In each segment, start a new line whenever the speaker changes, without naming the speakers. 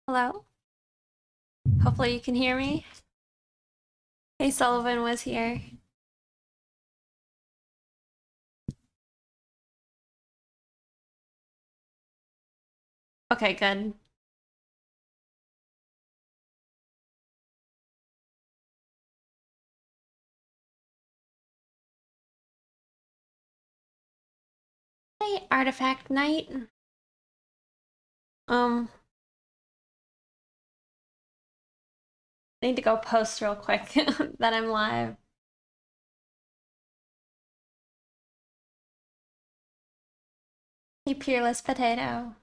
Hello? Hopefully you can hear me. Hey, Sullivan was here. Okay, good. Hey, Artifact Knight. Um, I need to go post real quick that I'm live. Hey, Peerless Potato.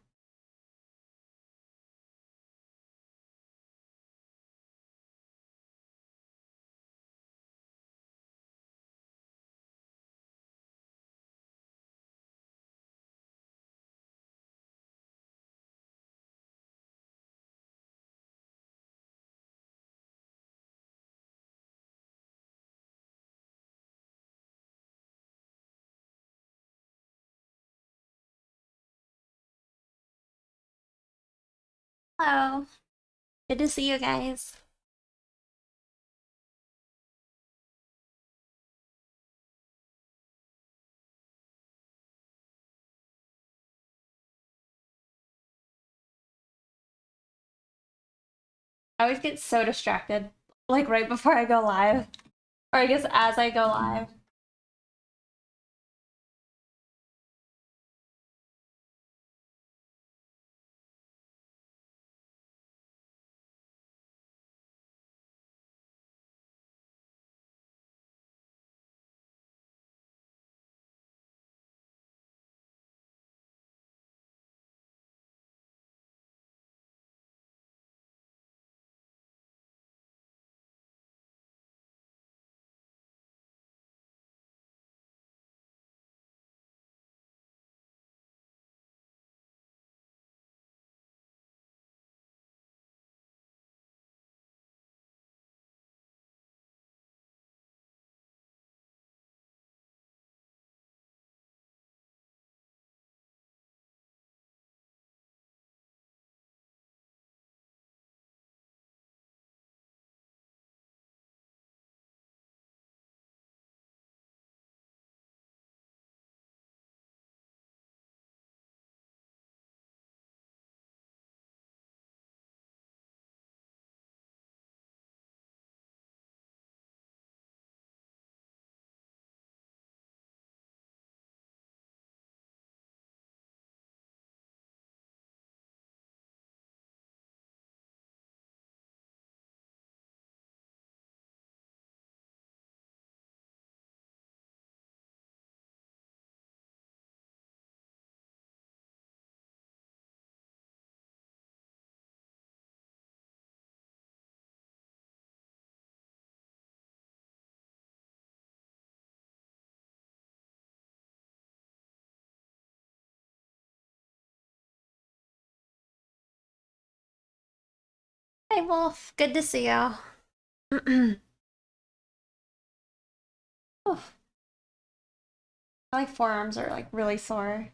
Hello. Good to see you guys. I always get so distracted, like right before I go live. Or I guess as I go live. Hey, Wolf. Good to see you. Oof. My like forearms are like really sore.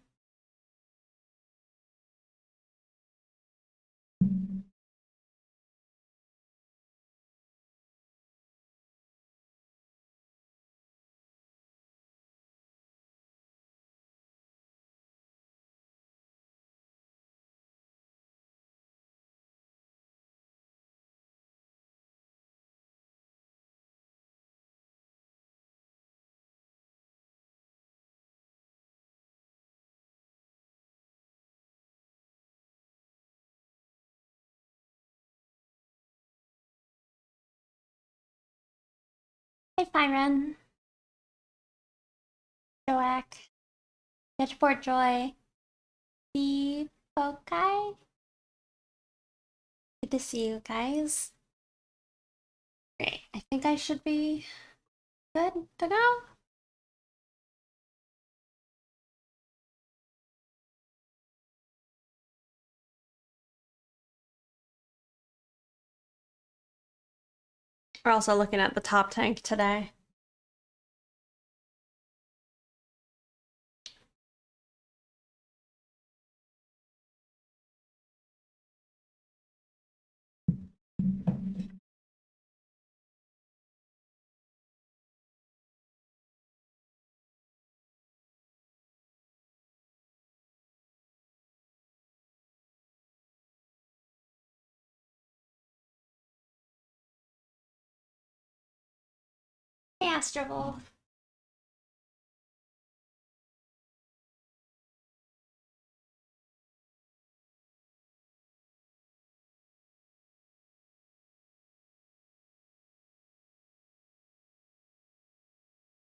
Hey, Fyron. Joack. Sketchboard Joy. The Pokai. Good to see you guys. Great. I think I should be good to go. We're also looking at the top tank today. Hey, Astrovolf.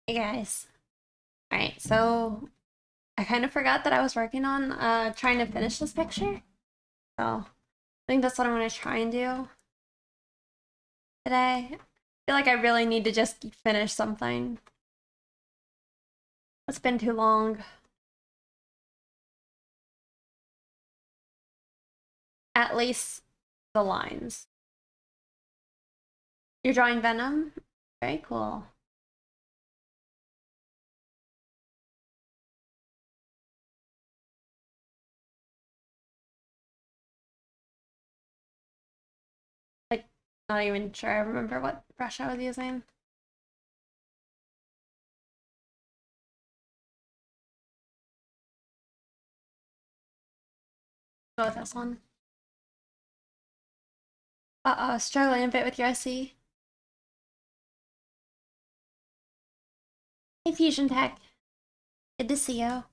Hey guys. Alright, so I kind of forgot that I was working on trying to finish this picture. So I think that's what I'm gonna try and do today. I feel like I really need to just finish something. It's been too long. At least the lines. You're drawing Venom? Very cool. Like, not even sure I remember what brush I was using. Go with this one. Uh-oh, struggling a bit with your SC. Hey, Fusion Tech. Good to see you.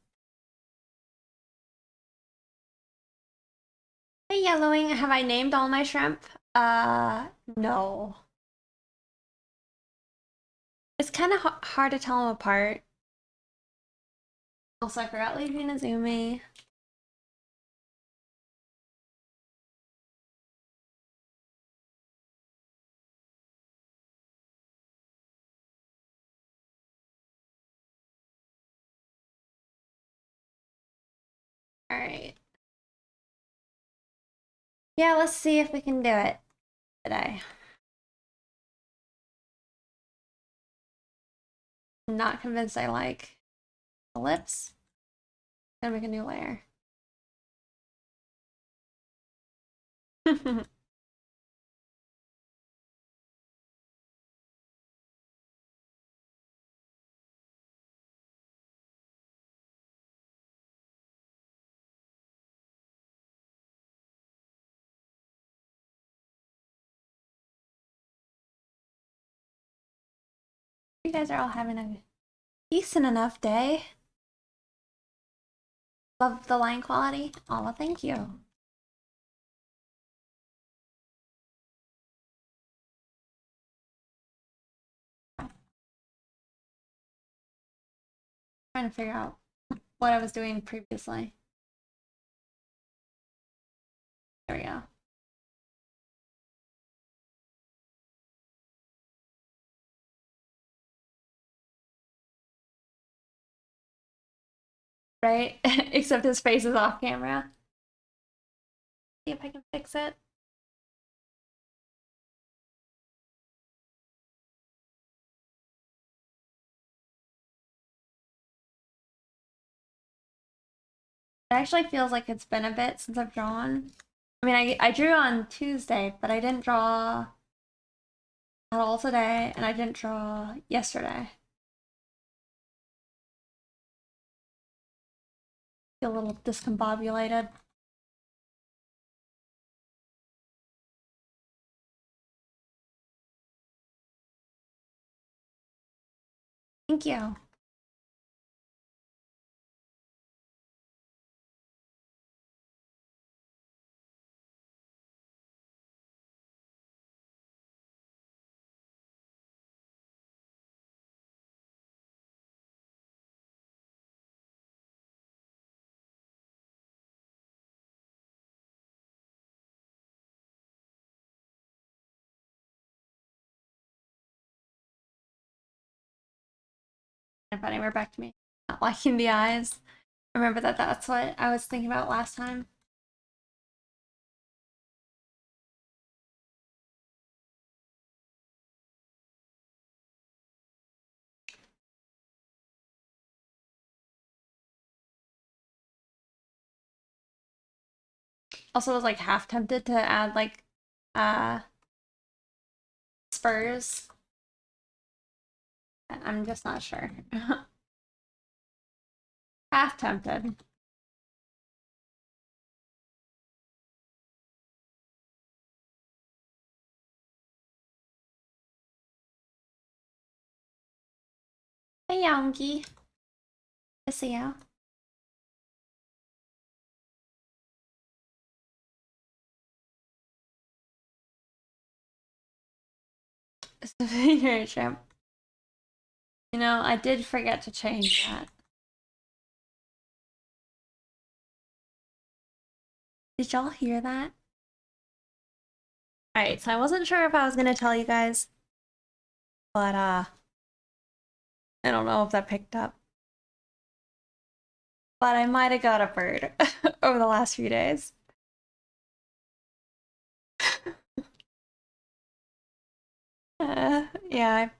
Hey, Yellowing. Have I named all my shrimp? No. It's kind of hard to tell them apart. Also, I forgot leaving Azumi. Alright. Yeah, let's see if we can do it today. I'm not convinced I like the lips. Gonna make a new layer. You guys are all having a decent enough day. Love the line quality. Oh, well, thank you. Trying to figure out what I was doing previously. There we go. Right? Except his face is off camera. See if I can fix it. It actually feels like it's been a bit since I've drawn. I mean, I drew on Tuesday, but I didn't draw at all today, and I didn't draw yesterday. Feel a little discombobulated. Thank you. If anywhere back to me. Not liking the eyes. Remember that that's what I was thinking about last time. Also was like half tempted to add like Spurs. I'm just not sure. Half tempted. Hey, Youngie. I see ya. Your champ. You know, I did forget to change that. Did y'all hear that? Alright, so I wasn't sure if I was gonna tell you guys, but I don't know if that picked up. But I might have got a bird over the last few days. Yeah, I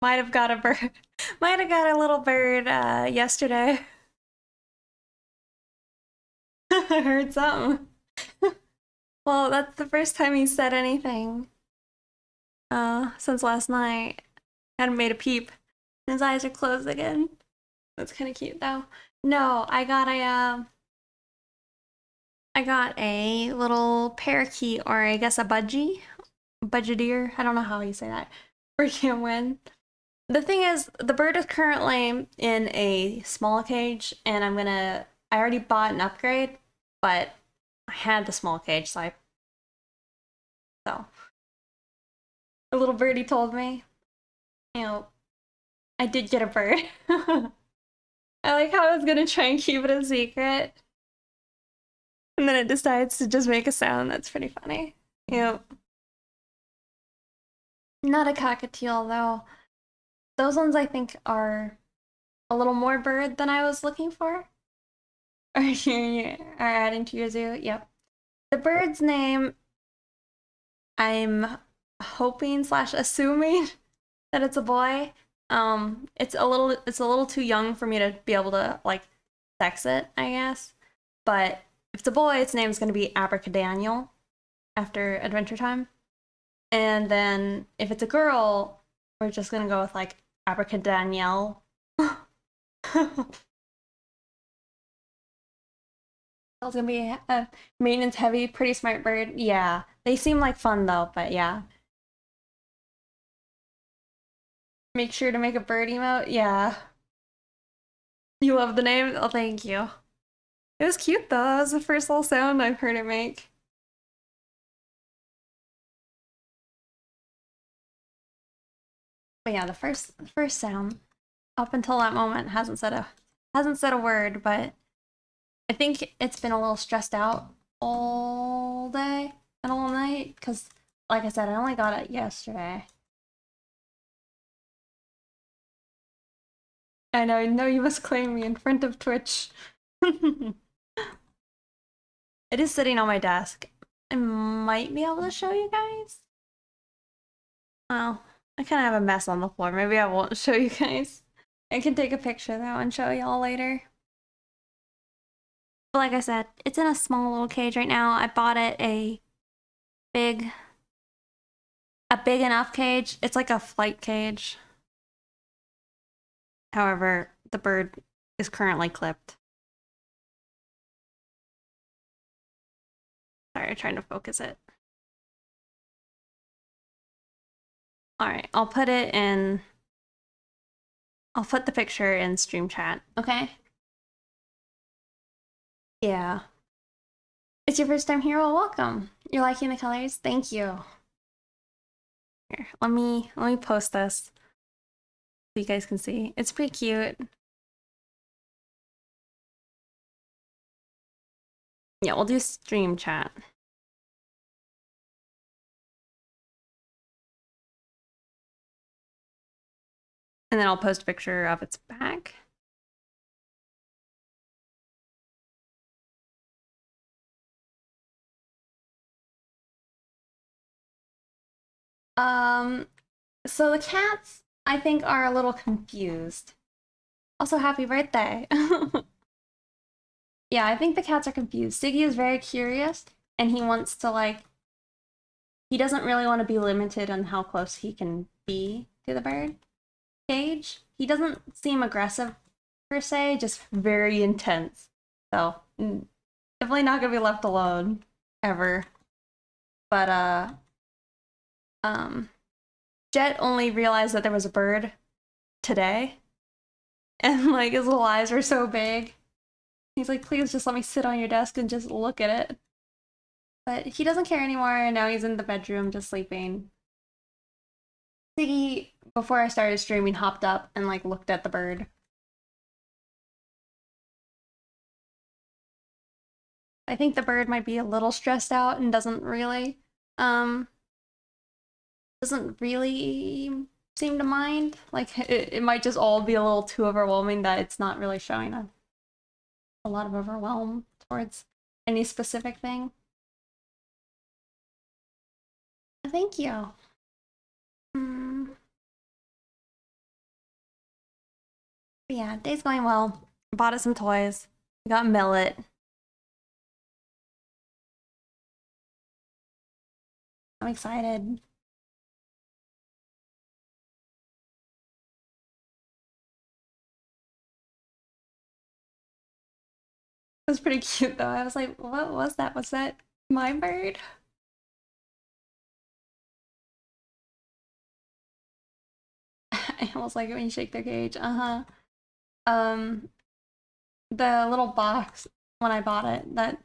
might have got a bird. Might have got a little bird yesterday. I heard something. Well, that's the first time he said anything since last night. Hadn't made a peep. His eyes are closed again. That's kind of cute though. No, I got a little parakeet, or I guess a budgeteer. I don't know how you say that. For Camwin. The thing is, the bird is currently in a small cage, and I already bought an upgrade, but I had the small cage, so a little birdie told me, you know, I did get a bird. I like how I was gonna try and keep it a secret, and then it decides to just make a sound. That's pretty funny. Yep. Not a cockatiel though. Those ones I think are a little more bird than I was looking for. Are you adding to your zoo? Yep. The bird's name, I'm hoping / assuming that it's a boy. It's a little too young for me to be able to like sex it, I guess. But if it's a boy, its name's gonna be Abracadaniel after Adventure Time. And then if it's a girl, we're just gonna go with like Abracadaniel. It's gonna be a maintenance heavy, pretty smart bird. Yeah, they seem like fun though, but yeah. Make sure to make a bird emote. Yeah. You love the name? Oh, thank you. It was cute though. That was the first little sound I've heard it make. But yeah, the first sound up until that moment hasn't said a word, but I think it's been a little stressed out all day and all night because, like I said, I only got it yesterday. I know you must claim me in front of Twitch. It is sitting on my desk. I might be able to show you guys. Oh, I kind of have a mess on the floor. Maybe I won't show you guys. I can take a picture though and show y'all later. But like I said, it's in a small little cage right now. I bought it a big enough cage. It's like a flight cage. However, the bird is currently clipped. Sorry, trying to focus it. Alright, I'll put the picture in stream chat, okay? Yeah. It's your first time here? Well, welcome. You're liking the colors? Thank you. Here, let me post this so you guys can see. It's pretty cute. Yeah, we'll do stream chat. And then I'll post a picture of its back. So the cats, I think, are a little confused. Also, happy birthday. Yeah, I think the cats are confused. Siggy is very curious, and he wants to, like, he doesn't really want to be limited on how close he can be to the bird cage. He doesn't seem aggressive per se, just very intense. So definitely not gonna be left alone ever. But Jet only realized that there was a bird today, and like his little eyes were so big. He's like, please just let me sit on your desk and just look at it. But he doesn't care anymore, and now he's in the bedroom just sleeping. Ziggy, before I started streaming, hopped up and like looked at the bird. I think the bird might be a little stressed out and doesn't really seem to mind. Like it might just all be a little too overwhelming that it's not really showing a lot of overwhelm towards any specific thing. Thank you. But yeah, day's going well. Bought us some toys. We got Millet. I'm excited. It was pretty cute though. I was like, what was that? Was that my bird? I almost like it when you shake their cage. Uh-huh. Um, the little box when I bought it that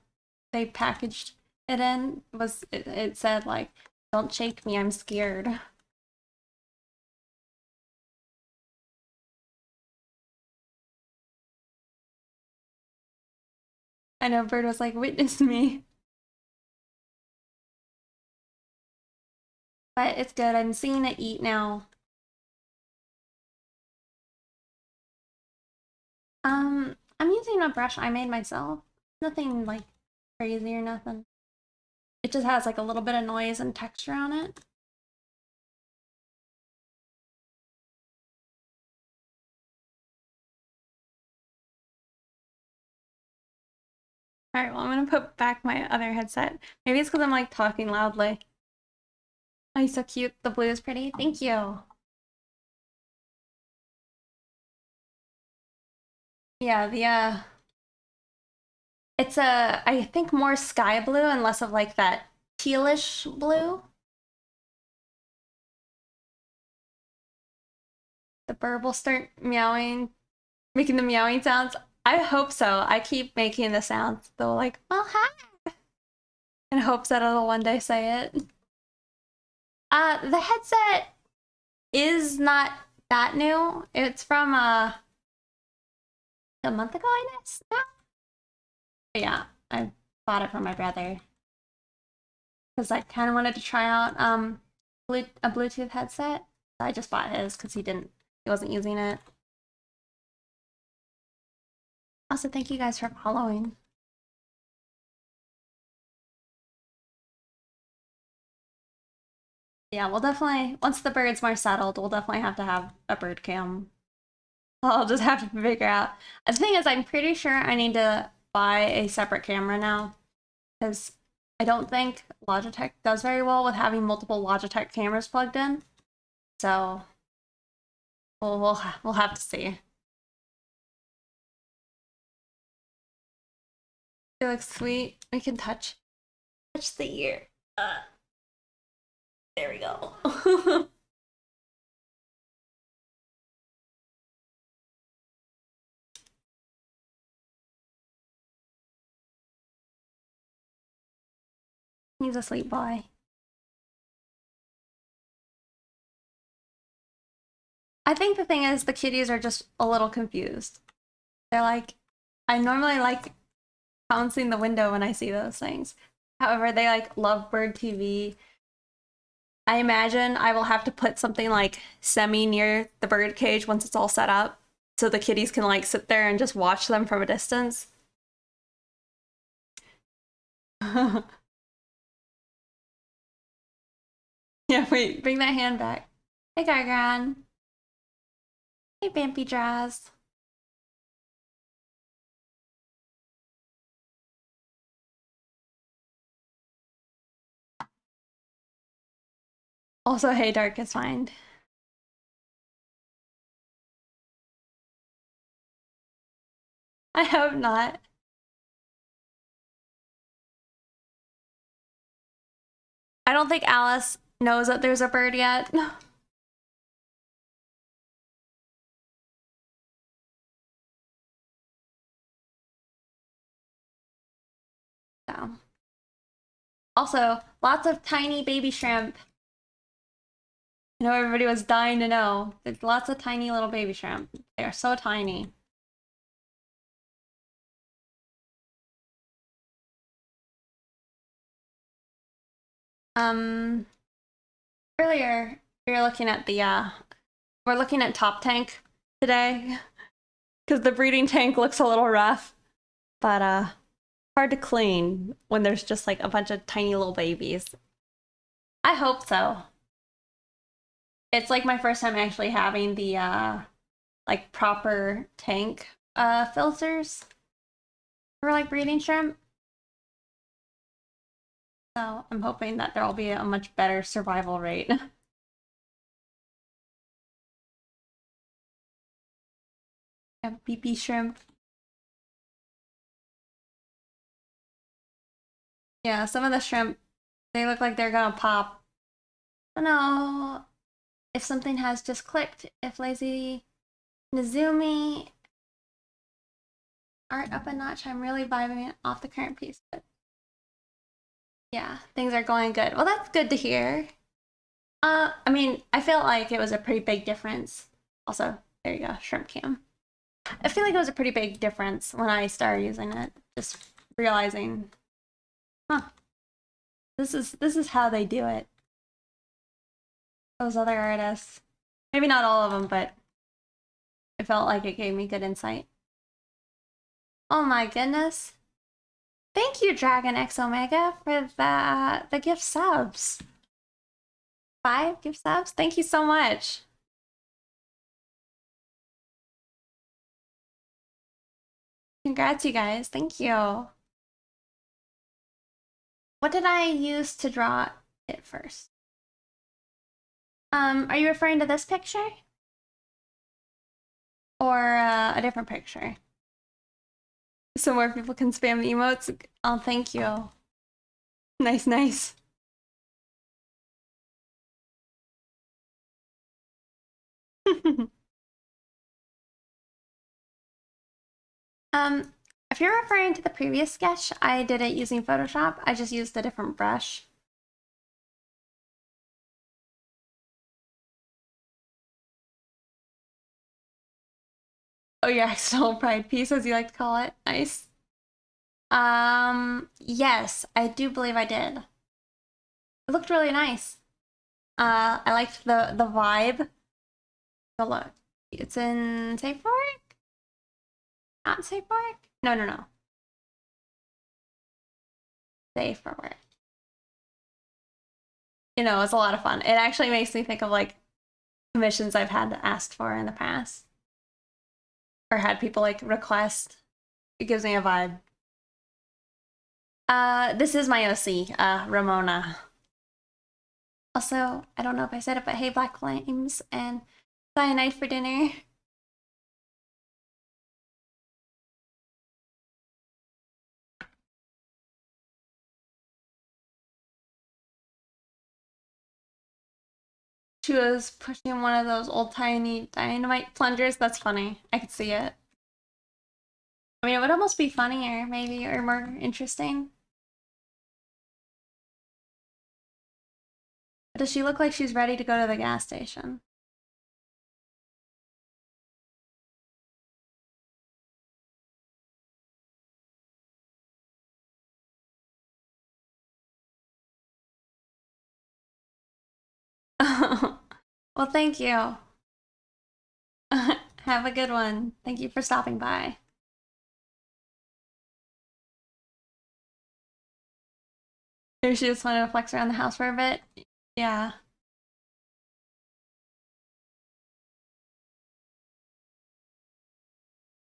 they packaged it in was it said like, don't shake me, I'm scared. I know Bird was like, witness me. But it's good. I'm seeing it eat now. I'm using a brush I made myself. Nothing like crazy or nothing. It just has like a little bit of noise and texture on it. Alright, well I'm gonna put back my other headset. Maybe it's because I'm like talking loudly. Oh, he's so cute. The blue is pretty. Thank you. Yeah, it's I think more sky blue and less of like that tealish blue. The bird will start meowing, making the meowing sounds. I hope so. I keep making the sounds. They'll like, well, hi, in hopes that it'll one day say it. The headset is not that new. It's from a month ago, I guess. Now. But yeah, I bought it from my brother because I kind of wanted to try out a Bluetooth headset. I just bought his because he wasn't using it. Also, thank you guys for following. Yeah, we'll definitely, once the bird's more settled, we'll definitely have to have a bird cam. I'll just have to figure out. The thing is, I'm pretty sure I need to buy a separate camera now because I don't think Logitech does very well with having multiple Logitech cameras plugged in. So we'll have to see. It looks sweet. We can touch the ear. There we go. He's a sweet boy. I think the thing is the kitties are just a little confused. They're like, I normally like pouncing the window when I see those things. However, they like love bird TV. I imagine I will have to put something like semi near the bird cage once it's all set up so the kitties can like sit there and just watch them from a distance. Yeah, wait, bring that hand back. Hey, Gargan. Hey, Bampy Draz. Also, hey, darkest mind. I hope not. I don't think Alice knows that there's a bird yet. So. Also, lots of tiny baby shrimp. I know everybody was dying to know. There's lots of tiny little baby shrimp. They are so tiny. Earlier we were looking at the we're looking at top tank today because the breeding tank looks a little rough, but hard to clean when there's just like a bunch of tiny little babies. I hope so. It's like my first time actually having the like proper tank filters for like breeding shrimp. So I'm hoping that there'll be a much better survival rate. BP shrimp. Yeah, some of the shrimp, they look like they're gonna pop. Oh no, if something has just clicked, if Lazy Nizumi aren't up a notch, I'm really vibing off the current piece. But yeah, things are going good. Well, that's good to hear. I mean, I feel like it was a pretty big difference. Also, there you go, shrimp cam. I feel like it was a pretty big difference when I started using it. Just realizing, huh, this is how they do it. Those other artists, maybe not all of them, but it felt like it gave me good insight. Oh my goodness! Thank you, Dragon X Omega, for the gift subs. 5 gift subs. Thank you so much. Congrats, you guys. Thank you. What did I use to draw it first? Are you referring to this picture? Or a different picture? So more people can spam emotes? Oh, thank you. Nice, nice. If you're referring to the previous sketch, I did it using Photoshop. I just used a different brush. Oh, your accidental pride piece, as you like to call it. Nice. Yes, I do believe I did. It looked really nice. I liked the vibe. Oh, look. It's in Safe for Work? Not Safe for Work? No, no, no. Safe for Work. You know, it's a lot of fun. It actually makes me think of like commissions I've had asked for in the past. Or had people like request. It gives me a vibe. This is my OC, Ramona. Also, I don't know if I said it, but hey, Black Flames and cyanide for dinner. She was pushing one of those old tiny dynamite plungers. That's funny. I could see it. I mean, it would almost be funnier, maybe, or more interesting. But does she look like she's ready to go to the gas station? Well, thank you. Have a good one. Thank you for stopping by. Maybe she just wanted to flex around the house for a bit. Yeah.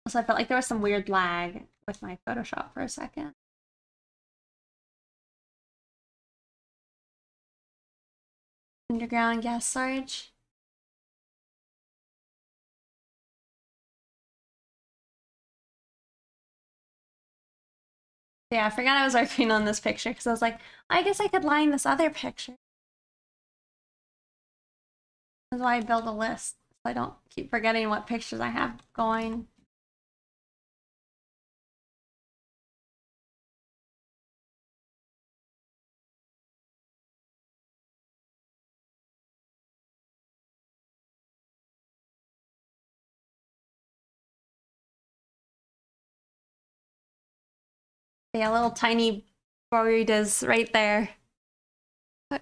Also, I felt like there was some weird lag with my Photoshop for a second. Underground gas storage. Yeah, I forgot I was working on this picture because I was like, I guess I could line this other picture. That's why I build a list, so I don't keep forgetting what pictures I have going. Yeah, little tiny burritos right there. But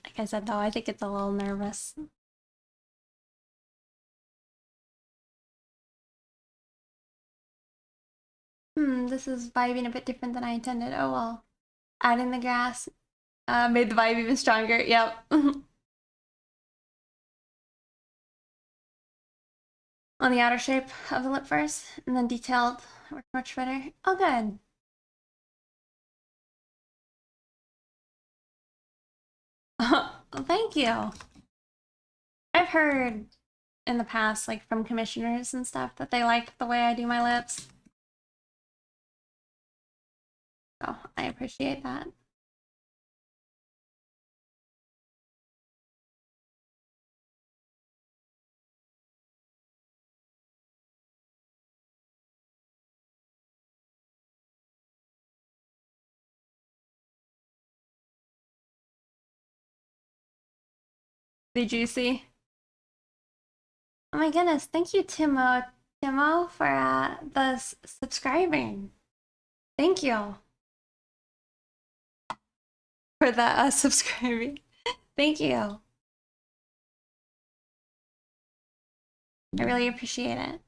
like I said, though, I think it's a little nervous. This is vibing a bit different than I intended. Oh well. Adding the grass made the vibe even stronger. Yep. On the outer shape of the lip first, and then detailed work much better. Oh, good. Thank you. I've heard in the past, like from commissioners and stuff, that they like the way I do my lips. So I appreciate that. The juicy. Oh my goodness, thank you, Timo, for the subscribing. Thank you for the subscribing. Thank you. I really appreciate it.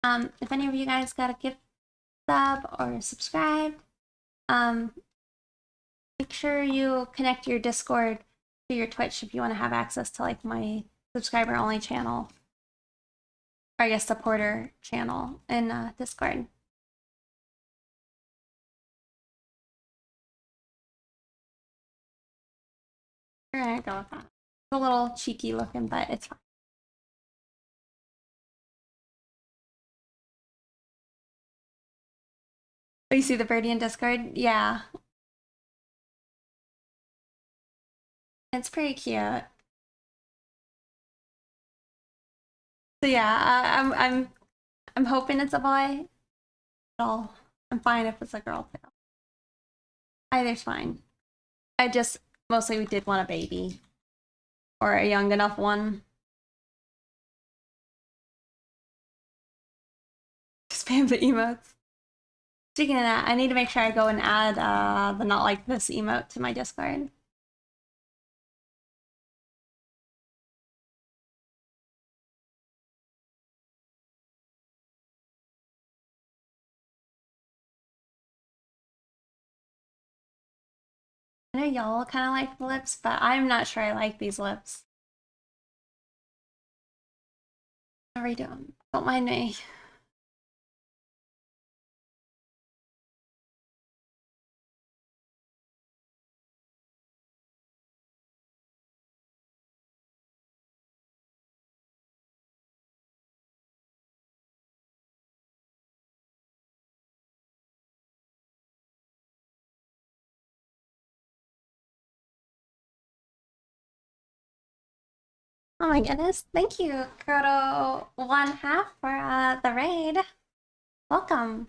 If any of you guys got a gift sub or subscribe, make sure you connect your Discord to your Twitch if you want to have access to like my subscriber only channel, or I guess supporter channel in Discord. We're gonna go with that. It's a little cheeky looking, but it's fine. Oh, you see the birdie in Discord? Yeah. It's pretty cute. So yeah, I'm hoping it's a boy. I'm fine if it's a girl too. Either's fine. I just mostly did want a baby. Or a young enough one. Spam the emotes. Speaking of that, I need to make sure I go and add the not like this emote to my Discord. I know y'all kind of like the lips, but I'm not sure I like these lips. How are you doing? Don't mind me. Oh my goodness. Thank you, Koto 1/2 for the raid. Welcome.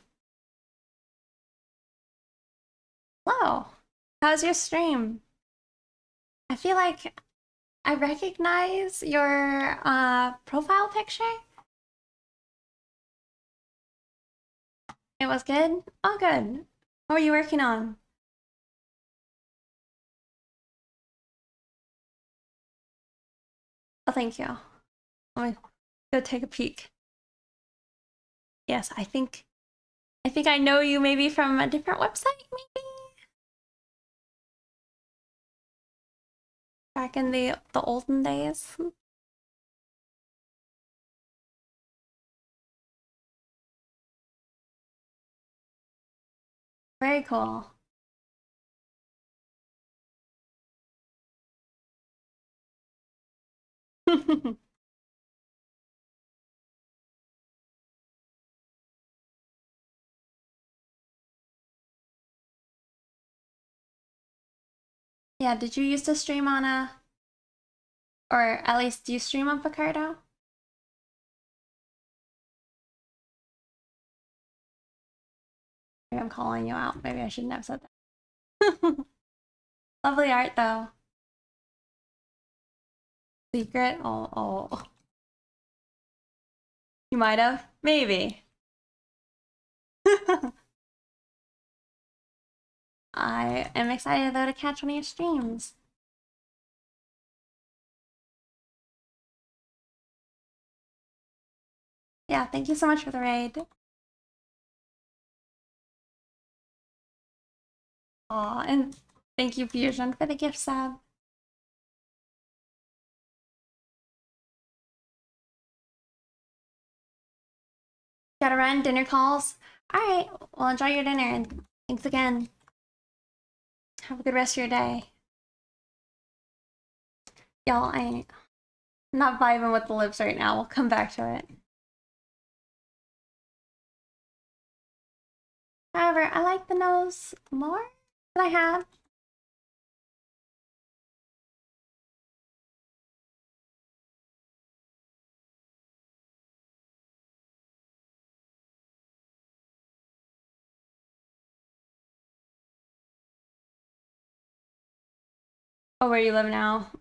Hello. How's your stream? I feel like I recognize your profile picture. It was good? Oh, good. What were you working on? Oh, thank you. Let me go take a peek. Yes, I think I know you maybe from a different website, maybe? Back in the olden days. Very cool. Yeah, did you used to stream on a, or at least do you stream on Picardo? Maybe I'm calling you out. Maybe I shouldn't have said that. Lovely art though. Secret? Oh, oh. You might have. Maybe. I am excited though to catch one of your streams. Yeah, thank you so much for the raid. Aw, and thank you, Fusion, for the gift sub. Gotta run, dinner calls. Alright, well, enjoy your dinner, and thanks again. Have a good rest of your day. Y'all, I'm not vibing with the lips right now. We'll come back to it. However, I like the nose more than I have. Oh, where you live now?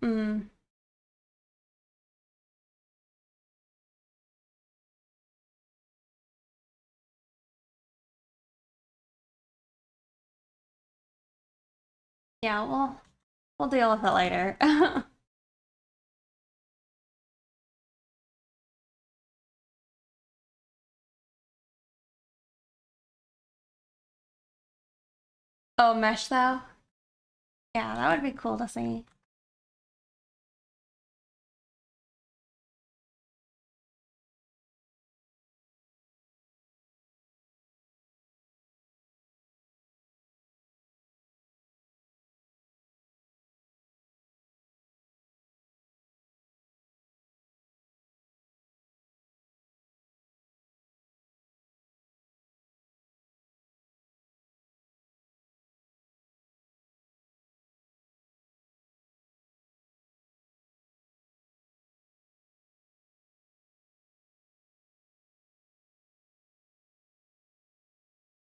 Yeah, we'll deal with it later. Oh, mesh though? Yeah, that would be cool to see.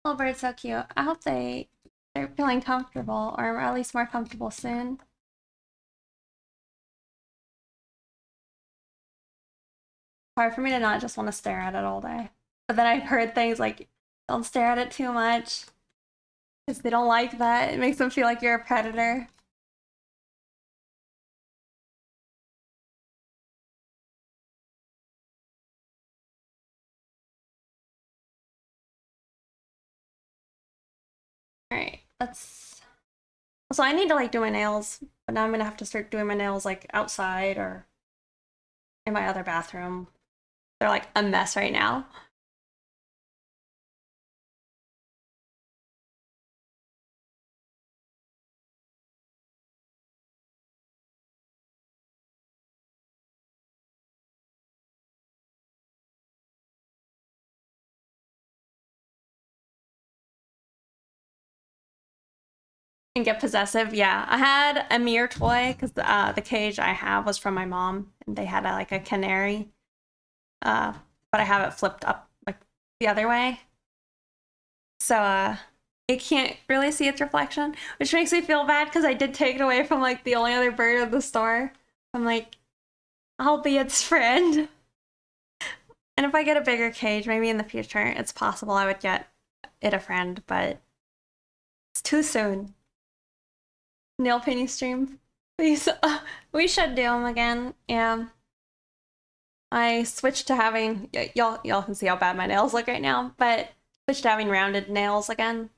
Little bird's so cute. I hope they're feeling comfortable, or at least more comfortable soon. Hard for me to not just want to stare at it all day. But then I've heard things like, don't stare at it too much. Because they don't like that. It makes them feel like you're a predator. Alright, let's... So I need to like do my nails, but now I'm gonna have to start doing my nails like outside or in my other bathroom. They're like a mess right now. And get possessive. Yeah, I had a mirror toy because the cage I have was from my mom, and they had like a canary. But I have it flipped up like the other way, so it can't really see its reflection, which makes me feel bad because I did take it away from like the only other bird of the store. I'm like, I'll be its friend. And if I get a bigger cage, maybe in the future, it's possible I would get it a friend, but it's too soon. Nail painting stream, please. We should do them again. Yeah. I switched to having y'all can see how bad my nails look right now, but switched to having rounded nails again.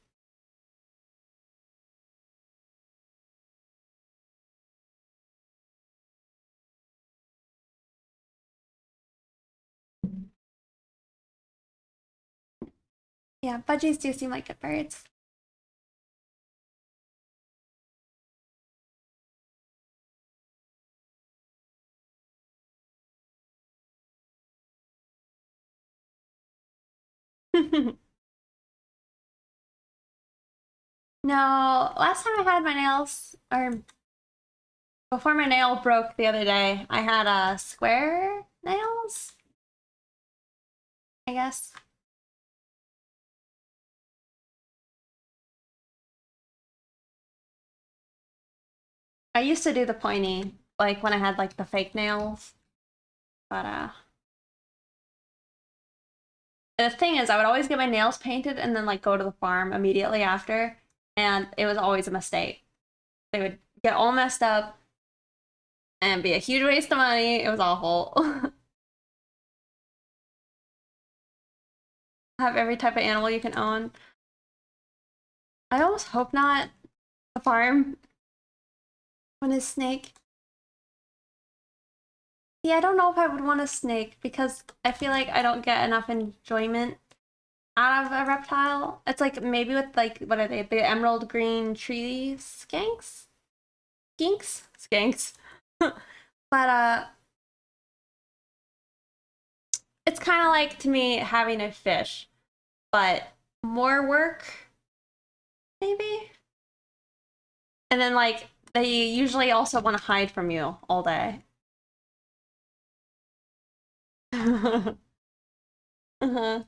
Yeah, budgies do seem like good birds. No, last time I had my nails, or before my nail broke the other day, I had square nails, I guess. I used to do the pointy, like when I had like the fake nails, but the thing is, I would always get my nails painted and then like go to the farm immediately after, and it was always a mistake. They would get all messed up and be a huge waste of money. It was awful. Have every type of animal you can own. I almost hope not. A farm. When is snake? Yeah, I don't know if I would want a snake because I feel like I don't get enough enjoyment out of a reptile. It's like maybe with like what are they? The emerald green tree skanks? Skinks? Skanks. But it's kind of like to me having a fish, but more work maybe. And then like they usually also want to hide from you all day. Uh-huh.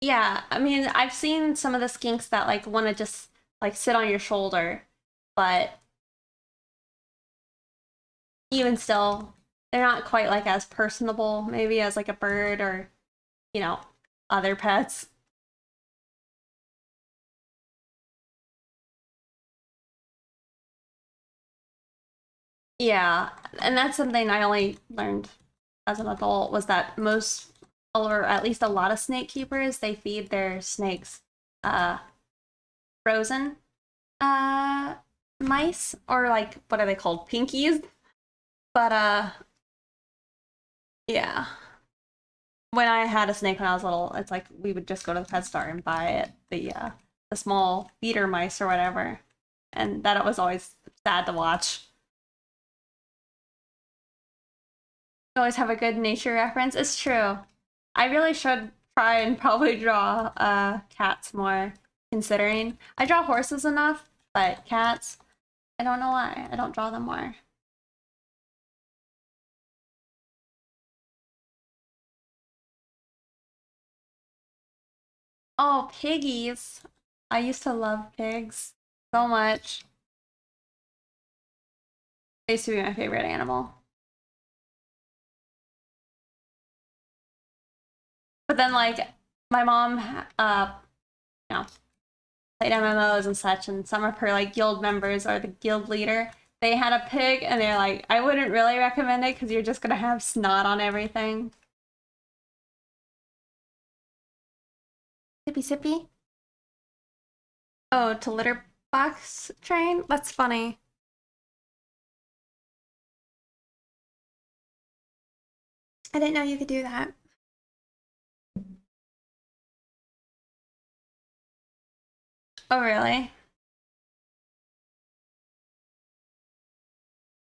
Yeah, I mean, I've seen some of the skinks that like want to just like sit on your shoulder, but even still, they're not quite like as personable maybe as like a bird or, you know, other pets. Yeah, and that's something I only learned as an adult was that most or at least a lot of snake keepers, they feed their snakes uh frozen uh mice or like what are they called? Pinkies. But yeah. When I had a snake when I was little, it's like we would just go to the pet store and buy it, the small feeder mice or whatever. And that was always sad to watch. You always have a good nature reference. It's true. I really should try and probably draw cats more, considering I draw horses enough, but cats, I don't know why. I don't draw them more. Oh, piggies. I used to love pigs so much. They used to be my favorite animal. But then like my mom you know, played MMOs and such, and some of her like guild members or the guild leader, they had a pig and they're like, I wouldn't really recommend it because you're just gonna have snot on everything. Sippy sippy. Oh, to litter box train? That's funny. I didn't know you could do that. Oh, really?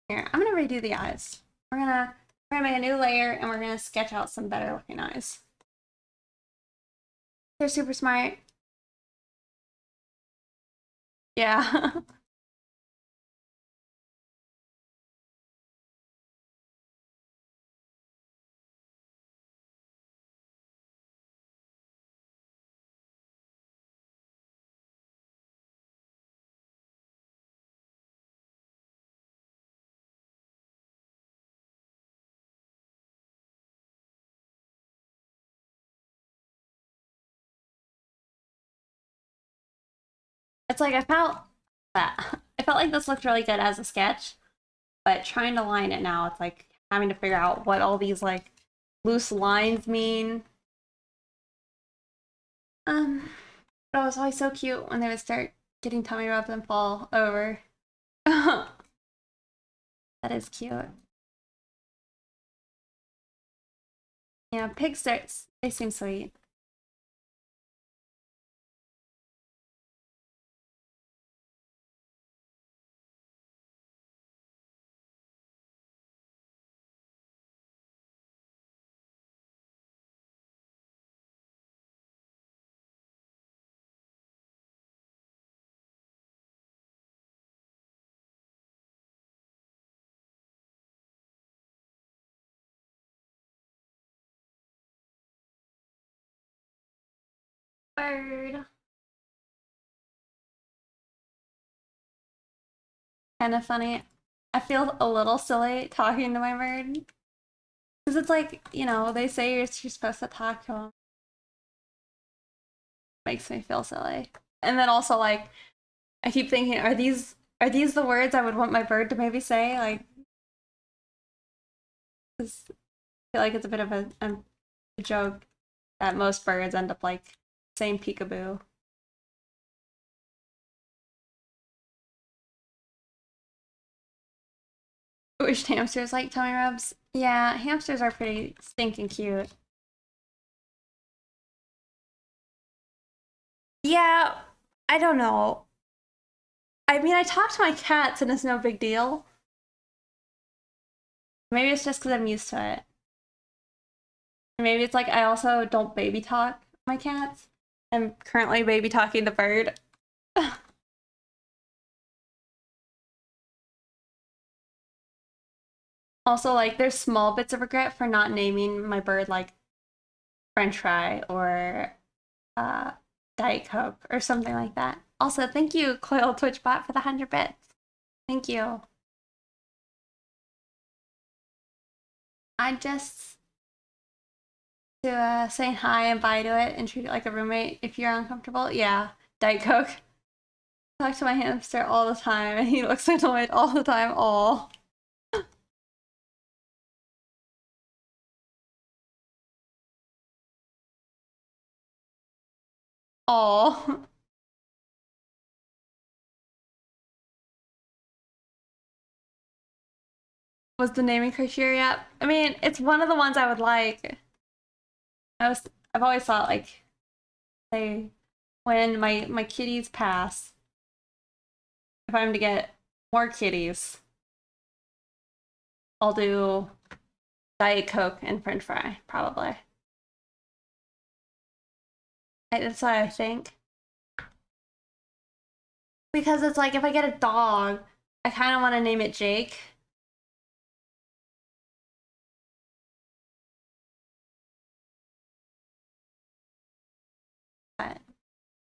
Here, I'm gonna redo the eyes. We're gonna make a new layer and we're gonna sketch out some better looking eyes. They're super smart. Yeah. It's like I felt that. I felt like this looked really good as a sketch, but trying to line it now, it's like having to figure out what all these like loose lines mean. But it was always so cute when they would start getting tummy rubs and fall over. That is cute. Yeah, pigs, they seem sweet. Bird. Kind of funny. I feel a little silly talking to my bird. Because it's like, you know, they say you're supposed to talk to him. Makes me feel silly. And then also, like, I keep thinking, are these the words I would want my bird to maybe say? Like, 'cause I feel like it's a bit of a joke that most birds end up like saying peekaboo. Wish hamsters like tummy rubs. Yeah, hamsters are pretty stinking cute. Yeah, I don't know. I mean, I talk to my cats and it's no big deal. Maybe it's just because I'm used to it. Maybe it's like I also don't baby talk my cats. I'm currently baby talking the bird. Also, like, there's small bits of regret for not naming my bird like French fry or uh, Diet Coke or something like that. Also, thank you, Coil Twitchbot, for the 100 bits. Thank you. I just to saying hi and bye to it and treat it like a roommate if you're uncomfortable. Yeah, Diet Coke. I talk to my hamster all the time and he looks annoyed all the time. All. All. Was the naming criteria? I mean, it's one of the ones I would like. I've always thought like, say, when my kitties pass, if I'm to get more kitties, I'll do Diet Coke and French fry, probably. That's what I think. Because it's like if I get a dog, I kind of want to name it Jake. But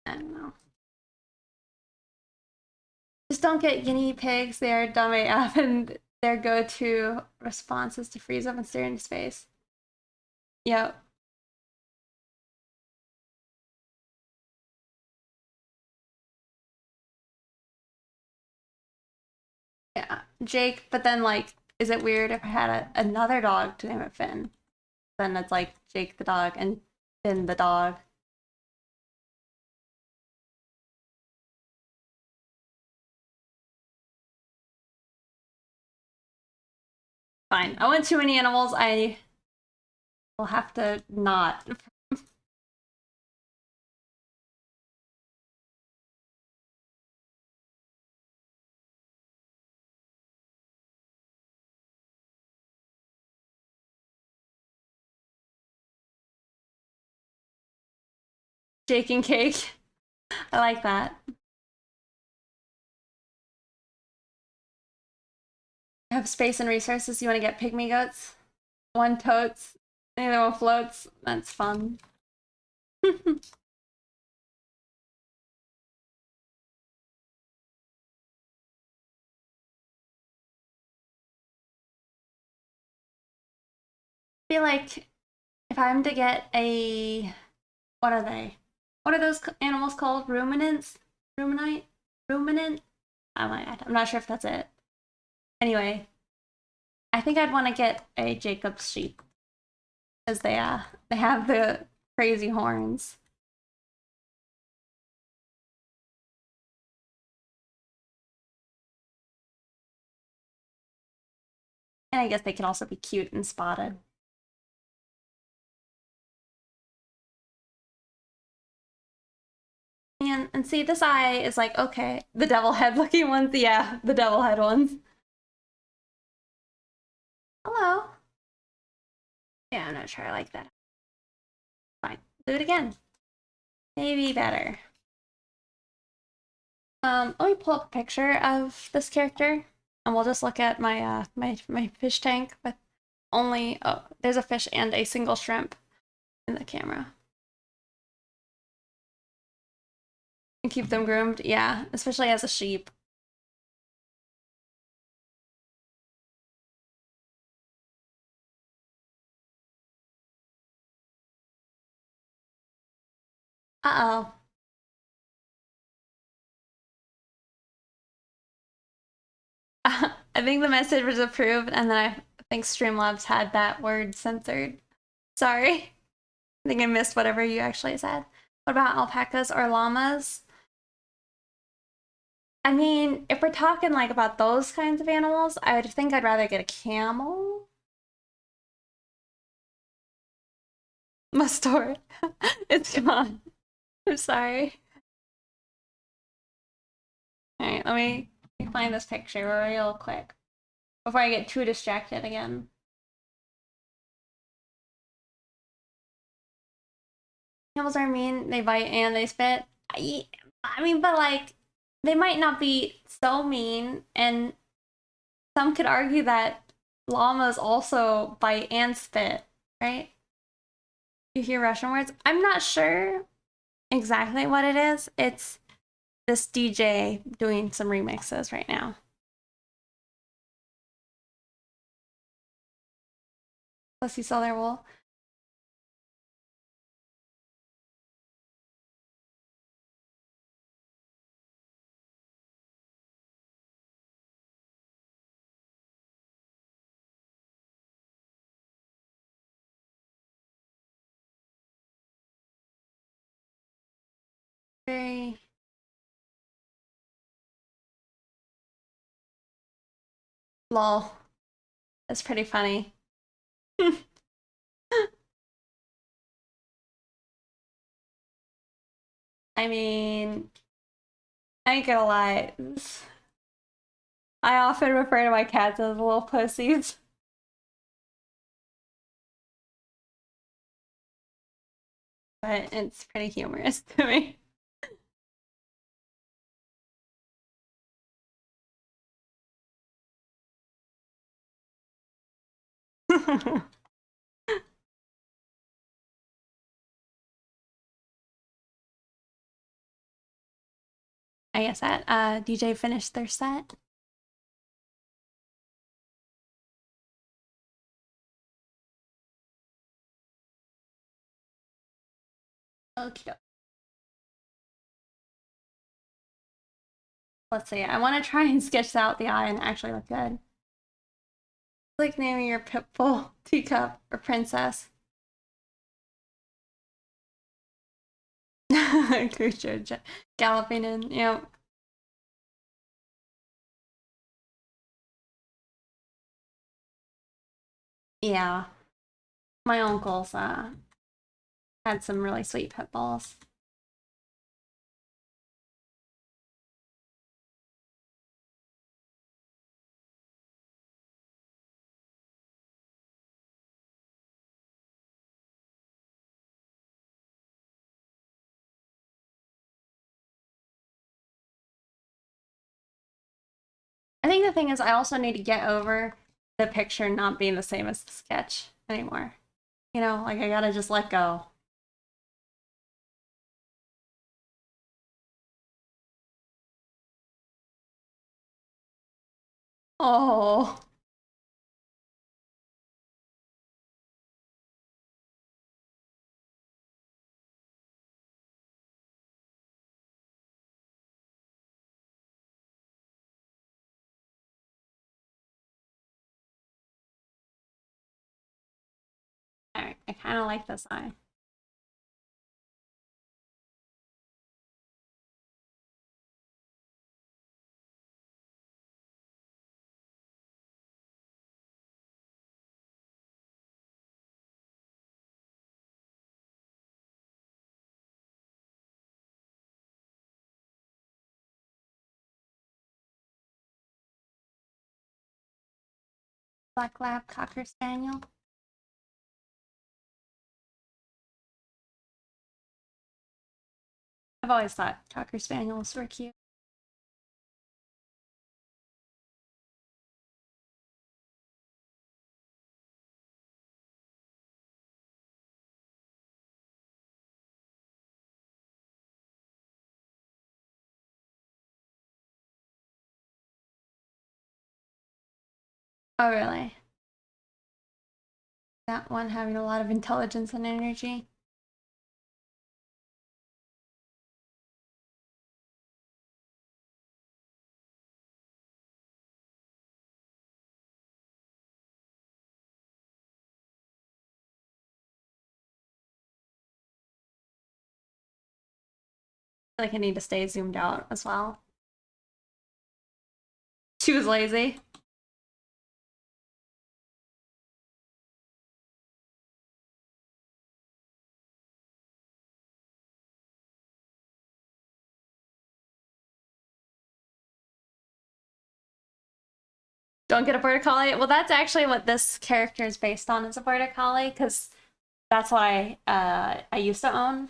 I don't know. Just don't get guinea pigs. They are dumb AF and their go-to response is to freeze up and stare into space. Yep. Yeah. Jake, but then like, is it weird if I had another dog to name it Finn? Then it's like Jake the dog and Finn the dog. Fine. I want too many animals. I will have to not. Jake and cake. I like that. Have space and resources. You want to get pygmy goats? One totes, the other one floats. That's fun. Feel like if I'm to get a, what are they? What are those animals called? Ruminants? Ruminite? Ruminant? I'm not sure if that's it. Anyway, I think I'd want to get a Jacob's sheep because they have the crazy horns. And I guess they can also be cute and spotted. And see, this eye is like, okay, the devil head looking ones. Yeah, the devil head ones. Hello. Yeah, I'm not sure I like that. Fine, do it again. Maybe better. Let me pull up a picture of this character, and we'll just look at my my fish tank with only, oh, there's a fish and a single shrimp in the camera. And keep them groomed, yeah, especially as a sheep. Uh-oh. I think the message was approved, and then I think Streamlabs had that word censored. Sorry. I think I missed whatever you actually said. What about alpacas or llamas? I mean, if we're talking like about those kinds of animals, I would think I'd rather get a camel. My story. It's gone. I'm sorry. Alright, let me find this picture real quick before I get too distracted again. Camels are mean, they bite and they spit. I mean, but like, they might not be so mean, and some could argue that llamas also bite and spit, right? You hear Russian words? I'm not sure exactly what it is. It's this DJ doing some remixes right now. Plus, you saw their wool. Very lol. That's pretty funny. I mean, I ain't gonna lie. I often refer to my cats as little pussies. But it's pretty humorous to me. I guess that DJ finished their set. Okay. Let's see. I want to try and sketch out the eye and actually look good. Like naming your pit bull, teacup, or princess. Creature galloping in. Yep. Yeah. My uncles had some really sweet pit bulls. I think the thing is, I also need to get over the picture not being the same as the sketch anymore. You know, like I gotta just let go. Oh, alright. I kind of like this eye. Black Lab Cocker Spaniel. I've always thought Cocker Spaniels were cute. Oh, really? That one having a lot of intelligence and energy. I feel like I need to stay zoomed out as well. She was lazy. Don't get a border collie. Well, that's actually what this character is based on, is a border collie, because that's what I used to own.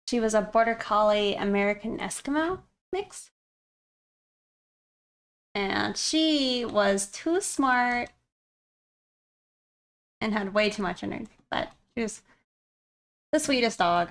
She was a border collie American Eskimo mix, and she was too smart and had way too much energy. But she was the sweetest dog.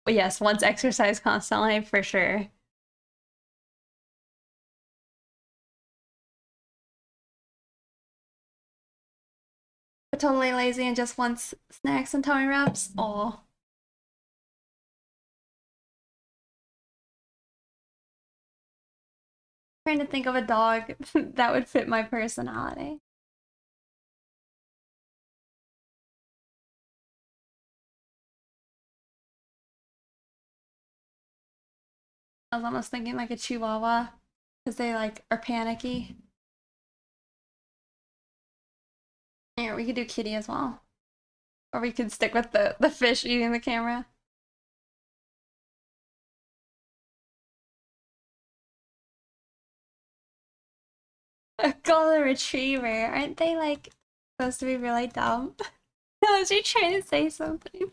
But yes, once exercise constantly for sure. But totally lazy and just wants snacks and tummy wraps. Oh. Trying to think of a dog that would fit my personality. I was almost thinking like a Chihuahua because they like are panicky. Here, we could do kitty as well. Or we could stick with the fish eating the camera. A golden retriever. Aren't they like supposed to be really dumb? Was you trying to say something?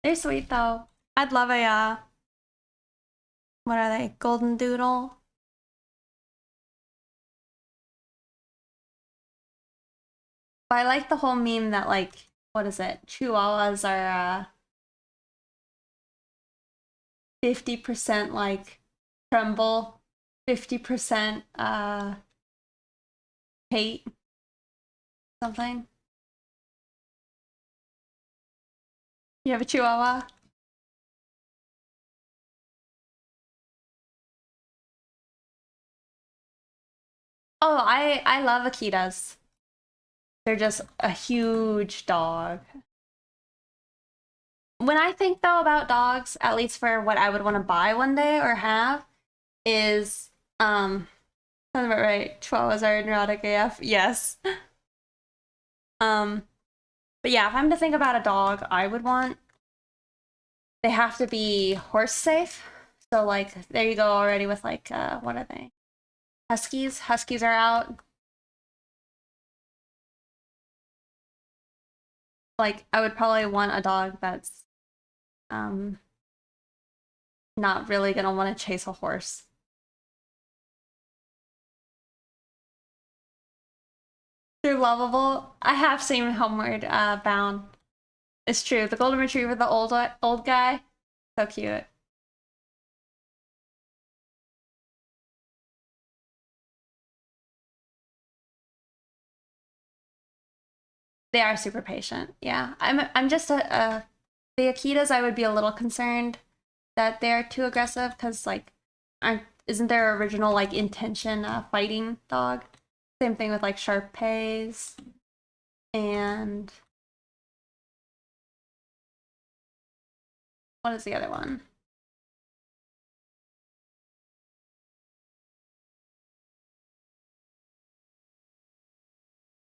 They're sweet though. I'd love a what are they? Golden doodle. But I like the whole meme that like what is it? Chihuahuas are 50% like tremble, 50% hate something. You have a Chihuahua? Oh, I love Akitas. They're just a huge dog. When I think though about dogs, at least for what I would want to buy one day or have, is sounds about right. Chihuahuas are neurotic AF. Yes. Um, but yeah, if I'm to think about a dog I would want, they have to be horse safe. So like there you go already with like what are they? Huskies. Huskies are out. Like I would probably want a dog that's um not really gonna want to chase a horse. They're lovable. I have seen Homeward Bound. It's true. The golden retriever, the old guy, so cute. They are super patient. Yeah, I'm just a the Akitas. I would be a little concerned that they're too aggressive because like, aren't isn't their original like intention a fighting dog? Same thing with like Shar-Peis and what is the other one?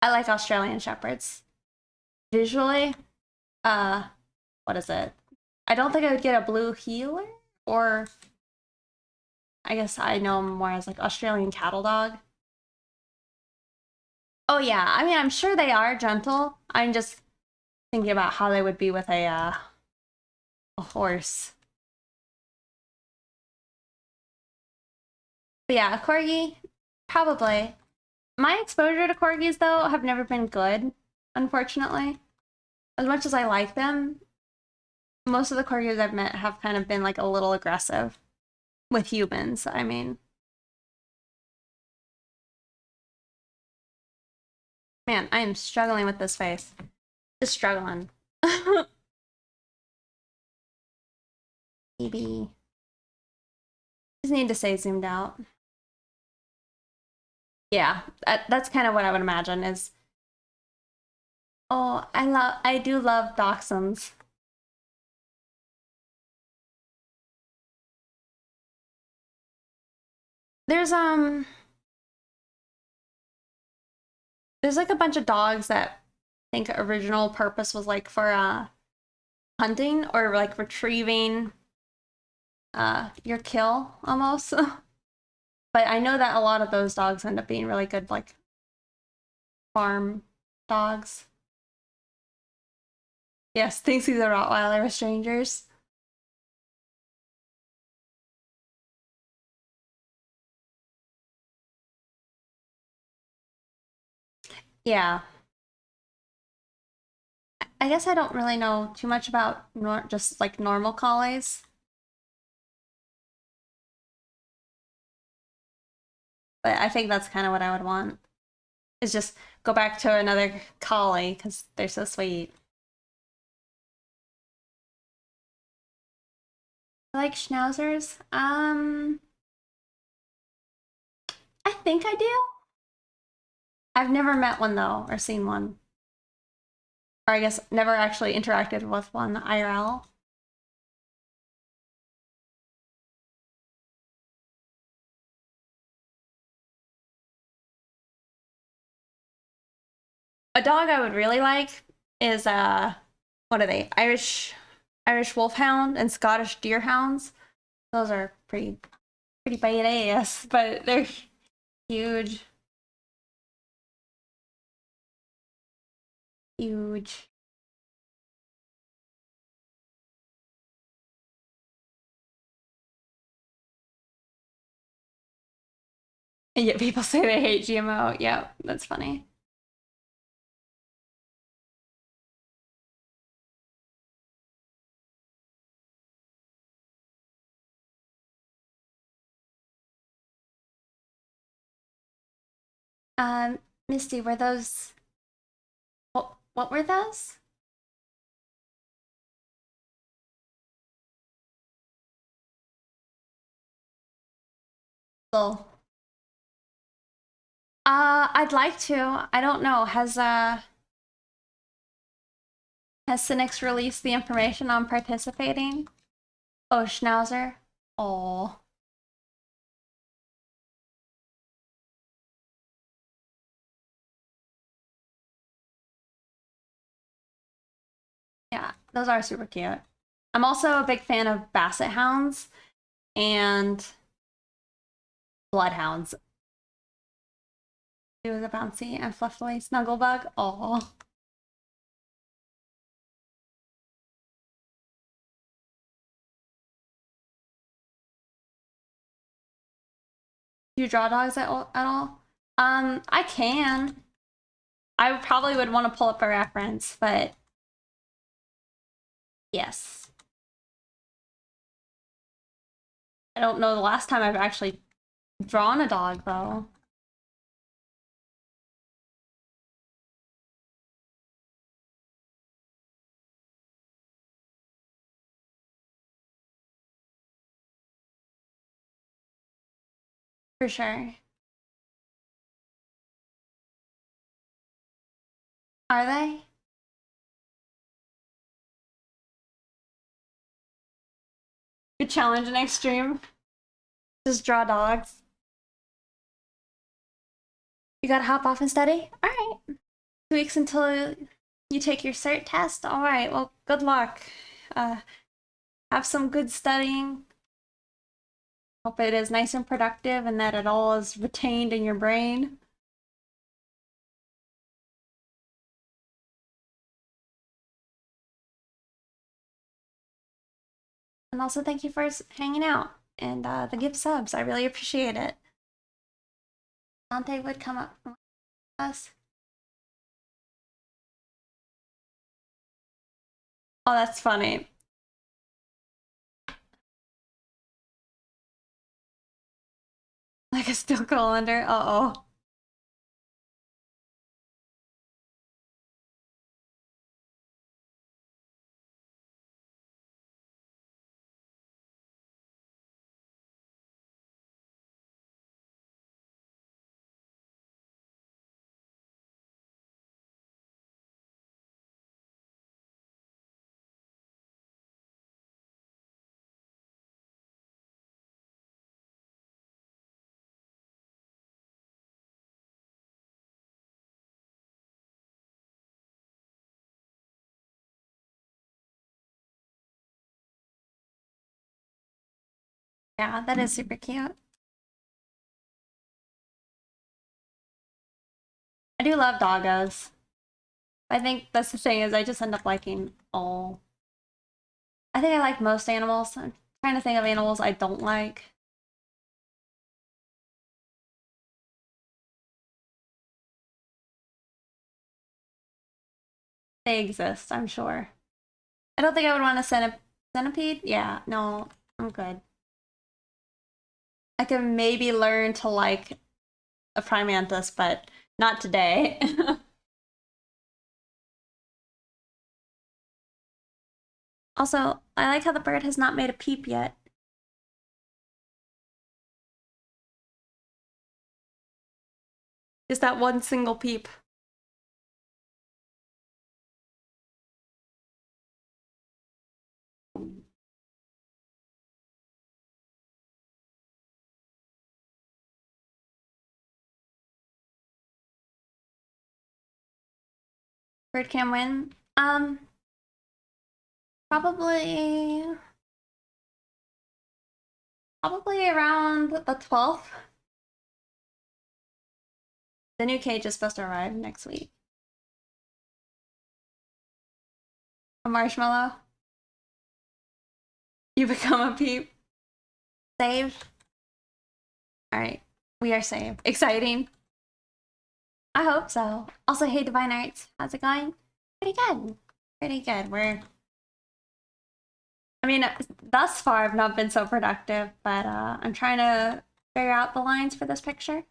I like Australian Shepherds. Visually, uh, what is it? I don't think I would get a blue heeler, or I guess I know them more as like Australian cattle dog. Oh yeah, I mean I'm sure they are gentle. I'm just thinking about how they would be with a horse. But yeah, a corgi, probably. My exposure to corgis, though, have never been good, unfortunately. As much as I like them, most of the corgis I've met have kind of been like a little aggressive with humans, I mean. Man, I am struggling with this face. Just struggling. Maybe. Just need to stay zoomed out. Yeah, that's kind of what I would imagine is. Oh, I do love dachshunds. There's there's like a bunch of dogs that I think original purpose was like for hunting or like retrieving your kill almost. But I know that a lot of those dogs end up being really good like farm dogs. Yes, thinks he's a Rottweiler with strangers. Yeah. I guess I don't really know too much about just like normal collies, but I think that's kind of what I would want. Is just go back to another collie because they're so sweet. I like schnauzers. I think I do. I've never met one though, or seen one. Or I guess never actually interacted with one IRL. A dog I would really like is what are they? Irish Wolfhound and Scottish Deerhounds. Those are pretty badass, but they're huge. Huge. And yet people say they hate GMO. Yeah, that's funny. Um, Misty, were those what were those? Little. I'd like to. I don't know. Has Cynics released the information on participating? Oh, Schnauzer. Oh. Yeah, those are super cute. I'm also a big fan of Basset Hounds and Bloodhounds. It was a bouncy and fluffy snugglebug. Oh. Do you draw dogs at all? I can. I probably would want to pull up a reference, but yes. I don't know the last time I've actually drawn a dog, though. For sure. Are they? Good challenge next stream. Just draw dogs. You gotta hop off and study? Alright. 2 weeks until you take your cert test? Alright, well, good luck. Uh, have some good studying. Hope it is nice and productive and that it all is retained in your brain. And also thank you for hanging out and the gift subs. I really appreciate it. Dante would come up with us. Oh, that's funny. Like a still colander. Uh-oh. Yeah, that is super cute. I do love doggos. I think that's the thing is I just end up liking all. I think I like most animals. I'm trying to think of animals I don't like. They exist, I'm sure. I don't think I would want a centipede. Yeah, no, I'm good. I can maybe learn to like a prime mantis, but not today. Also, I like how the bird has not made a peep yet. Just that one single peep. Bird can win. Probably around the 12th. The new cage is supposed to arrive next week. A marshmallow. You become a peep. Save. Alright. We are saved. Exciting. I hope so. Also, hey Divine Arts, how's it going? Pretty good. Pretty good. I mean, thus far I've not been so productive, but I'm trying to figure out the lines for this picture.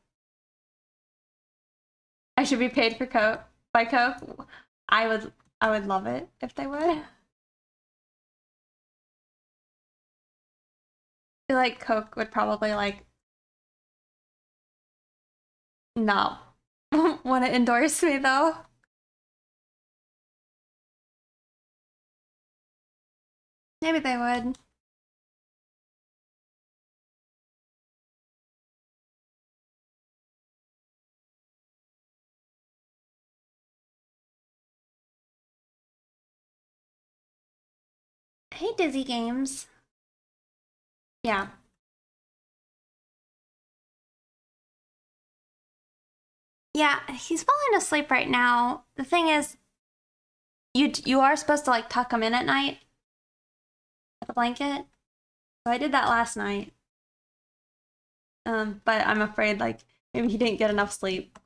I should be paid for Coke by Coke. I would love it if they would. I feel like Coke would probably like not want to endorse me though. Maybe they would. Hey Dizzy Games. Yeah. Yeah, he's falling asleep right now. The thing is, you are supposed to like tuck him in at night with a blanket. So I did that last night. But I'm afraid like maybe he didn't get enough sleep.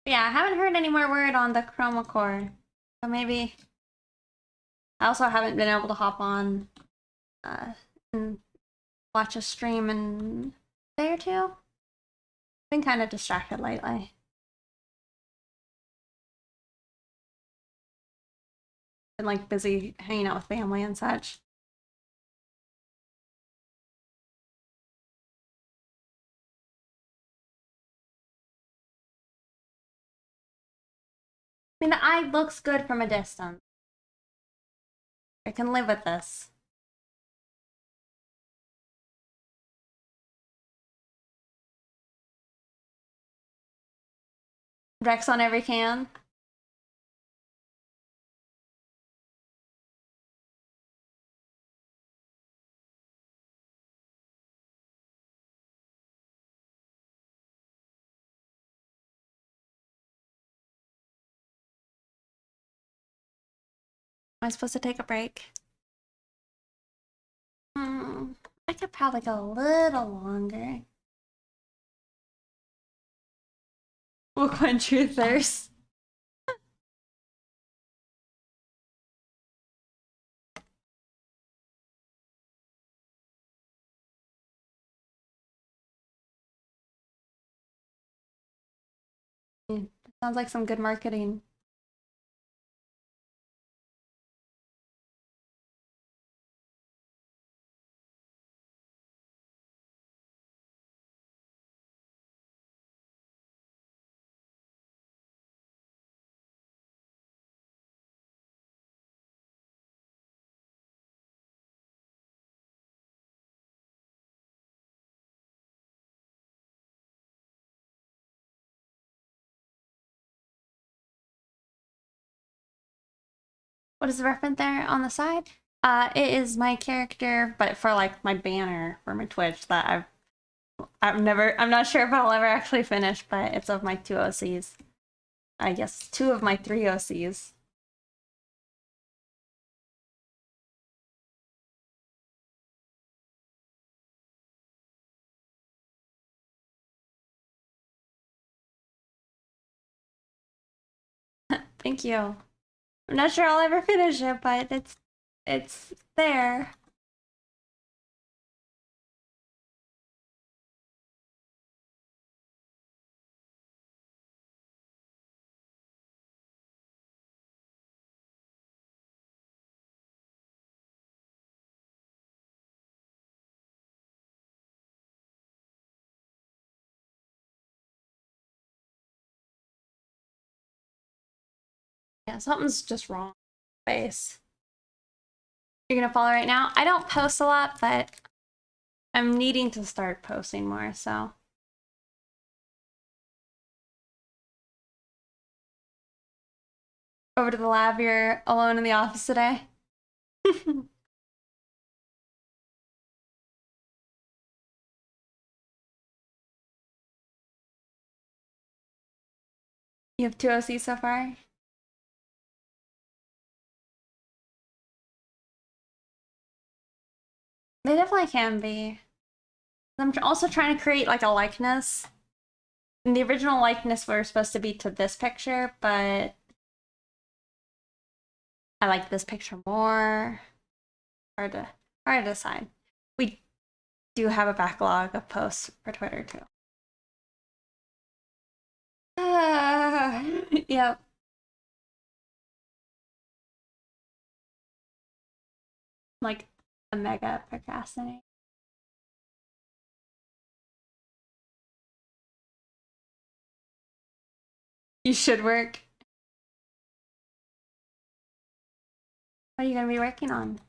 But yeah, I haven't heard any more word on the chroma core. So maybe I also haven't been able to hop on and watch a stream in a day or two. Been kind of distracted lately. Been like busy hanging out with family and such. I mean, the eye looks good from a distance. I can live with this. Rex on every can. Am I supposed to take a break? I could probably go a little longer. We'll quench your thirst. Sounds like some good marketing. What is the reference there on the side? It is my character, but for like my banner for my Twitch that I'm not sure if I'll ever actually finish, but it's of my 2 OCs. I guess 2 of my 3 OCs. Thank you. I'm not sure I'll ever finish it, but it's there. Yeah, something's just wrong. Face. You're gonna follow right now? I don't post a lot, but I'm needing to start posting more, so. Over to the lab, you're alone in the office today? You have 2 OCs so far? They definitely can be. I'm also trying to create like a likeness. And the original likeness were supposed to be to this picture, but I like this picture more. Hard to decide. We do have a backlog of posts for Twitter too. Yep. Like a mega procrastinate. You should work. What are you gonna be working on?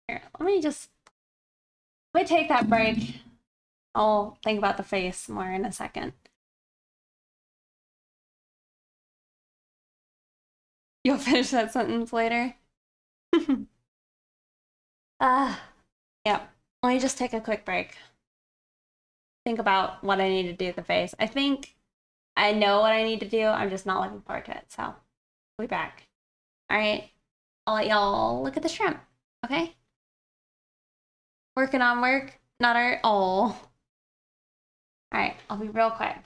Here, let me take that break. I'll think about the face more in a second. You'll finish that sentence later. Yeah. Let me just take a quick break. Think about what I need to do with the face. I think I know what I need to do. I'm just not looking forward to it. So, we'll be back. All right. I'll let y'all look at the shrimp. Okay? Working on work, not art. Oh. All right. I'll be real quick.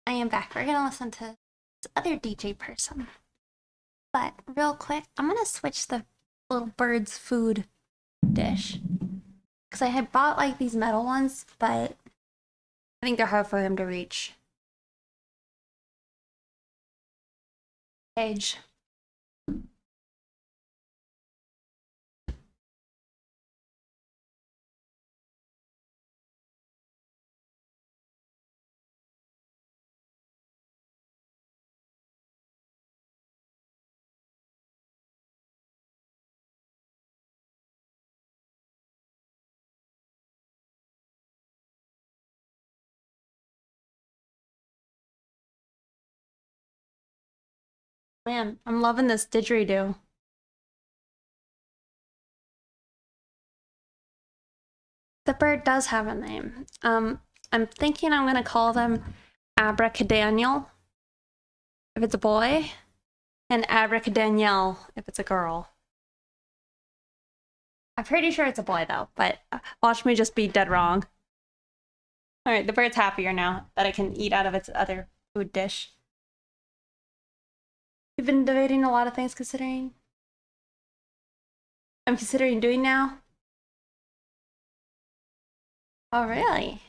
I am back. We're gonna listen to this other DJ person. But real quick, I'm gonna switch the little bird's food dish. Because I had bought like these metal ones, but I think they're hard for him to reach. Cage. Man, I'm loving this didgeridoo. The bird does have a name. I'm thinking I'm gonna call them Abracadaniel if it's a boy, and Abracadaniel if it's a girl. I'm pretty sure it's a boy though, but watch me just be dead wrong. Alright, the bird's happier now that I can eat out of its other food dish. You've been debating a lot of things considering. I'm considering doing now. Oh, really?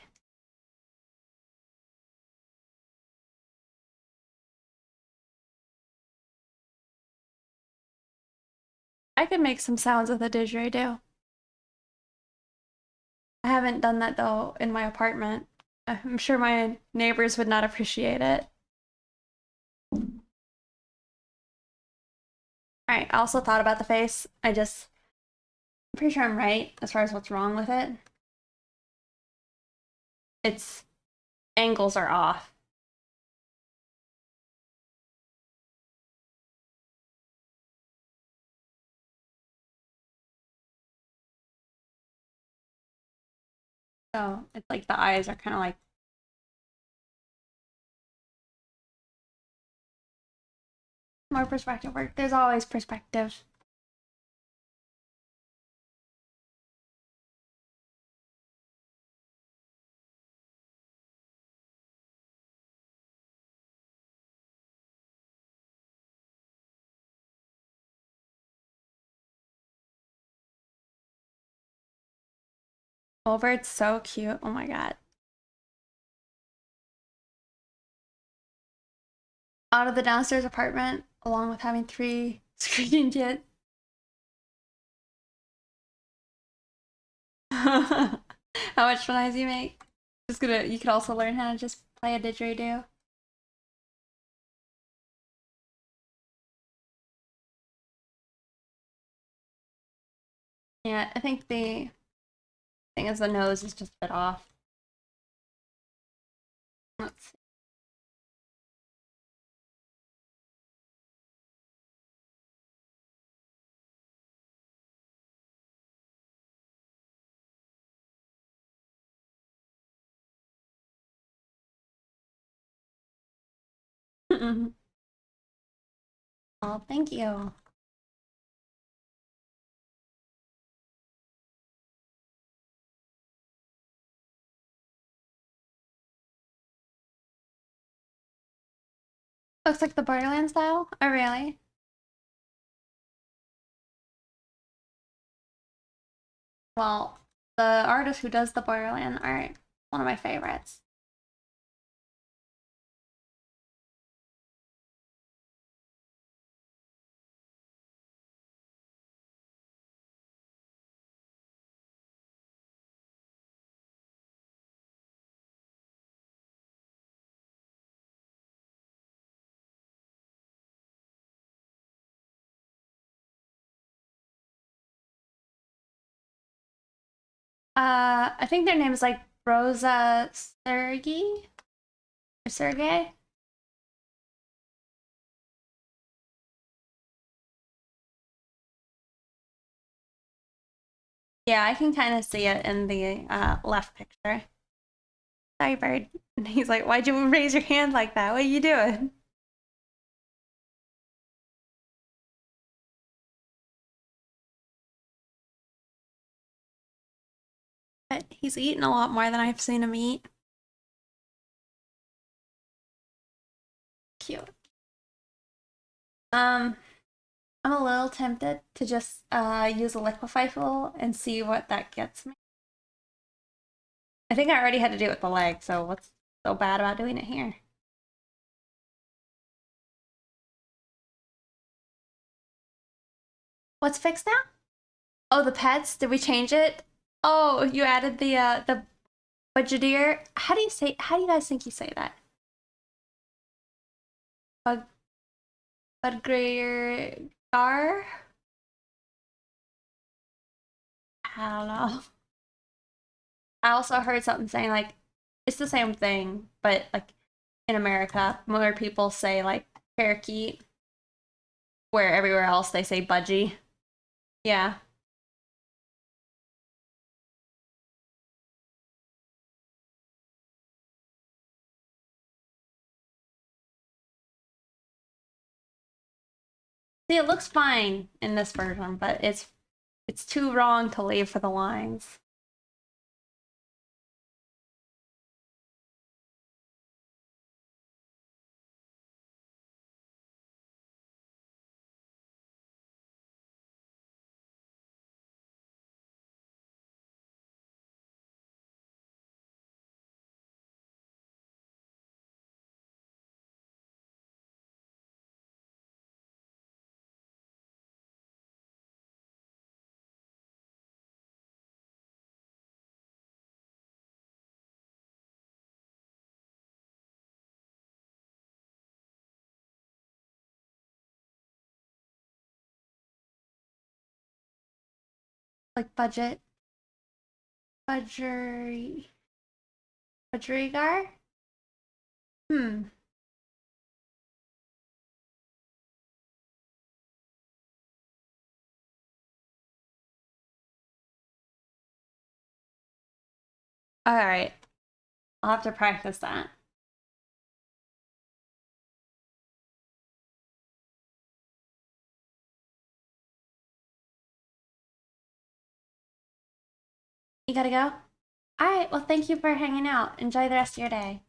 I could make some sounds with a didgeridoo. I haven't done that though in my apartment. I'm sure my neighbors would not appreciate it. Alright, I also thought about the face. I'm pretty sure I'm right as far as what's wrong with it. Its angles are off. So it's like the eyes are kind of like. More perspective work. There's always perspective. Wilbert's so cute. Oh my god. Out of the downstairs apartment, along with having 3 screeching kids. How much noise you make? You could also learn how to just play a didgeridoo. Yeah, I think the thing is the nose is just a bit off. Let's see. Oh, thank you. Looks like the Borderland style. Oh, really? Well, the artist who does the Borderland art, one of my favorites. I think their name is like Rosa Sergey or Sergey. Yeah, I can kind of see it in the left picture. Sorry, bird. And he's like, "Why'd you raise your hand like that? What are you doing?" But he's eaten a lot more than I've seen him eat. Um, I'm a little tempted to just use a liquify tool and see what that gets me. I think I already had to do it with the leg, so what's so bad about doing it here? What's fixed now? Oh, the pets? Did we change it? Oh, you added the budgeteer. How do you guys think you say that? Bug budgeteer gar? I don't know. I also heard something saying like it's the same thing, but like in America, more people say like parakeet, where everywhere else they say budgie. Yeah. See, it looks fine in this version, but it's too wrong to leave for the lines. Like budger, budgerigar? Hmm. All right. I'll have to practice that. You gotta go? All right. Well, thank you for hanging out. Enjoy the rest of your day.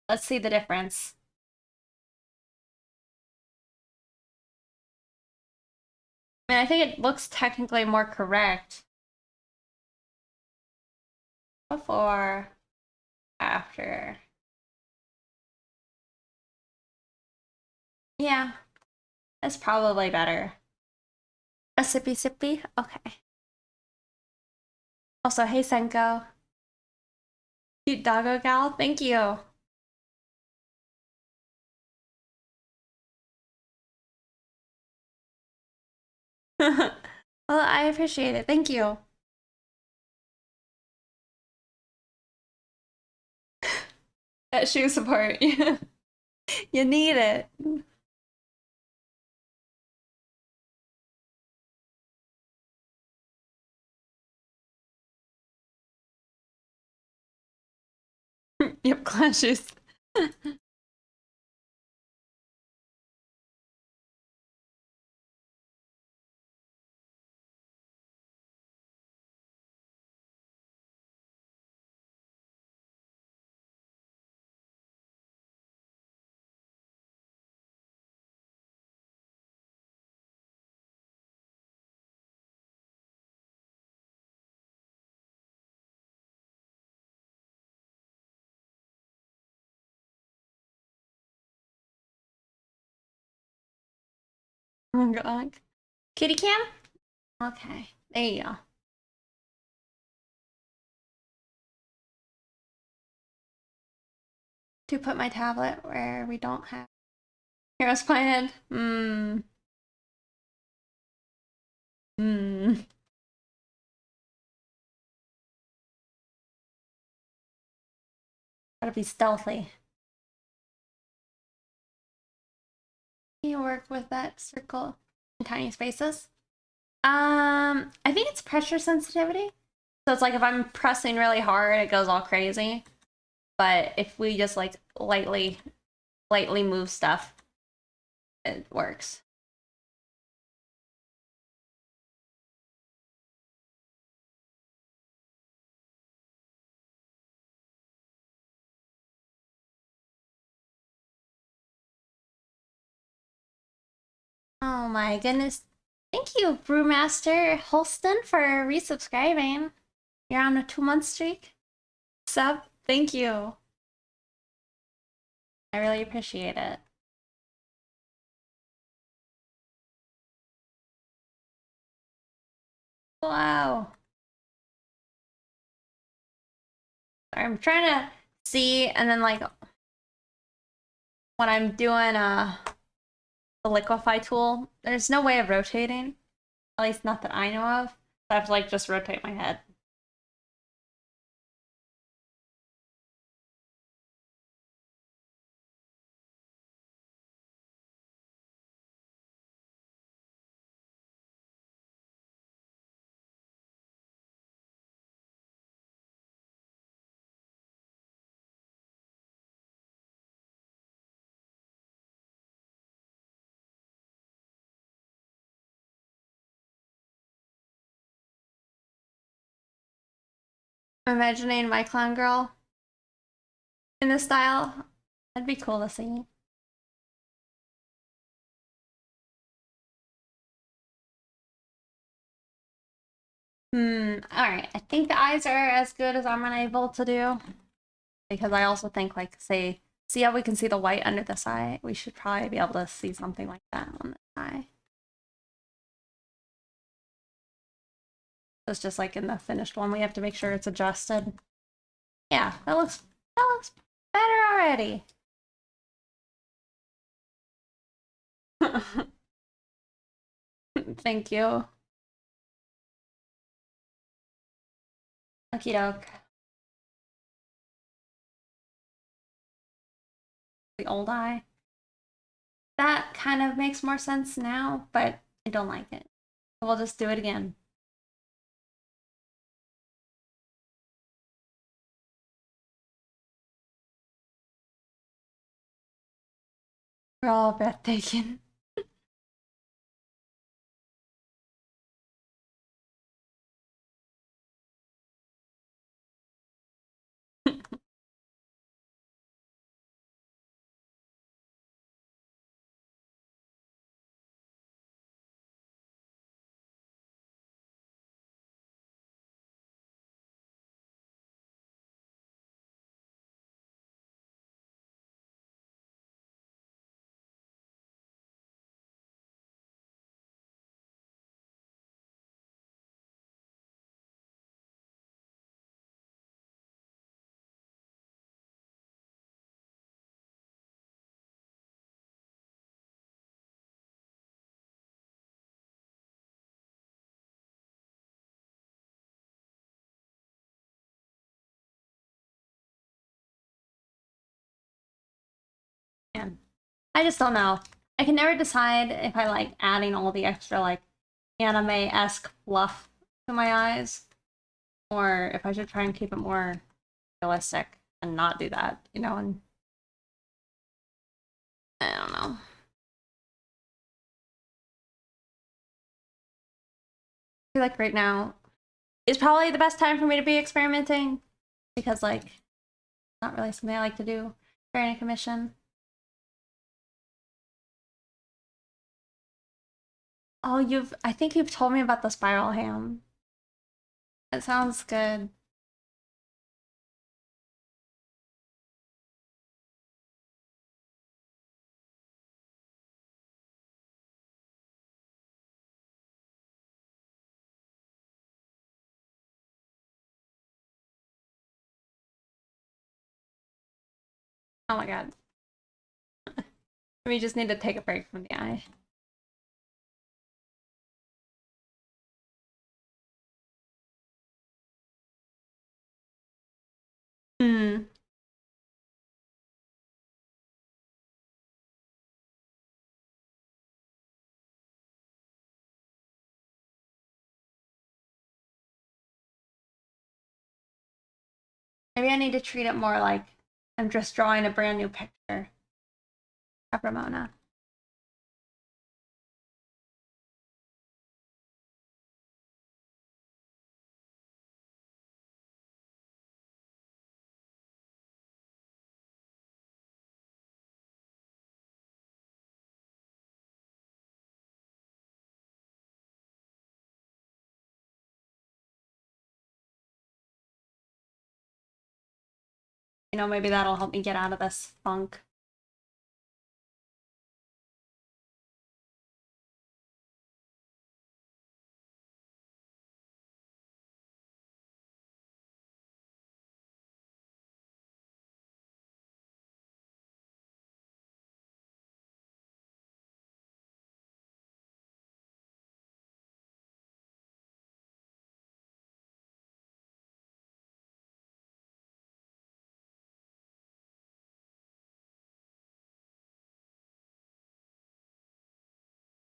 Let's see the difference. I mean, I think it looks technically more correct before, after. Yeah, it's probably better. A sippy sippy? Okay. Also, hey Senko. Cute doggo gal, thank you. Well, I appreciate it. Thank you. That shoe support. You need it. Yep, clown shoes. Oh my god. Kitty cam? Okay, there you go. To put my tablet where we don't have Heroes Planet. Hmm. Gotta be stealthy. You work with that circle in tiny spaces. I think it's pressure sensitivity. So it's like if I'm pressing really hard, it goes all crazy. But if we just like lightly move stuff, it works. Oh my goodness. Thank you, Brewmaster Holston, for resubscribing. You're on a 2-month streak. Sub, thank you. I really appreciate it. Wow. I'm trying to see, and then like when I'm doing the liquefy tool, there's no way of rotating. At least not that I know of. I have to like just rotate my head. I'm imagining my clown girl in this style. That'd be cool to see. Alright. I think the eyes are as good as I'm able to do. Because I also think, like, say, see how we can see the white under this eye? We should probably be able to see something like that on this eye. It's just like in the finished one, we have to make sure it's adjusted. Yeah, that looks better already. Thank you. Okie doke. The old eye. That kind of makes more sense now, but I don't like it. We'll just do it again. We're all breathtaking. Man, I just don't know. I can never decide if I like adding all the extra like anime-esque fluff to my eyes, or if I should try and keep it more realistic and not do that, you know, and I don't know. I feel like right now is probably the best time for me to be experimenting because like not really something I like to do during a commission. Oh, I think you've told me about the spiral ham. It sounds good. Oh my god. We just need to take a break from the eye. Hmm. Maybe I need to treat it more like I'm just drawing a brand new picture of Ramona. You know, maybe that'll help me get out of this funk.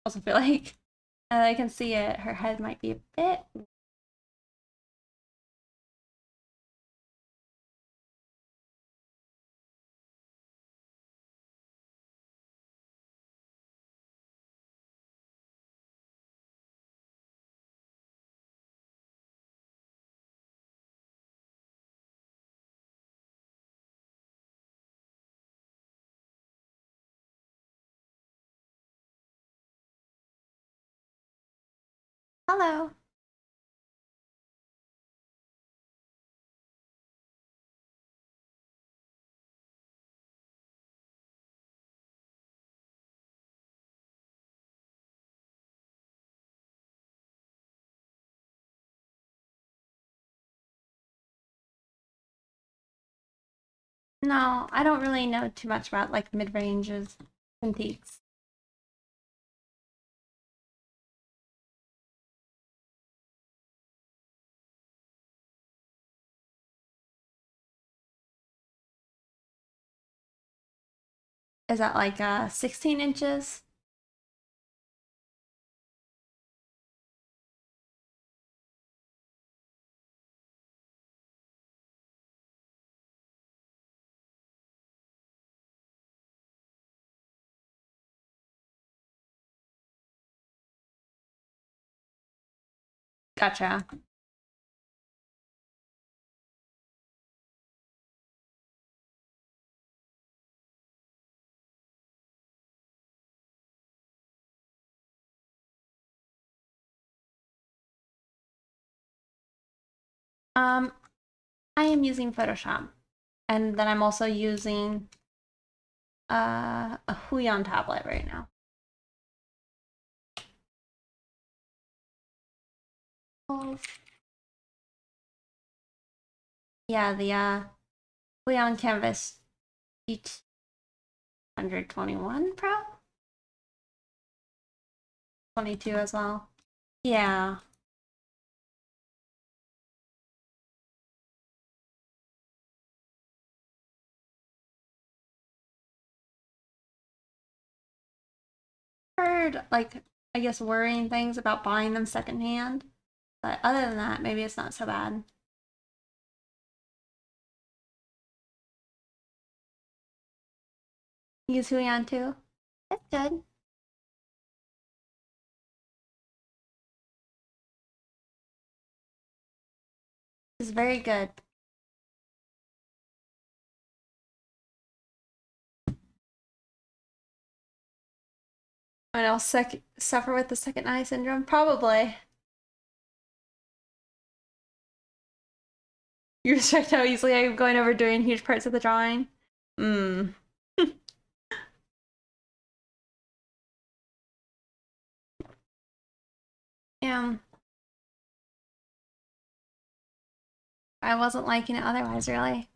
I also feel like I can see it. Her head might be a bit. Hello. No, I don't really know too much about like mid ranges and peaks. Is that like 16 inches? Gotcha. Um, I am using Photoshop, and then I'm also using a Huion tablet right now. Oh. Yeah, the Huion Canvas G121 Pro, 22 as well. Yeah. Heard like I guess worrying things about buying them secondhand, but other than that, maybe it's not so bad. Use Huion too. That's good. It's very good. And I'll suffer with the second eye syndrome? Probably. You respect how easily I'm going over doing huge parts of the drawing? Hmm. Yeah. I wasn't liking it otherwise, really.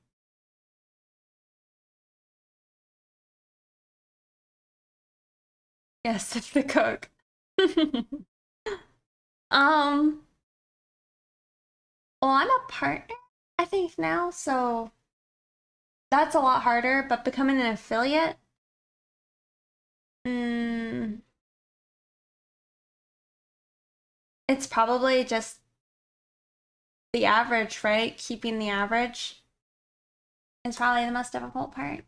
Yes, it's the coke. um, well, I'm a partner, I think now, so that's a lot harder, but becoming an affiliate, mm, it's probably just the average, right? Keeping the average. is probably the most difficult part.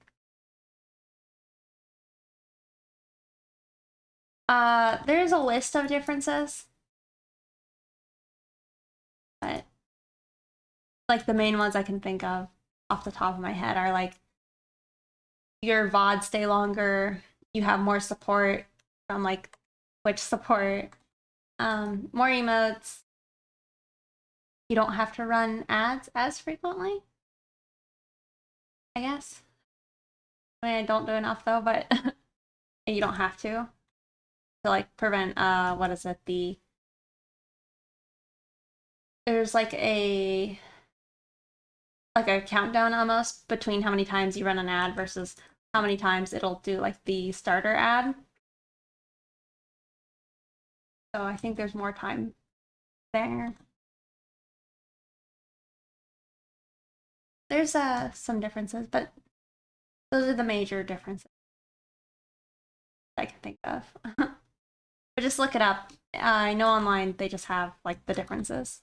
There's a list of differences, but like the main ones I can think of off the top of my head are like your VODs stay longer, you have more support from like Twitch support, more emotes, you don't have to run ads as frequently, I guess. I mean, I don't do enough though, but you don't have to like prevent what is it, there's like a countdown almost between how many times you run an ad versus how many times it'll do like the starter ad. So I think there's more time there. There's some differences, but those are the major differences I can think of. But just look it up. I know online they just have like the differences.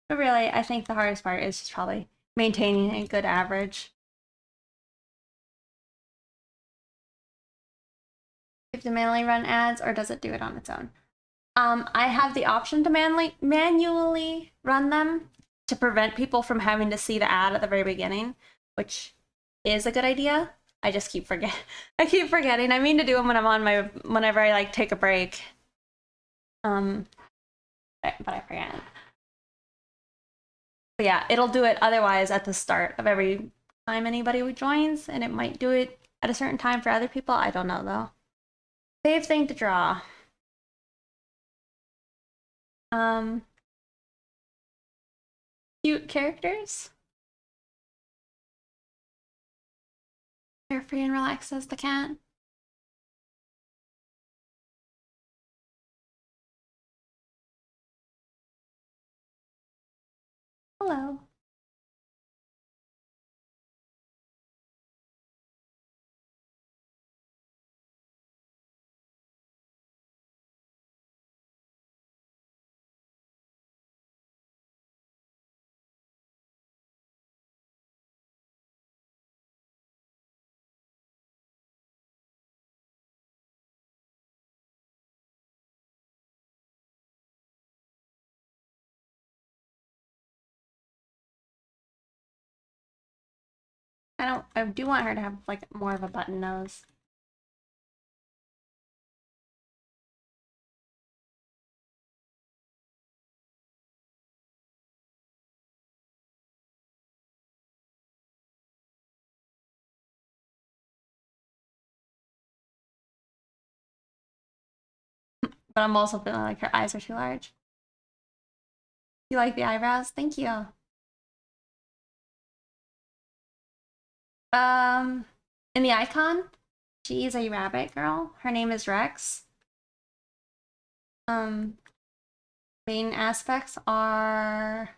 But really, I think the hardest part is just probably maintaining a good average. You have to manually run ads, or does it do it on its own? I have the option to manually run them to prevent people from having to see the ad at the very beginning, which is a good idea. I just keep I keep forgetting. I mean to do them when I'm on whenever I like take a break. But I forget. But yeah, it'll do it otherwise at the start of every time anybody joins, and it might do it at a certain time for other people. I don't know though. Save thing to draw. Cute characters. Carefree and relaxed as the cat. Hello. I do want her to have like more of a button nose. But I'm also feeling like her eyes are too large. You like the eyebrows? Thank you. In the icon, she's a rabbit girl. Her name is Rex. Main aspects are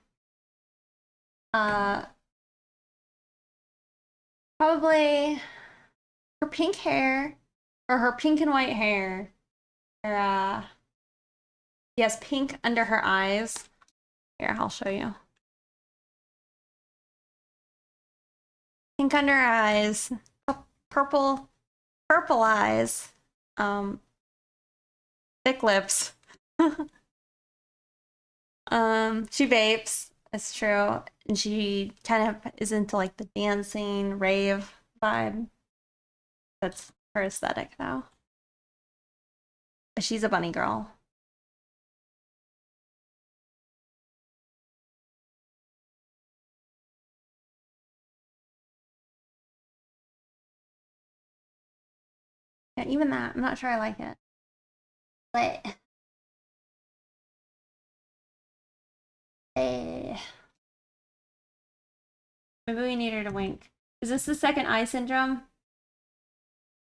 probably her pink hair, or her pink and white hair. Her she has pink under her eyes. Here, I'll show you. Pink under her eyes, purple eyes, thick lips. She vapes, it's true, and she kind of is into like the dancing rave vibe. That's her aesthetic though. But she's a bunny girl. Yeah, even that, I'm not sure I like it. But maybe we need her to wink. Is this the second eye syndrome?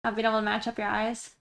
Not being able to match up your eyes?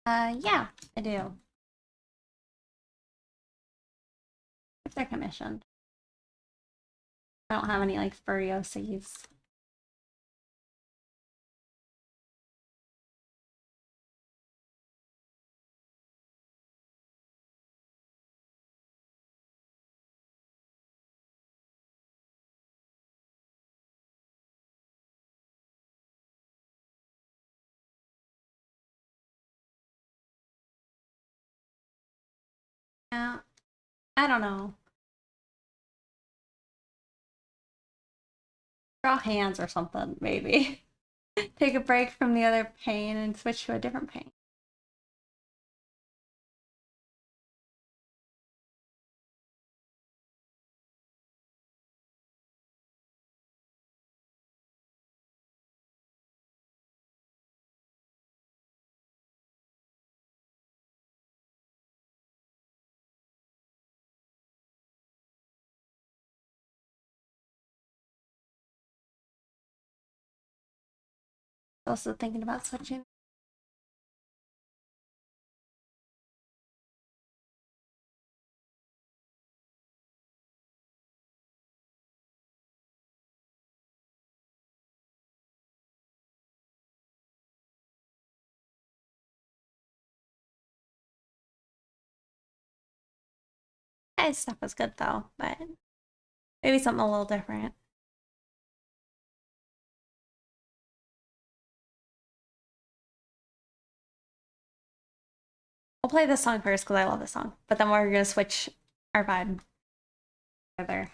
Yeah, I do. If they're commissioned. I don't have any, like, furiosies. Yeah, I don't know. Draw hands or something, maybe. Take a break from the other pain and switch to a different pain. Also thinking about switching. His stuff was good though, but maybe something a little different. We'll play this song first because I love this song, but then we're gonna switch our vibe together.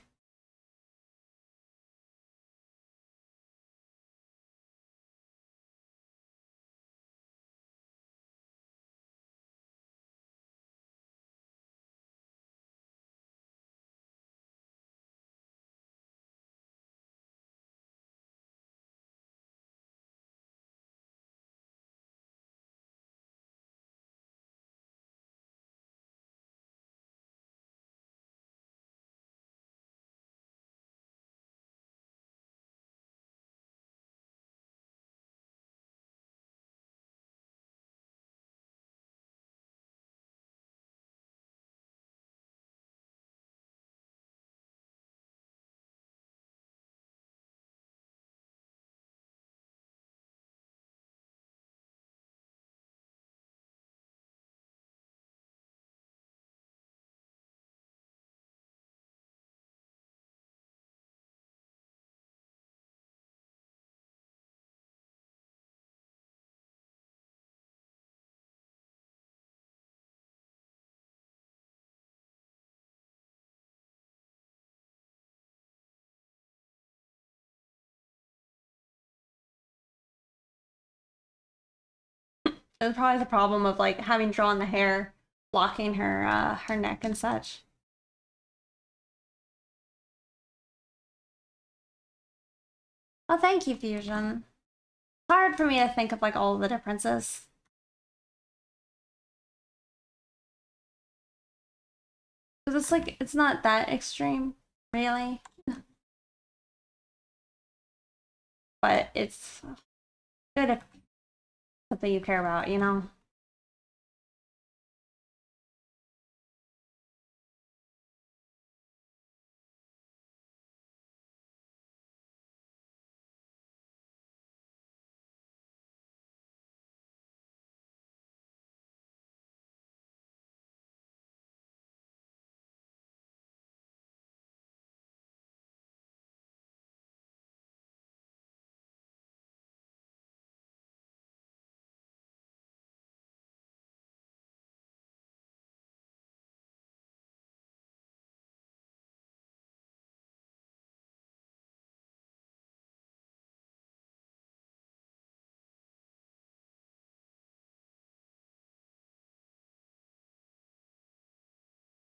It was probably the problem of like having drawn the hair, blocking her neck and such. Oh, thank you, Fusion. It's hard for me to think of like all the differences. Because it's like, it's not that extreme, really. But it's good if something you care about, you know?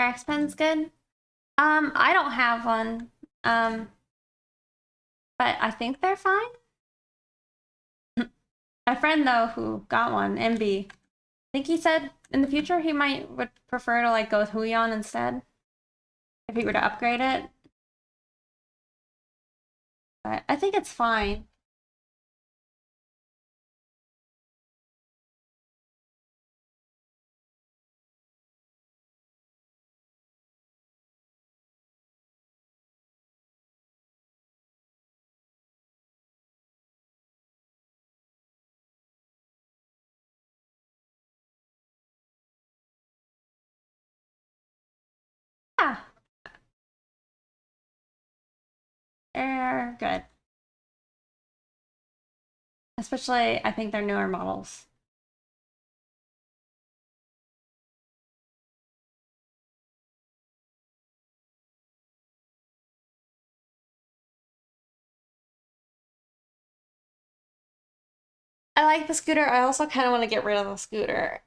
X Pen's good. I don't have one. Um, but I think they're fine. My friend though, who got one, MB, I think he said in the future he would prefer to like go with Huion instead if he were to upgrade it. But I think it's fine. They're good. Especially, I think they're newer models. I like the scooter. I also kind of want to get rid of the scooter.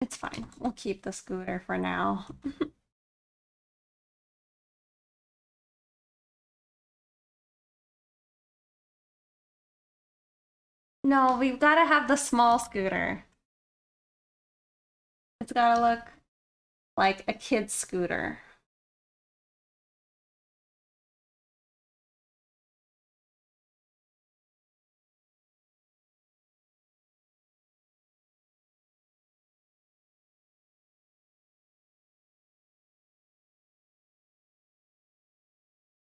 It's fine. We'll keep the scooter for now. No, we've got to have the small scooter. It's got to look like a kid's scooter.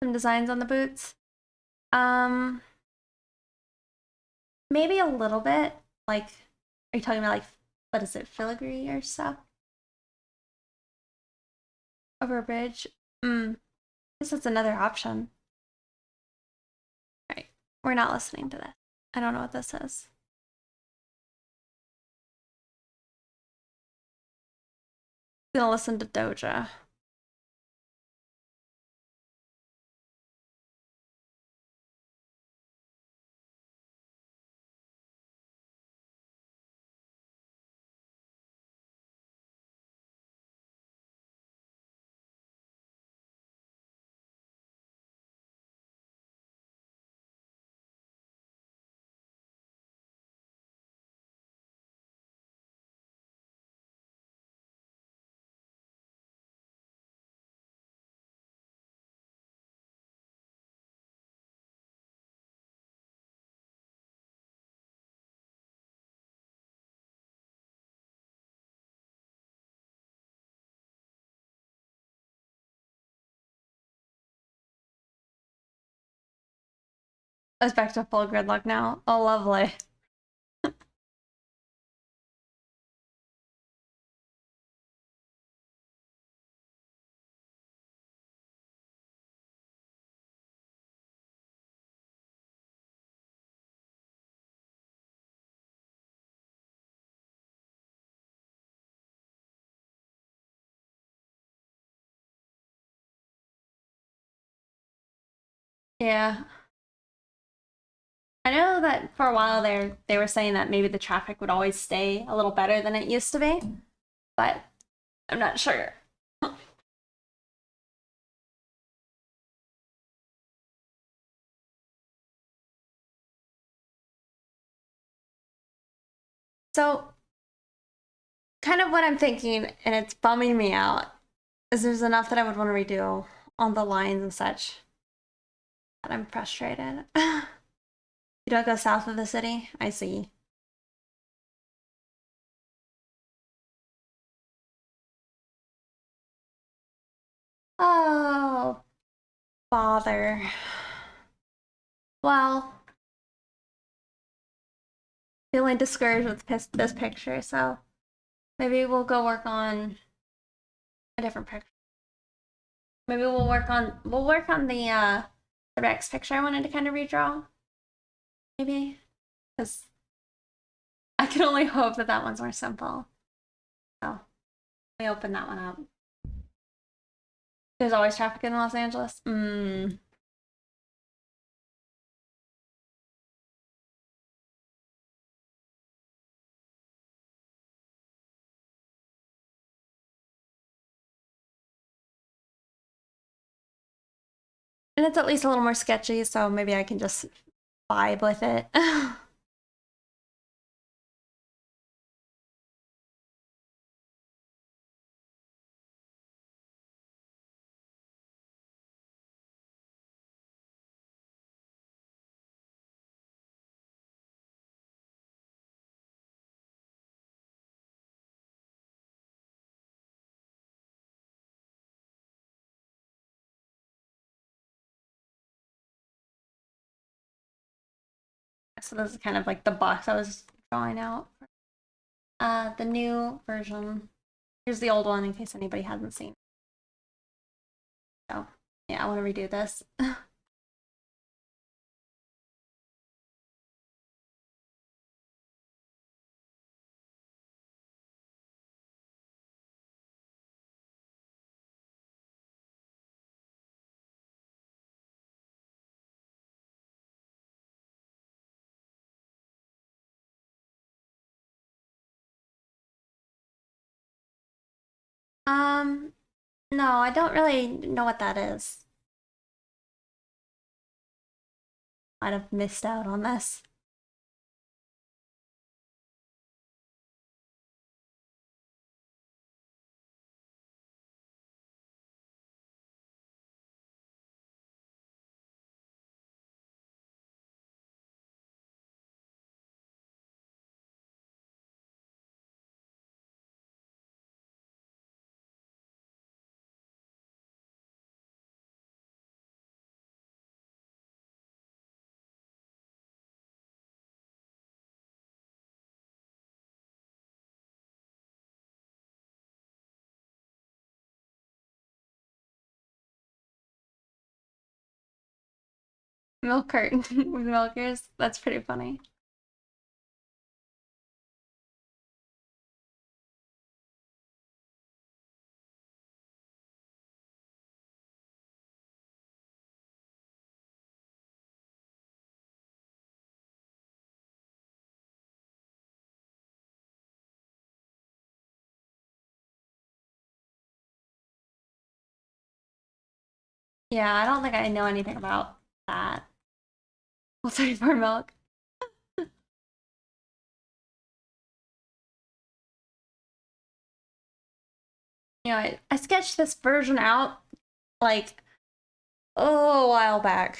Some designs on the boots. Um, Maybe a little bit. Like, are you talking about like, what is it, filigree or stuff? Over a bridge? I guess that's another option. Alright, we're not listening to this. I don't know what this is. Gonna listen to Doja. I was back to full gridlock now. Oh, lovely. Yeah. I know that for a while there they were saying that maybe the traffic would always stay a little better than it used to be, but I'm not sure. So, kind of what I'm thinking, and it's bumming me out, is there's enough that I would want to redo on the lines and such. And I'm frustrated. You don't go south of the city? I see. Oh, bother. Well, feeling discouraged with this picture, so maybe we'll go work on a different picture. Maybe we'll work on the Rex picture I wanted to kind of redraw. Maybe because I can only hope that that one's more simple. So we open that one up. There's always traffic in Los Angeles. And it's at least a little more sketchy, so maybe I can just vibe with it. So this is kind of like the box I was drawing out. The new version. Here's the old one in case anybody hasn't seen. So, yeah, I want to redo this. Um, no, I don't really know what that is. Might have missed out on this. Milk carton with milkers. That's pretty funny. Yeah, I don't think I know anything about that. Well, 34 milk. I sketched this version out like a while back.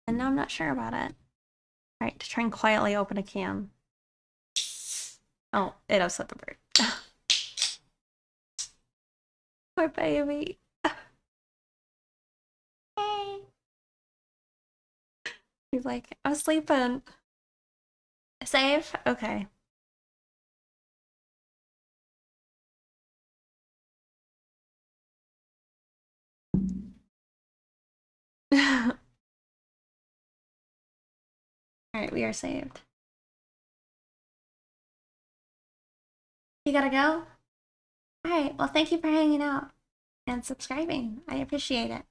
And now I'm not sure about it. Alright, to try and quietly open a can. Oh, it upset the bird. Poor baby. Hey. He's like, I was sleeping. Save? Okay. Alright, we are saved. You gotta go? Alright, well, thank you for hanging out and subscribing. I appreciate it.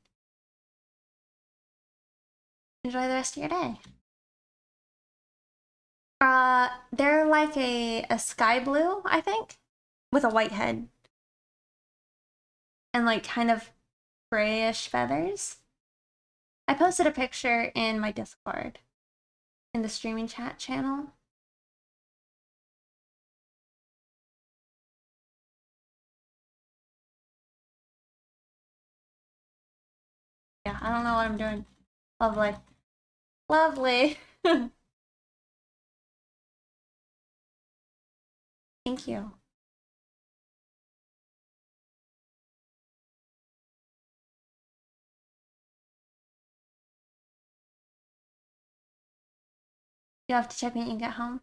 Enjoy the rest of your day. They're like a sky blue, I think, with a white head. And like kind of grayish feathers. I posted a picture in my Discord in the streaming chat channel. Yeah, I don't know what I'm doing. Lovely. Lovely. Thank you. You have to check when you get home.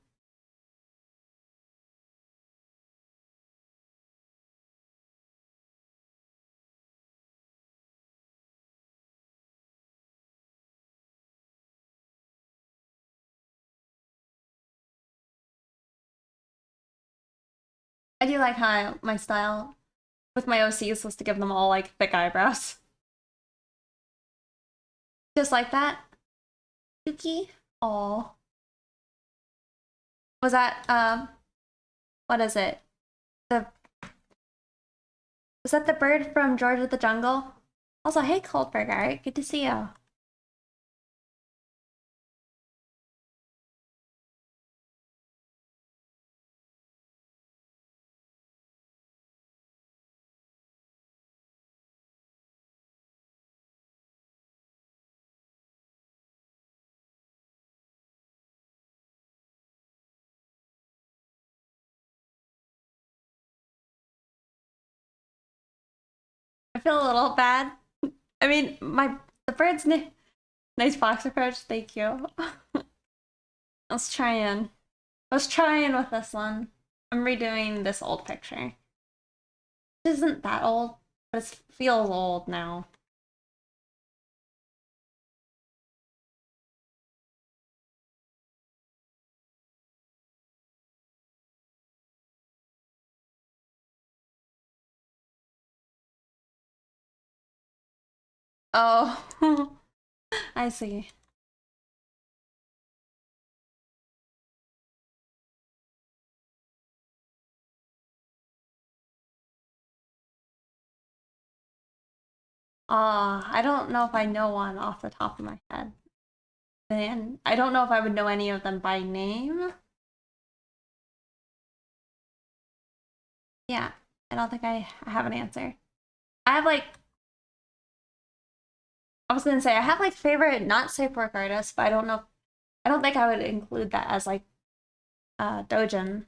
I do like how my style with my OCs was to give them all like thick eyebrows. Just like that. Yuki. Oh. Was that what is it? The Was that the bird from George of the Jungle? Also, hey Coldberger, good to see you. I feel a little bad. I mean, the bird's nice box approach. Thank you. Let's try and I was trying with this one. I'm redoing this old picture. It isn't that old, but it feels old now. Oh, I see. I don't know if I know one off the top of my head. And I don't know if I would know any of them by name. Yeah, I don't think I have an answer. I have like, I was gonna say I have like favorite not safe work artists, but I don't know. I don't think I would include that as like Dojin.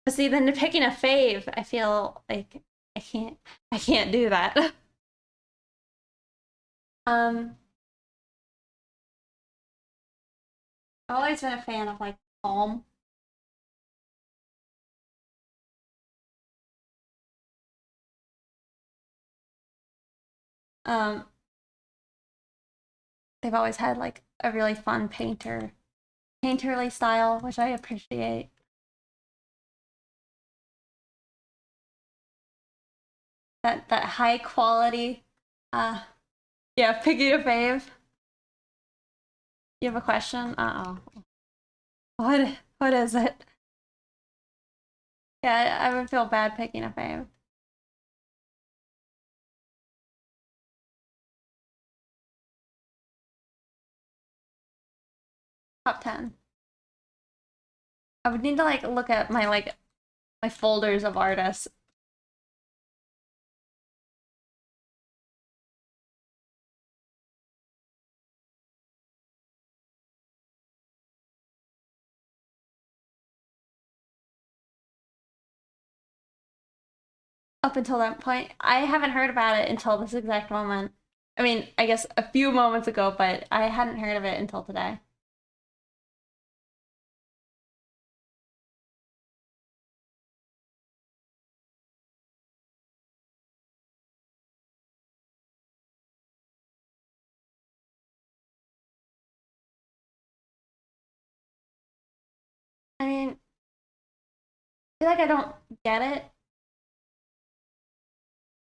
But see, then picking a fave, I feel like I can't I can't do that. um, I've always been a fan of like Calm. Um, they've always had like a really fun painterly style, which I appreciate. That high quality. Uh, yeah, picking a fave. You have a question? Uh-oh. What is it? Yeah, I would feel bad picking a fave. Top 10. I would need to like look at my folders of artists. Up until that point, I haven't heard about it until this exact moment. I mean, I guess a few moments ago, but I hadn't heard of it until today. I mean, I feel like I don't get it.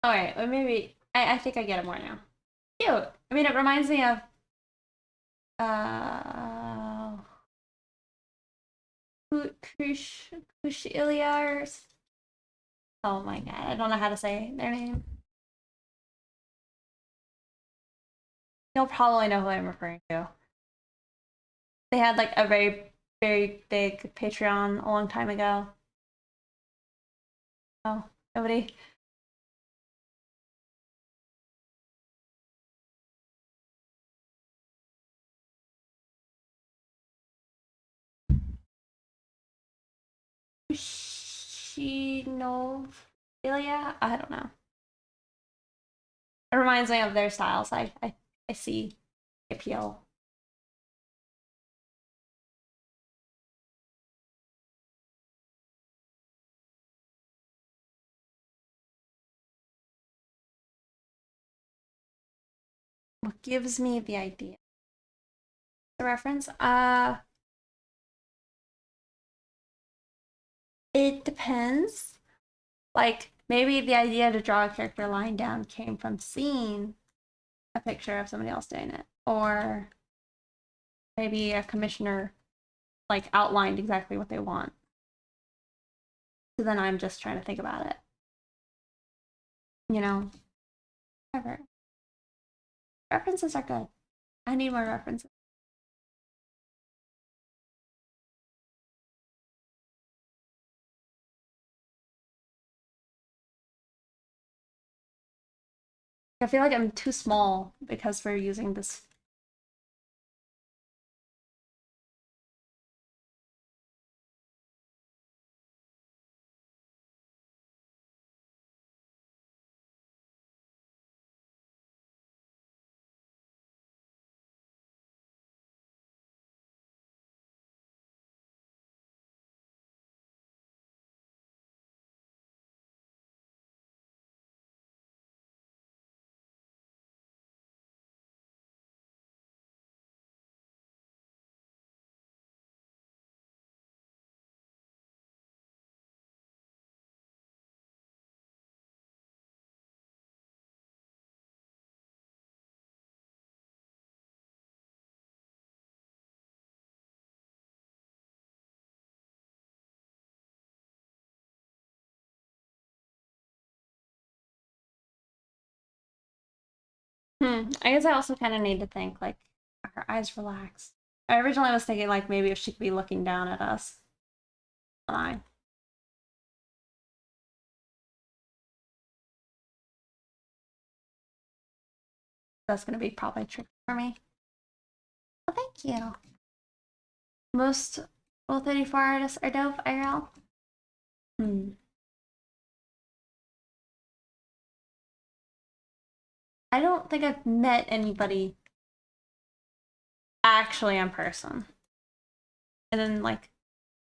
All right, or maybe I think I get it more now. Cute. I mean, it reminds me of uh, Kushilia. Oh my god, I don't know how to say their name. You'll probably know who I'm referring to. They had like a very big Patreon a long time ago. Oh, nobody. Shinophilia? I don't know. It reminds me of their styles. I see appeal. What gives me the idea? The reference? It depends. Like, maybe the idea to draw a character lying down came from seeing a picture of somebody else doing it. Or maybe a commissioner like outlined exactly what they want. So then I'm just trying to think about it. You know, whatever. References are good. I need more references. I feel like I'm too small because we're using this. I guess I also kind of need to think like her eyes relax. I originally was thinking like maybe if she could be looking down at us. Fine. That's gonna be probably tricky for me. Well, thank you. Most Rule 34 artists are dope, IRL. I don't think I've met anybody actually in person. And then, like,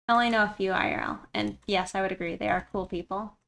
I only know a few IRL. And yes, I would agree, they are cool people.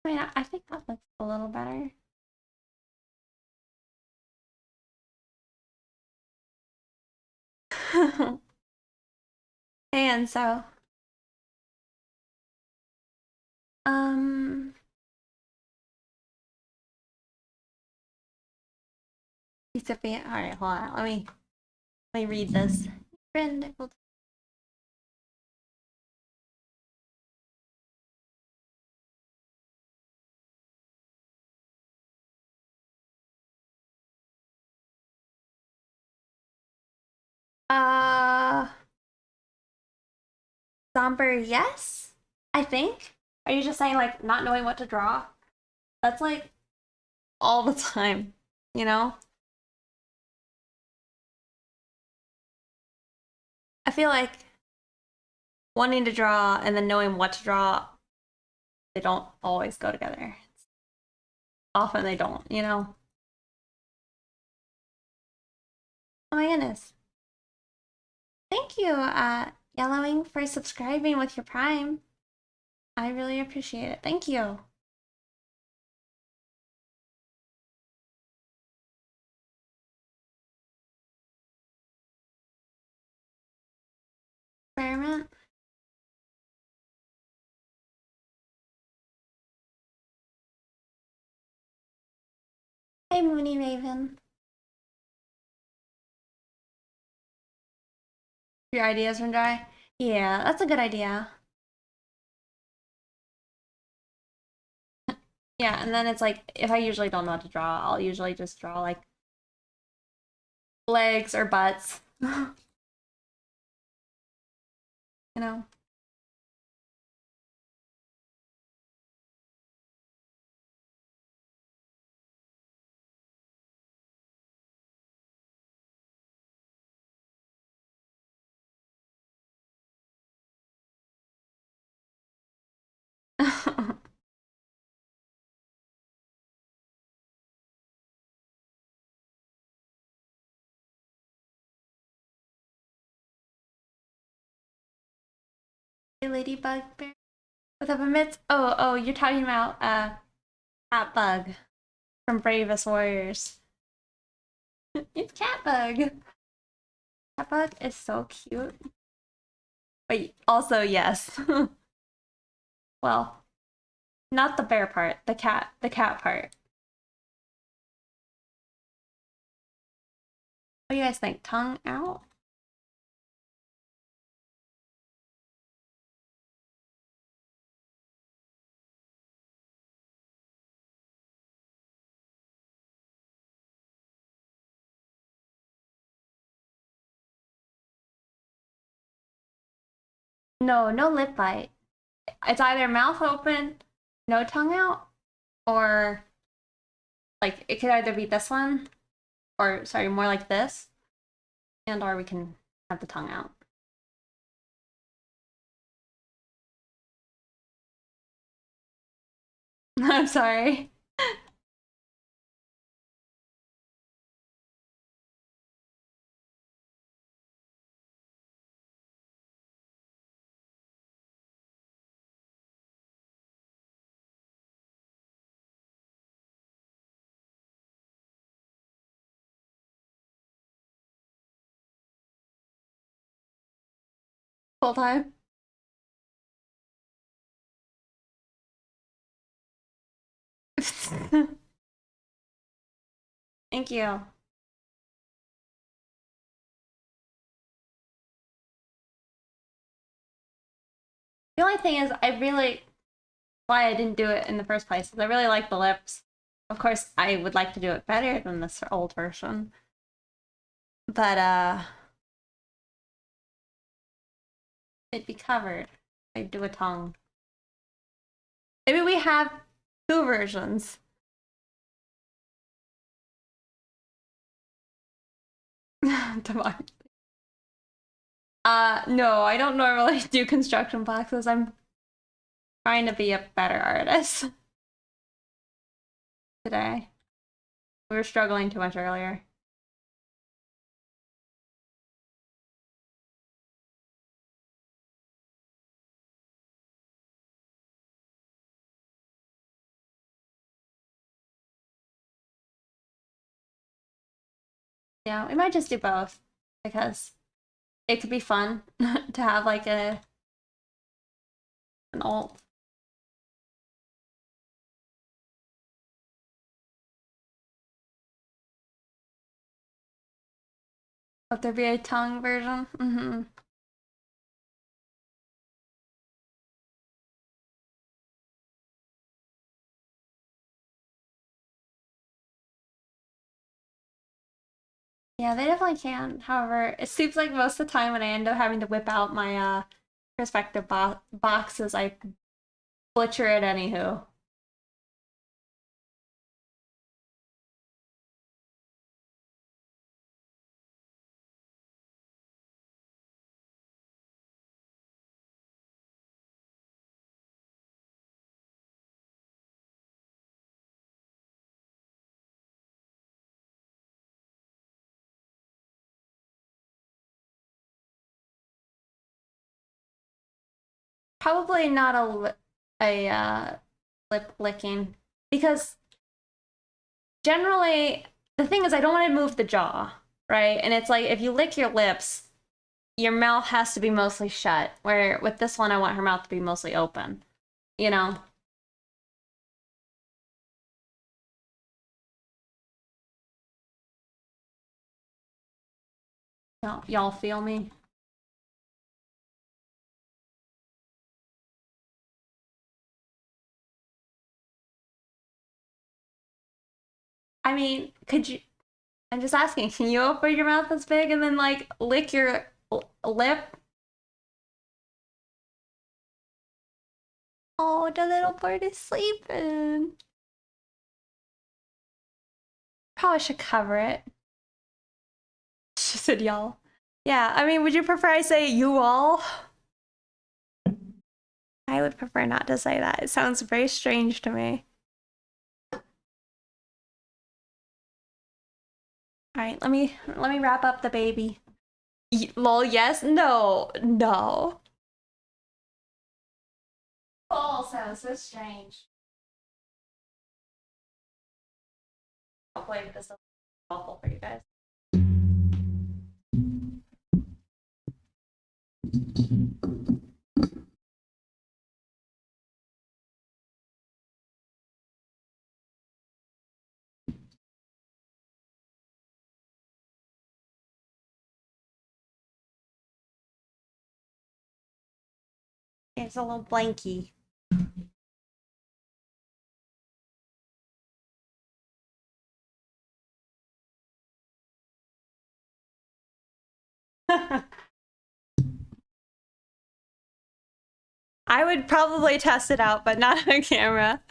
I mean, I think that looks a little better. And so, um, recipient. All right, hold on. Let me read this. Friend, uh, somber, yes. I think. Are you just saying like not knowing what to draw? That's like all the time, you know? I feel like wanting to draw and then knowing what to draw, they don't always go together. Often they don't, you know? Oh my goodness. Thank you, Yellowing, for subscribing with your Prime. I really appreciate it. Thank you. Hey, Moony Raven. Your ideas run dry? Yeah, that's a good idea. Yeah, and then it's like, if I usually don't know what to draw, I'll usually just draw like legs or butts. You know? Hey, ladybug bear. With up mitts? Oh, you're talking about Catbug from Bravest Warriors. It's Catbug. Catbug is so cute. But also, yes. Well, not the bear part, the cat part. What do you guys think? Tongue out? No, no lip bite. It's either mouth open, no tongue out, or like it could either be this one, or sorry, more like this, and or we can have the tongue out. I'm sorry. Full time. Thank you. The only thing is, I really why I didn't do it in the first place is I really like the lips. Of course, I would like to do it better than this old version, but it'd be covered. I do a tongue. Maybe we have two versions. No, I don't normally do construction boxes. I'm trying to be a better artist today. We were struggling too much earlier. Yeah, we might just do both because it could be fun to have like an alt. Let there be a tongue version. Yeah, they definitely can. However, it seems like most of the time when I end up having to whip out my perspective boxes, I butcher it anywho. Probably not a lip licking because generally the thing is I don't want to move the jaw, right? And it's like if you lick your lips, your mouth has to be mostly shut. Where with this one, I want her mouth to be mostly open. You know? Y'all feel me? I mean, could you? I'm just asking. Can you open your mouth this big and then like lick your lip? Oh, the little bird is sleeping. Probably should cover it. She said, y'all. Yeah, I mean, would you prefer I say you all? I would prefer not to say that. It sounds very strange to me. All right, let me wrap up the baby. Lol, yes, no, no. Oh, sounds so strange. I'll play with this awful for you guys. It's a little blanky. I would probably test it out, but not on camera.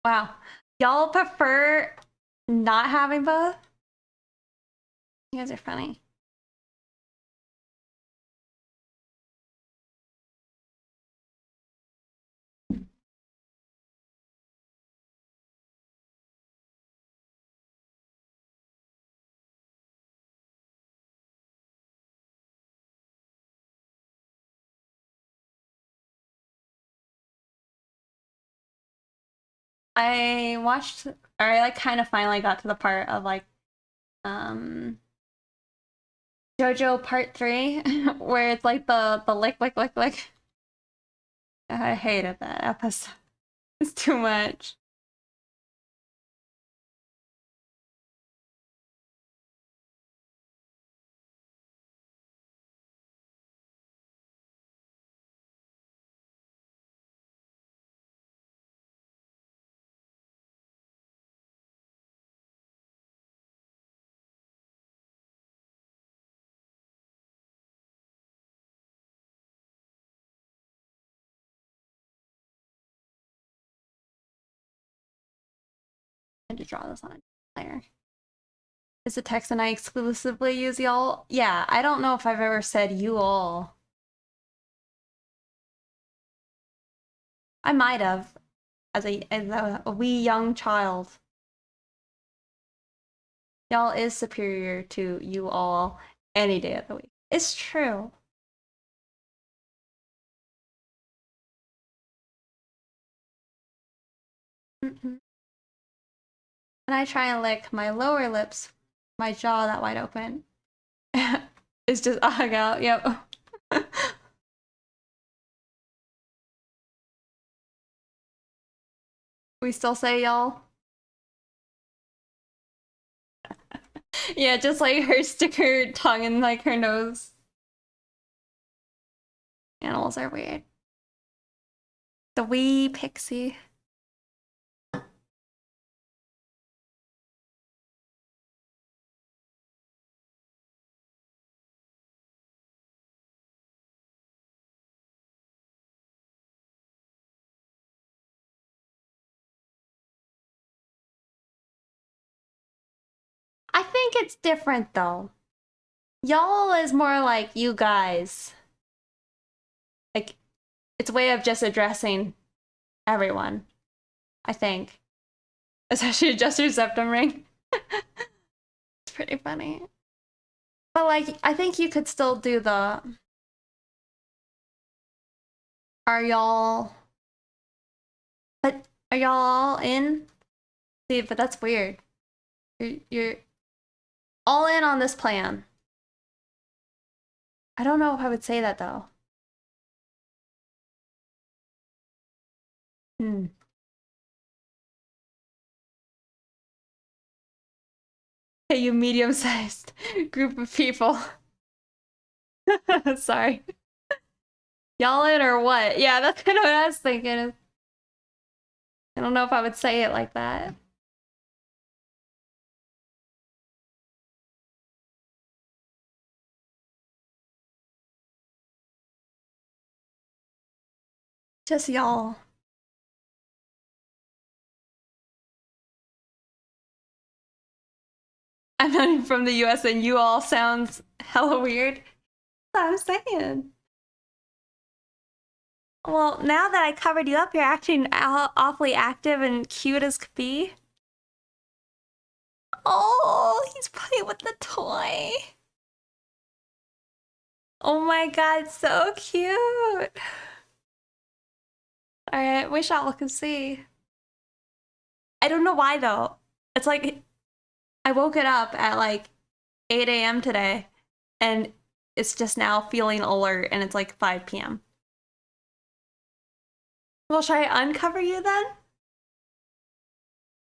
Wow. Y'all prefer not having both? You guys are funny. I watched, or I like kind of finally got to the part of like, JoJo Part 3, where it's like the lick, lick, lick, lick. I hated that episode. It's too much. I had to draw this on a layer. Is the text and I exclusively use y'all? Yeah, I don't know if I've ever said you all. I might have, as a wee young child. Y'all is superior to you all any day of the week. It's true. And I try and lick my lower lips, my jaw that wide open. It's just a hug out, yep. We still say y'all. Yeah, just like her stick her tongue in like her nose. Animals are weird. The wee pixie. I think it's different though. Y'all is more like you guys. Like, it's a way of just addressing everyone, I think. Especially just your septum ring. It's pretty funny. But like, I think you could still do the are y'all but are y'all in? See, but that's weird. You're all in on this plan. I don't know if I would say that though. Hmm. Hey, you medium-sized group of people. Sorry. Y'all in or what? Yeah, that's kind of what I was thinking. I don't know if I would say it like that. Just y'all. I'm not even from the US and you all sounds hella weird. That's what I'm saying. Well, now that I covered you up, you're acting awfully active and cute as could be. Oh, he's playing with the toy. Oh my god, so cute. Alright, we shall look and see. I don't know why though. It's like I woke it up at like 8 a.m. today and it's just now feeling alert and it's like 5 p.m. Well, should I uncover you then?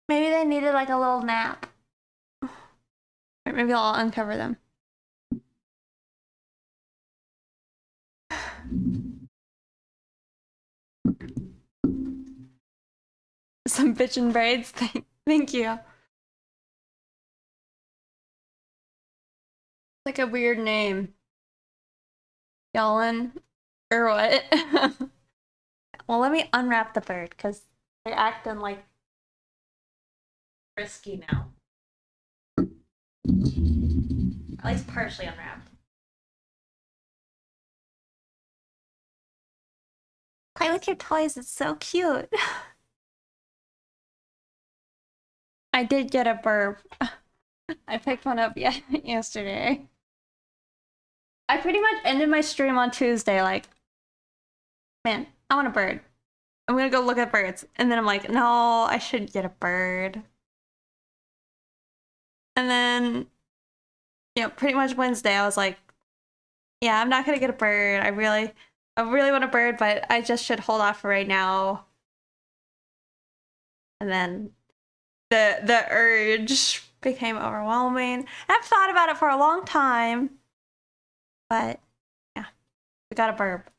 Maybe they needed like a little nap. Or maybe I'll uncover them. Some bitchin' braids. Thank you. Like a weird name. Yellen? Or what? Well, let me unwrap the bird because they're acting like risky now. At least partially unwrapped. Play with your toys, it's so cute. I did get a burp. I picked one up yesterday. I pretty much ended my stream on Tuesday like, man, I want a bird. I'm gonna go look at birds. And then I'm like, no, I should get a bird. And then, pretty much Wednesday, I was like, yeah, I'm not gonna get a bird. I really want a bird, but I just should hold off for right now. And then the urge became overwhelming. I've thought about it for a long time, but yeah, we got a burp.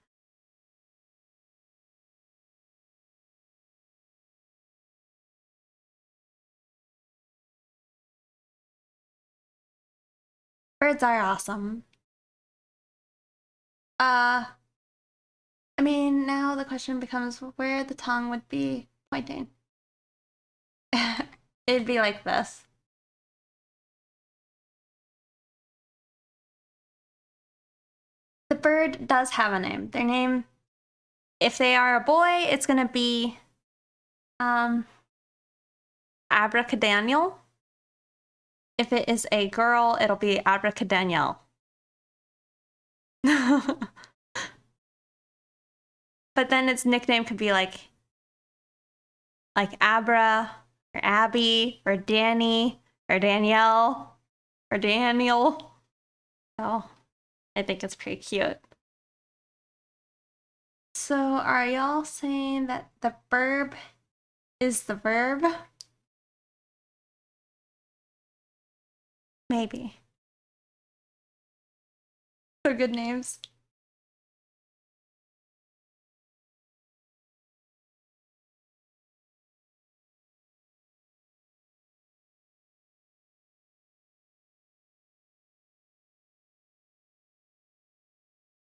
Birds are awesome. I mean, now the question becomes where the tongue would be pointing. It'd be like this. The bird does have a name. Their name, if they are a boy, it's gonna be Abracadaniel. If it is a girl, it'll be Abracadaniel. But then its nickname could be like Abra or Abby or Danny or Danielle or Daniel. Oh, I think it's pretty cute. So are y'all saying that the verb is the verb? Maybe. They're good names.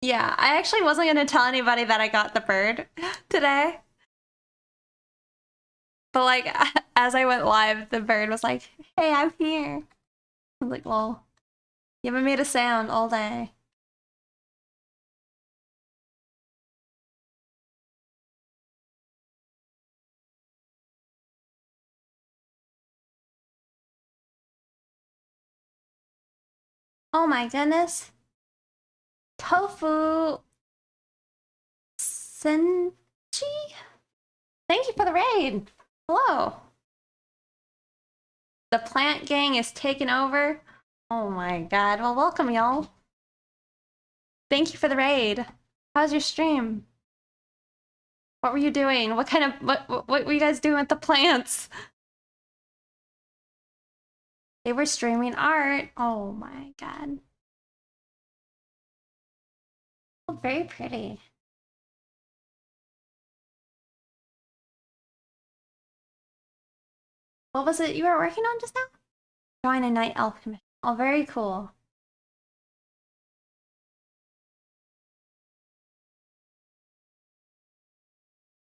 Yeah, I actually wasn't gonna tell anybody that I got the bird today. But like, as I went live, the bird was like, hey, I'm here. I was like, well, you haven't made a sound all day. Oh my goodness. Tofu Senchi? Thank you for the raid. Hello. The plant gang is taking over. Oh my god. Well, welcome, y'all. Thank you for the raid. How's your stream? What were you doing? What kind of what were you guys doing with the plants? They were streaming art. Oh my god. Oh, very pretty. What was it you were working on just now? Drawing a night elf commission. Oh, very cool.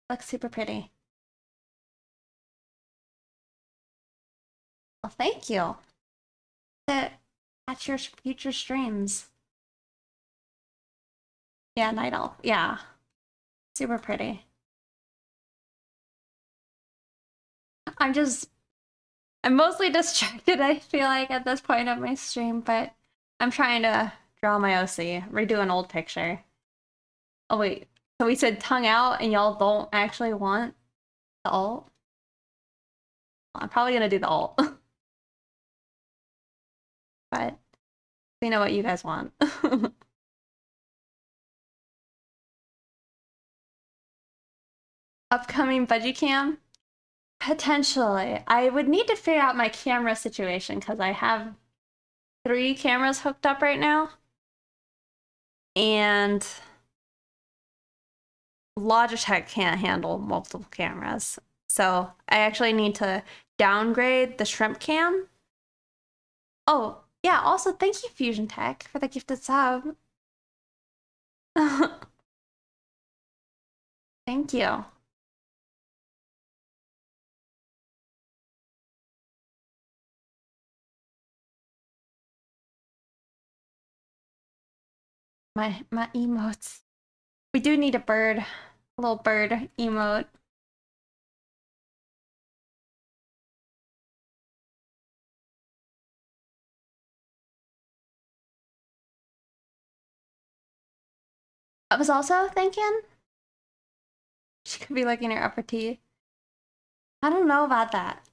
Looks super pretty. Well, thank you. To catch your future streams. Yeah, night elf. Yeah. Super pretty. I'm mostly distracted, I feel like, at this point of my stream, but I'm trying to draw my OC, redo an old picture. Oh wait, so we said tongue out and y'all don't actually want the alt? I'm probably gonna do the alt. But we know what you guys want. Upcoming budgie cam? Potentially. I would need to figure out my camera situation because I have 3 cameras hooked up right now. And Logitech can't handle multiple cameras. So I actually need to downgrade the shrimp cam. Oh, yeah, also thank you, Fusion Tech, for the gifted sub. Thank you. My emotes. We do need a bird. A little bird emote. I was also thinking she could be licking her upper teeth. I don't know about that.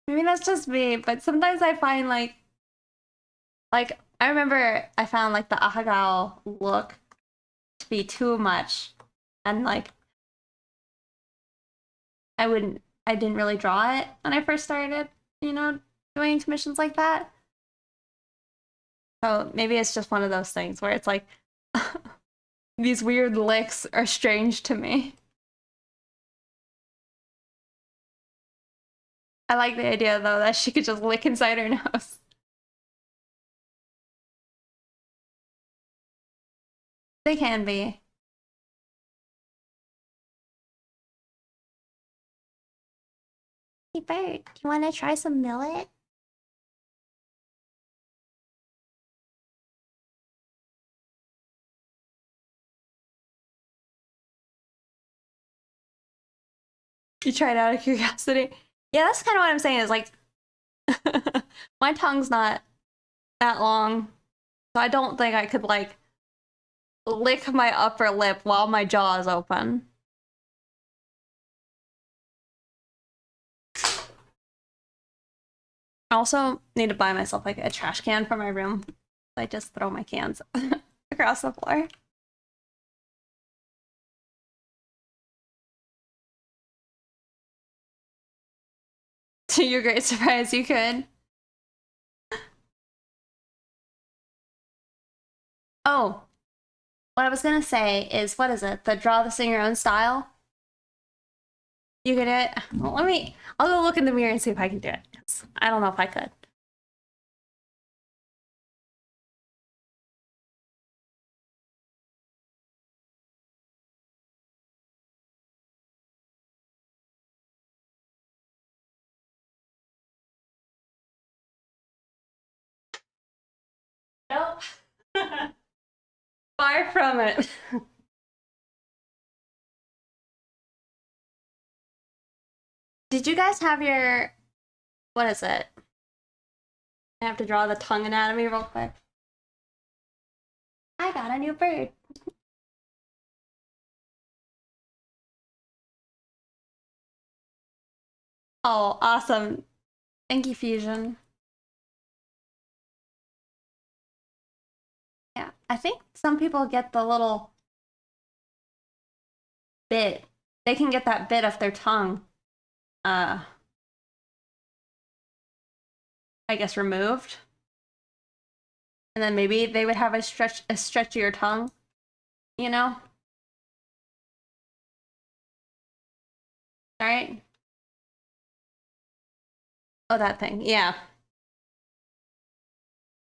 Maybe that's just me, but sometimes I find like I remember I found like the Ahagao look to be too much, and like I didn't really draw it when I first started, doing commissions like that. So maybe it's just one of those things where it's like these weird licks are strange to me. I like the idea though that she could just lick inside her nose. They can be. Hey Bert, do you want to try some millet? You tried out of curiosity. Yeah, that's kind of what I'm saying is like my tongue's not that long, so I don't think I could like lick my upper lip while my jaw is open. I also need to buy myself like a trash can for my room. I just throw my cans across the floor. To your great surprise, you could. Oh, what I was gonna say is, what is it? The draw this in your own style? You get it? Well, I'll go look in the mirror and see if I can do it. I don't know if I could. Nope. Far from it. Did you guys have your, what is it? I have to draw the tongue anatomy real quick. I got a new bird. Oh, awesome. Thank you, Fusion. Yeah, I think some people get the little bit. They can get that bit of their tongue, uh, I guess removed. And then maybe they would have a stretchier tongue, you know? Right? Oh, that thing. Yeah.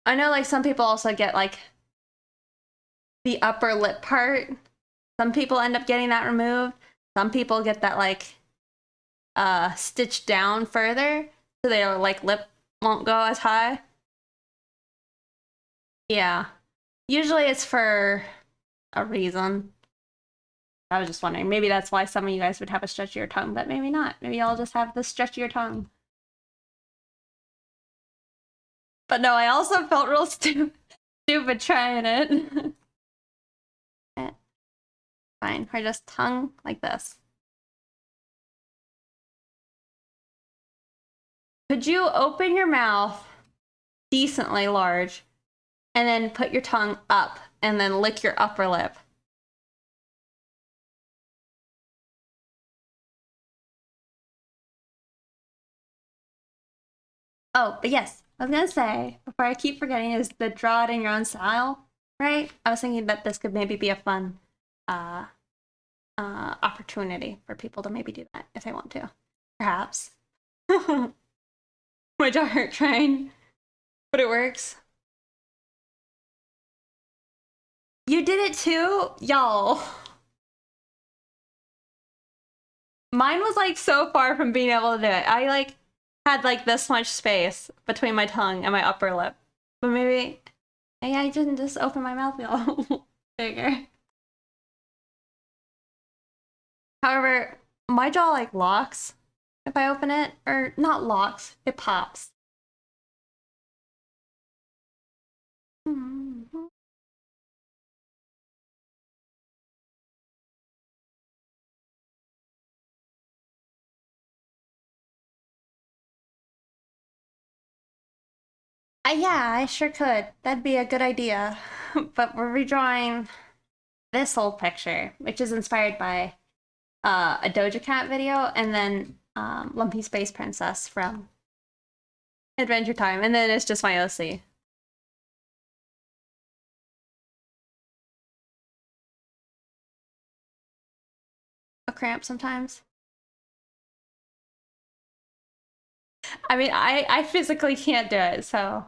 I know like some people also get like the upper lip part. Some people end up getting that removed. Some people get that like stitched down further so their like lip won't go as high. Yeah. Usually it's for a reason. I was just wondering. Maybe that's why some of you guys would have a stretchier tongue, but maybe not. Maybe y'all just have the stretchier tongue. But no, I also felt real stupid trying it. Fine. Or just tongue like this. Could you open your mouth decently large and then put your tongue up and then lick your upper lip? Oh, but yes, I was gonna say, before I keep forgetting, is the draw it in your own style, right? I was thinking that this could maybe be a fun uh, opportunity for people to maybe do that if they want to. Perhaps. Which I hurt trying, but it works. You did it too? Y'all. Mine was like so far from being able to do it. I like had like this much space between my tongue and my upper lip. But maybe I didn't just open my mouth all bigger. However, my jaw like locks if I open it, or not locks, it pops. Yeah, I sure could. That'd be a good idea. But we're redrawing this whole picture, which is inspired by a Doja Cat video, and then Lumpy Space Princess from Adventure Time, and then it's just my OC. A cramp sometimes. I mean, I physically can't do it, so.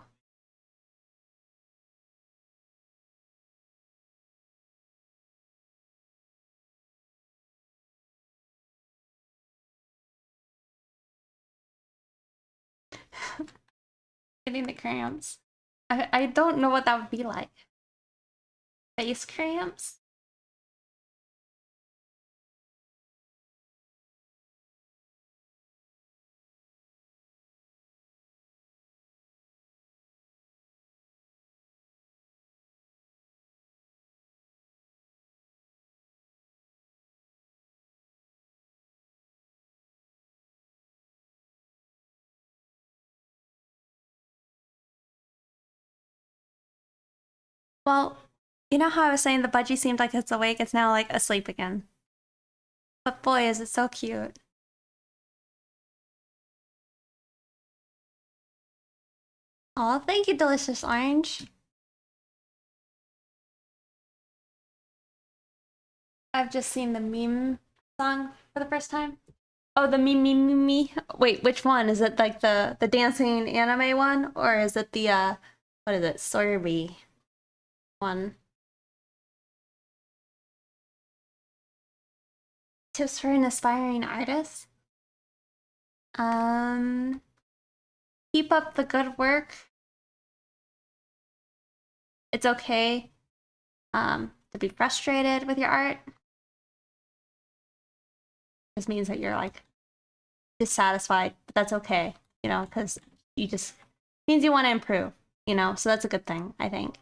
Getting the cramps. I don't know what that would be like. Face cramps? Well, you know how I was saying the budgie seemed like it's awake? It's now like asleep again. But boy, is it so cute. Oh, thank you, Delicious Orange. I've just seen the meme song for the first time. Oh, the me. Wait, which one? Is it like the dancing anime one? Or is it the what is it? Sorby one? Tips for an aspiring artist? Um Keep up the good work. It's okay to be frustrated with your art. This means that you're like dissatisfied, but that's okay, you know, because you just means you want to improve, you know, so that's a good thing, I think.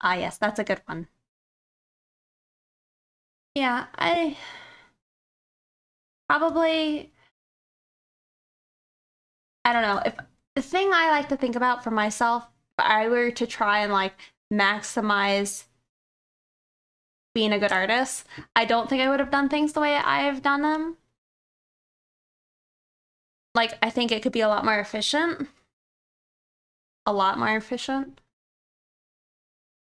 Ah, yes, that's a good one. Yeah, Probably, I don't know. If the thing I like to think about for myself, if I were to try and like maximize being a good artist, I don't think I would have done things the way I've done them. Like, I think it could be a lot more efficient. A lot more efficient.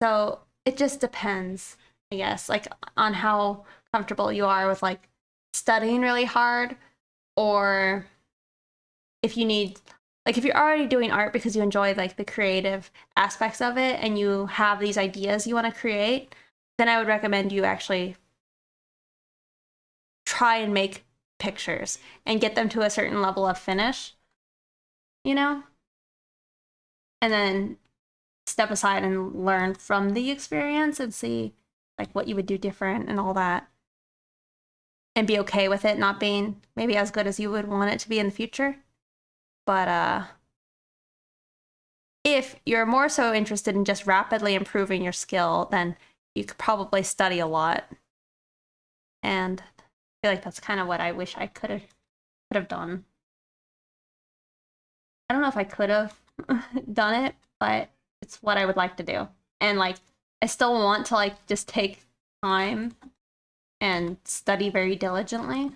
So it just depends, I guess, like on how comfortable you are with like studying really hard, or if you need, like if you're already doing art because you enjoy like the creative aspects of it and you have these ideas you want to create, then I would recommend you actually try and make pictures and get them to a certain level of finish, you know? And then step aside and learn from the experience and see like what you would do different and all that. And be okay with it not being maybe as good as you would want it to be in the future. But if you're more so interested in just rapidly improving your skill, then you could probably study a lot. And I feel like that's kind of what I wish I could have done. I don't know if I could have done it, but it's what I would like to do. And like I still want to like just take time and study very diligently.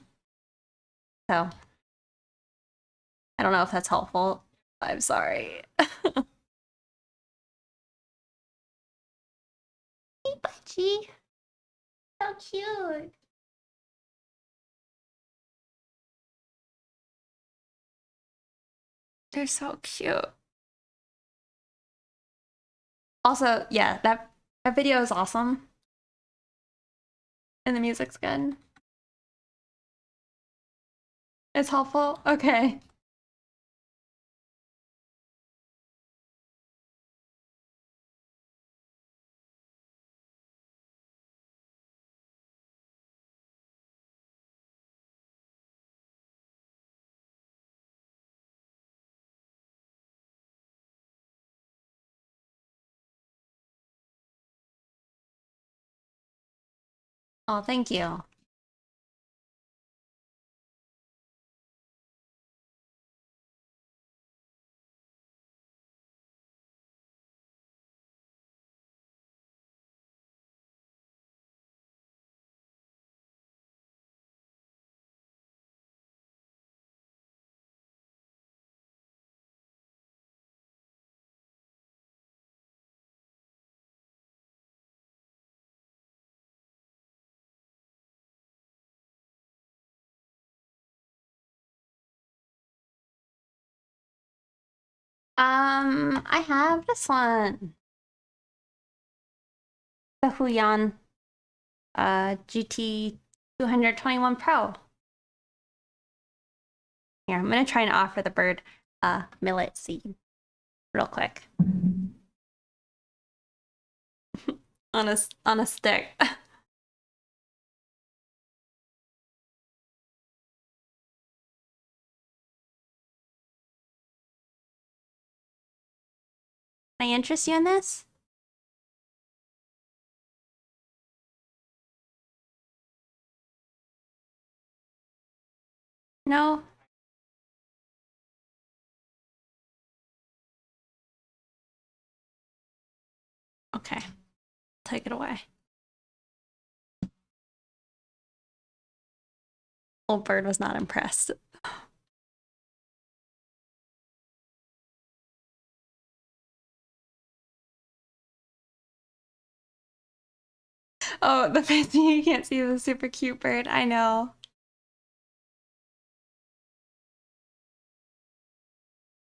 So I don't know if that's helpful. I'm sorry. Hey, Budgie. So cute. They're so cute. Also, yeah, that video is awesome. And the music's good. It's helpful? Okay. Oh, thank you. I have this one. The Huyan GT 221 Pro. Here, I'm gonna try and offer the bird millet seed real quick. On a stick. Can I interest you in this? No? Okay. Take it away. Old bird was not impressed. Oh, the fancy you can't see the super cute bird. I know.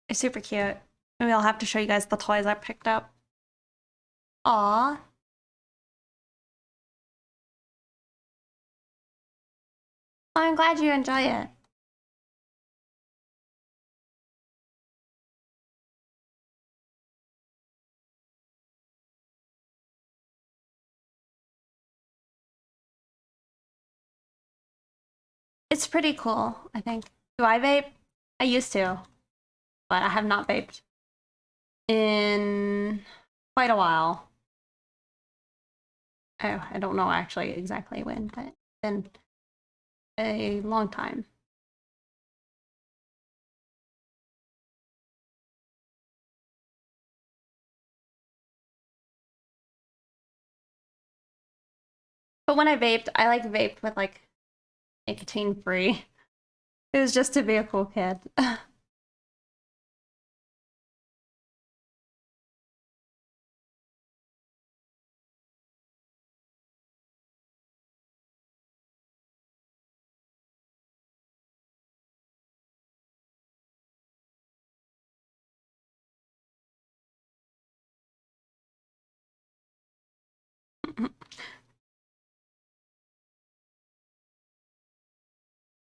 It's super cute. Maybe I'll have to show you guys the toys I picked up. Aw. I'm glad you enjoy it. It's pretty cool, I think. Do I vape? I used to, but I have not vaped in quite a while. I don't know actually exactly when, but it's been a long time. But when I vaped, I like vaped with like nicotine free. It was just to be a cool kid.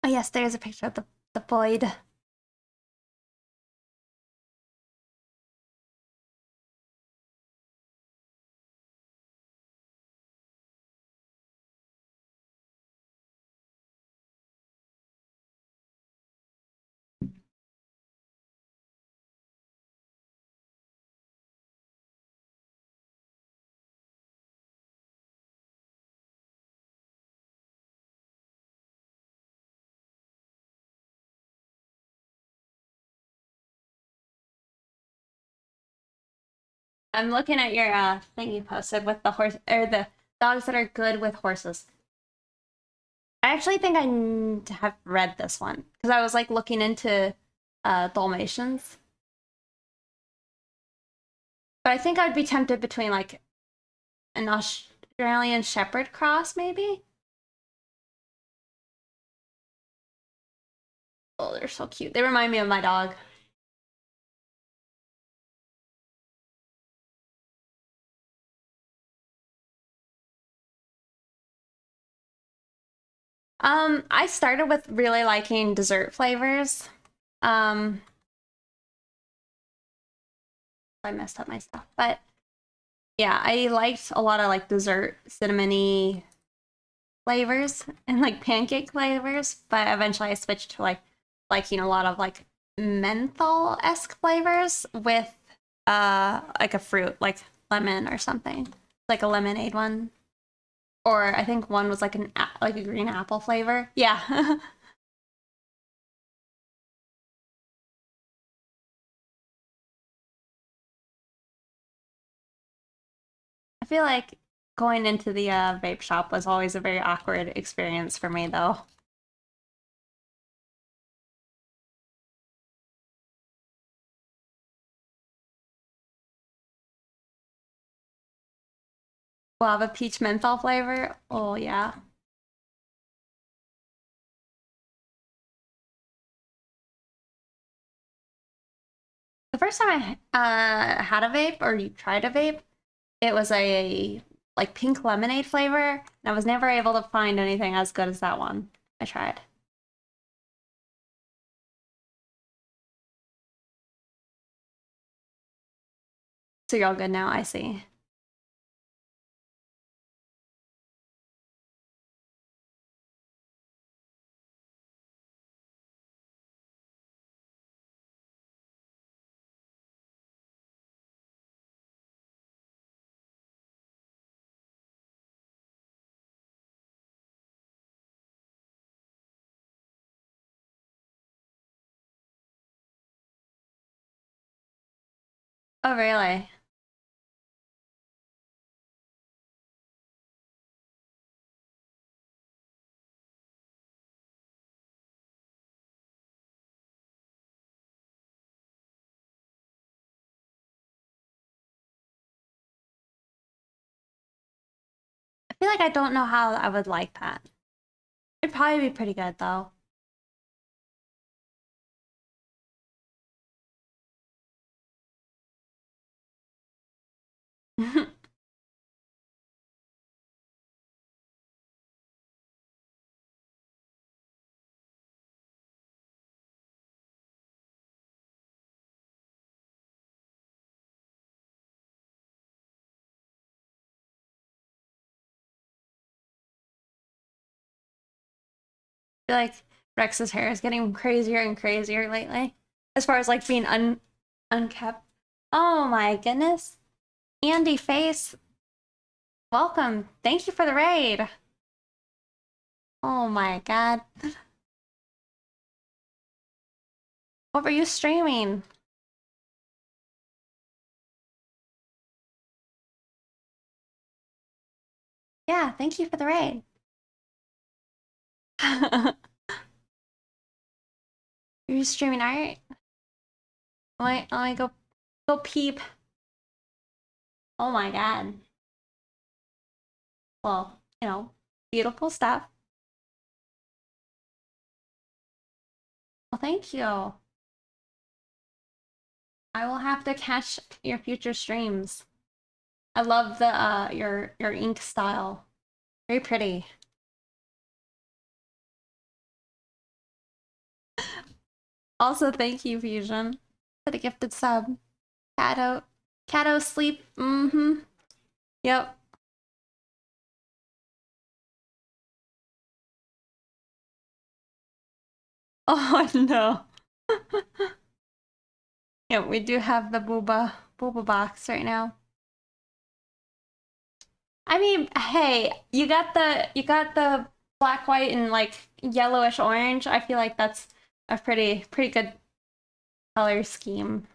Oh yes, there's a picture of the void. I'm looking at your thing you posted with the horse or the dogs that are good with horses. I actually think I have read this one because I was like looking into Dalmatians. But I think I'd be tempted between like an Australian Shepherd cross, maybe. Oh, they're so cute. They remind me of my dog. I started with really liking dessert flavors. Um, I messed up my stuff, but yeah, I liked a lot of like dessert cinnamony flavors and like pancake flavors, but eventually I switched to like liking a lot of like menthol-esque flavors with like a fruit, like lemon or something. Like a lemonade one. Or I think one was like like a green apple flavor. Yeah. I feel like going into the vape shop was always a very awkward experience for me though. Guava peach menthol flavor. Oh yeah. The first time I had a vape or you tried a vape, it was a like pink lemonade flavor, and I was never able to find anything as good as that one I tried. So you're all good now, I see. Oh really? I feel like I don't know how I would like that. It'd probably be pretty good though. I feel like Rex's hair is getting crazier and crazier lately. As far as like being unkept. Oh my goodness. Andy Face, welcome. Thank you for the raid. Oh my god. What were you streaming? Yeah, thank you for the raid. You're streaming art? Let me go peep. Oh my god. Well, you know, beautiful stuff. Well, thank you. I will have to catch your future streams. I love the your ink style. Very pretty. Also, thank you, Fusion, for the gifted sub. Cato sleep. Mm-hmm. Yep. Oh no. Yeah, we do have the booba box right now. I mean, hey, you got the black, white, and like yellowish orange. I feel like that's a pretty good color scheme.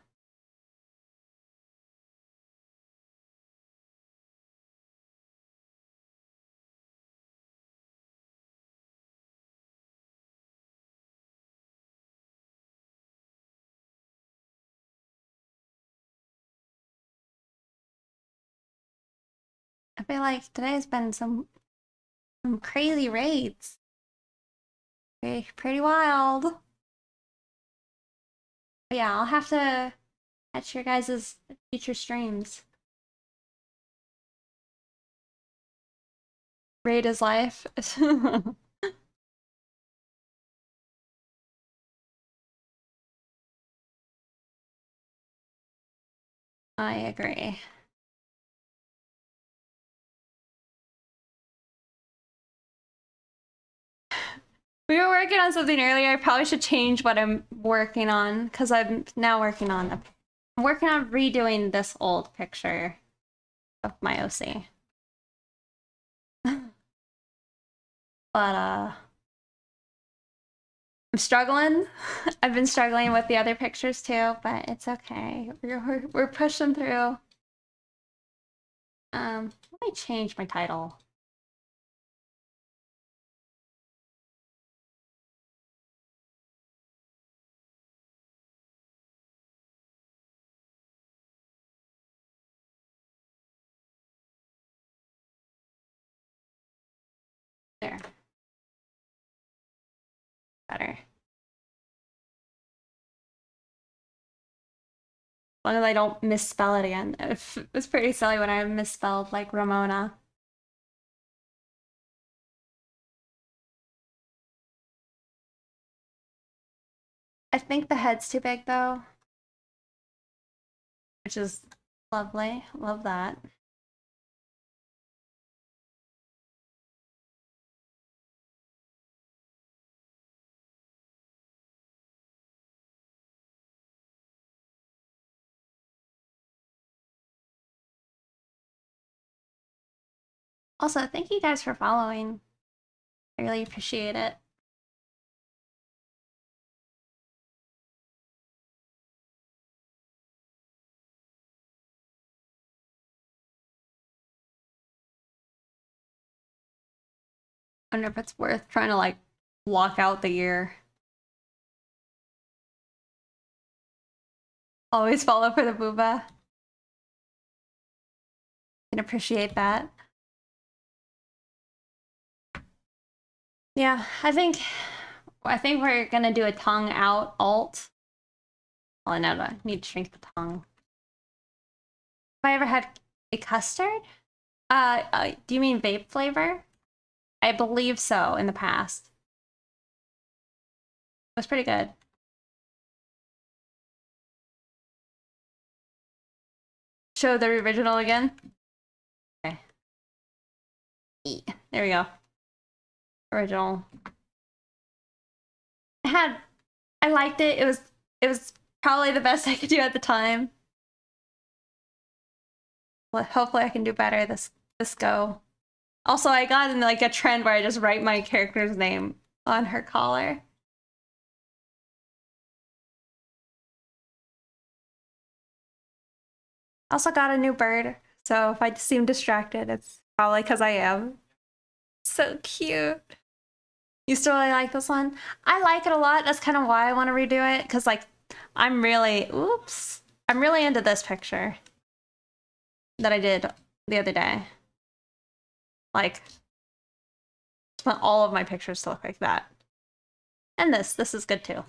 I feel like today's been some crazy raids. Pretty wild. But yeah, I'll have to catch your guys' future streams. Raid is life. I agree. We were working on something earlier. I probably should change what I'm working on because I'm now working on I'm working on redoing this old picture of my OC. But I'm struggling. I've been struggling with the other pictures too, but it's okay. We're pushing through. Let me change my title. There. Better. As long as I don't misspell it again. It was pretty silly when I misspelled like Ramona. I think the head's too big though, which is lovely. Love that. Also, thank you guys for following. I really appreciate it. I wonder if it's worth trying to like block out the year. Always follow for the booba. Can appreciate that. Yeah, I think we're gonna do a tongue out alt. Oh no, I need to shrink the tongue. Have I ever had a custard? Do you mean vape flavor? I believe so in the past. It was pretty good. Show the original again. Okay. There we go. Original. I liked it. It was probably the best I could do at the time. Well, hopefully I can do better this go. Also, I got in like a trend where I just write my character's name on her collar. Also got a new bird, so if I seem distracted, it's probably because I am. so cute. You still really like this one? I like it a lot. That's kind of why I want to redo it. Because, like, I'm really into this picture that I did the other day. Like, I want all of my pictures to look like that. And this is good too.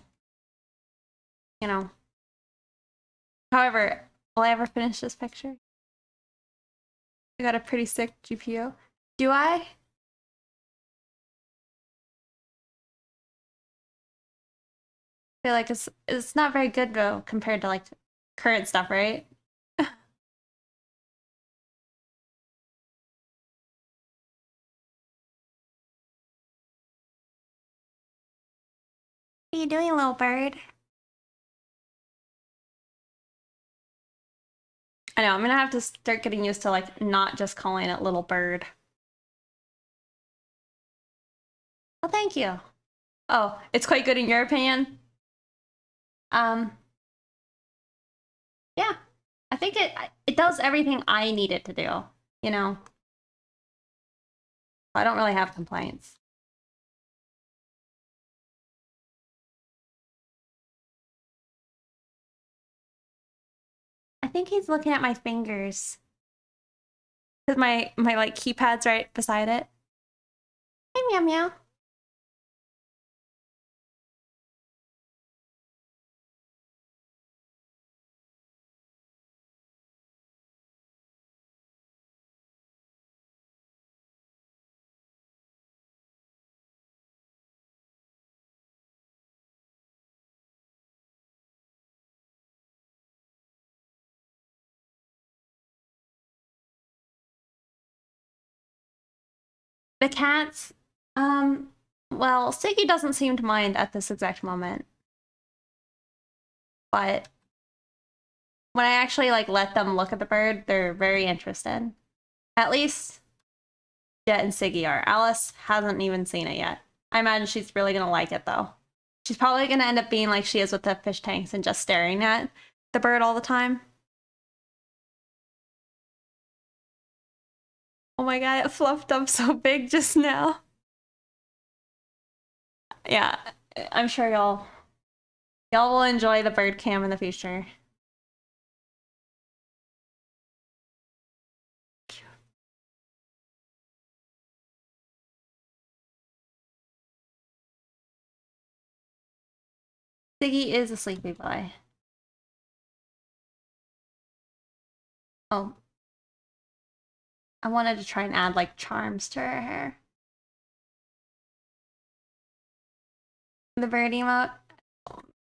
You know. However, will I ever finish this picture? I got a pretty sick GPU. Do I? I feel like it's not very good though compared to like current stuff, right? What are you doing, little bird? I know, I'm gonna have to start getting used to like not just calling it little bird. Oh, thank you. Oh, it's quite good in your opinion? Um, yeah. I think it does everything I need it to do, you know? I don't really have complaints. I think he's looking at my fingers. Because my like keypad's right beside it. Hey, meow meow. The cats, well, Siggy doesn't seem to mind at this exact moment. But when I actually like let them look at the bird, they're very interested. At least Jet and Siggy are. Alice hasn't even seen it yet. I imagine she's really gonna like it though. She's probably gonna end up being like she is with the fish tanks and just staring at the bird all the time. Oh my god, it fluffed up so big just now. Yeah, I'm sure y'all will enjoy the bird cam in the future. Siggy is a sleepy boy. Oh, I wanted to try and add like charms to her hair. The bird emote,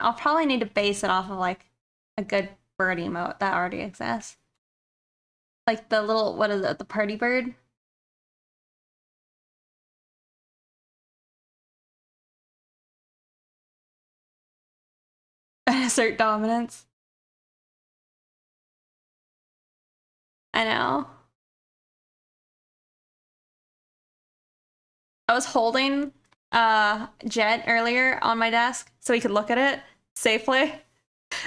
I'll probably need to base it off of like a good bird emote that already exists. Like the little, what is it, the party bird? Assert dominance. I know. I was holding Jet earlier on my desk so he could look at it safely.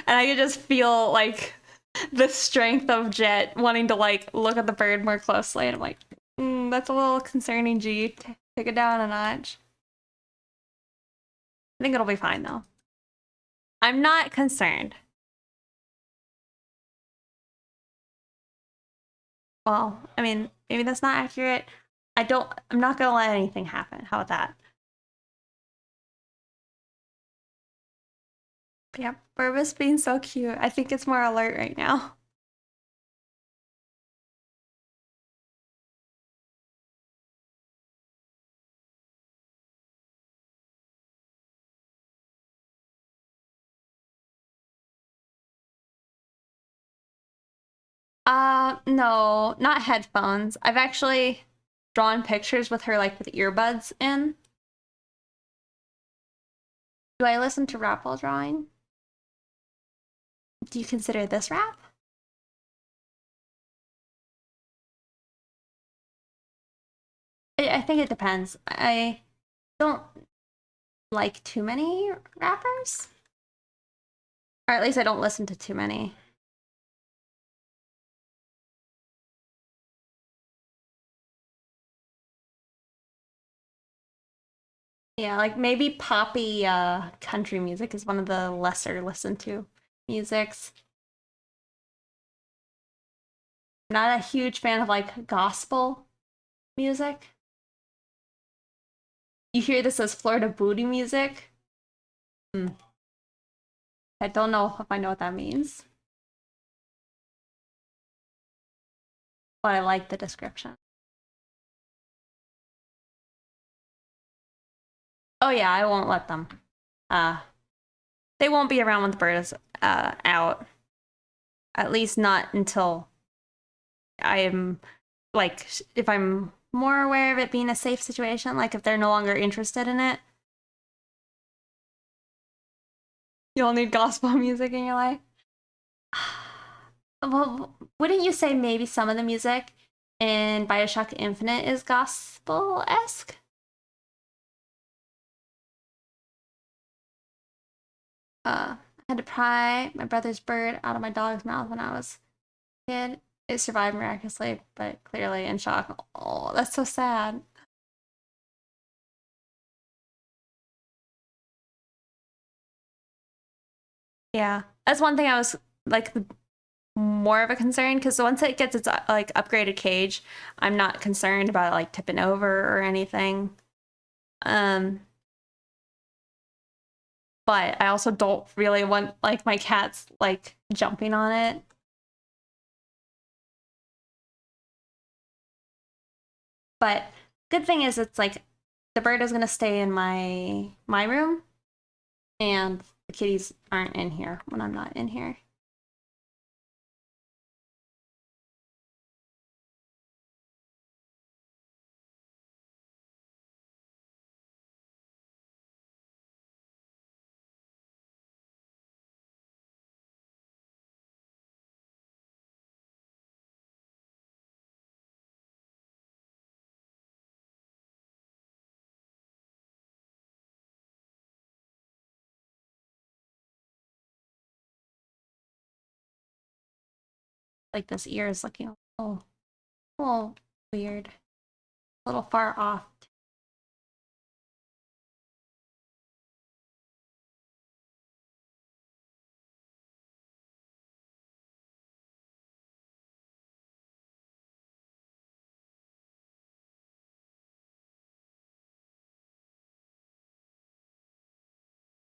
And I could just feel like the strength of Jet wanting to like look at the bird more closely. And I'm like, that's a little concerning, G. Take it down a notch. I think it'll be fine though. I'm not concerned. Well, I mean, maybe that's not accurate. I'm not gonna let anything happen. How about that? But yeah, Burbus being so cute. I think it's more alert right now. No, not headphones. I've actually drawn pictures with her like with earbuds in. Do I listen to rap while drawing? Do you consider this rap? I think it depends. I don't like too many rappers. Or at least I don't listen to too many. Yeah, like maybe poppy country music is one of the lesser listened to musics. Not a huge fan of like gospel music. You hear this as Florida booty music? Hmm. I don't know if I know what that means, but I like the description. Oh yeah, I won't let them. Uh, they won't be around when the bird is out. At least not until I am like if I'm more aware of it being a safe situation, like if they're no longer interested in it. You'll need gospel music in your life. Well, wouldn't you say maybe some of the music in Bioshock Infinite is gospel-esque? I had to pry my brother's bird out of my dog's mouth when I was a kid. It survived miraculously, but clearly in shock. Oh, that's so sad. Yeah, that's one thing I was like more of a concern because once it gets its like upgraded cage, I'm not concerned about it, like tipping over or anything. Um, but I also don't really want like my cats like jumping on it. But good thing is it's like the bird is gonna stay in my room and the kitties aren't in here when I'm not in here. Like this ear is looking a little weird, a little far off.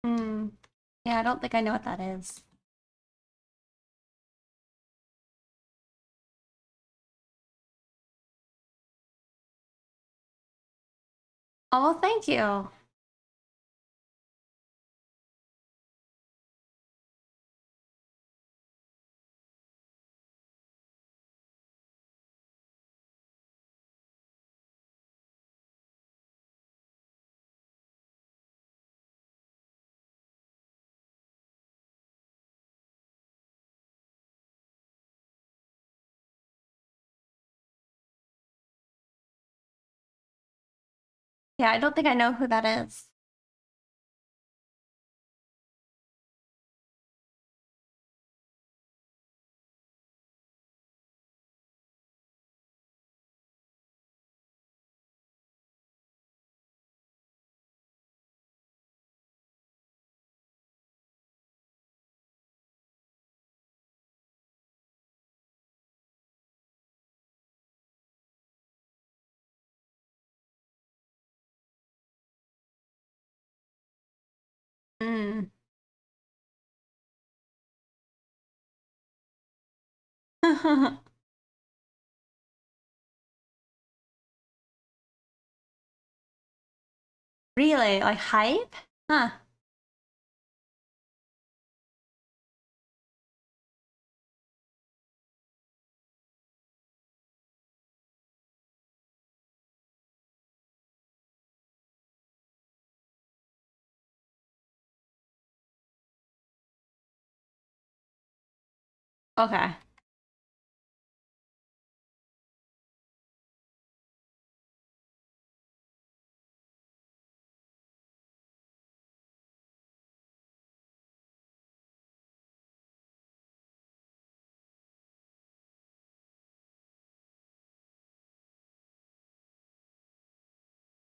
Hmm. Yeah, I don't think I know what that is. Oh, thank you. Yeah, I don't think I know who that is. Mm. Really? Like hype? Huh. Okay.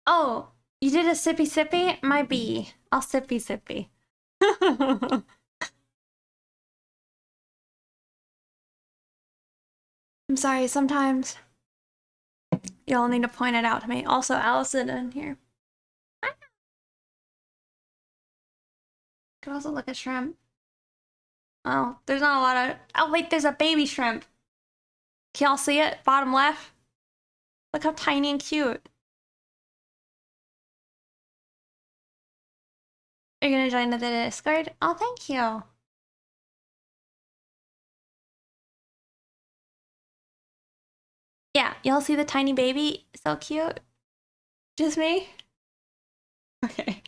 Oh, You did a sippy sippy? My bee. I'll sippy sippy. I'm sorry, sometimes you'll need to point it out to me. Also, Allison in here. Could also look at shrimp. Oh, there's not a lot of. Oh, wait, there's a baby shrimp. Can y'all see it? Bottom left. Look how tiny and cute. Are you gonna join the Discord? Oh, thank you. Yeah, y'all see the tiny baby? So cute. Just me? Okay.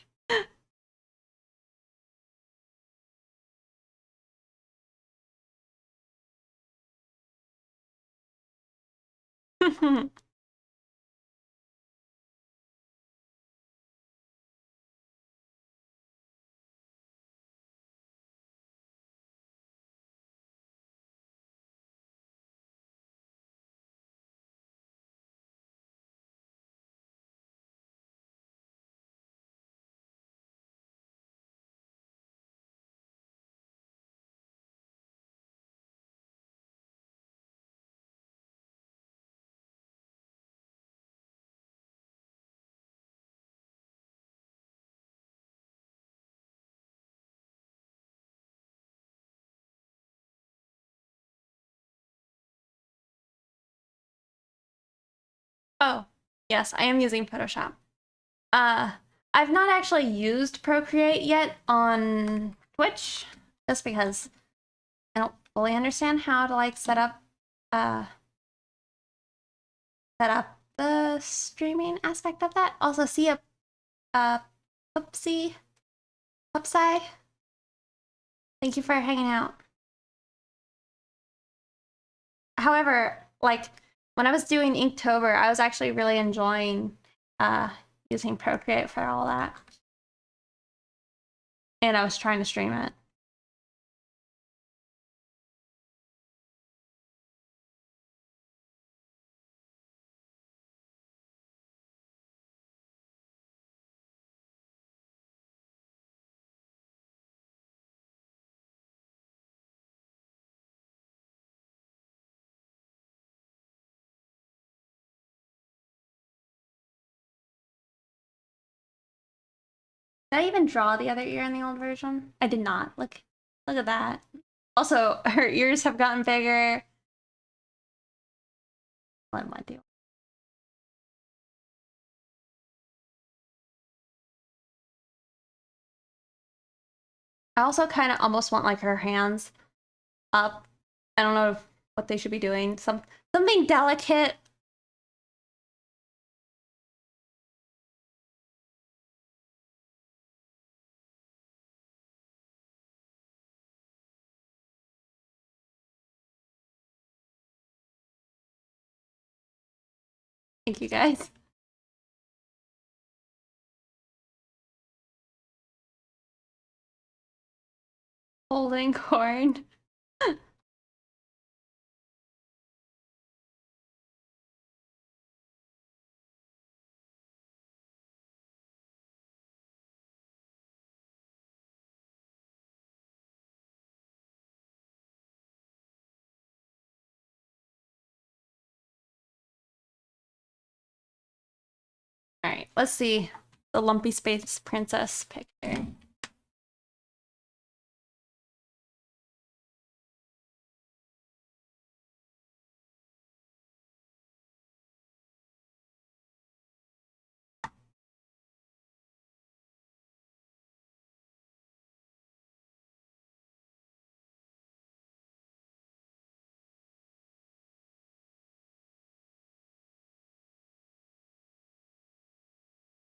Oh, yes, I am using Photoshop. Uh, I've not actually used Procreate yet on Twitch, just because I don't fully understand how to like uh set up the streaming aspect of that. Also, see a Pupsy Pupside. Thank you for hanging out. However, like when I was doing Inktober, I was actually really enjoying using Procreate for all that. And I was trying to stream it. Did I even draw the other ear in the old version? I did not. Look at that. Also, her ears have gotten bigger. What am I doing? I also kind of almost want like her hands up. I don't know what they should be doing. Something delicate. Thank you guys. Holding corn. All right, let's see the lumpy space princess picture.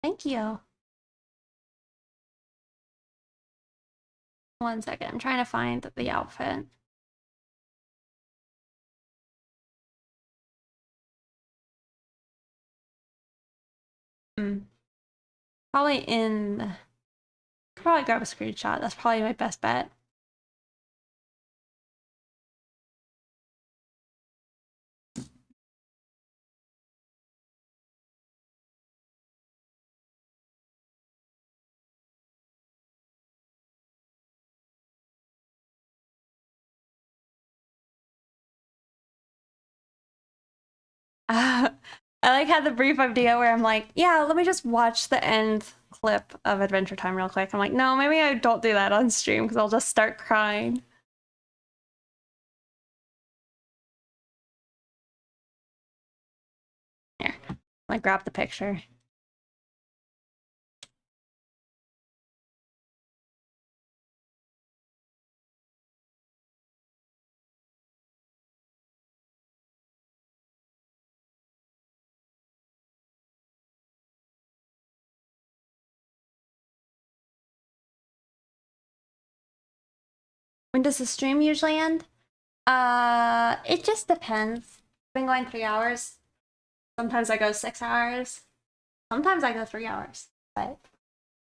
Thank you. One second, I'm trying to find the outfit. Probably probably grab a screenshot. That's probably my best bet. I like had the brief idea where I'm like, yeah, let me just watch the end clip of Adventure Time real quick. I'm like, no, maybe I don't do that on stream because I'll just start crying. Here, like grab the picture. When does the stream usually end? It just depends. I've been going 3 hours. Sometimes I go 6 hours. Sometimes I go 3 hours. But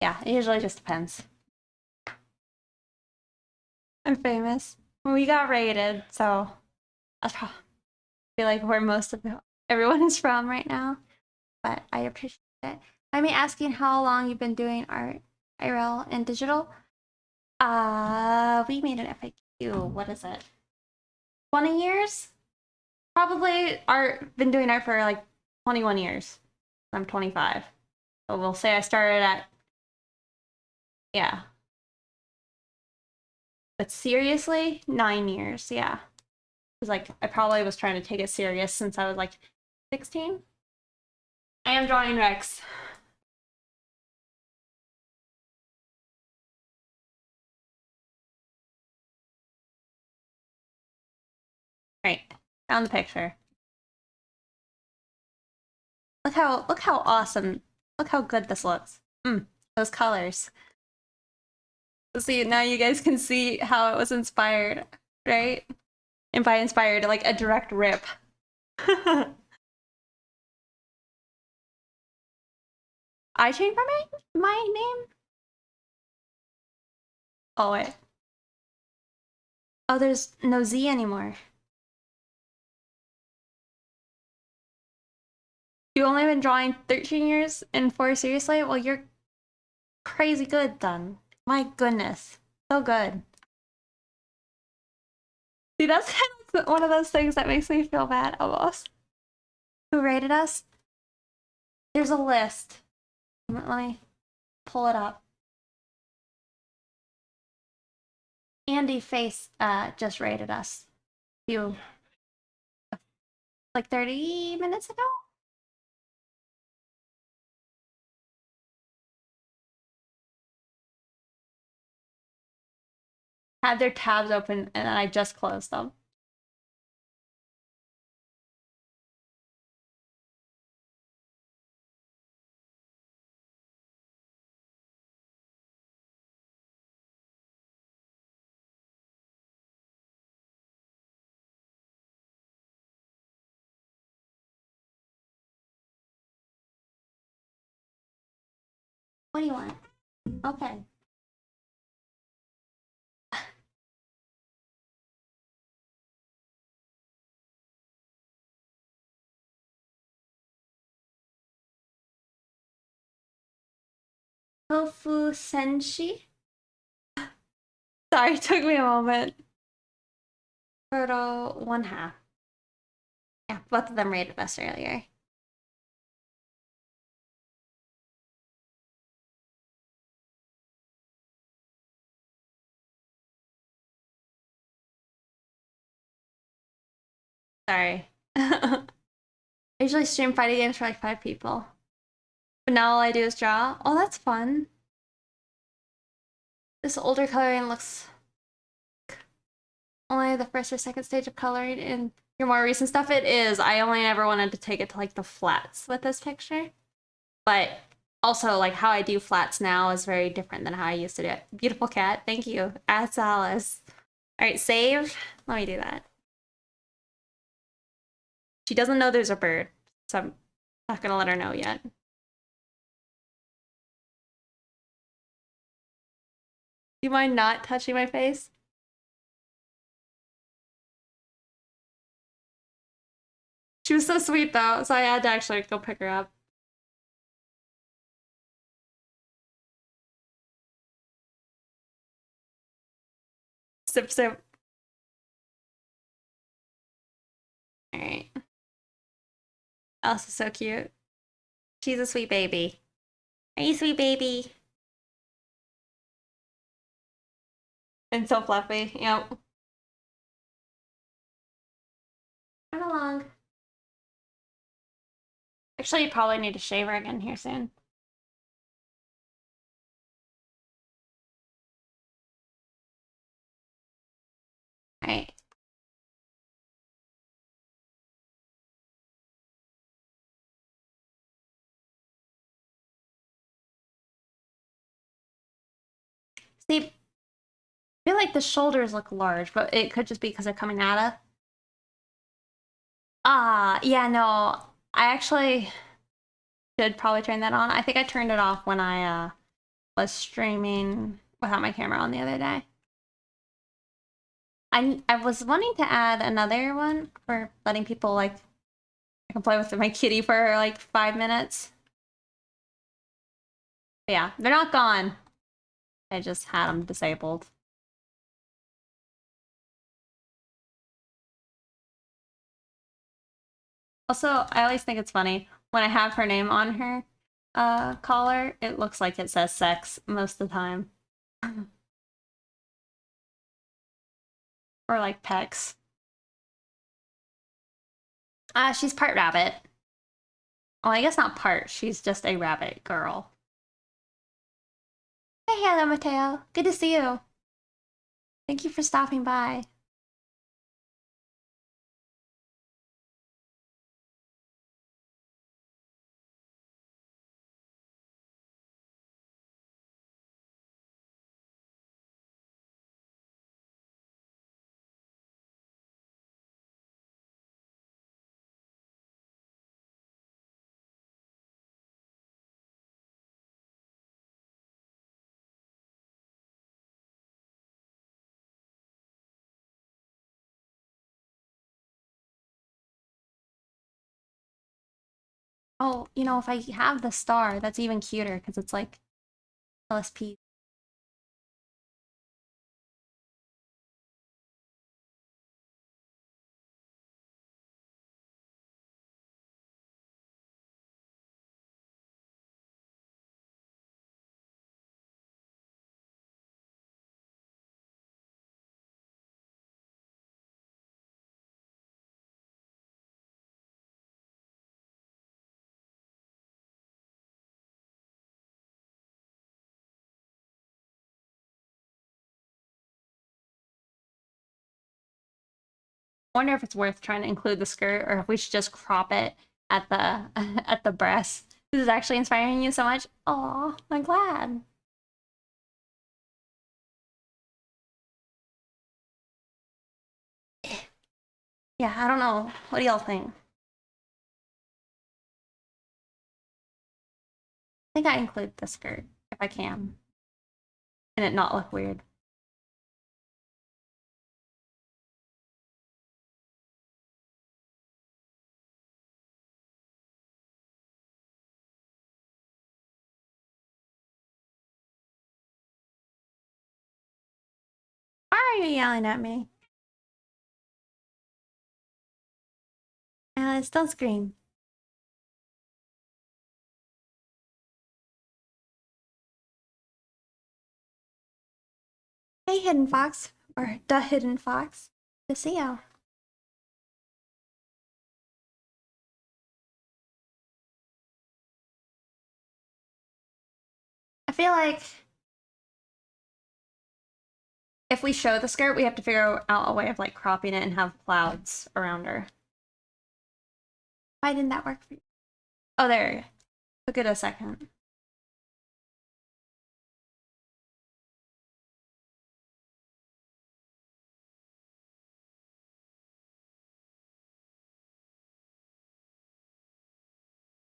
yeah, it usually just depends. I'm famous. We got raided, so that's probably like where most of everyone is from right now. But I appreciate it. I mean, asking how long you've been doing art, IRL, and digital. We made an FAQ. What is it? 20 years? Probably art. Been doing art for like 21 years. I'm 25. So we'll say I started at, yeah. But seriously, 9 years. Yeah. Because like I probably was trying to take it serious since I was like 16. I am drawing Rex. Right. Found the picture. Look how awesome. Look how good this looks. Those colors. See, now you guys can see how it was inspired, right? And by inspired, like a direct rip. I changed my name? Oh wait. Oh, there's no Z anymore. You only been drawing 13 years and 4 seriously? Well, you're crazy good then. My goodness. So good. See, that's kind of one of those things that makes me feel bad almost. Who rated us? There's a list. Let me pull it up. Andy Face just rated us. You like 30 minutes ago? Had their tabs open and then I just closed them. What do you want? Okay. Tofu senshi? Sorry, it took me a moment. Turtle 1/2. Yeah, both of them rated us earlier. Sorry. I usually stream fighting games for like 5 people. But now all I do is draw. Oh, that's fun. This older coloring looks only the first or second stage of coloring in your more recent stuff. It is. I only ever wanted to take it to like the flats with this picture. But also like how I do flats now is very different than how I used to do it. Beautiful cat. Thank you. That's Alice. All right, save. Let me do that. She doesn't know there's a bird, so I'm not gonna let her know yet. Do you mind not touching my face? She was so sweet though, so I had to actually go pick her up. Sip, sip. All right. Elsa's so cute. She's a sweet baby. Are you sweet baby? And so fluffy. Yep. Come along. Actually, you probably need to shave her again here soon. Alright. See, I feel like the shoulders look large, but it could just be because they're coming at us. Yeah, no. I actually should probably turn that on. I think I turned it off when I was streaming without my camera on the other day. I was wanting to add another one for letting people like I can play with my kitty for like 5 minutes. But yeah, they're not gone. I just had them disabled. Also, I always think it's funny when I have her name on her collar, it looks like it says sex most of the time. Or like pecs. She's part rabbit. Well, I guess not part. She's just a rabbit girl. Hey, hello, Mateo. Good to see you. Thank you for stopping by. Oh, you know, if I have the star, that's even cuter because it's like LSP. I wonder if it's worth trying to include the skirt or if we should just crop it at the at the breast. This is actually inspiring you so much. Oh, I'm glad. Yeah, I don't know. What do y'all think? I think I include the skirt if I can, and it not look weird. Why are you yelling at me? Alice, don't scream. Hey, Hidden Fox, or the Hidden Fox. Good to see you. I feel like if we show the skirt, we have to figure out a way of like cropping it and have clouds around her. Why didn't that work for you? Oh, there. Took it a second.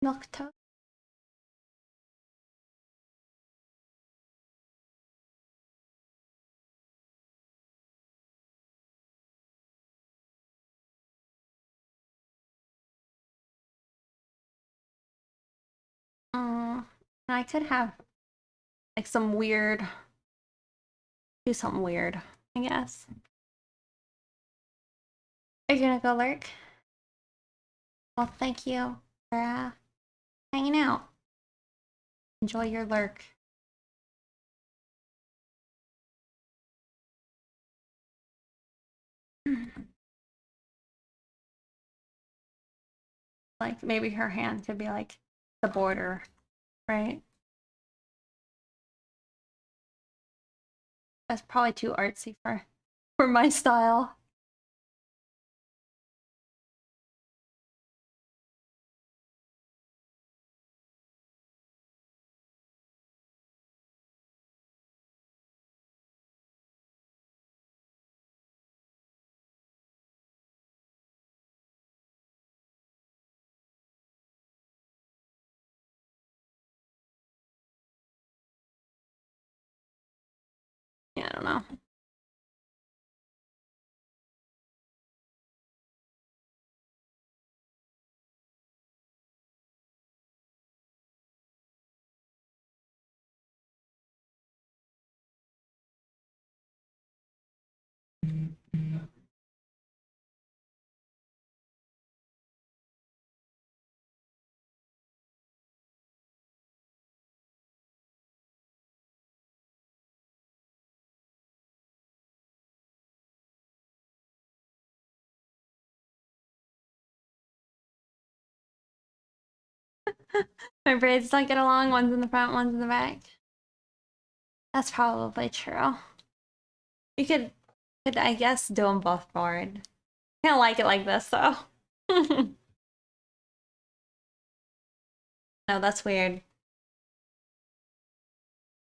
Milk toast. I could have like some weird, do something weird, I guess. Are you gonna go lurk? Well, thank you. hanging out. Enjoy your lurk. Like maybe her hand could be like the border, right? That's probably too artsy for my style. Yeah, I don't know. My braids don't get along, one's in the front, one's in the back. That's probably true. You could I guess, do them both forward. I kind of like it like this, though. No, that's weird.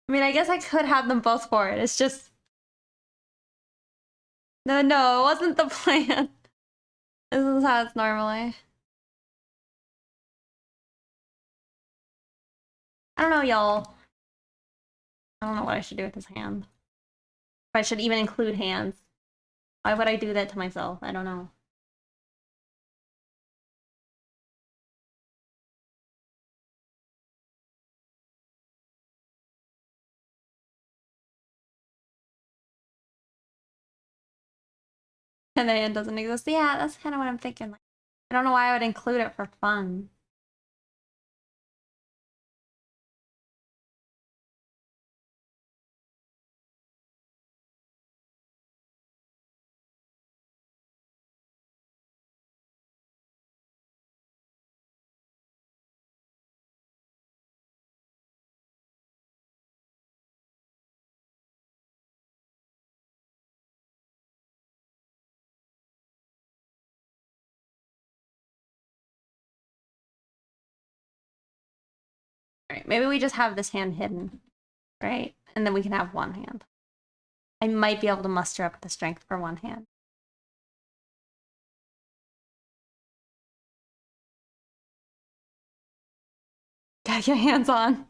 I mean, I guess I could have them both forward. It's just... No, it wasn't the plan. This is how it's normally. I don't know, y'all. I don't know what I should do with this hand. If I should even include hands. Why would I do that to myself? I don't know. And the hand doesn't exist. Yeah, that's kind of what I'm thinking. Like, I don't know why I would include it for fun. Right, maybe we just have this hand hidden, right? And then we can have one hand. I might be able to muster up the strength for one hand. Get your hands on.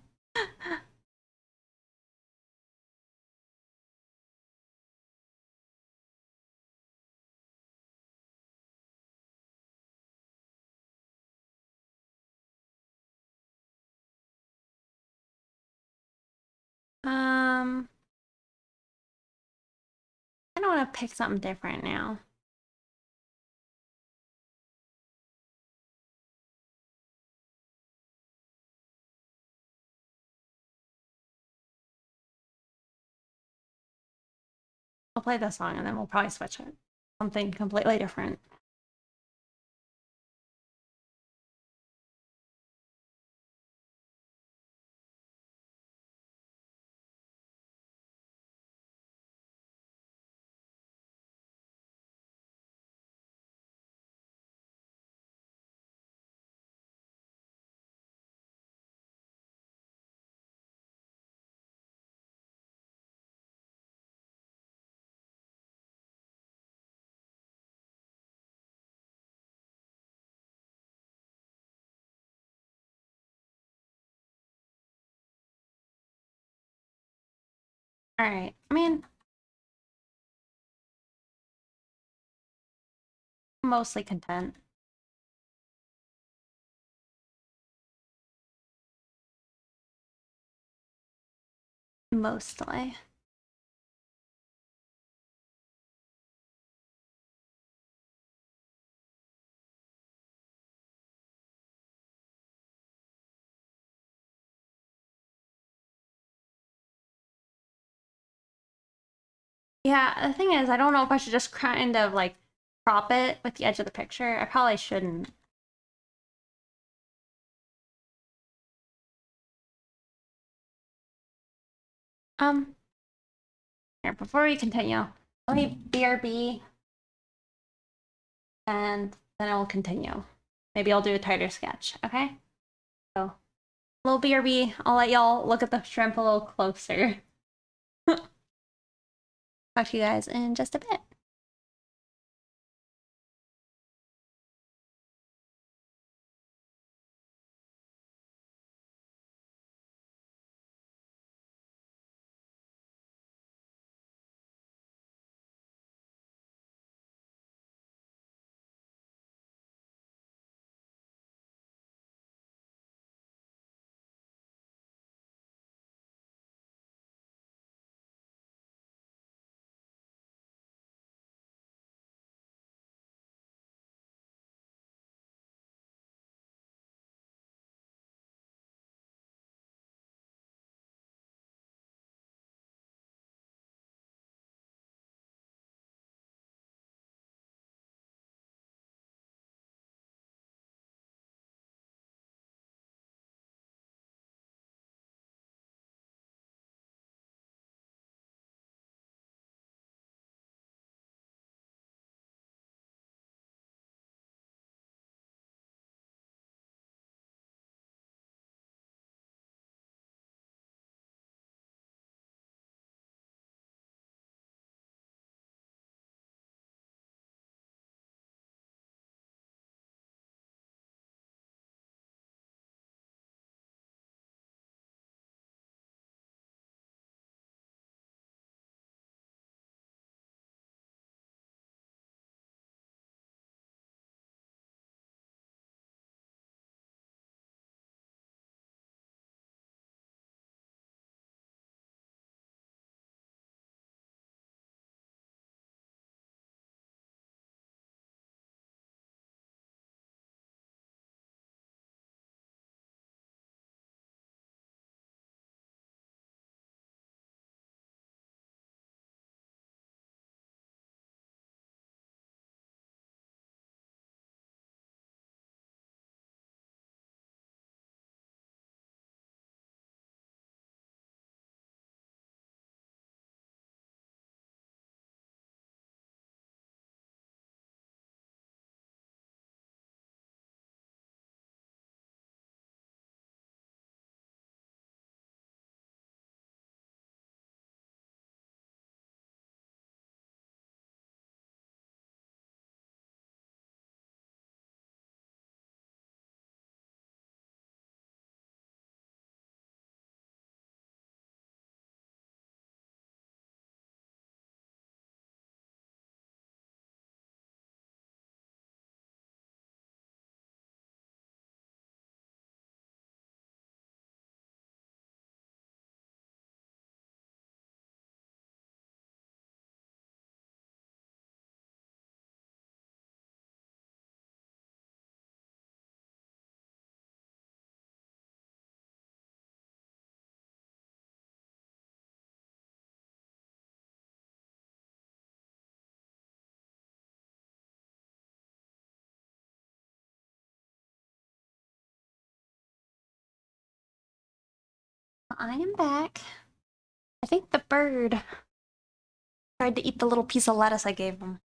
I don't want to pick something different now. I'll play this song and then we'll probably switch it. Something completely different. All right. I mean, I'm mostly content. Mostly. Yeah, the thing is, I don't know if I should just kind of like crop it with the edge of the picture. I probably shouldn't. Here, before we continue, let me BRB and then I'll continue. Maybe I'll do a tighter sketch, okay? So, little BRB, I'll let y'all look at the shrimp a little closer. Talk to you guys in just a bit. I am back. I think the bird tried to eat the little piece of lettuce I gave him.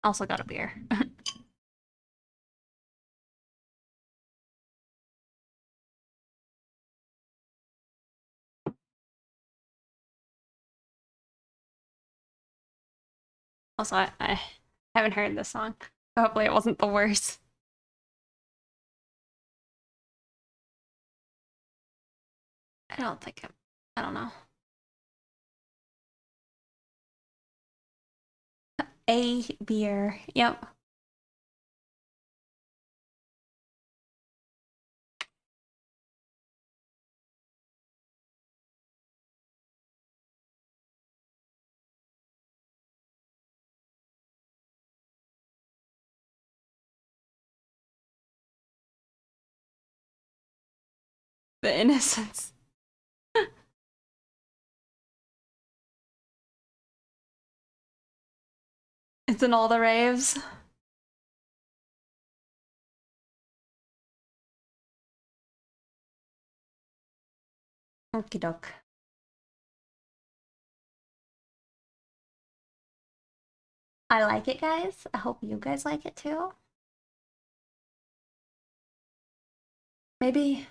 Also got a beer. Also, I haven't heard this song. Hopefully it wasn't the worst. I don't think it, I don't know. A beer. Yep. The innocence. It's in all the raves. Okie doke. I like it, guys. I hope you guys like it too. Maybe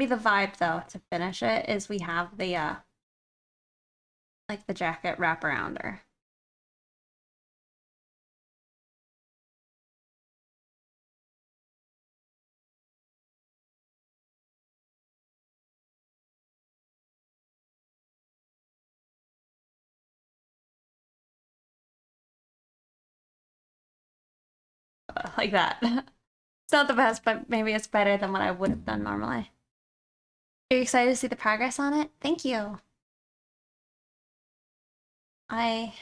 the vibe though to finish it is we have the like the jacket wrap around her. Like that. It's not the best, but maybe it's better than what I would have done normally. Are you excited to see the progress on it? Thank you. I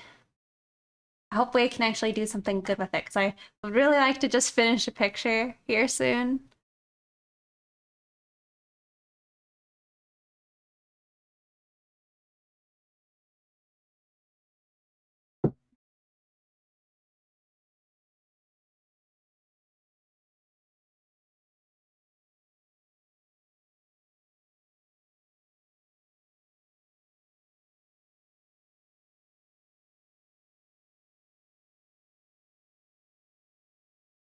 hope we can actually do something good with it because I would really like to just finish a picture here soon.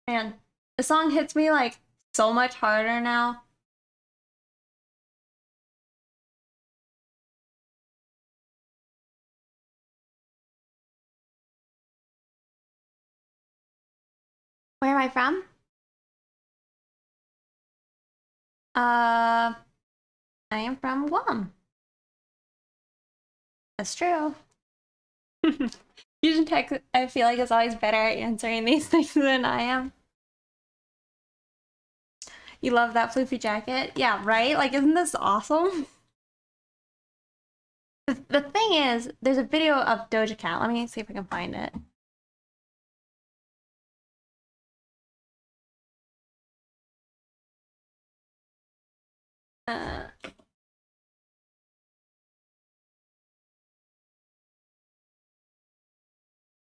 Man, the song hits me like so much harder now. Where am I from? I am from Guam. That's true. Fusion Tech, I feel like, is always better at answering these things than I am. You love that floofy jacket? Yeah, right? Like, isn't this awesome? The thing is, there's a video of Doja Cat. Let me see if I can find it. I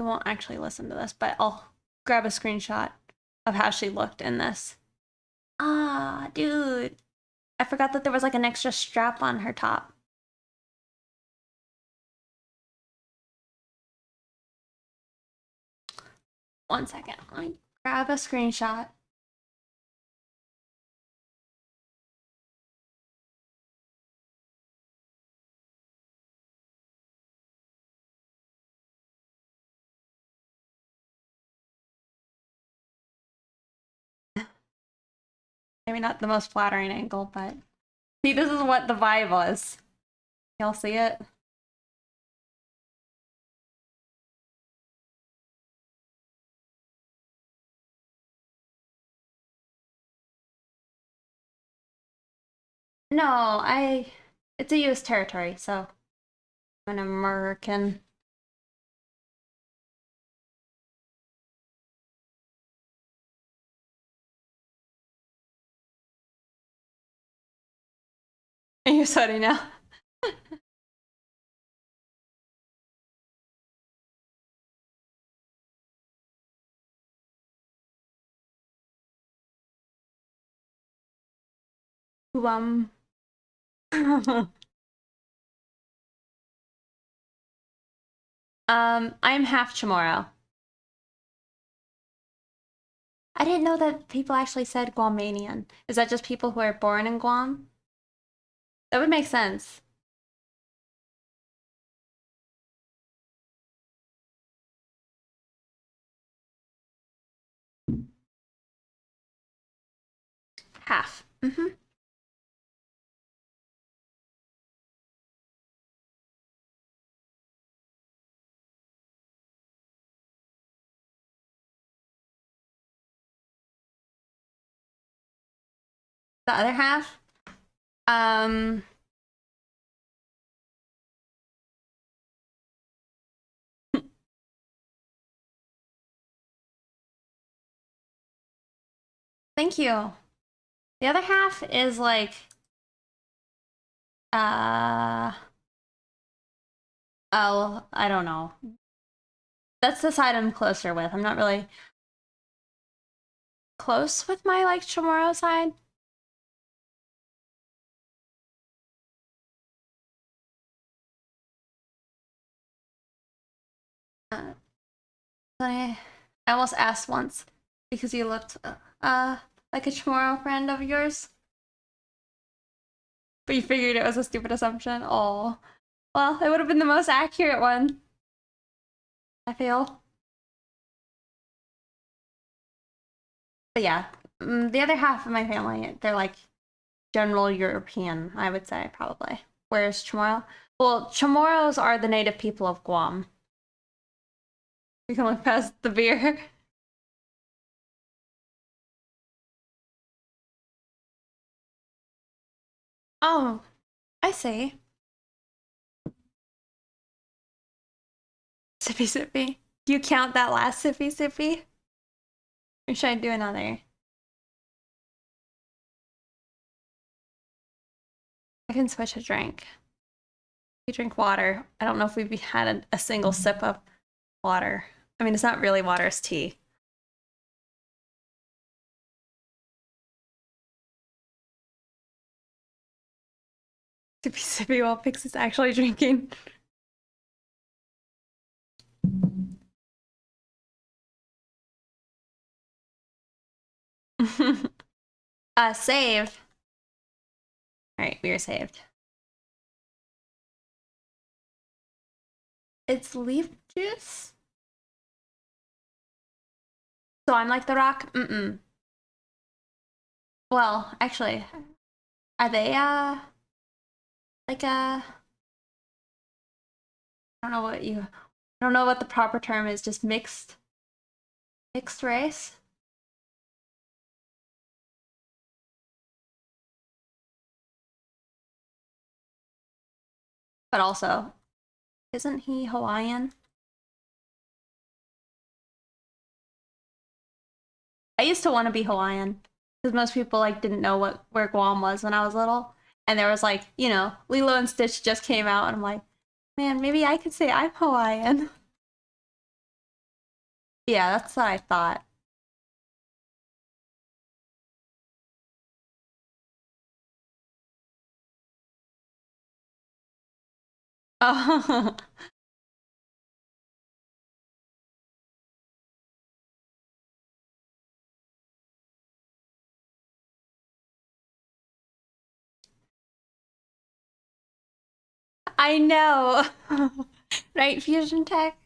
won't actually listen to this, but I'll grab a screenshot of how she looked in this. Ah, dude. I forgot that there was like an extra strap on her top. One second. Let me grab a screenshot. Maybe not the most flattering angle, but see, this is what the vibe was. Y'all see it? No, it's a US territory, so I'm an American. Are you sweaty now? um I'm half Chamorro. I didn't know that people actually said Guamanian. Is that just people who are born in Guam? That would make sense. Half. Mm-hmm. The other half? Um, Thank you. The other half is like, oh, I don't know. That's the side I'm closer with. I'm not really close with my like Chamorro side. I almost asked once because you looked like a Chamorro friend of yours, but you figured it was a stupid assumption. Oh, well, it would have been the most accurate one. I feel. But yeah, the other half of my family, they're like general European, I would say, probably. Whereas Chamorro, well, Chamorros are the native people of Guam. We can look past the beer. Oh, I see. Sippy sippy. Do you count that last sippy sippy? Or should I do another? I can switch a drink. We drink water. I don't know if we've had a single sip of water. I mean, it's not really water, it's tea. Sippy sippy while Pix is actually drinking. Save. All right, we are saved. It's leaf juice? So I'm like the rock? Mm-mm. Well, actually, are they, like, I don't know what you, I don't know what the proper term is, just mixed race? But also, isn't he Hawaiian? I used to want to be Hawaiian because most people like didn't know where Guam was when I was little, and there was like Lilo and Stitch just came out, and I'm like, man, maybe I could say I'm Hawaiian. Yeah, that's what I thought. Oh, I know, right? Fusion tech.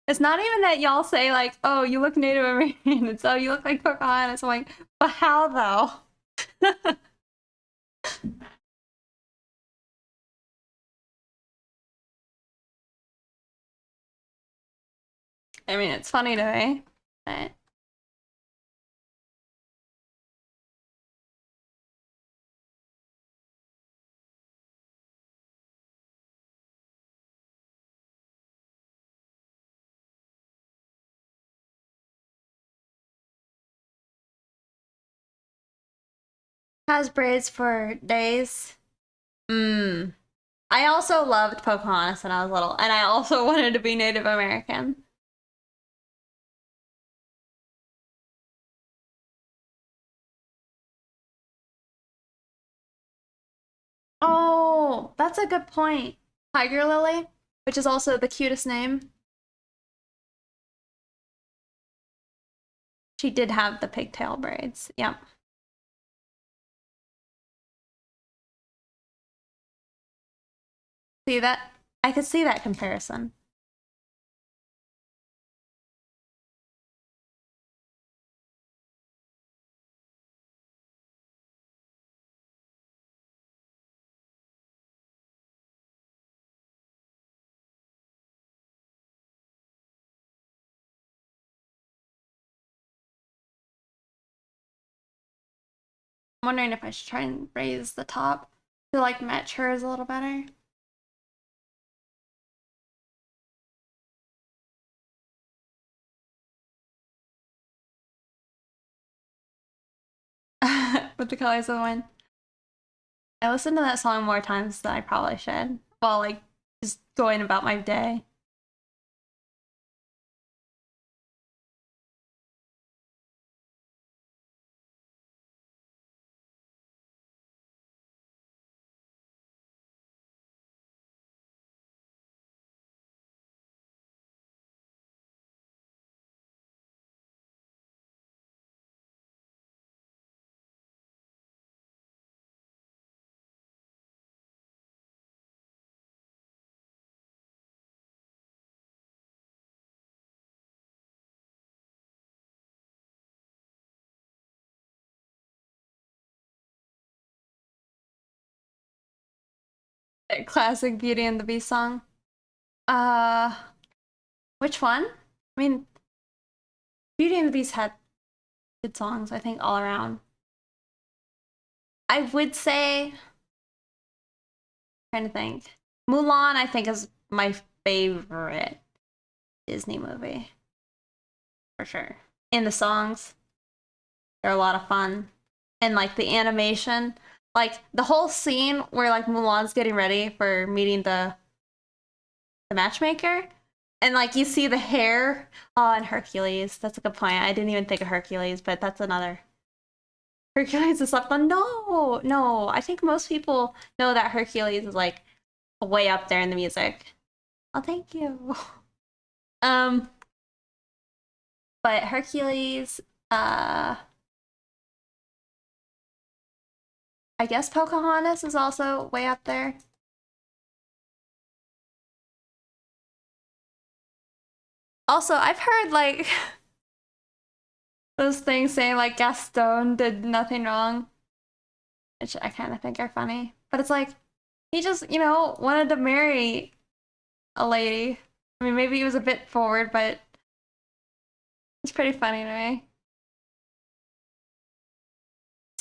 It's not even that y'all say like, "Oh, you look Native American," it's "Oh, you look like Pocahontas." I'm like, but how though? I mean, it's funny to me. But has braids for days. Mm. I also loved Pocahontas when I was little, and I also wanted to be Native American. Oh, that's a good point. Tiger Lily, which is also the cutest name. She did have the pigtail braids. Yep. See that? I could see that comparison. I'm wondering if I should try and raise the top to like match hers a little better. With the colors of the wind. I listened to that song more times than I probably should while like just going about my day. Classic Beauty and the Beast song. Uh, which one? I mean, Beauty and the Beast had good songs, I think, all around. I would say, trying to think, Mulan, I think, is my favorite Disney movie for sure. And the songs, they're a lot of fun, and like the animation, like the whole scene where like Mulan's getting ready for meeting the matchmaker. And like you see the hair on Hercules. That's a good point. I didn't even think of Hercules, but that's another. Hercules is up on no, no. I think most people know that Hercules is like way up there in the music. Oh, thank you. Um, but Hercules, I guess Pocahontas is also way up there. Also, I've heard like those things saying like Gaston did nothing wrong, which I kind of think are funny. But it's like he just, wanted to marry a lady. I mean, maybe he was a bit forward, but it's pretty funny to me.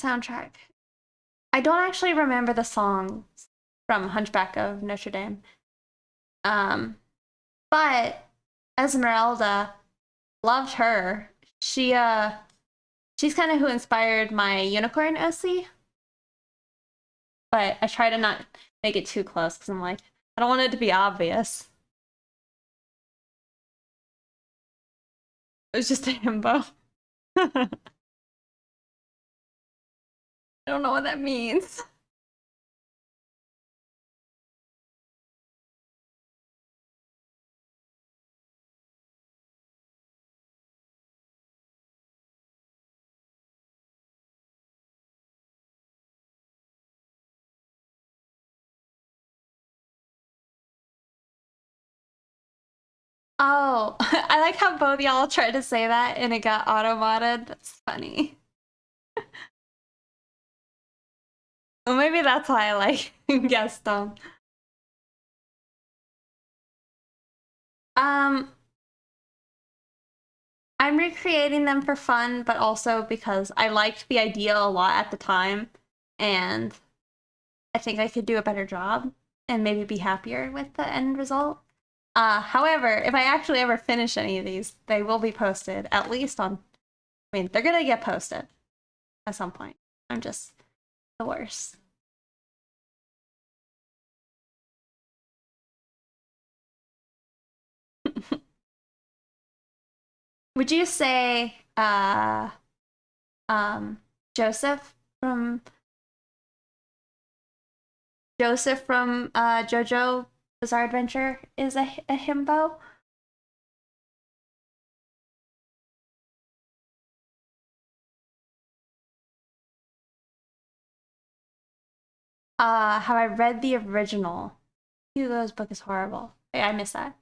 Soundtrack. I don't actually remember the songs from Hunchback of Notre Dame. Um, but Esmeralda, loved her. She's kind of who inspired my unicorn OC. But I try to not make it too close because I'm like, I don't want it to be obvious. It was just a himbo. I don't know what that means. Oh, I like how both y'all tried to say that and it got auto-modded. That's funny. Well, maybe that's why I like Gaston. Um, I'm recreating them for fun, but also because I liked the idea a lot at the time, and I think I could do a better job and maybe be happier with the end result. However, if I actually ever finish any of these, they will be posted at least on. I mean, they're gonna get posted at some point. I'm just the worst. Would you say um Joseph from JoJo Bizarre Adventure is a himbo? Have I read the original? Hugo's book is horrible. Hey, I missed that.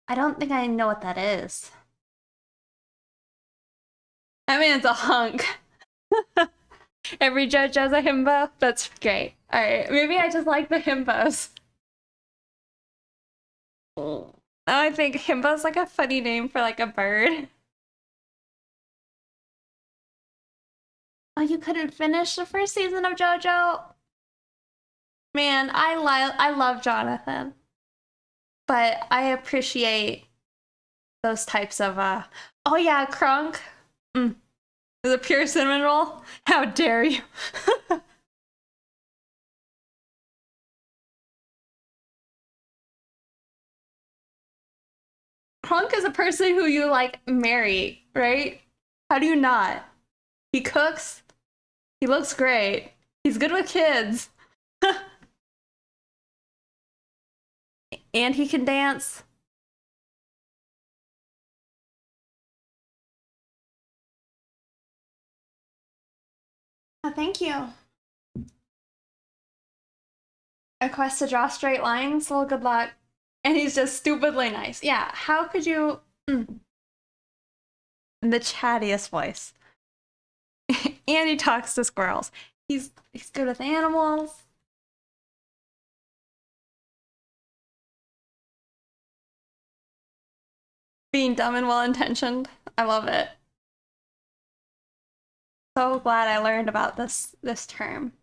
I don't think I know what that is. I mean, it's a hunk. Every judge has a himbo. That's great. All right, maybe I just like the himbos. Oh, I think himbo's like a funny name for like a bird. Oh, you couldn't finish the first season of JoJo? Man, I love Jonathan, but I appreciate those types of Oh yeah, crunk. Mm. The pure cinnamon roll? How dare you? Crunk is a person who you like marry, right? How do you not? He cooks, he looks great, he's good with kids, and he can dance. Oh, thank you. A quest to draw straight lines? Well, good luck. And he's just stupidly nice. Yeah, how could you. Mm. The chattiest voice. And he talks to squirrels. He's good with animals. Being dumb and well intentioned. I love it. So glad I learned about this term.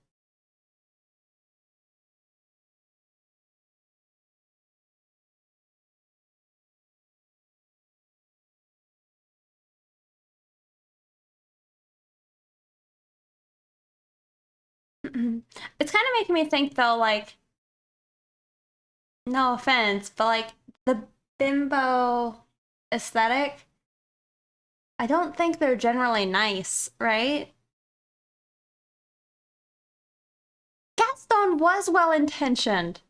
It's kind of making me think though, like, no offense, but like the bimbo aesthetic, I don't think they're generally nice, right? Gaston was well intentioned.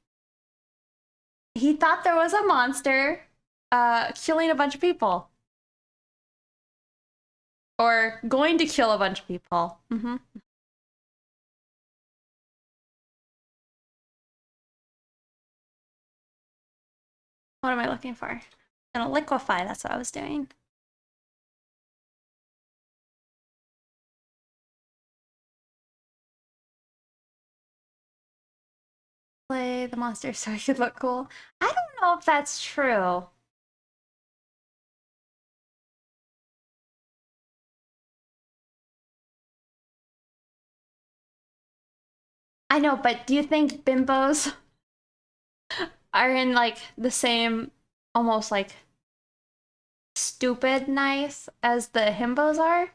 He thought there was a monster killing a bunch of people. Or going to kill a bunch of people. Mm-hmm. What am I looking for? Gonna liquefy, that's what I was doing. Play the monster so he could look cool. I don't know if that's true. I know, but do you think bimbos are in like the same, almost like stupid nice as the himbos are?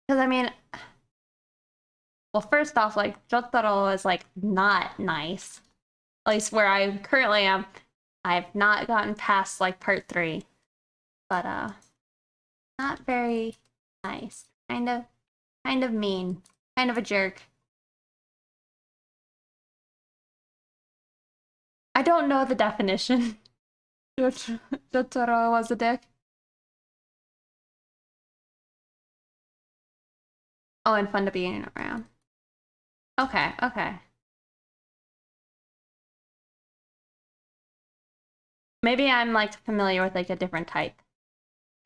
Because I mean, well, first off, like Jotaro is like not nice. At least where I currently am. I've not gotten past like part 3. But not very nice. Kind of mean. Kind of a jerk. I don't know the definition. Jotaro was a dick. Oh, and fun to be around. Okay, okay. Maybe I'm like familiar with like a different type.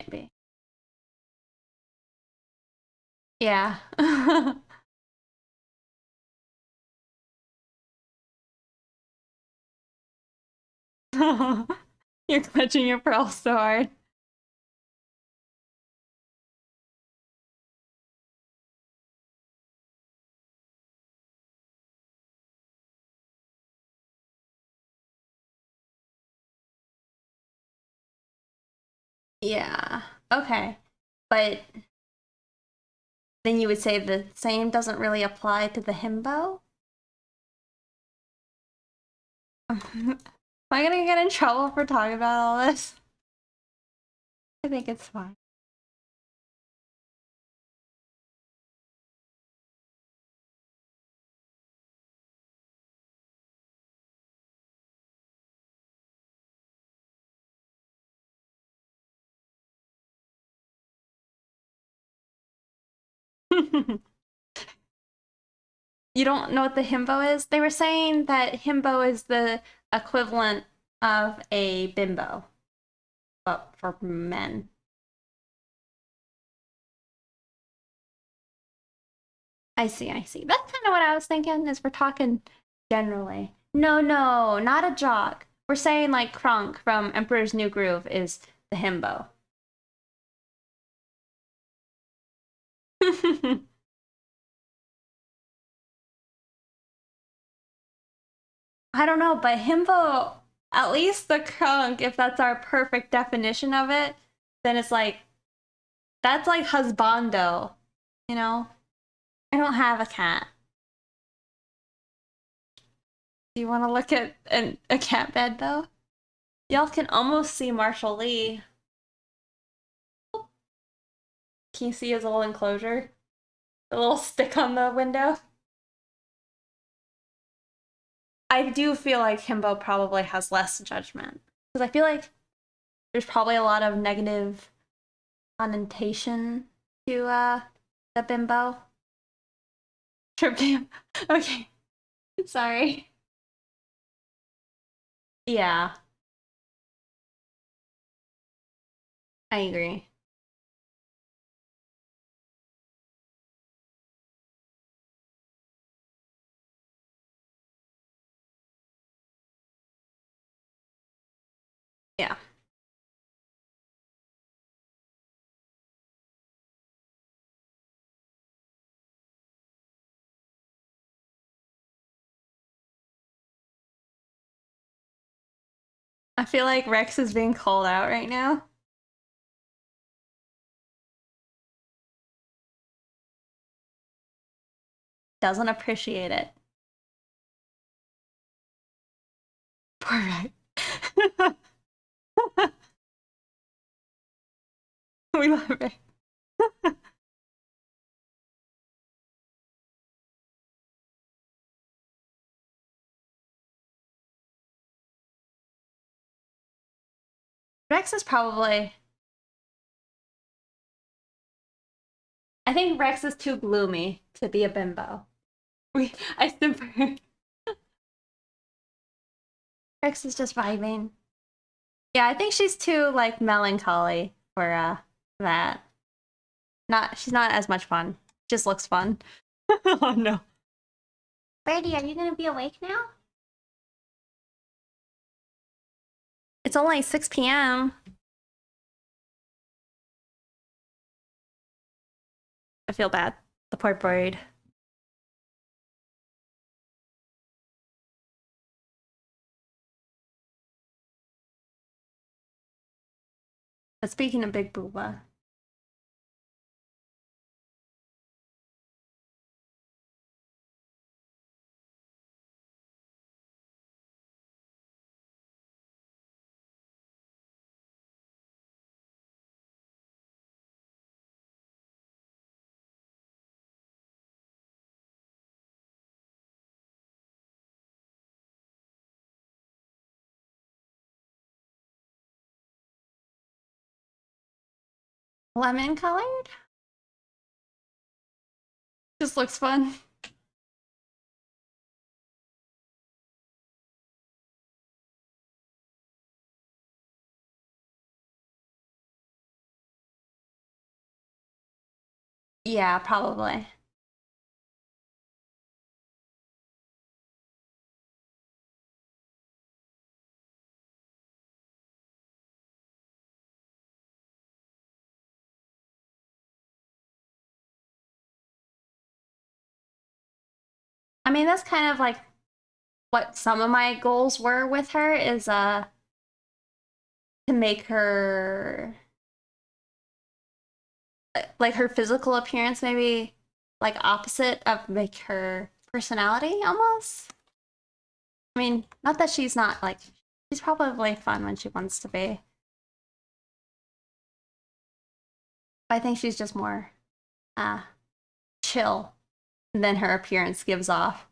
Maybe. Yeah. You're clutching your pearls so hard. Yeah. Okay. But then you would say the same doesn't really apply to the himbo? Am I gonna get in trouble for talking about all this? I think it's fine. You don't know what the himbo is? They were saying that himbo is the equivalent of a bimbo, but for men. I see, I see. That's kind of what I was thinking, is we're talking generally. No, no, not a jock. We're saying like Kronk from Emperor's New Groove is the himbo. I don't know, but himbo At least the crunk, if that's our perfect definition of it, then it's like, that's like husbando, you know? I don't have a cat. Do you want to look at a cat bed though? Y'all can almost see Marshall Lee. Can you see his little enclosure? The little stick on the window? I do feel like Himbo probably has less judgment. Because I feel like there's probably a lot of negative connotation to the bimbo. Trip game. Okay. Sorry. Yeah, I agree. Yeah. I feel like Rex is being called out right now. Doesn't appreciate it. Poor Rex. We love it. Rex is probably. I think Rex is too gloomy to be a bimbo. I simper. Rex is just vibing. Yeah, I think she's too like melancholy for that. She's not as much fun. Just looks fun. Oh no. Brady, are you gonna be awake now? It's only 6 p.m. I feel bad. The poor bird. But speaking of Big Booba, lemon colored? Just looks fun. Yeah, probably. I mean, that's kind of like what some of my goals were with her is to make her like her physical appearance maybe like opposite of make her personality almost. I mean, not that she's not like she's probably fun when she wants to be. But I think she's just more uh chill than her appearance gives off.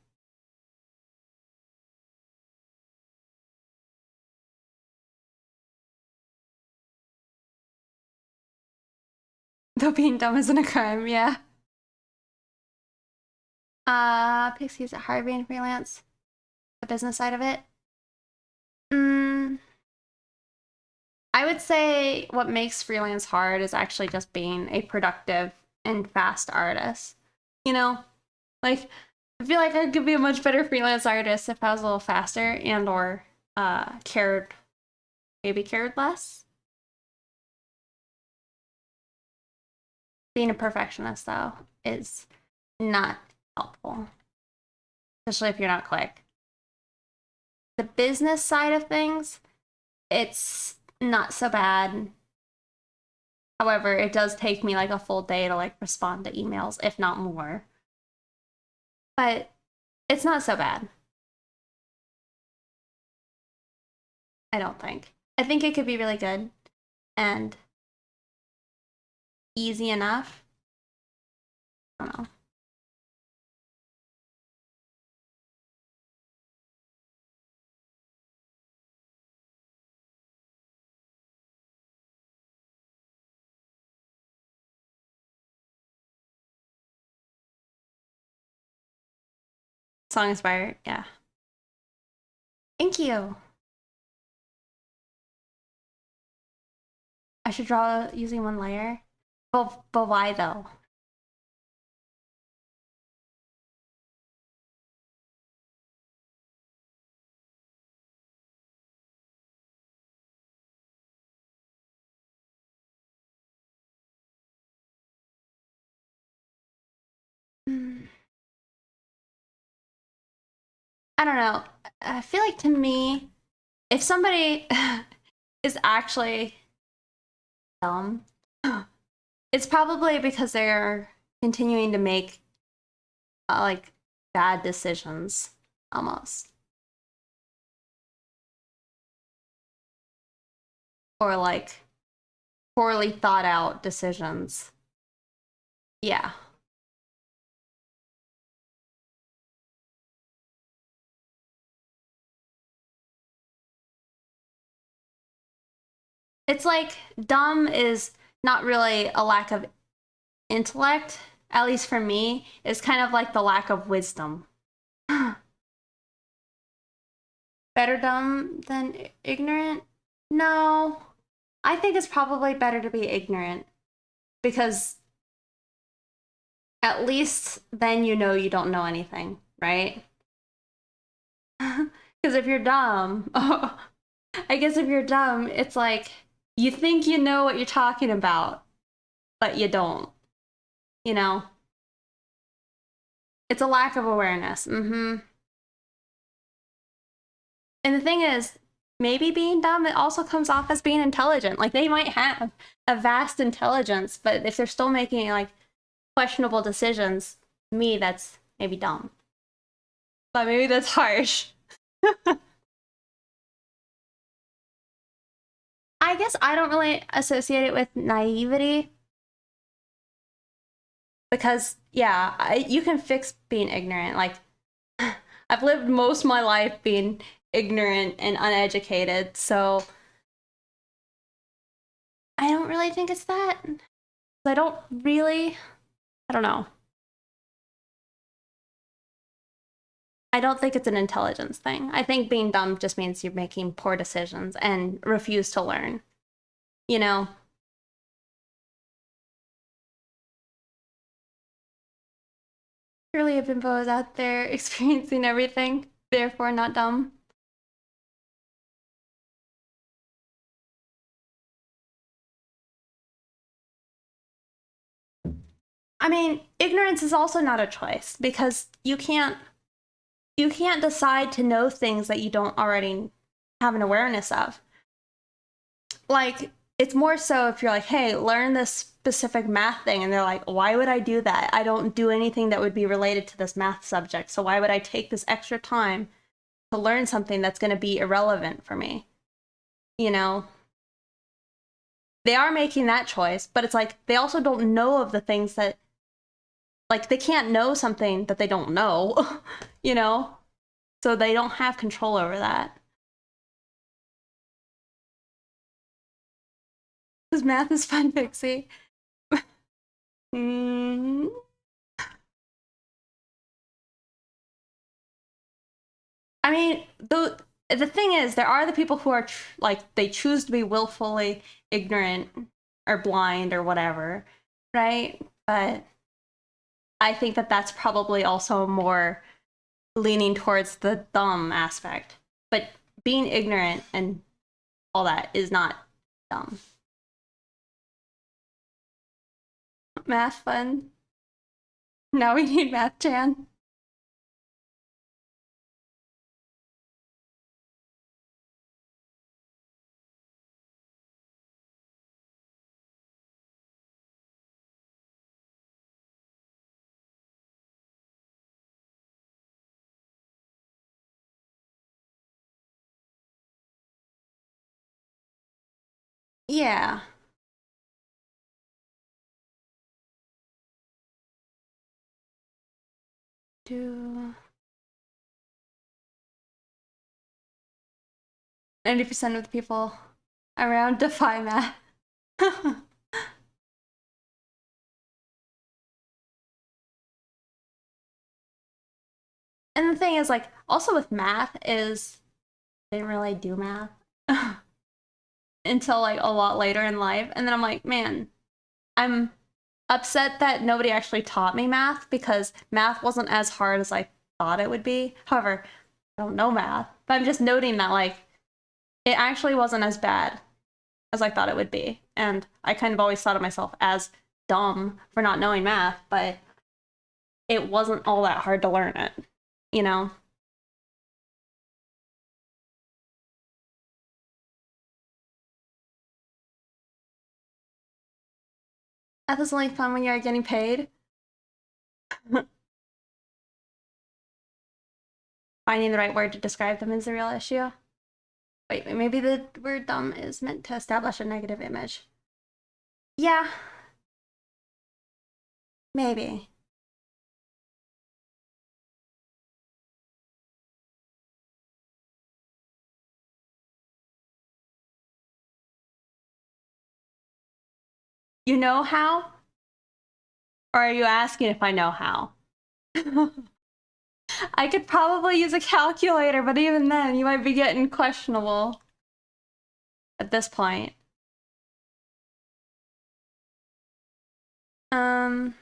Though being dumb isn't a crime, yeah. Pixie's at Harvey and freelance, the business side of it. Mm, I would say what makes freelance hard is actually just being a productive and fast artist. You know, like I feel like I could be a much better freelance artist if I was a little faster and or cared less. Being a perfectionist though is not helpful, especially if you're not quick. the business side of things, it's not so bad. However, it does take me like a full day to like respond to emails, if not more. But it's not so bad. I don't think. I think it could be really good and easy enough. I don't know. Song inspired, yeah. Thank you. I should draw using one layer. But why though? I don't know. I feel like to me, if somebody is actually dumb, it's probably because they're continuing to make like bad decisions almost. Or like poorly thought out decisions. Yeah. It's like dumb is not really a lack of intellect, at least for me, it's kind of like the lack of wisdom. Better dumb than ignorant? No. I think it's probably better to be ignorant because at least then you know you don't know anything, right? Because if you're dumb, oh, I guess if you're dumb, it's like you think you know what you're talking about, but you don't, you know? It's a lack of awareness. Mm-hmm. And the thing is, maybe being dumb, it also comes off as being intelligent. Like they might have a vast intelligence, but if they're still making like questionable decisions, to me, that's maybe dumb. But maybe that's harsh. I guess I don't really associate it with naivety because, yeah, you can fix being ignorant. Like, I've lived most of my life being ignorant and uneducated, so I don't really think it's that. I don't really, I don't know. I don't think it's an intelligence thing. I think being dumb just means you're making poor decisions and refuse to learn. You know, surely if info is out there experiencing everything, therefore not dumb. I mean, ignorance is also not a choice because you can't decide to know things that you don't already have an awareness of. Like, it's more so if you're like, hey, learn this specific math thing, and they're like, why would I do that? I don't do anything that would be related to this math subject, so why would I take this extra time to learn something that's going to be irrelevant for me? You know, they are making that choice, but it's like they also don't know of the things that, like, they can't know something that they don't know, you know? So they don't have control over that. Because math is fun, Pixie. Mm, I mean, the thing is, there are the people who are like they choose to be willfully ignorant or blind or whatever, right? But I think that that's probably also more leaning towards the dumb aspect. But being ignorant and all that is not dumb. Math fun. Now we need math, Chan. Yeah. Do 90% of the people around defy math. And the thing is, like, also with math is I didn't really do math until like a lot later in life. And then I'm like, man, I'm upset that nobody actually taught me math because math wasn't as hard as I thought it would be. However, I don't know math, but I'm just noting that like it actually wasn't as bad as I thought it would be. And I kind of always thought of myself as dumb for not knowing math, but it wasn't all that hard to learn it, you know? Math is only fun when you're getting paid. Finding the right word to describe them is the real issue. Wait, maybe the word dumb is meant to establish a negative image. Yeah, maybe. You know how? Or are you asking if I know how? I could probably use a calculator, but even then, you might be getting questionable at this point. Um,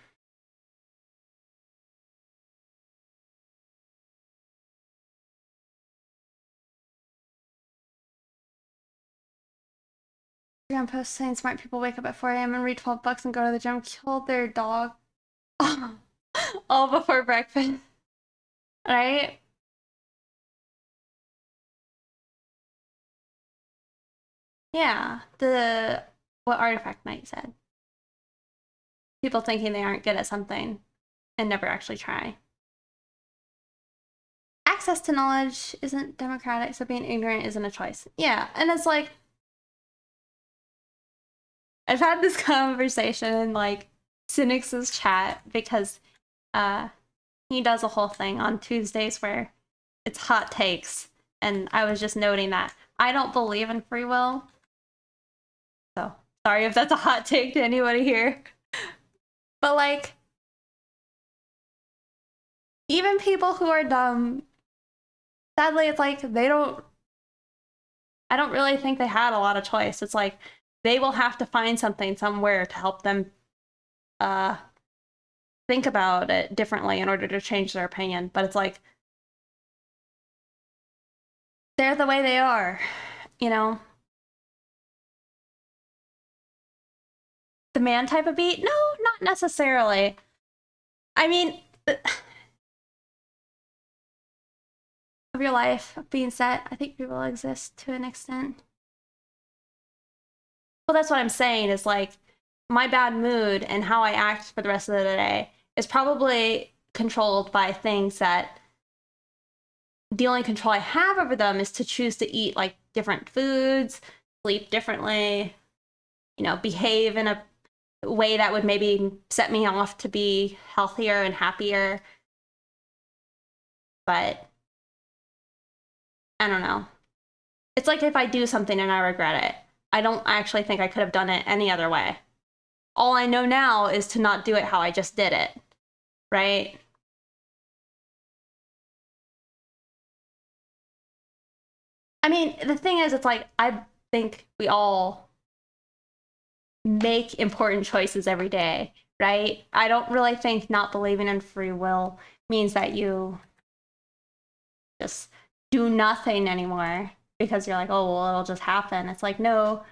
Instagram post saying smart people wake up at 4 a.m. and read 12 books and go to the gym, kill their dog all before breakfast. Right? Yeah. The what Artifact Knight said. People thinking they aren't good at something and never actually try. Access to knowledge isn't democratic, so being ignorant isn't a choice. Yeah, and it's like I've had this conversation in like Cynics' chat because uh he does a whole thing on Tuesdays where it's hot takes, and I was just noting that I don't believe in free will. So sorry if that's a hot take to anybody here. But like even people who are dumb, sadly it's like they don't I don't really think they had a lot of choice. It's like they will have to find something somewhere to help them uh think about it differently in order to change their opinion. But it's like they're the way they are, you know? The man type of beat? No, not necessarily. I mean, of your life being set, I think people exist to an extent. Well, that's what I'm saying is like my bad mood and how I act for the rest of the day is probably controlled by things that the only control I have over them is to choose to eat like different foods, sleep differently, you know, behave in a way that would maybe set me off to be healthier and happier. But I don't know. It's like if I do something and I regret it, I don't actually think I could have done it any other way. All I know now is to not do it how I just did it, right? I mean, the thing is, it's like I think we all make important choices every day, right? I don't really think not believing in free will means that you just do nothing anymore because you're like, oh, well, it'll just happen. It's like, no,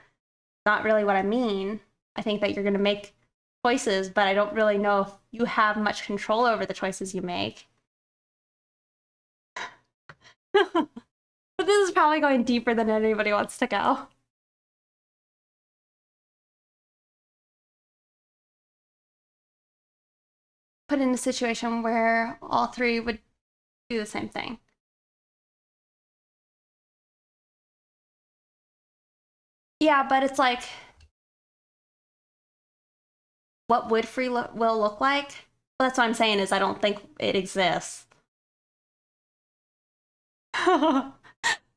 not really what I mean. I think that you're going to make choices, but I don't really know if you have much control over the choices you make. But this is probably going deeper than anybody wants to go. Put in a situation where all three would do the same thing. Yeah, but it's like, what would will look like? Well, that's what I'm saying is I don't think it exists.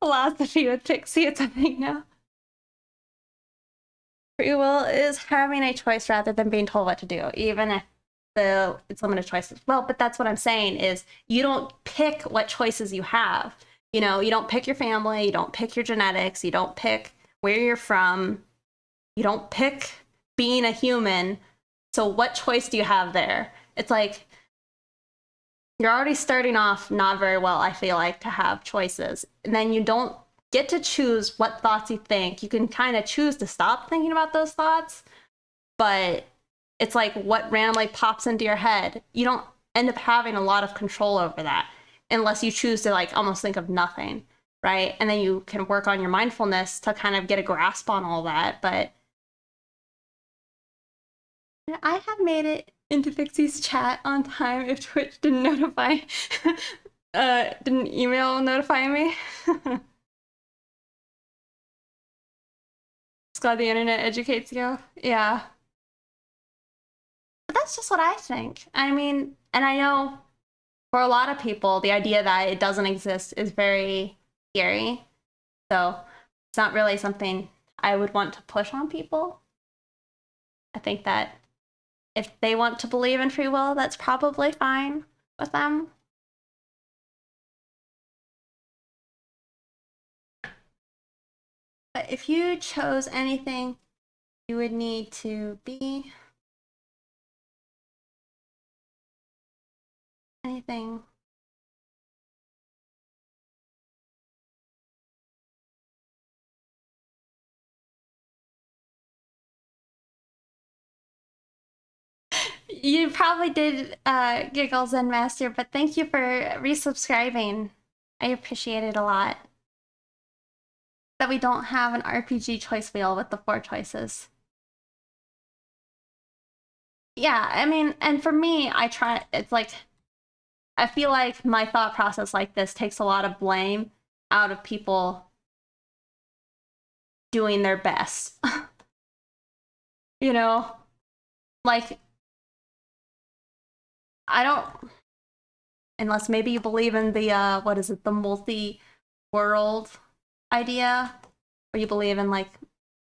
Philosophy with Pixie, it's a thing now. Free will is having a choice rather than being told what to do, even if it's limited choices. Well, but that's what I'm saying is you don't pick what choices you have. You know, you don't pick your family, you don't pick your genetics, you don't pick where you're from, you don't pick being a human. So what choice do you have there? It's like you're already starting off not very well, I feel like, to have choices. And then you don't get to choose what thoughts you think. You can kind of choose to stop thinking about those thoughts, but it's like what randomly pops into your head. You don't end up having a lot of control over that unless you choose to like almost think of nothing, right? And then you can work on your mindfulness to kind of get a grasp on all that. But I have made it into Pixie's chat on time if Twitch didn't notify, didn't email notify me. It's glad the internet educates you. Yeah. But that's just what I think. I mean, and I know for a lot of people, the idea that it doesn't exist is very scary. So it's not really something I would want to push on people. I think that if they want to believe in free will, that's probably fine with them. But if you chose anything, you would need to be anything. You probably did giggle Zen Master, but thank you for resubscribing. I appreciate it a lot. That we don't have an RPG choice wheel with the 4 choices. Yeah, I mean, and for me, it's like, I feel like my thought process like this takes a lot of blame out of people doing their best. You know? Like, I don't, unless maybe you believe in the, what is it, the multi-world idea, or you believe in like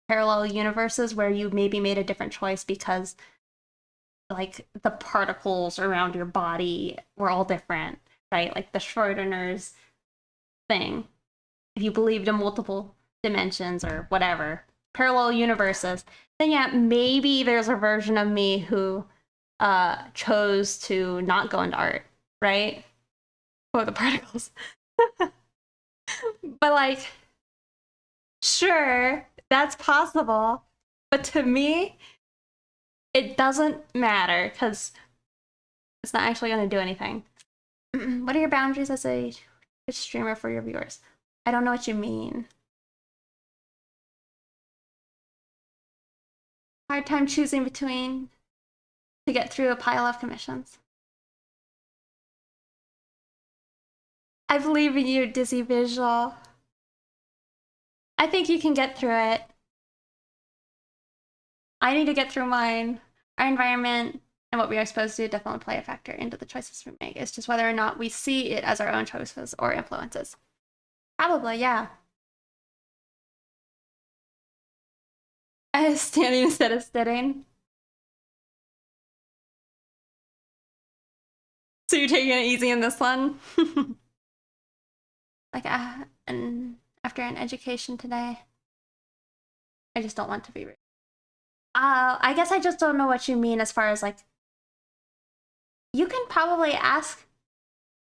parallel universes where you maybe made a different choice because like the particles around your body were all different, right? Like the Schrodinger's thing. If you believed in multiple dimensions or whatever, parallel universes, then yeah, maybe there's a version of me who chose to not go into art, right? Oh, the particles. But like, sure, that's possible. But to me, it doesn't matter because it's not actually going to do anything. What are your boundaries as a streamer for your viewers? I don't know what you mean. Hard time choosing between to get through a pile of commissions. I believe in you, Dizzy Visual. I think you can get through it. I need to get through mine. Our environment and what we are supposed to do definitely play a factor into the choices we make. It's just whether or not we see it as our own choices or influences. Probably, yeah. Standing instead of sitting. So you're taking it easy in this one? Like, and after an education today, I just don't want to be rude. I guess I just don't know what you mean as far as like, you can probably ask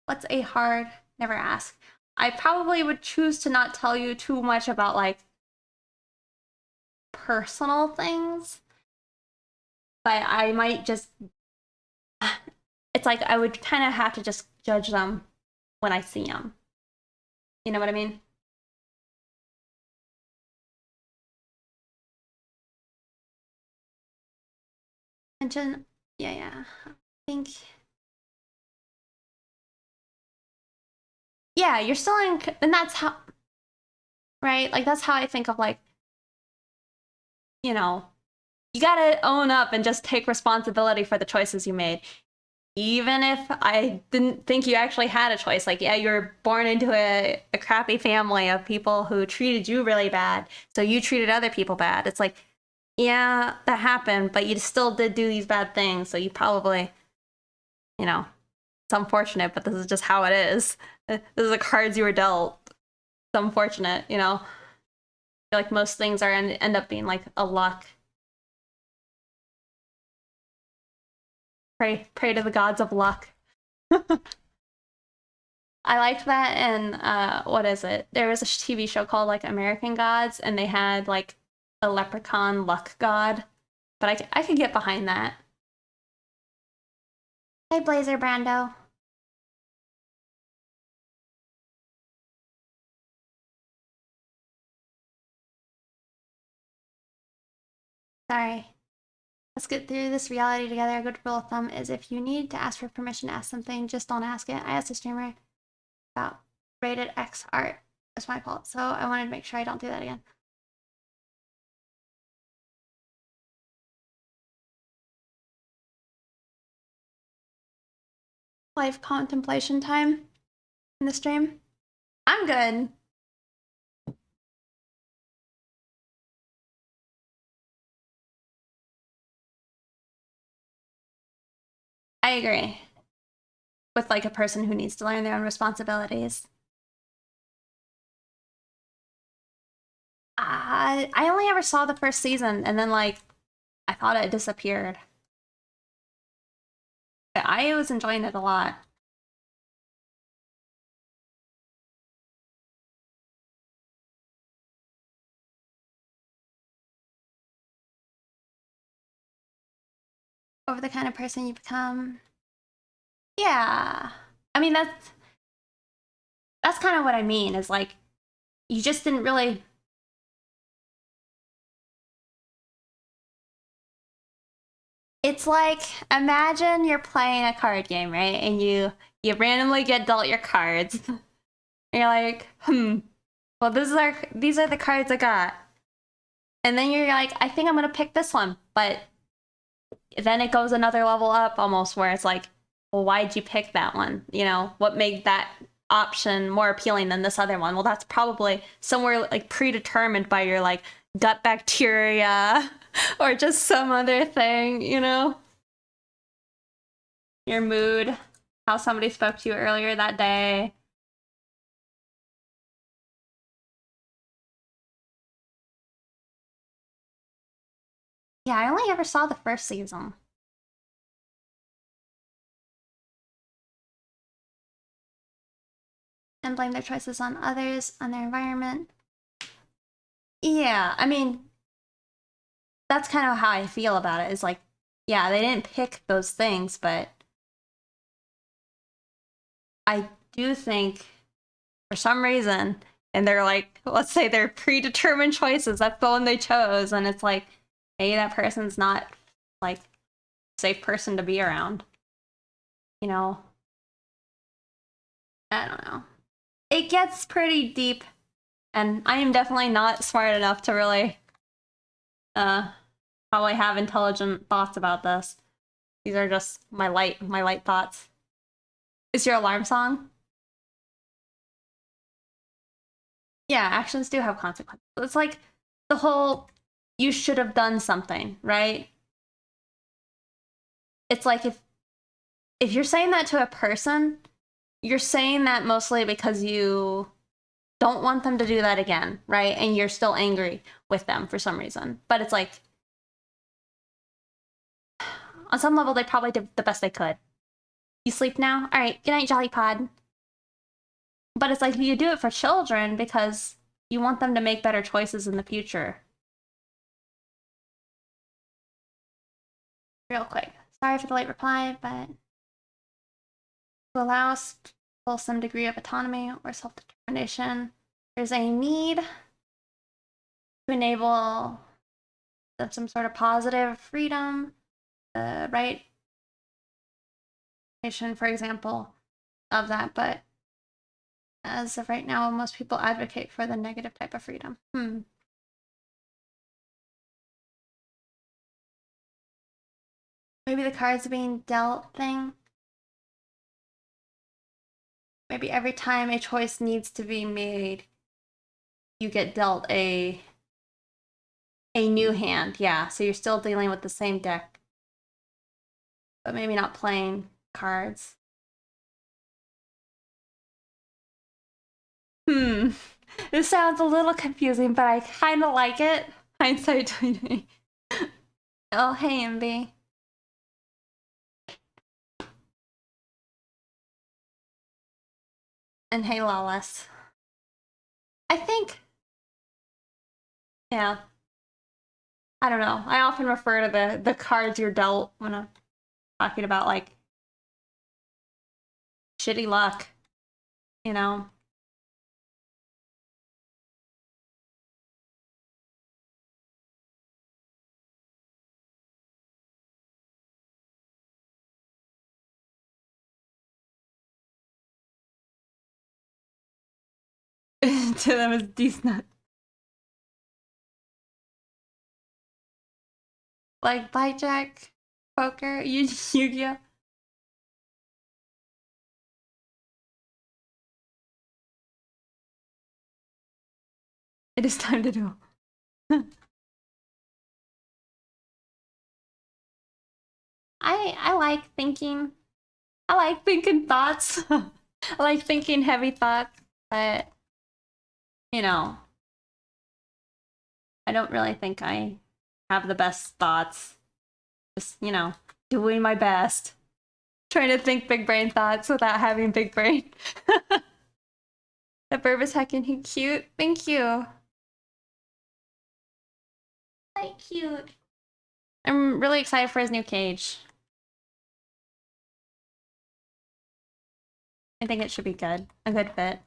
what's a hard, never ask. I probably would choose to not tell you too much about like personal things, but I might just, it's like I would kind of have to just judge them when I see them. You know what I mean? Mention, yeah. I think, yeah, you're still in, and that's how, right? Like that's how I think of like you know, you gotta own up and just take responsibility for the choices you made. Even if I didn't think you actually had a choice, like, yeah, you were born into a crappy family of people who treated you really bad, so you treated other people bad. It's like, yeah, that happened, but you still did do these bad things, so you probably, you know, it's unfortunate, but this is just how it is. This is the cards you were dealt. It's unfortunate, you know. I feel like most things are end up being like a luck. Pray to the gods of luck. I liked that, and what is it? There was a TV show called like American Gods, and they had like a leprechaun luck god. But I could get behind that. Hey, Blazer Brando. Sorry. Let's get through this reality together. A good rule of thumb is if you need to ask for permission to ask something, just don't ask it. I asked a streamer about rated X art. It's my fault, so I wanted to make sure I don't do that again. Life contemplation time in the stream. I'm good. I agree with like a person who needs to learn their own responsibilities. I only ever saw the first season, and then like I thought it disappeared. But I was enjoying it a lot. Over the kind of person you become. Yeah. I mean that's kind of what I mean, is like you just didn't really. It's like, imagine you're playing a card game, right? And you randomly get dealt your cards. And you're like, well, these are the cards I got. And then you're like, I think I'm gonna pick this one, but then it goes another level up almost, where it's like, well, why'd you pick that one? You know, what made that option more appealing than this other one? Well, that's probably somewhere like predetermined by your like gut bacteria or just some other thing, you know? Your mood, how somebody spoke to you earlier that day. Yeah, I only ever saw the first season. And blame their choices on others, on their environment. Yeah, I mean, that's kind of how I feel about it. Is like, yeah, they didn't pick those things, but I do think for some reason, and they're like, let's say they're predetermined choices, that's the one they chose, and it's like, maybe that person's not like a safe person to be around. You know? I don't know. It gets pretty deep, and I am definitely not smart enough to really probably have intelligent thoughts about this. These are just my light thoughts. Is your alarm song? Yeah, actions do have consequences. It's like the whole you should have done something, right? It's like if you're saying that to a person, you're saying that mostly because you don't want them to do that again, right? And you're still angry with them for some reason. But it's like on some level they probably did the best they could. You sleep now? All right, good night, Jolly Pod. But it's like you do it for children because you want them to make better choices in the future. Real quick. Sorry for the late reply, but to allow us some degree of autonomy or self-determination, there's a need to enable some sort of positive freedom, right? For example, of that, but as of right now, most people advocate for the negative type of freedom. Maybe the cards being dealt thing. Maybe every time a choice needs to be made, you get dealt a new hand. Yeah, so you're still dealing with the same deck, but maybe not playing cards. This sounds a little confusing, but I kind of like it. Hindsight 2020. Oh, hey, MB. And hey, Lawless. I think, yeah. I don't know. I often refer to the cards you're dealt when I'm talking about like shitty luck, you know? To them as decent. Like blackjack, poker, Yu-Gi-Oh. It is time to do. I like thinking. I like thinking thoughts. I like thinking heavy thoughts, but you know, I don't really think I have the best thoughts. Just, doing my best. Trying to think big brain thoughts without having big brain. The burb is heckin' cute. Thank you. Quite cute. I'm really excited for his new cage. I think it should be good. A good fit.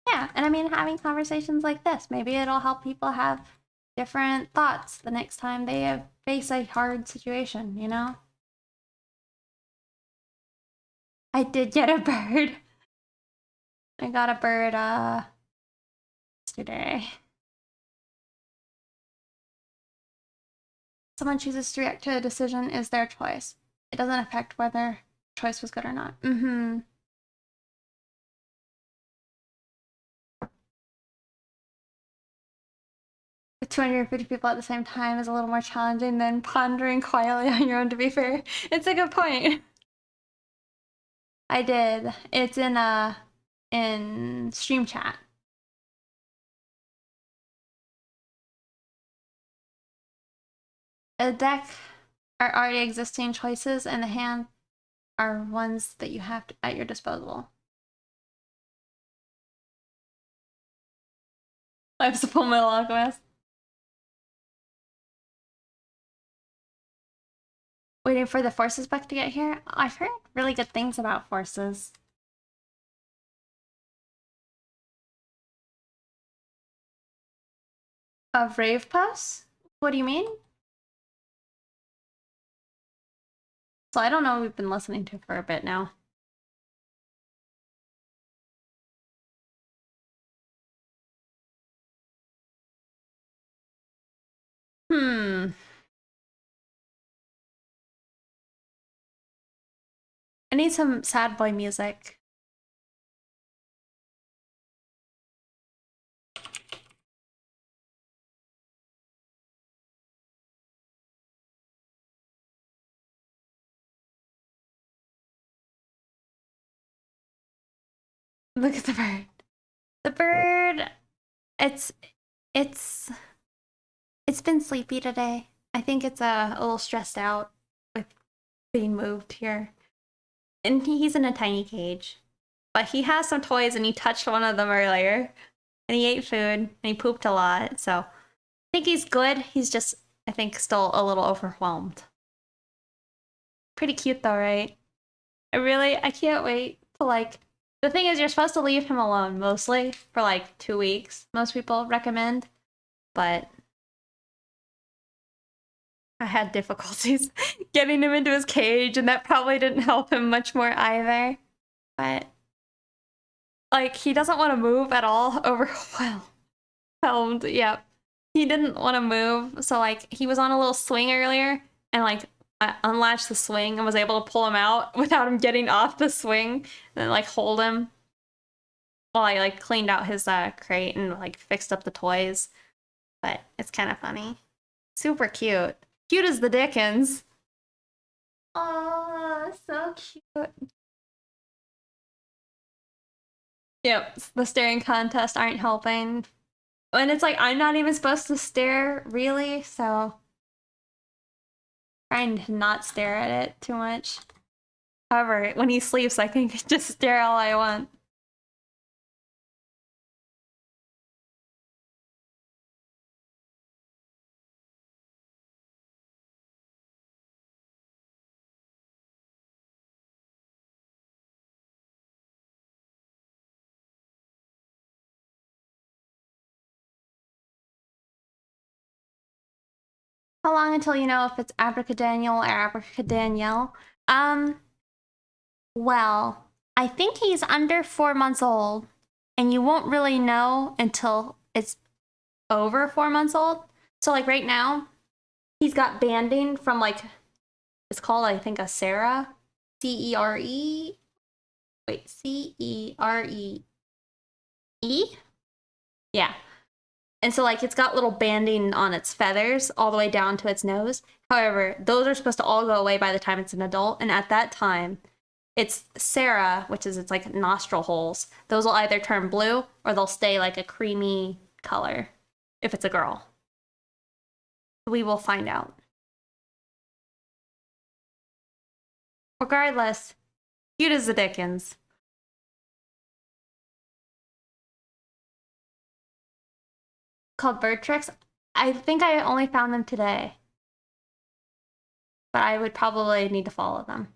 Yeah, and I mean, having conversations like this, maybe it'll help people have different thoughts the next time they face a hard situation, you know? I did get a bird. I got a bird, yesterday. Someone chooses to react to a decision is their choice. It doesn't affect whether choice was good or not. Mm-hmm. With 250 people at the same time is a little more challenging than pondering quietly on your own, to be fair. It's a good point. I did. It's in stream chat. A deck are already existing choices, and the hand are ones that you have at your disposal. Life's a Full Metal Alchemist. Waiting for the Forces book to get here. I've heard really good things about Forces. Of Rave Puffs? What do you mean? So I don't know what we've been listening to for a bit now. Hmm. I need some sad boy music. Look at the bird. The bird, it's it's it's been sleepy today. I think it's a little stressed out with being moved here. And he's in a tiny cage. But he has some toys and he touched one of them earlier. And he ate food and he pooped a lot. So I think he's good. He's just, I think, still a little overwhelmed. Pretty cute though, right? I can't wait to like, the thing is you're supposed to leave him alone mostly for like 2 weeks. Most people recommend, but I had difficulties getting him into his cage, and that probably didn't help him much more either. But like, he doesn't want to move at all. Overwhelmed. Yep. He didn't want to move, so like he was on a little swing earlier, and like I unlatched the swing and was able to pull him out without him getting off the swing, and then like hold him while I like cleaned out his crate and like fixed up the toys. But it's kind of funny. Super cute. Cute as the Dickens. Oh, so cute. Yep, the staring contest aren't helping. And it's like, I'm not even supposed to stare, really, so trying to not stare at it too much. However, when he sleeps, I can just stare all I want. How long until you know if it's Abracadaniel or Abracadaniel? Well, I think he's under 4 months old, and you won't really know until it's over 4 months old. So like right now, he's got banding from like, it's called, I think, a Cere. C-E-R-E? Wait, C-E-R-E-E? Yeah. And so like it's got little banding on its feathers all the way down to its nose. However, those are supposed to all go away by the time it's an adult. And at that time, its Cere, which is its like nostril holes, those will either turn blue or they'll stay like a creamy color if it's a girl. We will find out. Regardless, cute as the Dickens. Called bird tricks. I think I only found them today. But I would probably need to follow them.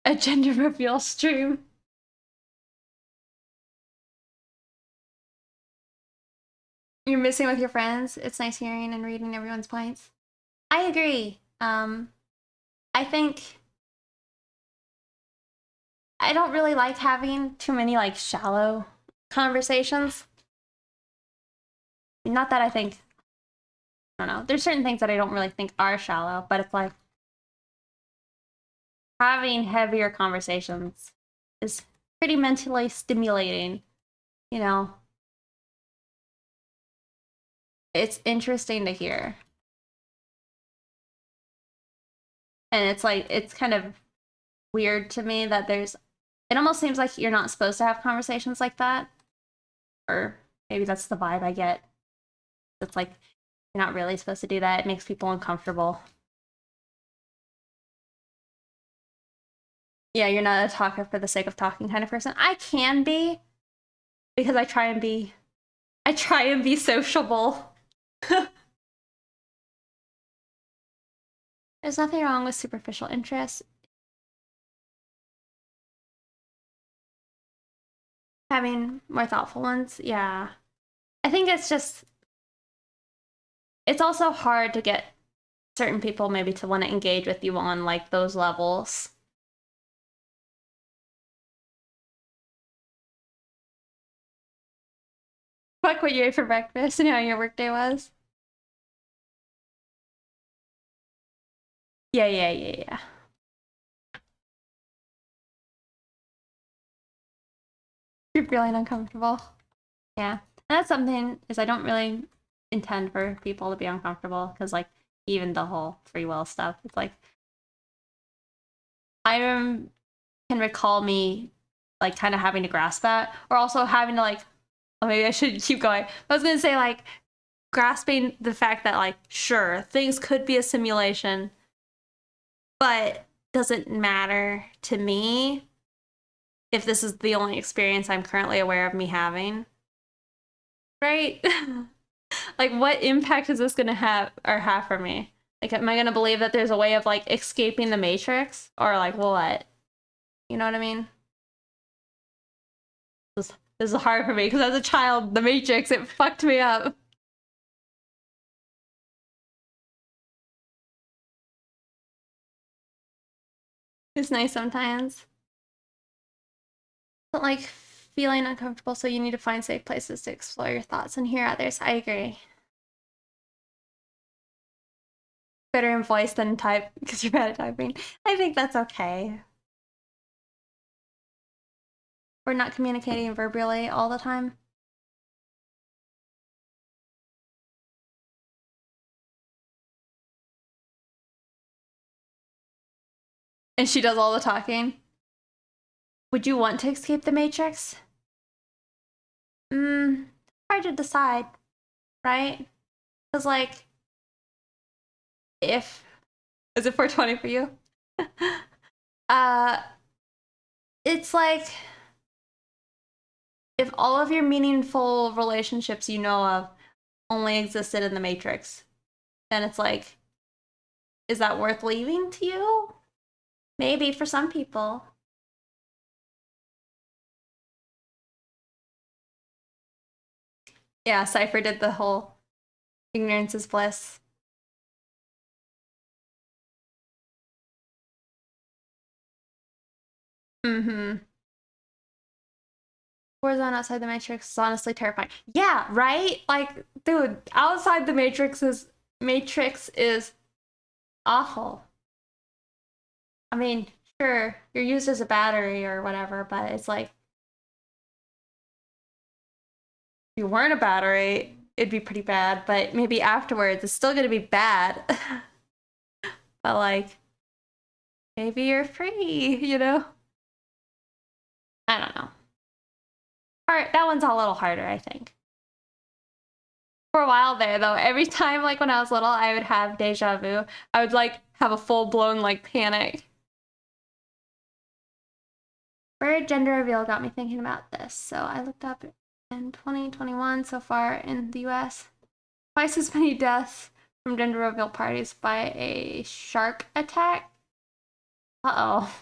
A gender reveal stream. You're missing with your friends. It's nice hearing and reading everyone's points. I agree. I think I don't really like having too many like shallow conversations. Not that I think, I don't know. There's certain things that I don't really think are shallow, but it's like having heavier conversations is pretty mentally stimulating, you know. It's interesting to hear. And it's like, it's kind of weird to me that it almost seems like you're not supposed to have conversations like that. Or maybe that's the vibe I get. It's like, you're not really supposed to do that. It makes people uncomfortable. Yeah, you're not a talker for the sake of talking kind of person. I can be, because I try and be sociable. There's nothing wrong with superficial interests. Having more thoughtful ones, yeah. I think it's also hard to get certain people maybe to want to engage with you on like those levels. Fuck what you ate for breakfast and how your workday was. Yeah. You're feeling uncomfortable. Yeah. And that's something is I don't really intend for people to be uncomfortable because like even the whole free will stuff, it's like I can recall me like kind of having to grasp that, or also having to like, oh, maybe I should keep going. I was gonna say like grasping the fact that like sure things could be a simulation, but doesn't matter to me if this is the only experience I'm currently aware of me having. Right? Like what impact is this gonna have for me? Like am I gonna believe that there's a way of like escaping the matrix? Or like what? You know what I mean? This is hard for me because as a child, the matrix, it fucked me up. It's nice sometimes. But like feeling uncomfortable, so you need to find safe places to explore your thoughts and hear others. I agree. Better in voice than type because you're bad at typing. I think that's okay. We're not communicating verbally all the time. And she does all the talking. Would you want to escape the Matrix? Hard to decide, right? Because like, if is it 420 for you? uh, it's like if all of your meaningful relationships you know of only existed in the Matrix, then it's like, is that worth leaving to you? Maybe for some people. Yeah, Cypher did the whole ignorance is bliss. Mm-hmm. Warzone outside the Matrix is honestly terrifying. Yeah, right? Like, dude, outside the Matrix is awful. I mean, sure, you're used as a battery or whatever, but it's like, if you weren't a battery, it'd be pretty bad, but maybe afterwards it's still gonna be bad. But like, maybe you're free, you know? I don't know. That one's a little harder, I think. For a while there, though, every time, like when I was little, I would have deja vu. I would like have a full blown like panic. Bird gender reveal got me thinking about this, so I looked up in 2021 so far in the US. Twice as many deaths from gender reveal parties by a shark attack. Uh-oh.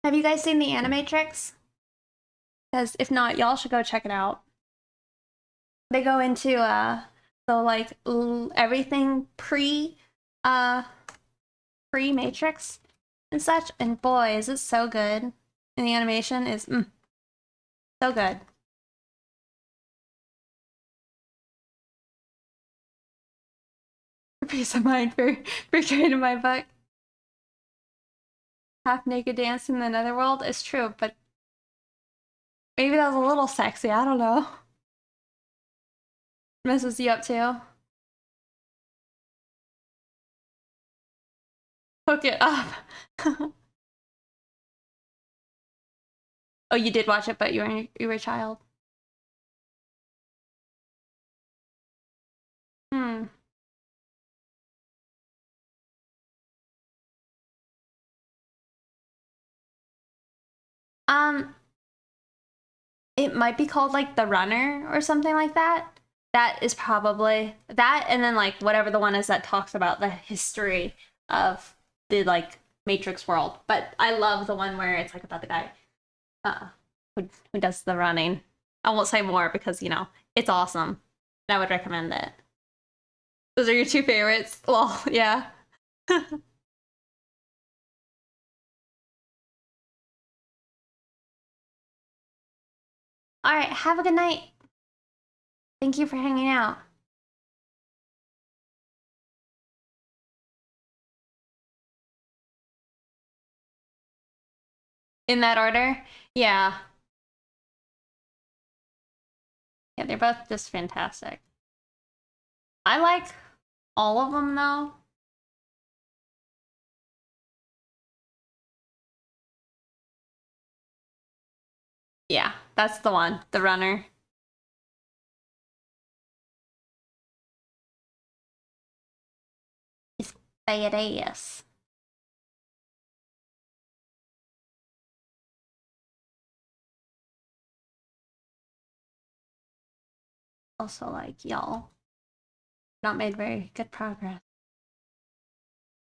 Have you guys seen the Animatrix? Because if not, y'all should go check it out. They go into the like everything pre Matrix and such, and boy, is it so good. And the animation is so good. Peace of mind for trade in my book. Half naked dance in the netherworld is true, but maybe that was a little sexy. I don't know. Messes you up too. Hook it up. Oh, you did watch it, but you were a child. Hmm. Um, it might be called like The Runner or something like that. That is probably that, and then like whatever the one is that talks about the history of the like Matrix world. But I love the one where it's like about the guy uh who does the running. I won't say more because you know it's awesome. And I would recommend it. Those are your two favorites. Well, yeah. All right, have a good night. Thank you for hanging out. In that order? Yeah. Yeah, they're both just fantastic. I like all of them though. Yeah, that's the one, the runner. It's badass. Also, like, y'all, not made very good progress.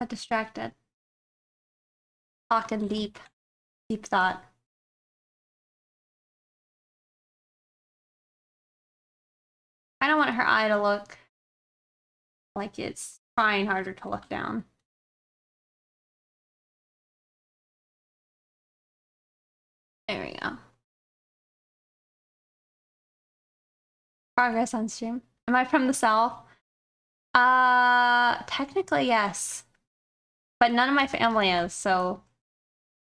Got distracted. Talking deep thought. I don't want her eye to look like it's trying harder to look down. There we go. Progress on stream. Am I from the South? Technically yes. But none of my family is, so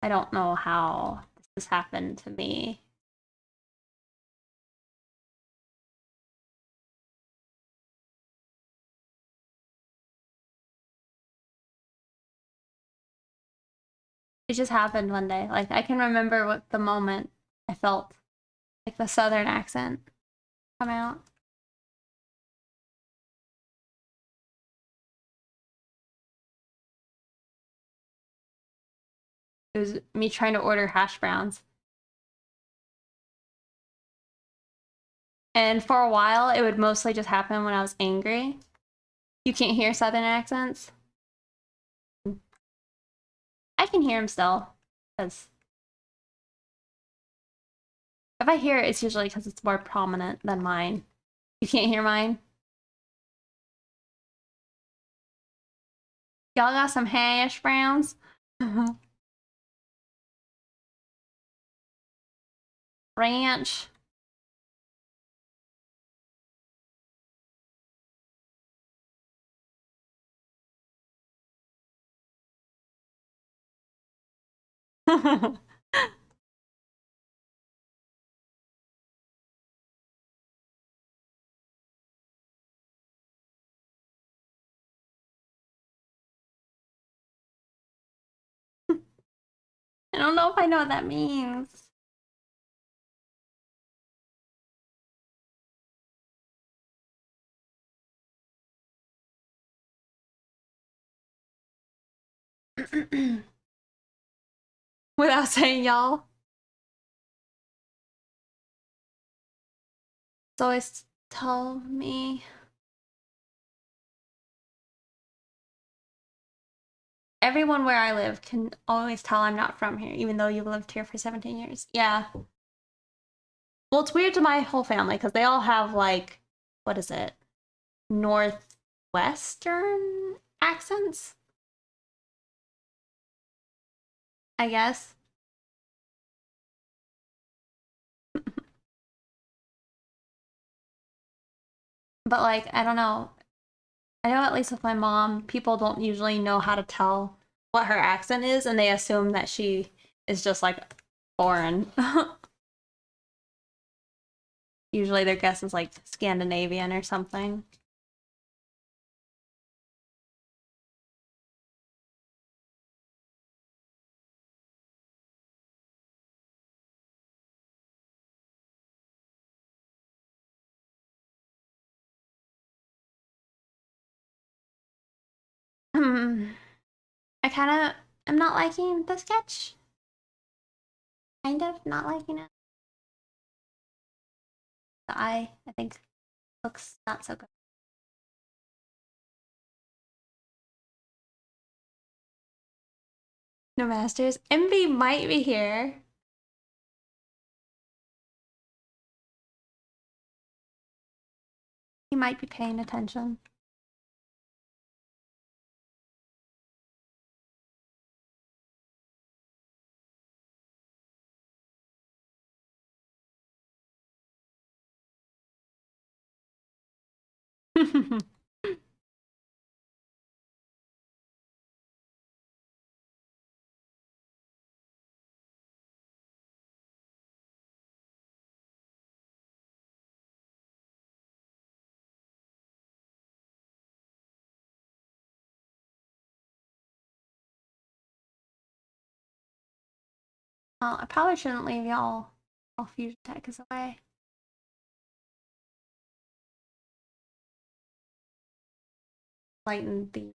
I don't know how this has happened to me. It just happened one day. Like, I can remember what the moment I felt like the Southern accent come out. It was me trying to order hash browns. And for a while, it would mostly just happen when I was angry. You can't hear Southern accents? I can hear them still. Because if I hear it, it's usually because it's more prominent than mine. You can't hear mine? Y'all got some hash browns? Ranch. I don't know if I know what that means. Without saying y'all. It's always tell me. Everyone where I live can always tell I'm not from here, even though you've lived here for 17 years. Yeah. Well, it's weird to my whole family because they all have, like, what is it? Northwestern accents? I guess. But, like, I don't know. I know at least with my mom, people don't usually know how to tell what her accent is, and they assume that she is just, like, foreign. Usually their guess is, like, Scandinavian or something. I kind of am not liking the sketch. Kind of not liking it. The eye, I think, looks not so good. No masters. Envy might be here. He might be paying attention. Oh, I probably shouldn't leave y'all. All fusion tech is away. Lighten the.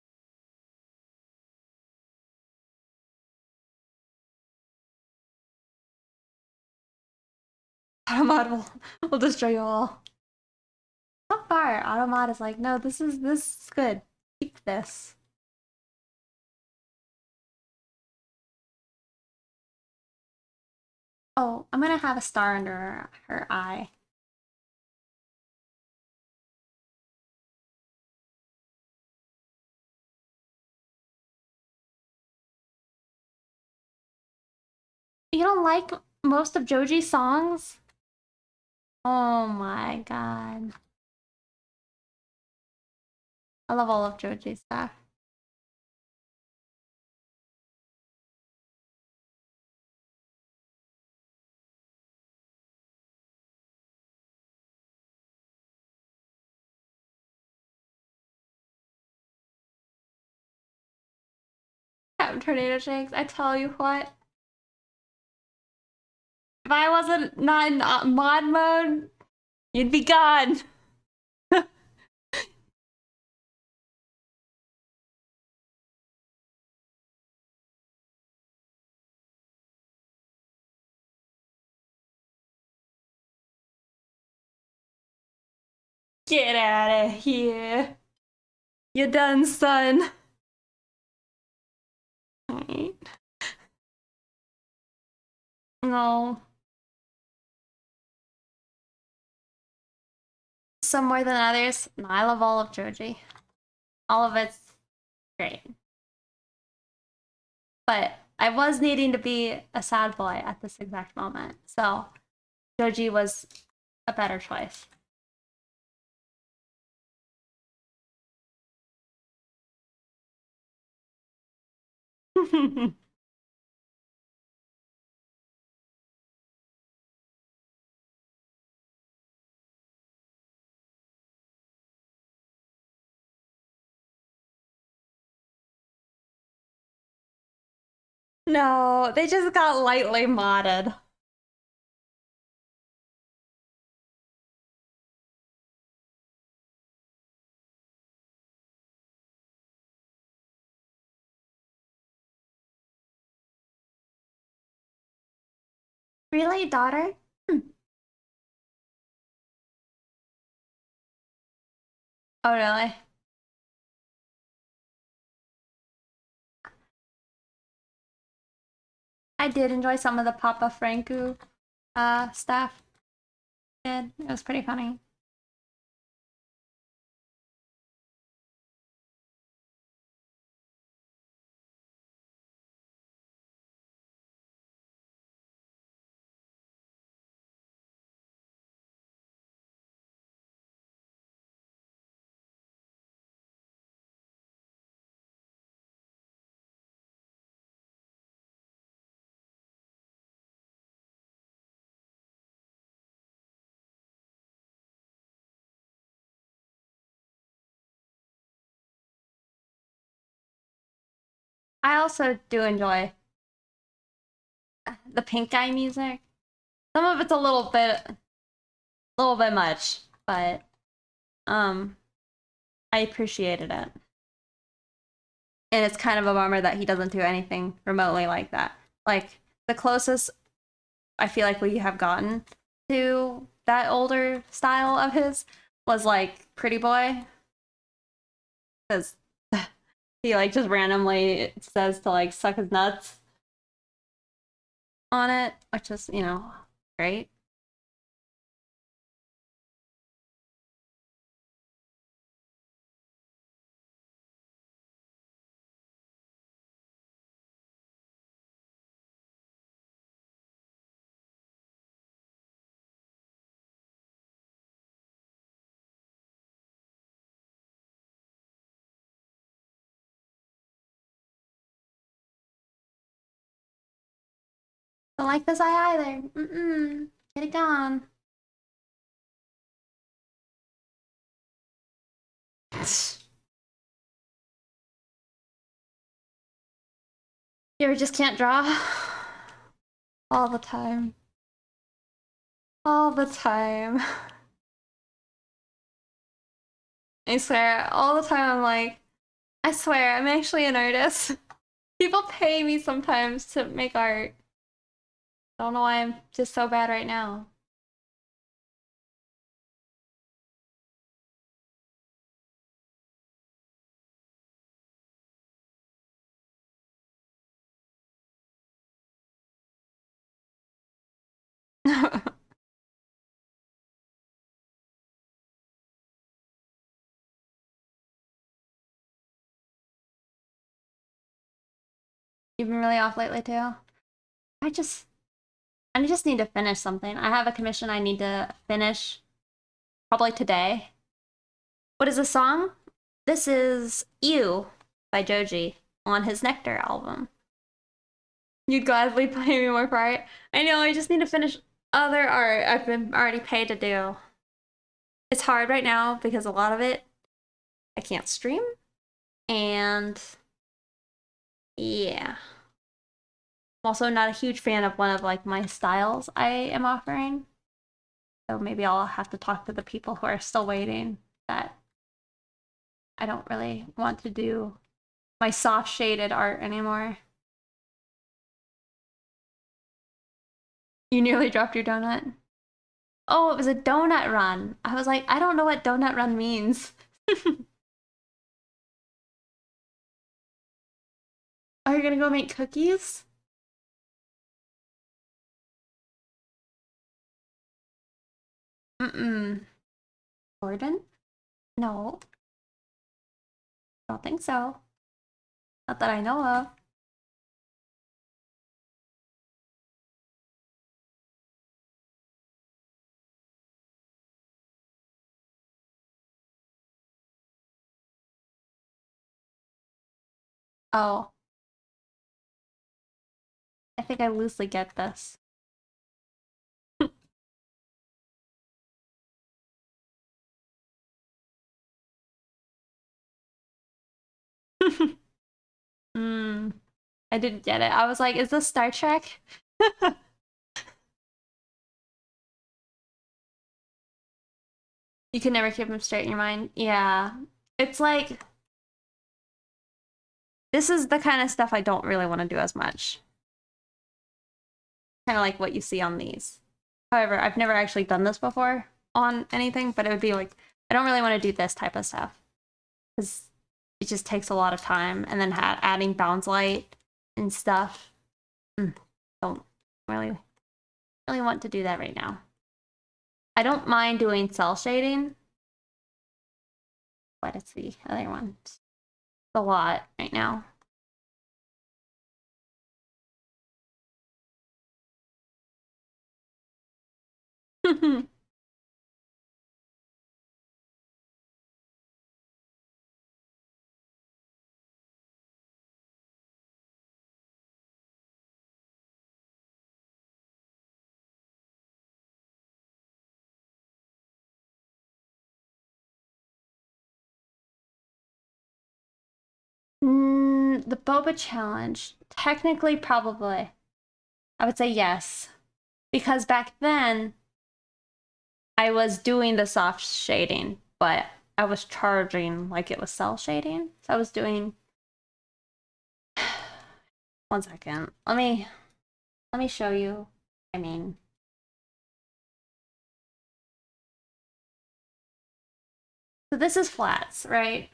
Automod will destroy you all. So far, Automod is like, no, this is good. Keep this. Oh, I'm gonna have a star under her eye. You don't like most of Joji's songs? Oh my god. I love all of Joji's stuff. Having tornado shakes, I tell you what. If I wasn't not in mod mode, you'd be gone. Get out of here. You're done, son. Right. No. Some more than others. No, I love all of Joji. All of it's great. But I was needing to be a sad boy at this exact moment. So Joji was a better choice. No, they just got lightly modded. Really, daughter? Oh, really? I did enjoy some of the Papa Franco stuff. It was pretty funny. I also do enjoy the pink guy music. Some of it's a little bit much, but I appreciated it. And it's kind of a bummer that he doesn't do anything remotely like that. Like the closest I feel like we have gotten to that older style of his was like Pretty Boy, because he like just randomly says to like suck his nuts on it, which is, great. Don't like this eye either. Mm-mm. Get it gone. You ever just can't draw? All the time. All the time. I swear, all the time I'm like, I swear, I'm actually an artist. People pay me sometimes to make art. I don't know why I'm just so bad right now. You've been really off lately too. I just I just need to finish something. I have a commission I need to finish probably today. What is the song? This is You by Joji on his Nectar album. You'd gladly pay me more for art. I know, I just need to finish other art I've been already paid to do. It's hard right now because a lot of it I can't stream. And yeah. I'm also not a huge fan of one of like my styles I am offering. So maybe I'll have to talk to the people who are still waiting that I don't really want to do my soft shaded art anymore. You nearly dropped your donut. Oh, it was a donut run. I was like, I don't know what donut run means. Are you gonna go make cookies? Mm-mm. Gordon? No, I don't think so. Not that I know of. Oh, I think I loosely get this. Hmm. I didn't get it. I was like, is this Star Trek? You can never keep them straight in your mind. Yeah. It's like, this is the kind of stuff I don't really want to do as much. Kind of like what you see on these. However, I've never actually done this before on anything, but it would be like, I don't really want to do this type of stuff. Because it just takes a lot of time. And then adding bounce light and stuff. Don't really want to do that right now. I don't mind doing cell shading. But it's the other one. It's a lot right now. The boba challenge. Technically, probably. I would say yes. Because back then, I was doing the soft shading, but I was charging like it was cell shading. So I was doing. One second. Let me show you. I mean. So this is flats, right?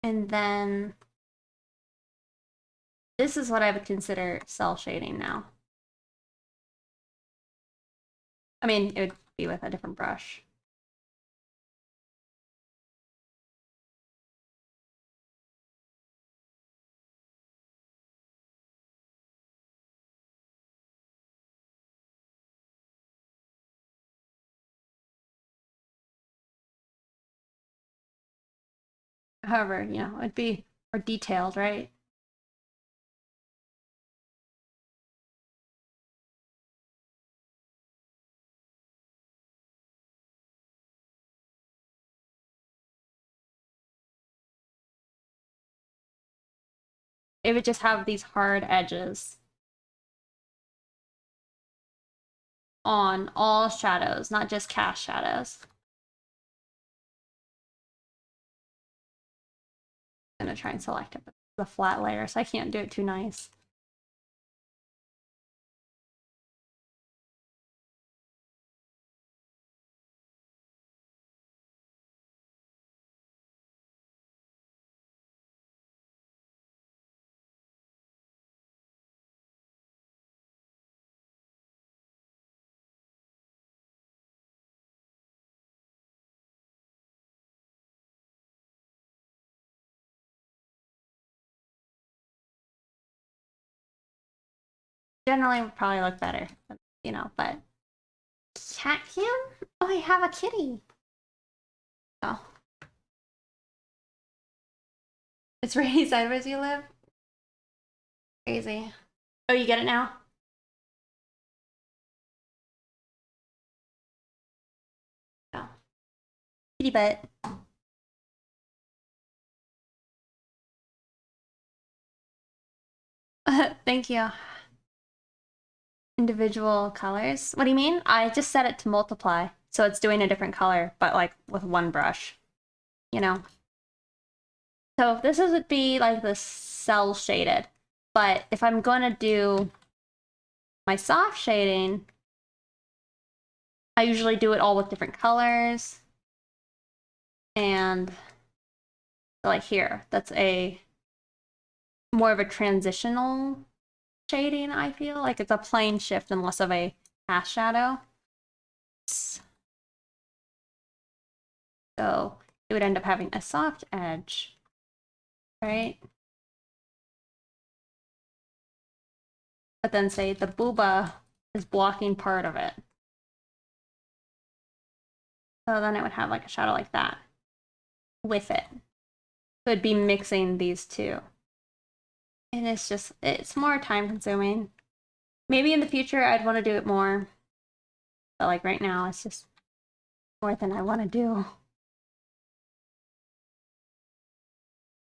And then this is what I would consider cell shading now. I mean, it would be with a different brush. However, it'd be more detailed, right? It would just have these hard edges on all shadows, not just cast shadows. I'm gonna try and select it, but the flat layer, so I can't do it too nice. generally would probably look better, you know, but cat cam? Oh, I have a kitty. Oh. It's rainy sideways you live? Crazy. Oh, you get it now? Oh. Kitty butt. Thank you. Individual colors? What do you mean? I just set it to multiply. So it's doing a different color, but like with one brush, you know? So this would be like the cell shaded. But if I'm going to do my soft shading, I usually do it all with different colors. And like here, that's a more of a transitional shading, I feel. Like it's a plane shift and less of a cast shadow. So it would end up having a soft edge, right? But then say the booba is blocking part of it. So then it would have like a shadow like that with it. So it'd be mixing these two. And it's more time consuming. Maybe in the future I'd want to do it more. But like right now, it's just more than I want to do.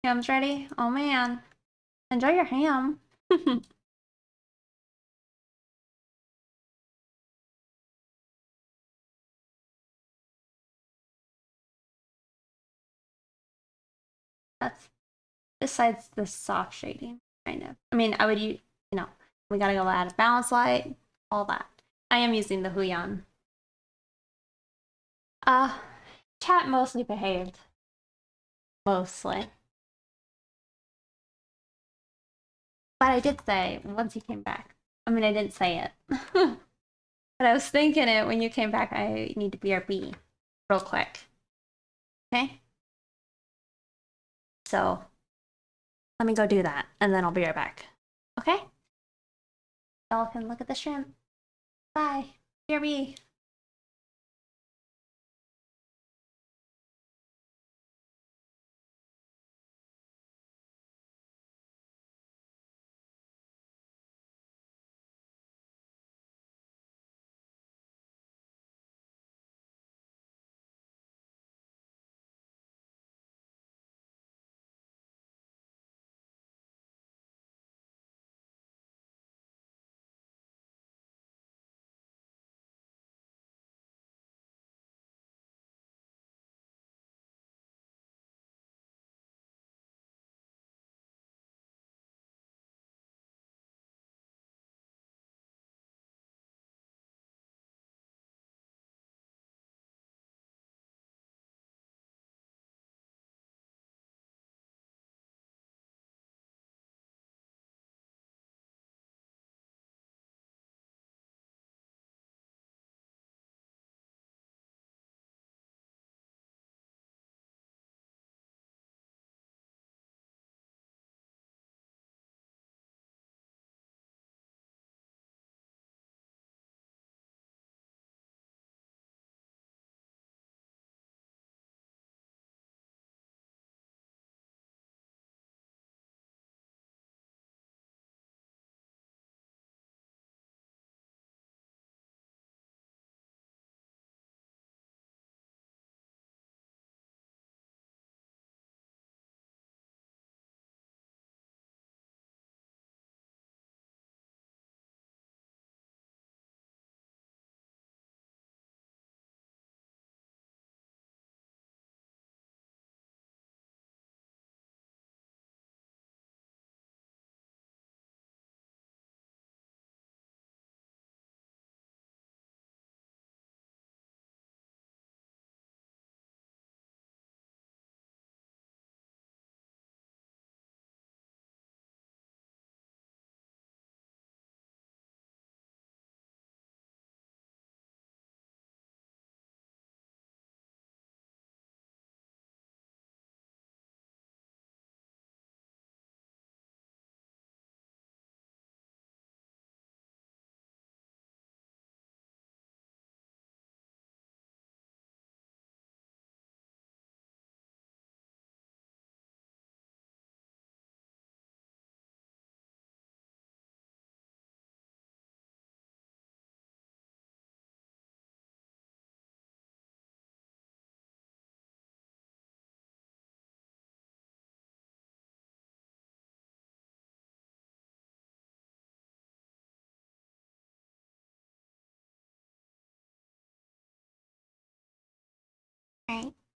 Ham's ready? Oh man. Enjoy your ham. That's besides the soft shading, kind of. I mean, I would use, you know, we gotta go add a balance light, all that. I am using the Huyan. Uh, Chat mostly behaved. Mostly. But I did say once he came back. I mean, I didn't say it. But I was thinking it when you came back. I need to BRB real quick. Okay? So let me go do that and then I'll be right back. Okay? Y'all can look at the shrimp. Bye. BRB.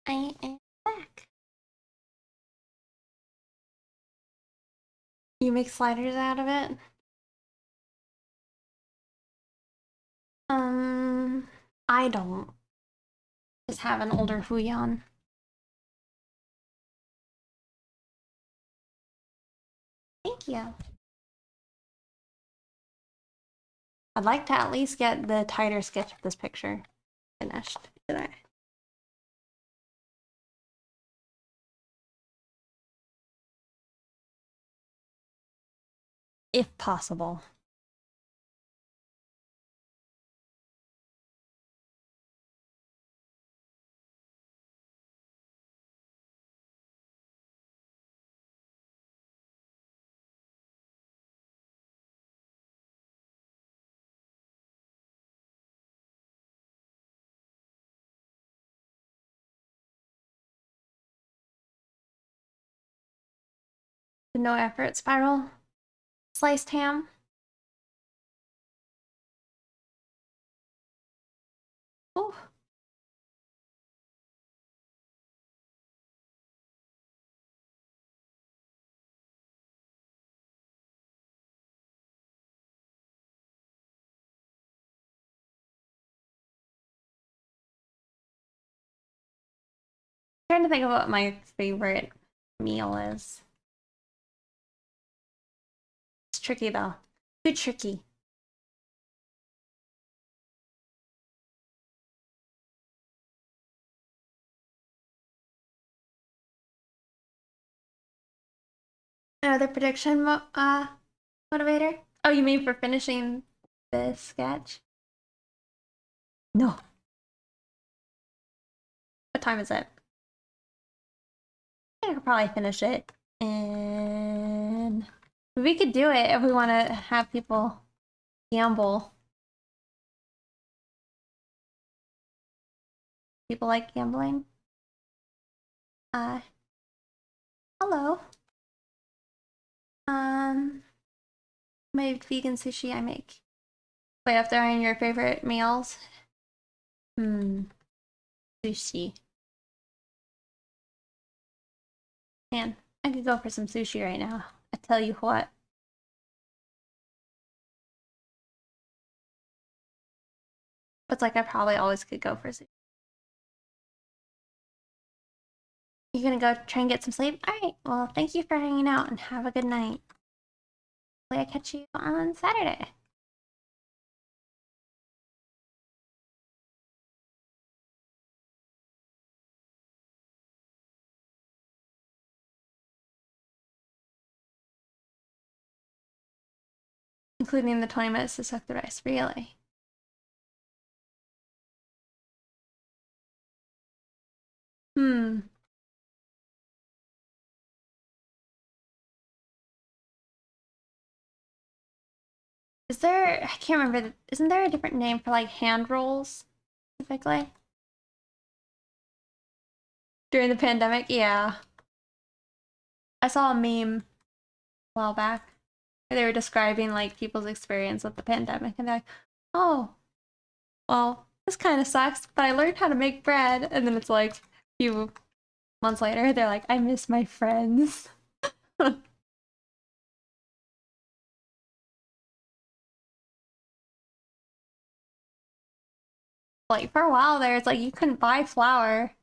I am back. You make sliders out of it? I don't. Just have an older Huion. Thank you. I'd like to at least get the tighter sketch of this picture finished today. If possible. The no effort spiral. Sliced ham. Oh. I'm trying to think of what my favorite meal is. It's tricky though. Too tricky. Another prediction motivator? Oh, you mean for finishing this sketch? No. What time is it? I could probably finish it. And we could do it if we want to have people gamble. People like gambling. Hello. My vegan sushi I make. Wait, if they're on your favorite meals? Sushi. Man, I could go for some sushi right now. I tell you what. It's like I probably always could go for sushi. You're gonna go try and get some sleep? Alright, well, thank you for hanging out and have a good night. Hopefully I catch you on Saturday. Including the 20 minutes to soak the rice, really? Is there, I can't remember, isn't there a different name for like hand rolls specifically? During the pandemic? Yeah. I saw a meme a while back where they were describing like people's experience with the pandemic and they're like, oh, well, this kind of sucks, but I learned how to make bread. And then it's like a few months later, they're like, I miss my friends. Like for a while there, it's like you couldn't buy flour.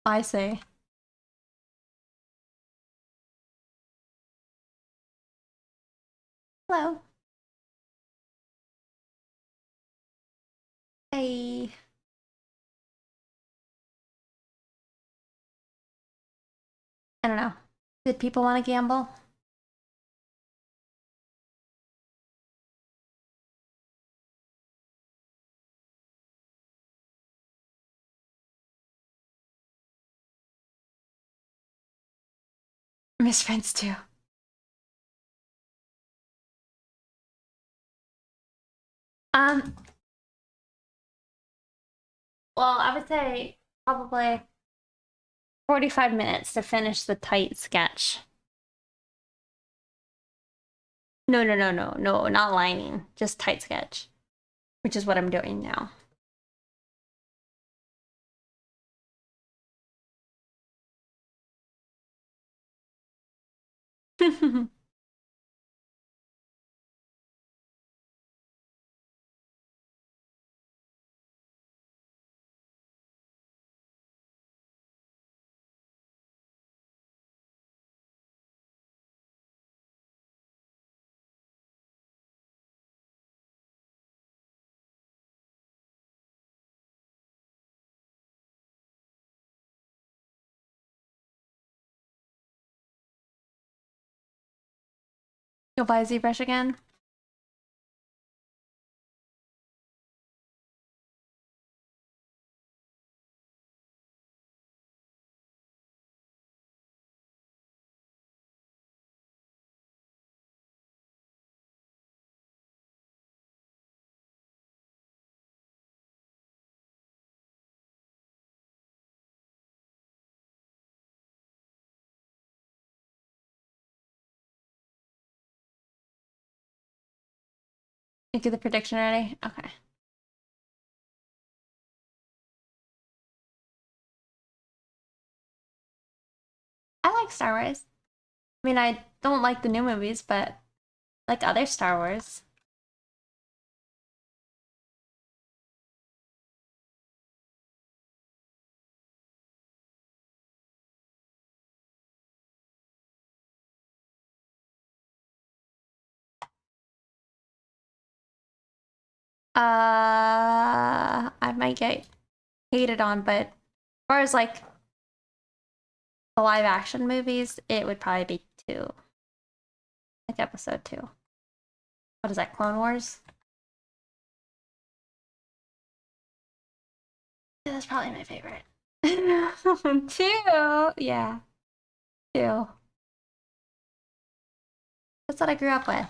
I say. Hello. Hey. I don't know. Did people want to gamble? I miss friends too. Um, well, I would say probably 45 minutes to finish the tight sketch. No, no, no, no, no, not lining, just tight sketch, which is what I'm doing now. You'll buy a ZBrush again? You get the prediction ready? Okay. I like Star Wars. I mean, I don't like the new movies, but like other Star Wars. I might get hated on, but as far as like the live action movies, it would probably be two. Like episode two. What is that, Clone Wars? Yeah, that's probably my favorite. Two, yeah, two. That's what I grew up with.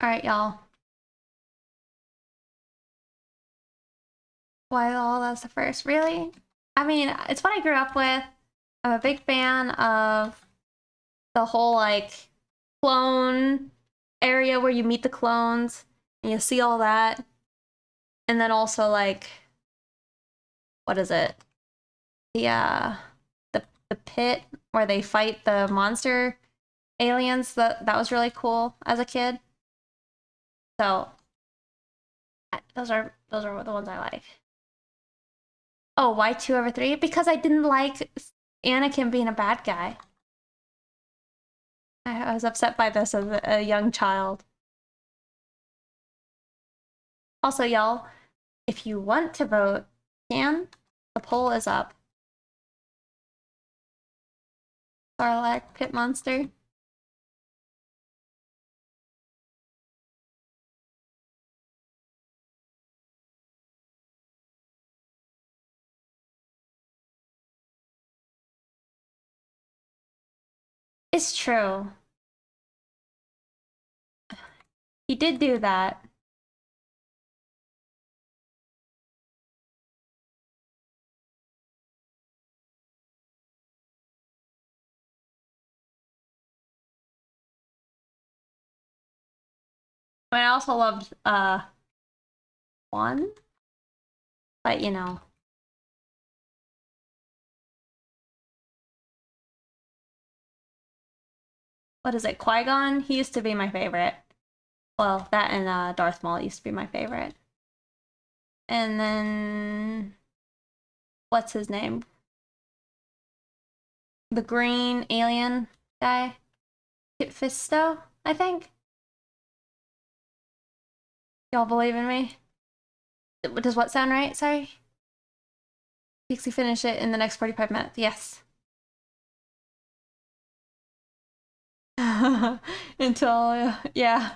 All right, y'all. Why all that's the first? Really? I mean, it's what I grew up with. I'm a big fan of the whole like clone area where you meet the clones and you see all that. And then also like what is it? The the pit where they fight the monster aliens. That was really cool as a kid. So those are the ones I like. Oh, why 2/3? Because I didn't like Anakin being a bad guy. I was upset by this as a young child. Also, y'all, if you want to vote, can. The poll is up. Sarlacc Pit Monster. It's true. He did do that. I mean, I also loved one, but you know. What is it? Qui-Gon? He used to be my favorite. Well, that and Darth Maul used to be my favorite. And then what's his name? The green alien guy? Kit Fisto, I think. Y'all believe in me? Does what sound right? Sorry. Pixie finish it in the next 45 minutes. Yes. Until, yeah.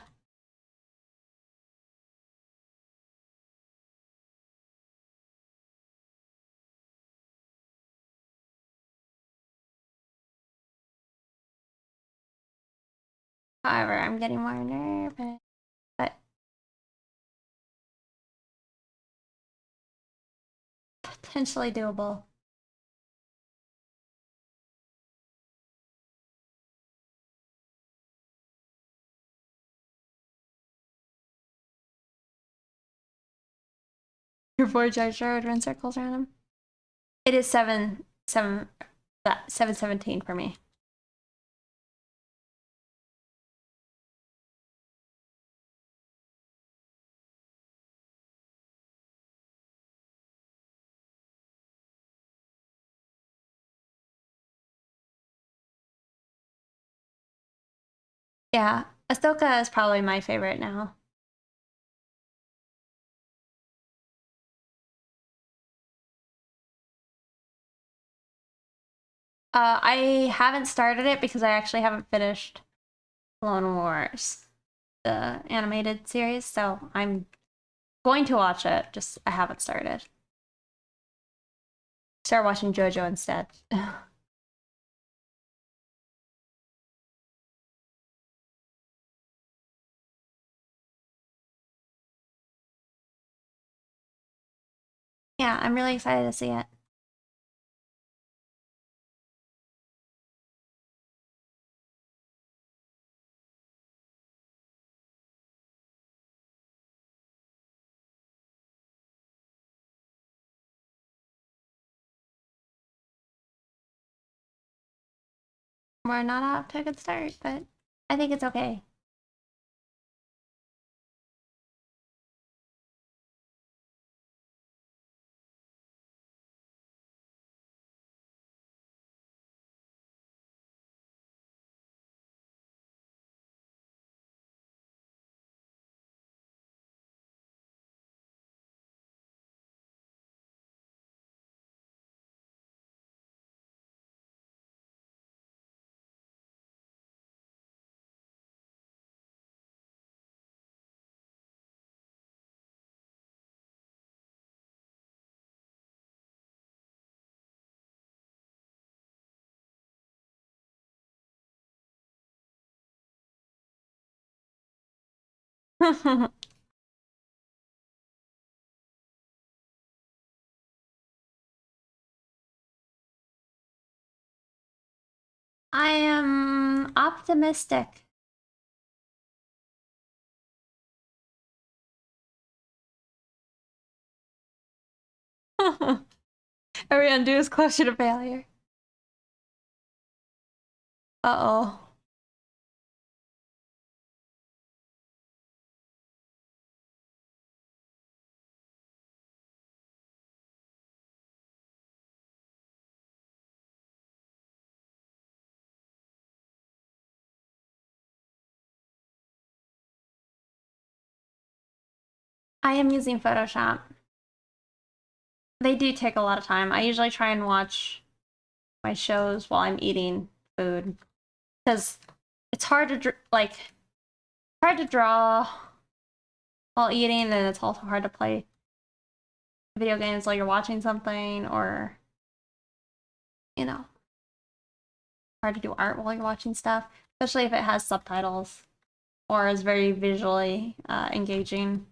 However, I'm getting more nervous. But potentially doable. Your boy Jojo would run circles around him. It is 717 for me. Yeah, Ahsoka is probably my favorite now. I haven't started it because I actually haven't finished Clone Wars, the animated series, so I'm going to watch it, just I haven't started. Start watching JoJo instead. Yeah, I'm really excited to see it. We're not off to a good start, but I think it's okay. I am optimistic. Every undo is closer to failure. Uh-oh. I am using Photoshop. They do take a lot of time. I usually try and watch my shows while I'm eating food because it's hard to hard to draw while eating, and it's also hard to play video games while you're watching something, or you know, hard to do art while you're watching stuff, especially if it has subtitles or is very visually engaging.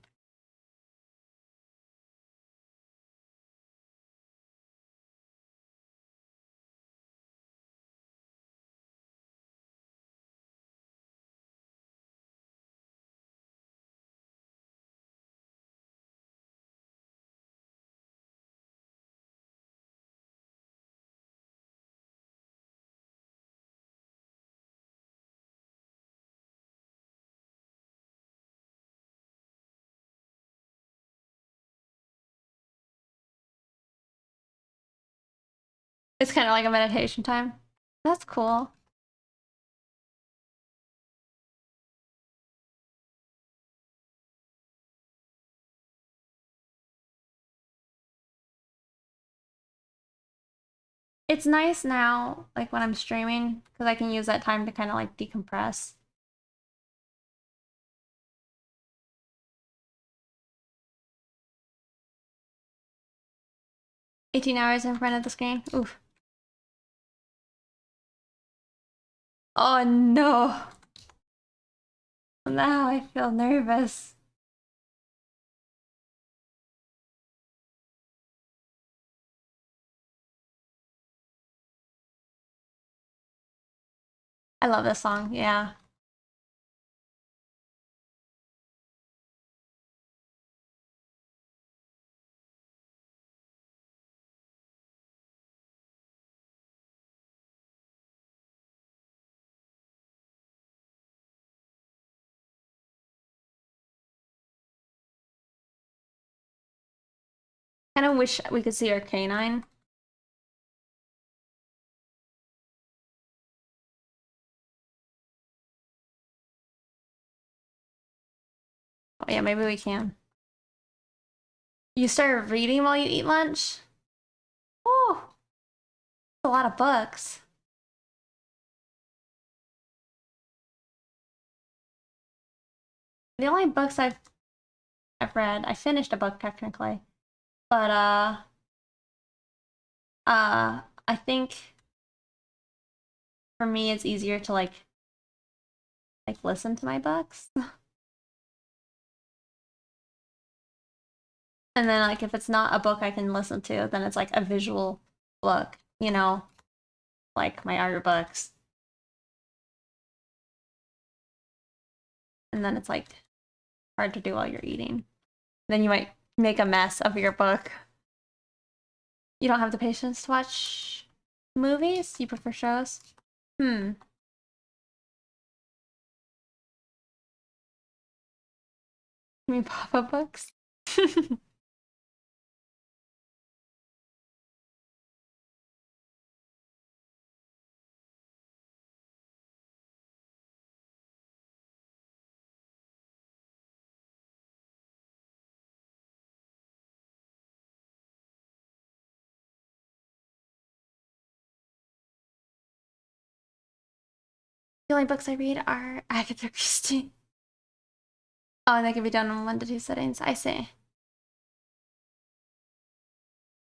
It's kind of like a meditation time. That's cool. It's nice now, like when I'm streaming, because I can use that time to kind of like decompress. 18 hours in front of the screen. Oof. Oh no. Now I feel nervous. I love this song, yeah. Kind of wish we could see our canine. Oh yeah, maybe we can. You start reading while you eat lunch? Oh, a lot of books. The only books I've read, I finished a book technically, but I think for me it's easier to like listen to my books. And then like if it's not a book I can listen to, then it's like a visual book, you know, like my art books. And then it's like hard to do while you're eating. Then you might make a mess of your book. You don't have the patience to watch movies? You prefer shows? Hmm. You mean pop-up books? The only books I read are Agatha Christie. Oh, and they can be done in 1 to 2 sittings. I see.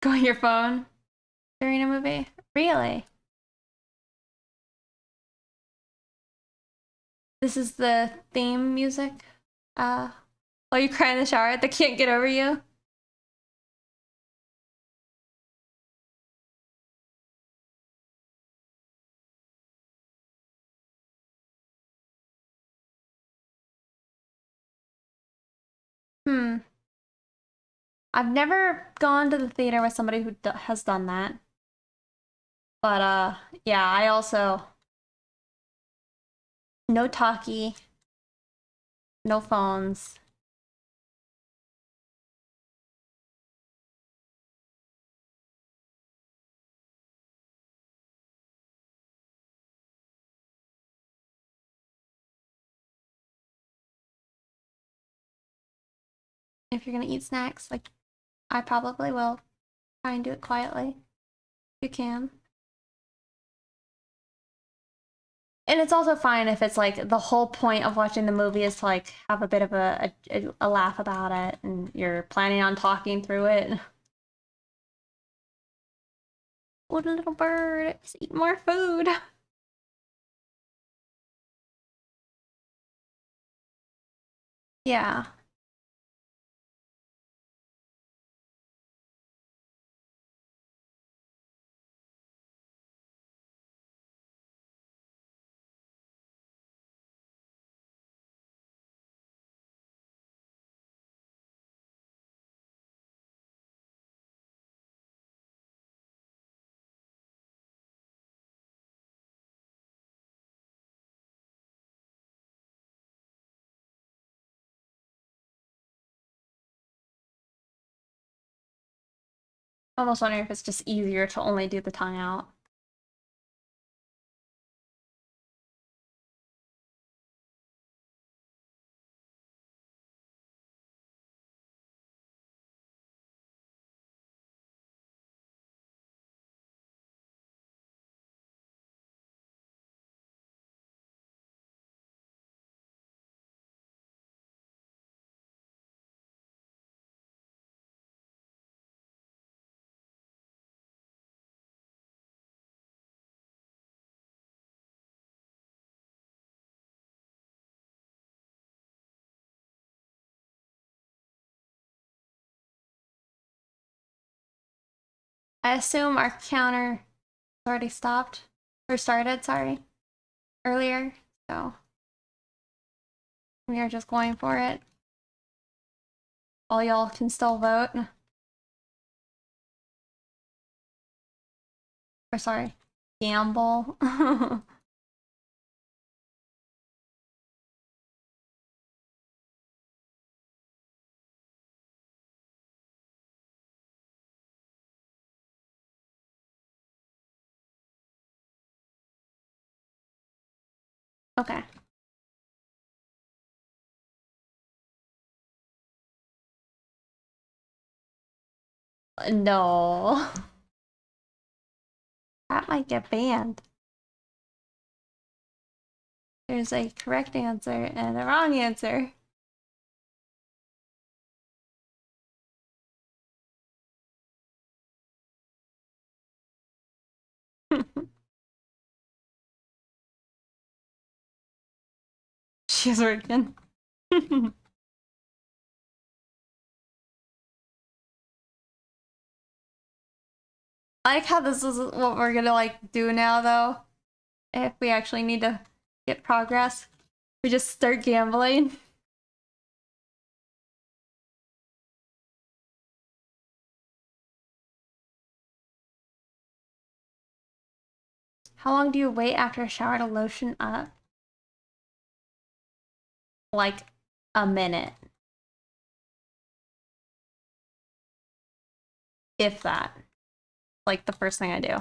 Go on your phone during a movie? Really? This is the theme music? While you cry in the shower, they can't get over you? Hmm. I've never gone to the theater with somebody who has done that. But yeah, I also no talkie, no phones. If you're gonna eat snacks, like I probably will, try and do it quietly. You can. And it's also fine if it's like the whole point of watching the movie is to like have a bit of a laugh about it and you're planning on talking through it. What a little bird, it's eating more food. Yeah. Almost wondering if it's just easier to only do the tongue out. I assume our counter already stopped or started, sorry. earlier, so we are just going for it. All y'all can still vote. Or sorry, gamble. Okay. No. That might get banned. There's a correct answer and a wrong answer. She's working. I like how this is what we're gonna like do now though. If we actually need to get progress, we just start gambling. How long do you wait after a shower to lotion up? Like a minute. If that. Like the first thing I do.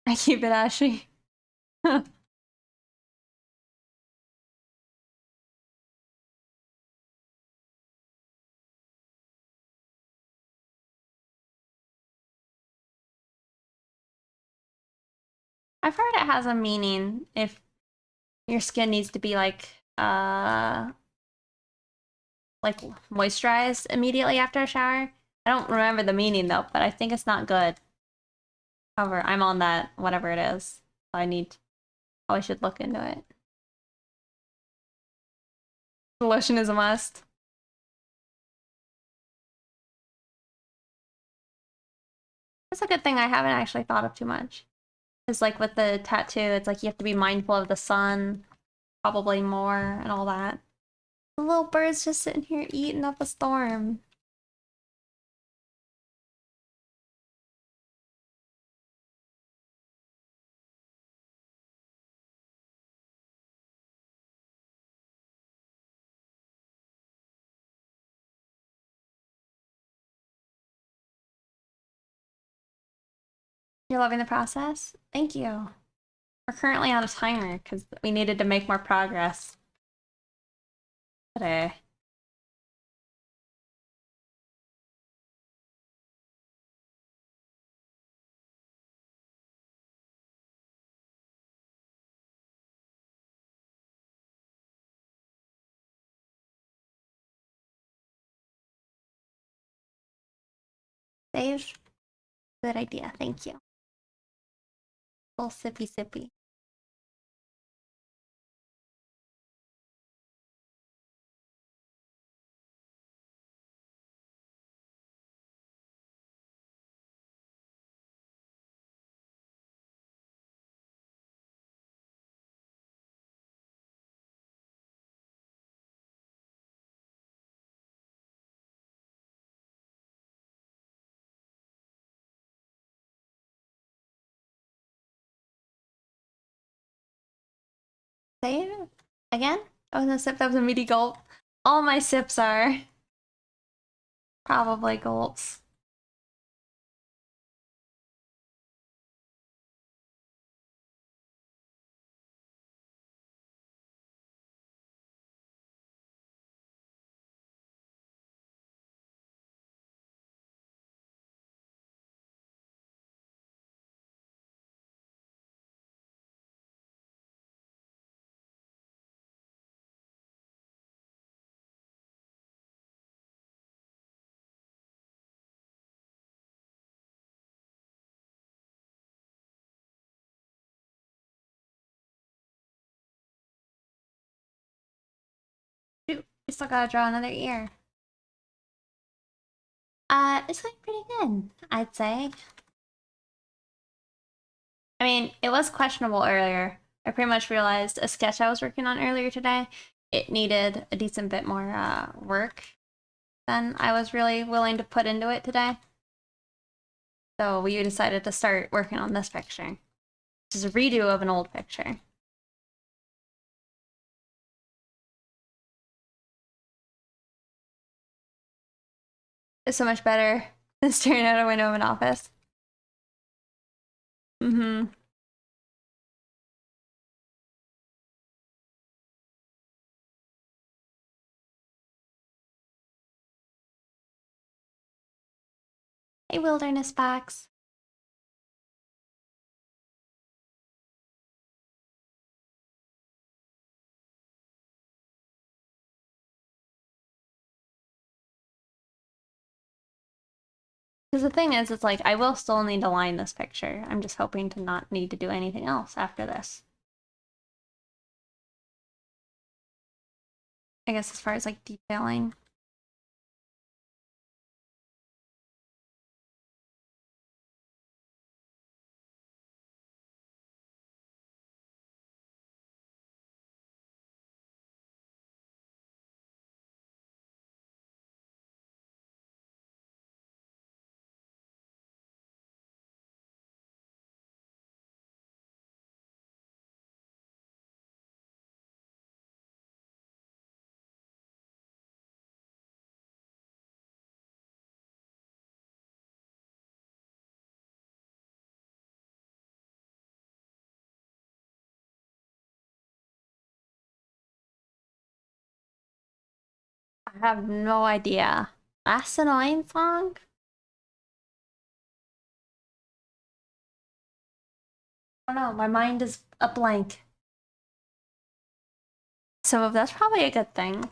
I keep it ashy. I've heard it has a meaning if your skin needs to be like moisturized immediately after a shower. I don't remember the meaning though, but I think it's not good. However, I'm on that whatever it is. I should look into it. The lotion is a must. That's a good thing I haven't actually thought of too much. It's like with the tattoo, it's like you have to be mindful of the sun, probably more, and all that. The little bird's just sitting here eating up a storm. You're loving the process? Thank you. We're currently on a timer because we needed to make more progress today. Save? Good idea, thank you. Little sippy sippy. Save? Again? That was a sip, that was a meaty gulp. All my sips are probably gulps. We still gotta draw another ear. It's like pretty good, I'd say. I mean, it was questionable earlier. I pretty much realized a sketch I was working on earlier today, it needed a decent bit more work than I was really willing to put into it today. So we decided to start working on this picture, which is a redo of an old picture. It's so much better than staring out a window of an office. Mm-hmm. Hey, Wilderness Box. Because the thing is, it's like, I will still need to line this picture. I'm just hoping to not need to do anything else after this. I guess as far as like detailing. I have no idea. That's an annoying song? I don't know, my mind is a blank. So that's probably a good thing.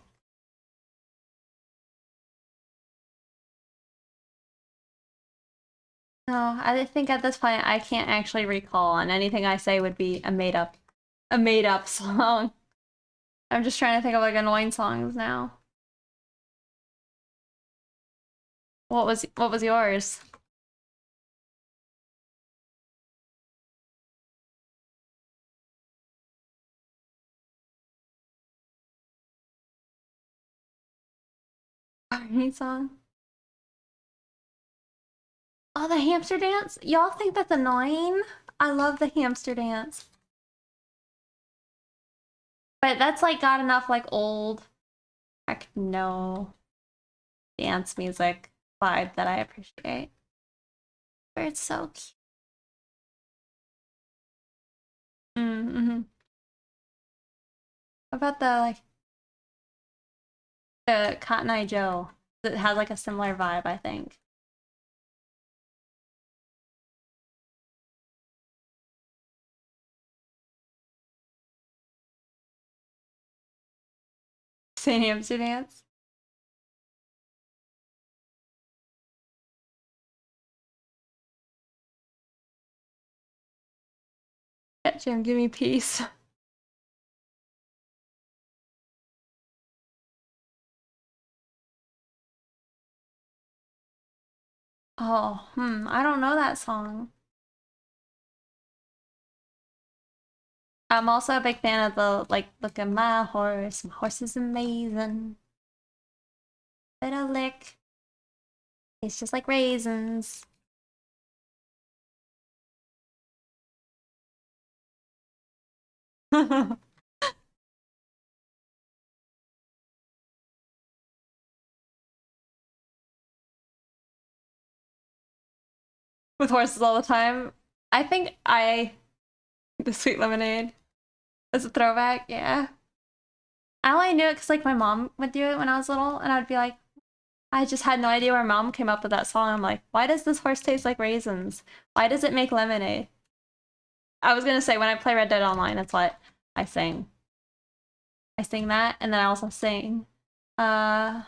No, I think at this point I can't actually recall, and anything I say would be a made up song. I'm just trying to think of like annoying songs now. What was yours? Any song? Oh, the hamster dance? Y'all think that's annoying? I love the hamster dance. But that's like got enough like old, heck no, dance music vibe that I appreciate. But it's so cute. Mm-hmm. What about the like the Cotton Eye Joe? That has like a similar vibe, I think. Say hamster dance? Yeah, Jim, give me peace. Oh, I don't know that song. I'm also a big fan of the like, look at my horse is amazing. But a lick, it's just like raisins. With horses all the time. I think the sweet lemonade is a throwback, yeah. I only knew it because like my mom would do it when I was little, and I'd be like, I just had no idea where mom came up with that song. I'm like, why does this horse taste like raisins? Why does it make lemonade? I was gonna say when I play Red Dead Online, that's what I sing. I sing that, and then I also sing uh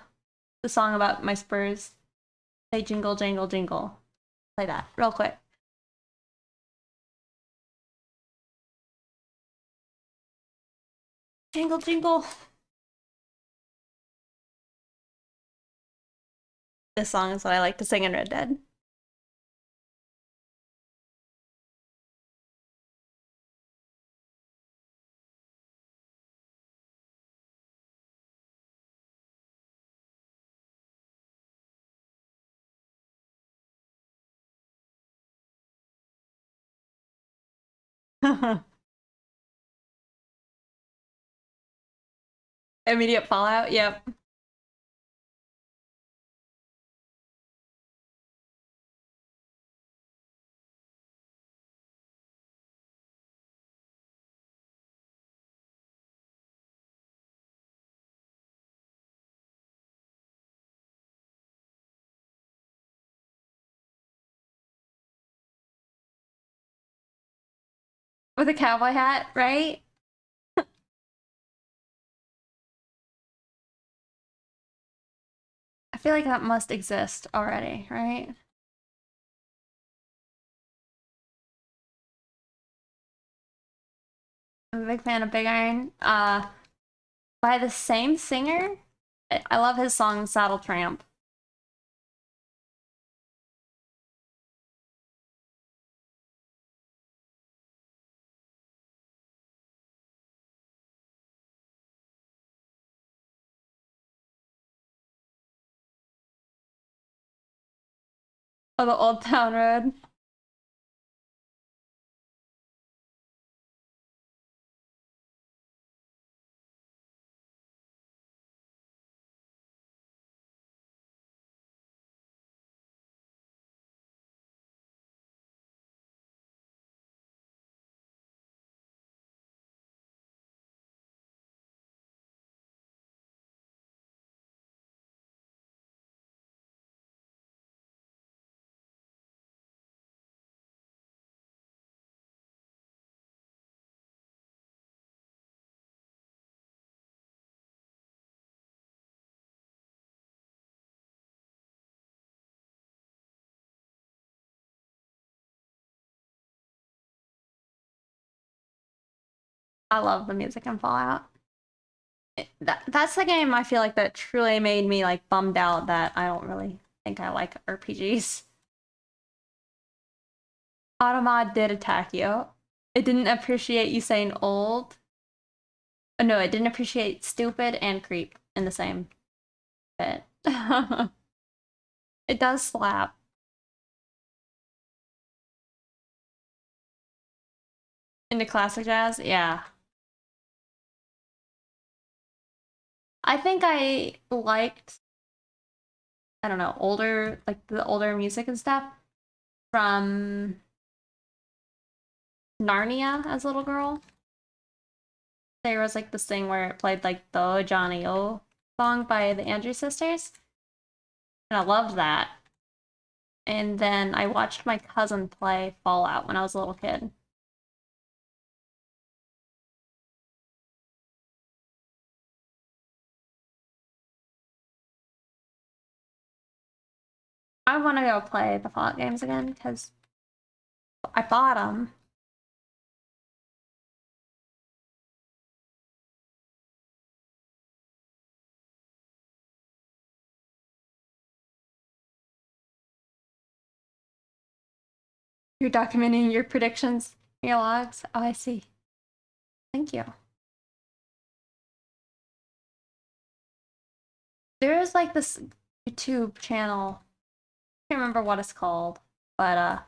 the song about my spurs. Say jingle jangle jingle. Play that real quick. Jingle jingle. This song is what I like to sing in Red Dead. Immediate fallout, yep. With a cowboy hat, right? I feel like that must exist already, right? I'm a big fan of Big Iron. By the same singer. I love his song Saddle Tramp. Oh, the Old Town Road. I love the music in Fallout. That's the game I feel like that truly made me like bummed out that I don't really think I like RPGs. Automod did attack you. It didn't appreciate you saying old. No, it didn't appreciate stupid and creep in the same bit. It does slap. Into classic jazz, yeah. I think I liked, I don't know, older, like the older music and stuff from Narnia as a little girl. There was like this thing where it played like the Johnny O song by the Andrews Sisters. And I loved that. And then I watched my cousin play Fallout when I was a little kid. I want to go play the Fallout games again because I bought them. You're documenting your predictions, your logs. Oh, I see. Thank you. There is like this YouTube channel. I can't remember what it's called, but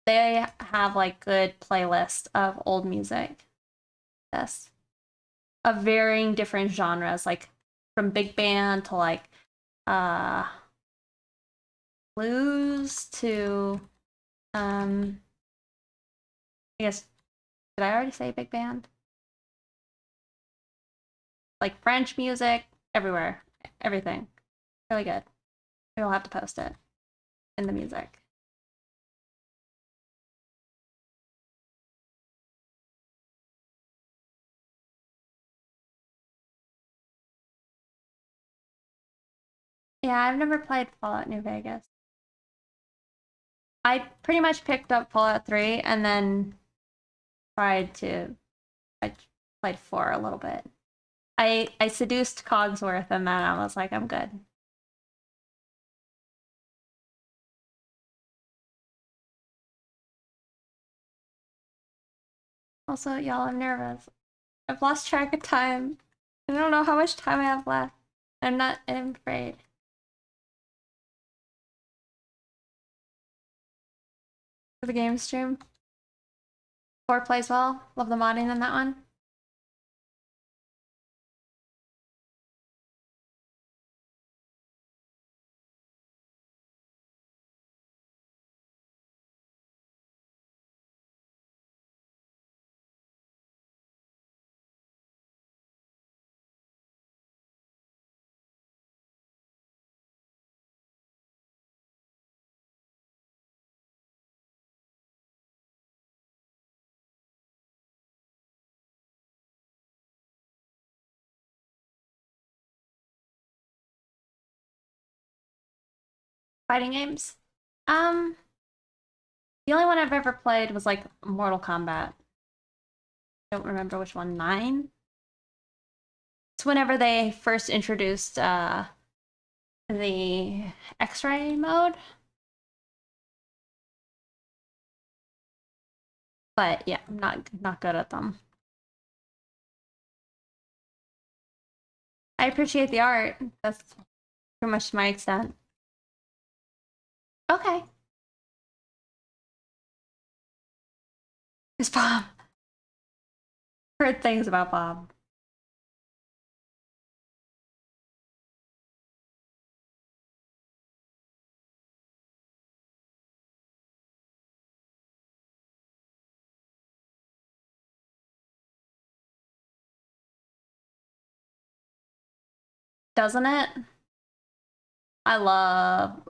they have like good playlist of old music. Yes. Of varying different genres, like from big band to like uh blues to I guess did I already say big band? Like French music, everywhere. Everything. Really good. We'll have to post it in the music. Yeah, I've never played Fallout New Vegas. I pretty much picked up Fallout 3 and then tried to I played 4 a little bit. I seduced Cogsworth and then I was like, I'm good. Also, y'all, I'm nervous. I've lost track of time. I don't know how much time I have left. I'm afraid. For the game stream. 4 plays well. Love the modding in that one. Fighting games. Um, the only one I've ever played was like Mortal Kombat. I don't remember which one. 9? It's whenever they first introduced the X-ray mode. But yeah, I'm not good at them. I appreciate the art. That's pretty much to my extent. Okay. It's Bob. Heard things about Bob. Doesn't it? I love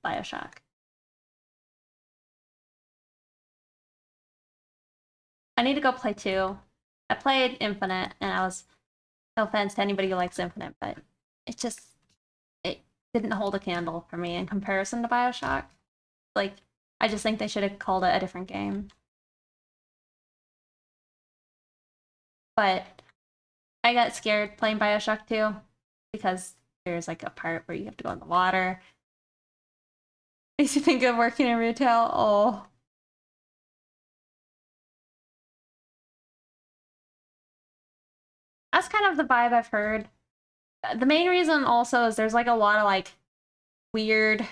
Bioshock. I need to go play 2. I played Infinite, and I was, no offense to anybody who likes Infinite, but it just, it didn't hold a candle for me in comparison to Bioshock. Like, I just think they should have called it a different game. But I got scared playing Bioshock 2 because there's like a part where you have to go in the water. Makes you think of working in retail. Oh. That's kind of the vibe I've heard. The main reason also is there's like a lot of like weird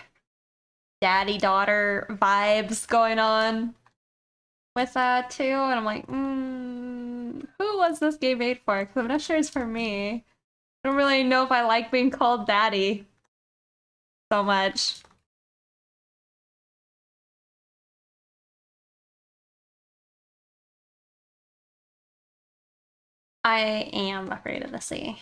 daddy daughter vibes going on with that too, and I'm like, who was this game made for? Because I'm not sure it's for me. I don't really know if I like being called daddy so much. I am afraid of the sea.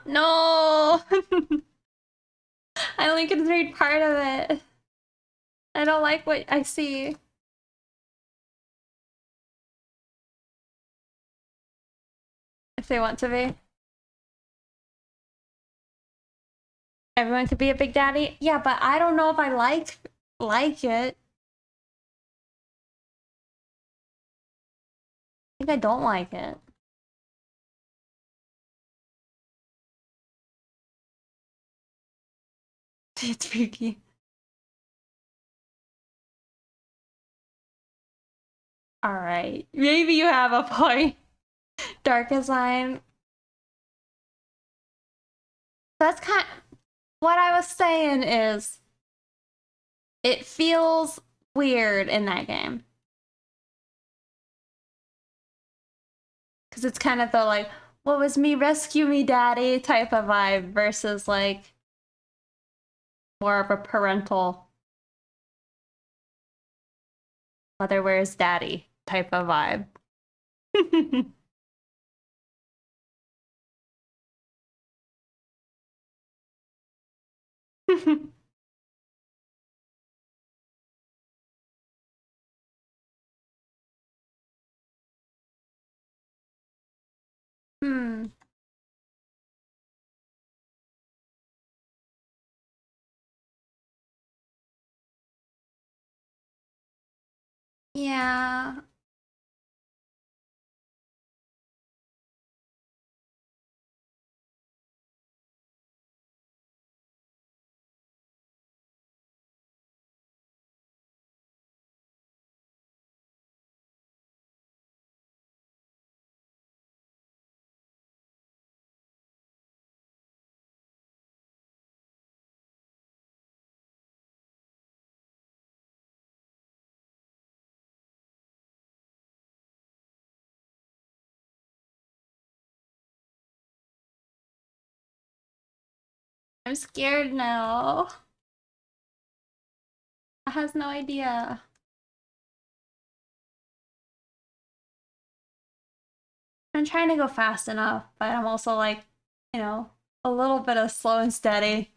No! I only can read part of it. I don't like what I see. If they want to be. Everyone could be a big daddy. Yeah, but I don't know if I like it. I think I don't like it. It's freaky. Alright. Maybe you have a point. Darkest Line. That's kind what I was saying is it feels weird in that game. Because it's kind of the like, what was me, rescue me, daddy type of vibe versus like more of a parental mother where's daddy type of vibe. Hmm. Yeah. I'm scared now. I has no idea. I'm trying to go fast enough, but I'm also like, you know, a little bit of slow and steady.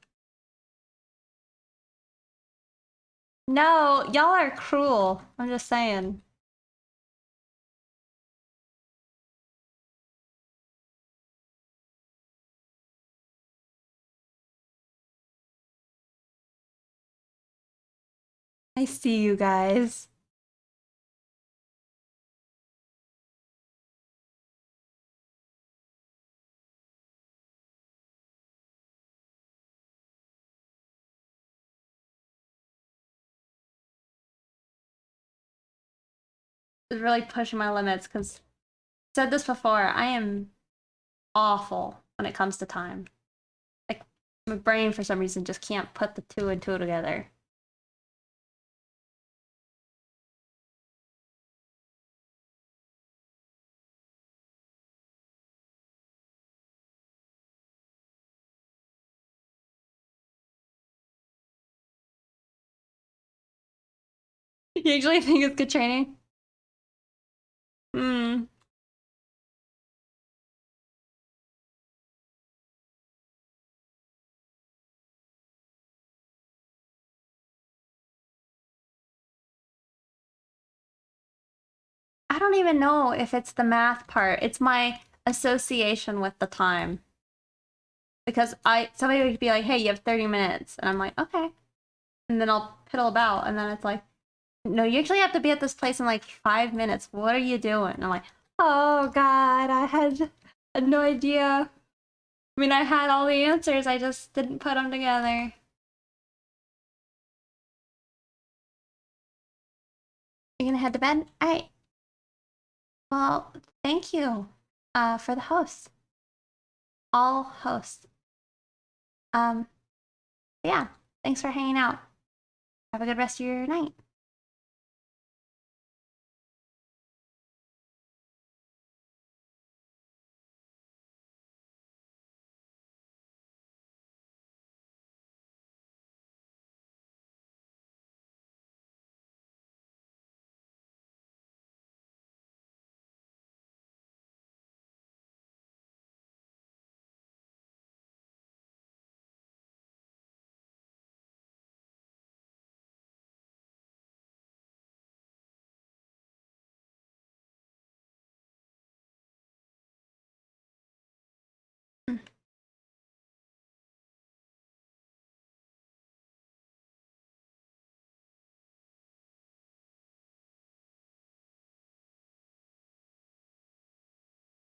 No, y'all are cruel. I'm just saying. I see you guys. It's really pushing my limits because I said this before, I am awful when it comes to time. Like my brain for some reason just can't put the two and two together. You actually think it's good training? Hmm. I don't even know if it's the math part. It's my association with the time. Because somebody would be like, hey, you have 30 minutes. And I'm like, okay. And then I'll piddle about. And then it's like, no, you actually have to be at this place in like 5 minutes. What are you doing? And I'm like, oh God, had no idea. I mean, I had all the answers. I just didn't put them together. You're gonna head to bed? All right. Well, thank you for the host. All hosts. Um, yeah, thanks for hanging out. Have a good rest of your night.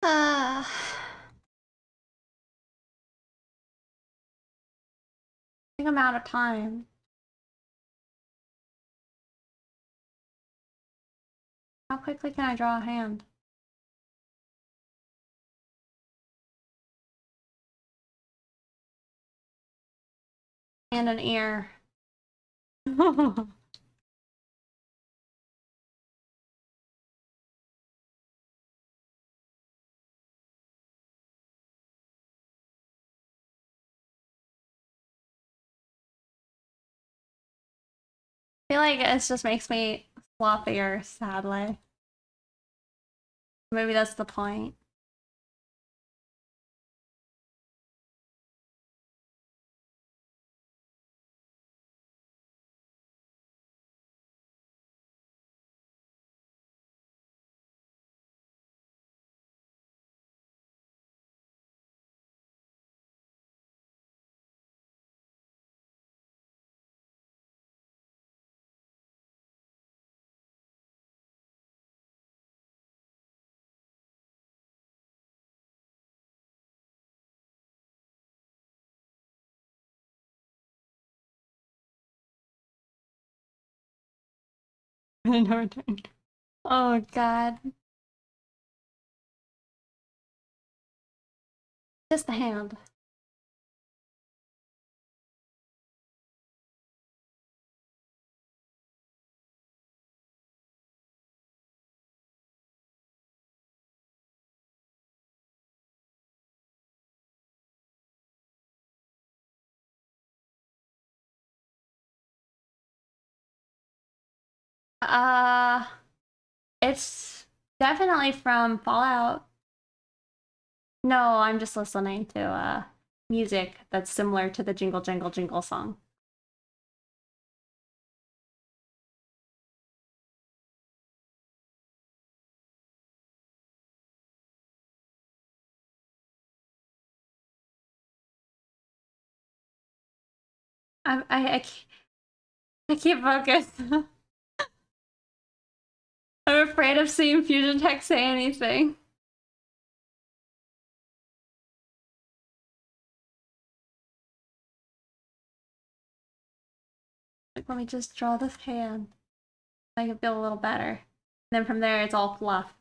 I think I'm out of time. How quickly can I draw a hand? And an ear. I feel like it just makes me sloppier, sadly. Maybe that's the point. No return. Oh God. Just the hand. Uh, it's definitely from Fallout. No, I'm just listening to music that's similar to the Jingle Jangle Jingle song. I can't focus. I'm afraid of seeing Fusion Tech say anything. Like, let me just draw this hand. Make it feel a little better. And then from there, it's all fluff.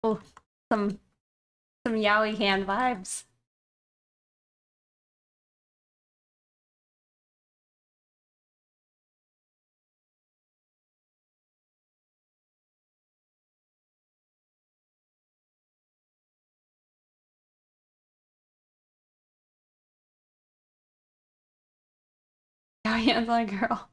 Oh, some some yaoi hand vibes. Yaoi hands on a girl.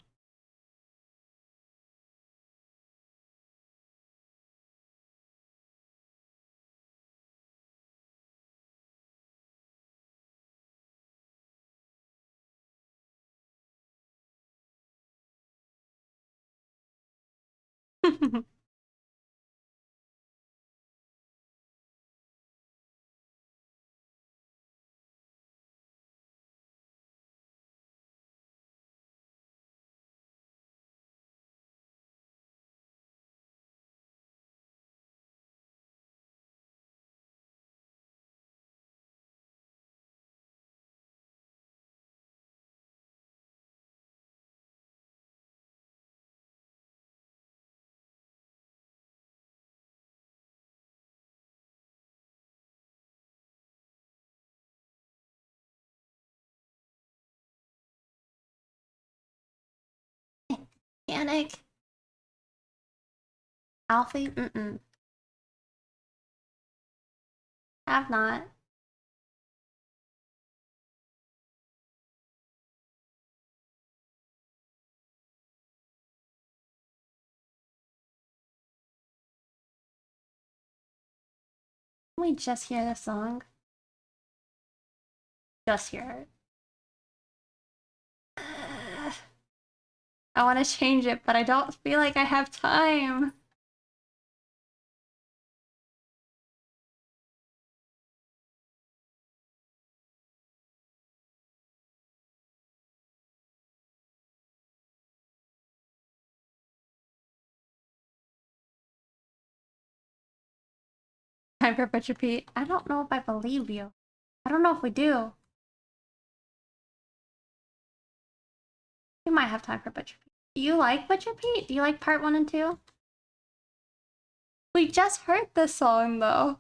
Panic. Alfie? Mm-mm. Have not. Can we just hear the song? Just hear it. I want to change it, but I don't feel like I have time. Time for Butcher Pete. I don't know if I believe you. I don't know if we do. We might have time for Butcher Pete. Do you like Butcher Pete? Do you like part 1 and 2? We just heard this song though.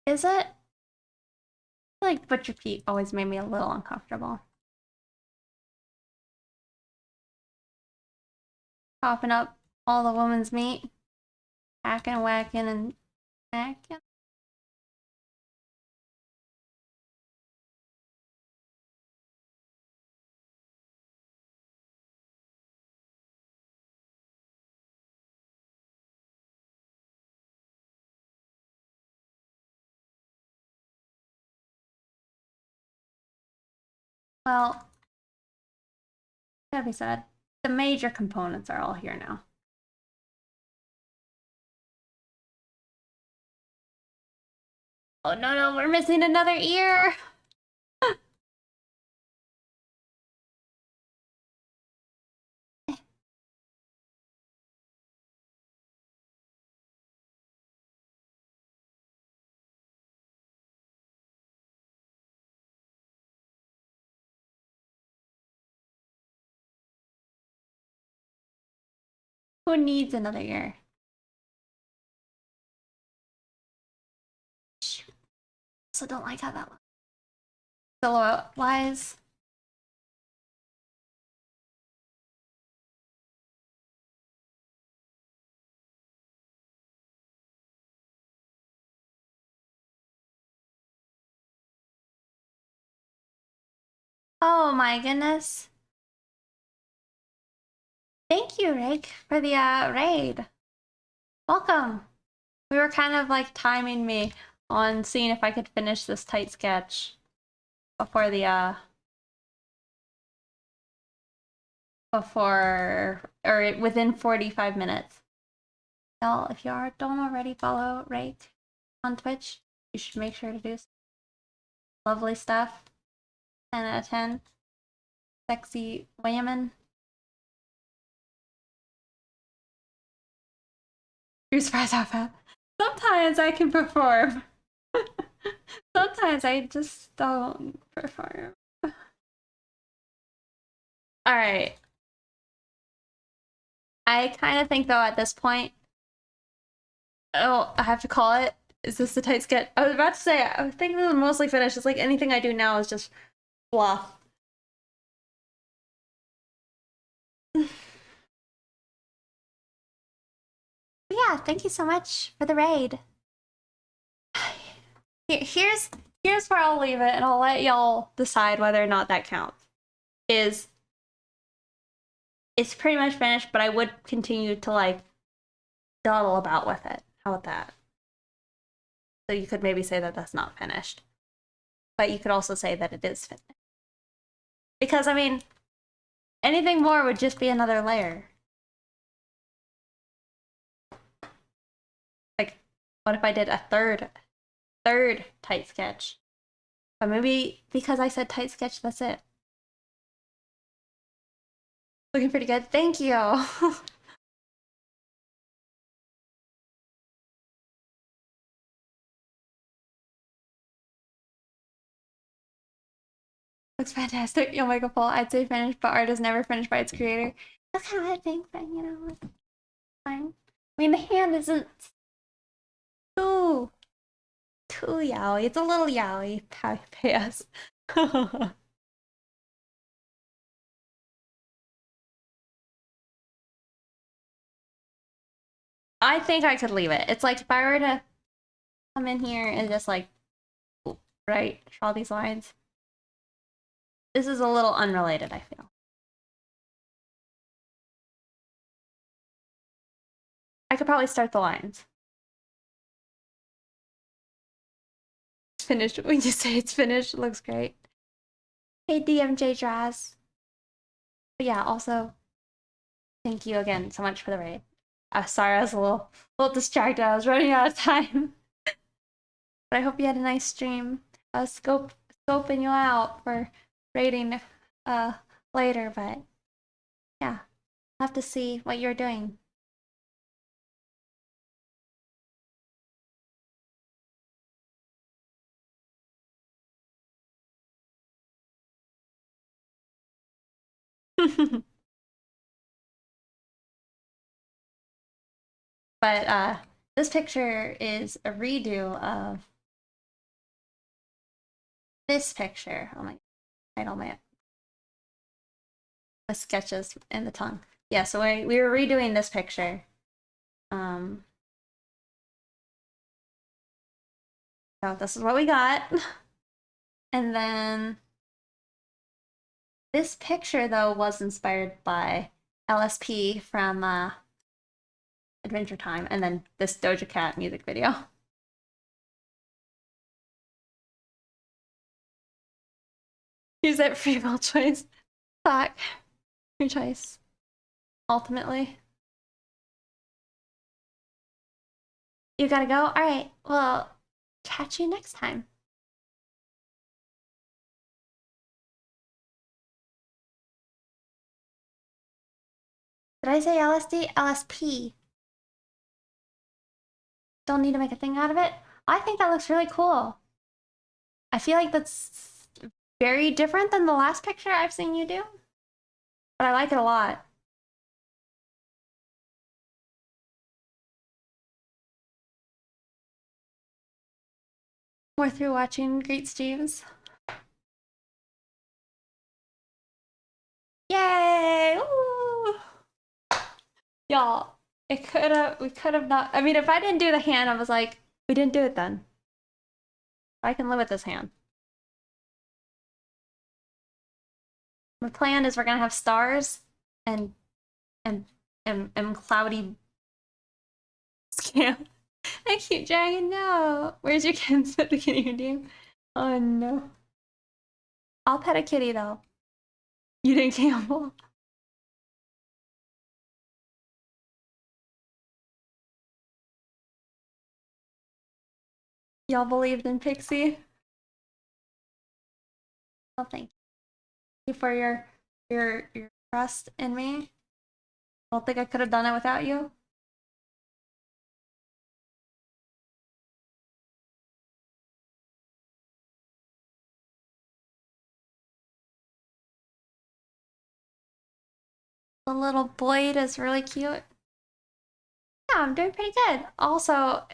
Is it? I feel like Butcher Pete always made me a little uncomfortable. Chopping up all the woman's meat. Hacking, whacking, and hacking. Well, gotta be said. The major components are all here now. Oh no, no, we're missing another ear. Who needs another ear? Also don't like how that looks. Silhouette wise. Oh my goodness. Thank you, Rick, for the raid. Welcome. We were kind of like timing me on seeing if I could finish this tight sketch before the or within 45 minutes. Y'all, if you don't already follow Rake on Twitch, you should make sure to do so. Lovely stuff. 10 out of 10. Sexy women. You're surprised how fast. Sometimes I can perform. Sometimes I just don't perform. Alright. I kind of think though at this point, oh, I have to call it. Is this the tight sketch? I was about to say, I think this is mostly finished. It's like anything I do now is just fluff. Yeah, thank you so much for the raid. Here's where I'll leave it, and I'll let y'all decide whether or not that counts. It's pretty much finished, but I would continue to like dawdle about with it. How about that? So you could maybe say that that's not finished, but you could also say that it is finished. Because I mean, anything more would just be another layer. Like, what if I did a third tight sketch? But maybe because I said tight sketch, that's it. Looking pretty good. Thank you. Looks fantastic. You'll make a full, I'd say finished, but art is never finished by its creator. That's kind of a thing, but you know, it's fine. I mean, the hand isn't too yaoi. It's a little yaoi. Pass. I think I could leave it. It's like if I were to come in here and just like, right, draw these lines. This is a little unrelated, I feel. I could probably start the lines. It's finished. When you say it's finished, it looks great. Hey, DMJ Draz. But yeah, also, thank you again so much for the raid. Sorry, I was a little distracted. I was running out of time. But I hope you had a nice stream. Scoping you out for raiding later, but yeah, I'll have to see what you're doing. But this picture is a redo of this picture. Oh my, I don't know. The sketches and the tongue. Yeah, so we were redoing this picture. So this is what we got. And then this picture though was inspired by LSP from Adventure Time, and then this Doja Cat music video. Use it free will choice. Fuck. Your choice. Ultimately. You gotta go? Alright, well, catch you next time. Did I say LSD? LSP. Don't need to make a thing out of it. I think that looks really cool. I feel like that's very different than the last picture I've seen you do, but I like it a lot. We're through watching great streams. Yay! Ooh. Y'all, we could have not. I mean, if I didn't do the hand, I was like, we didn't do it then. I can live with this hand. The plan is we're gonna have stars and cloudy scam. I keep dragging no. Where's your kids at the kitty redeem? Oh no. I'll pet a kitty though. You didn't gamble. Y'all believed in Pixie? Well, thank you for your trust in me. I don't think I could have done it without you. The little blade is really cute. Yeah, I'm doing pretty good. Also,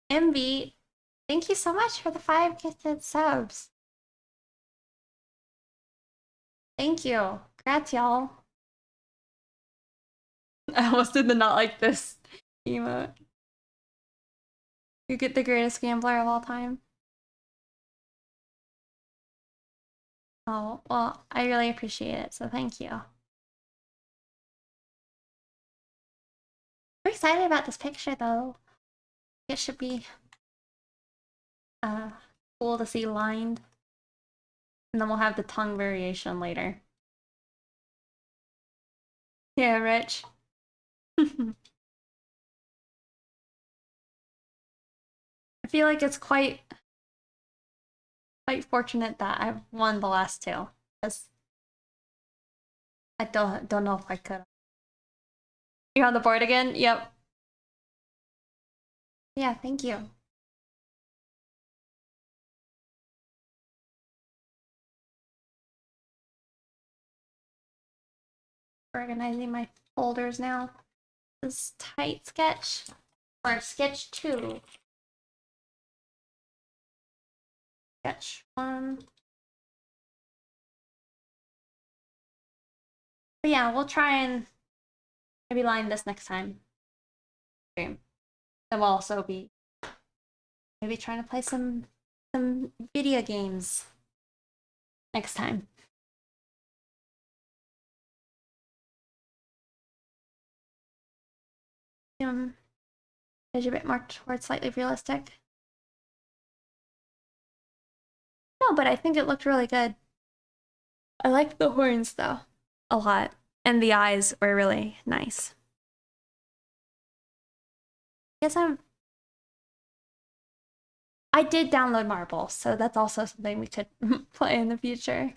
Envy, thank you so much for the 5 gifted subs. Thank you. Congrats, y'all. I almost did the not like this emote. You get the greatest gambler of all time. Oh, well, I really appreciate it, so thank you. I'm excited about this picture, though. It should be cool to see lined. And then we'll have the tongue variation later. Yeah, Rich. I feel like it's quite fortunate that I've won the last 2. Because I don't know if I could. You're on the board again? Yep. Yeah, thank you. Organizing my folders now. This tight sketch, or sketch 2. Sketch 1. But yeah, we'll try and maybe line this next time. Then we'll also be maybe trying to play some video games next time. Is a bit more towards slightly realistic. No, but I think it looked really good. I like the horns though a lot, and the eyes were really nice. I did download Marble, so that's also something we could play in the future.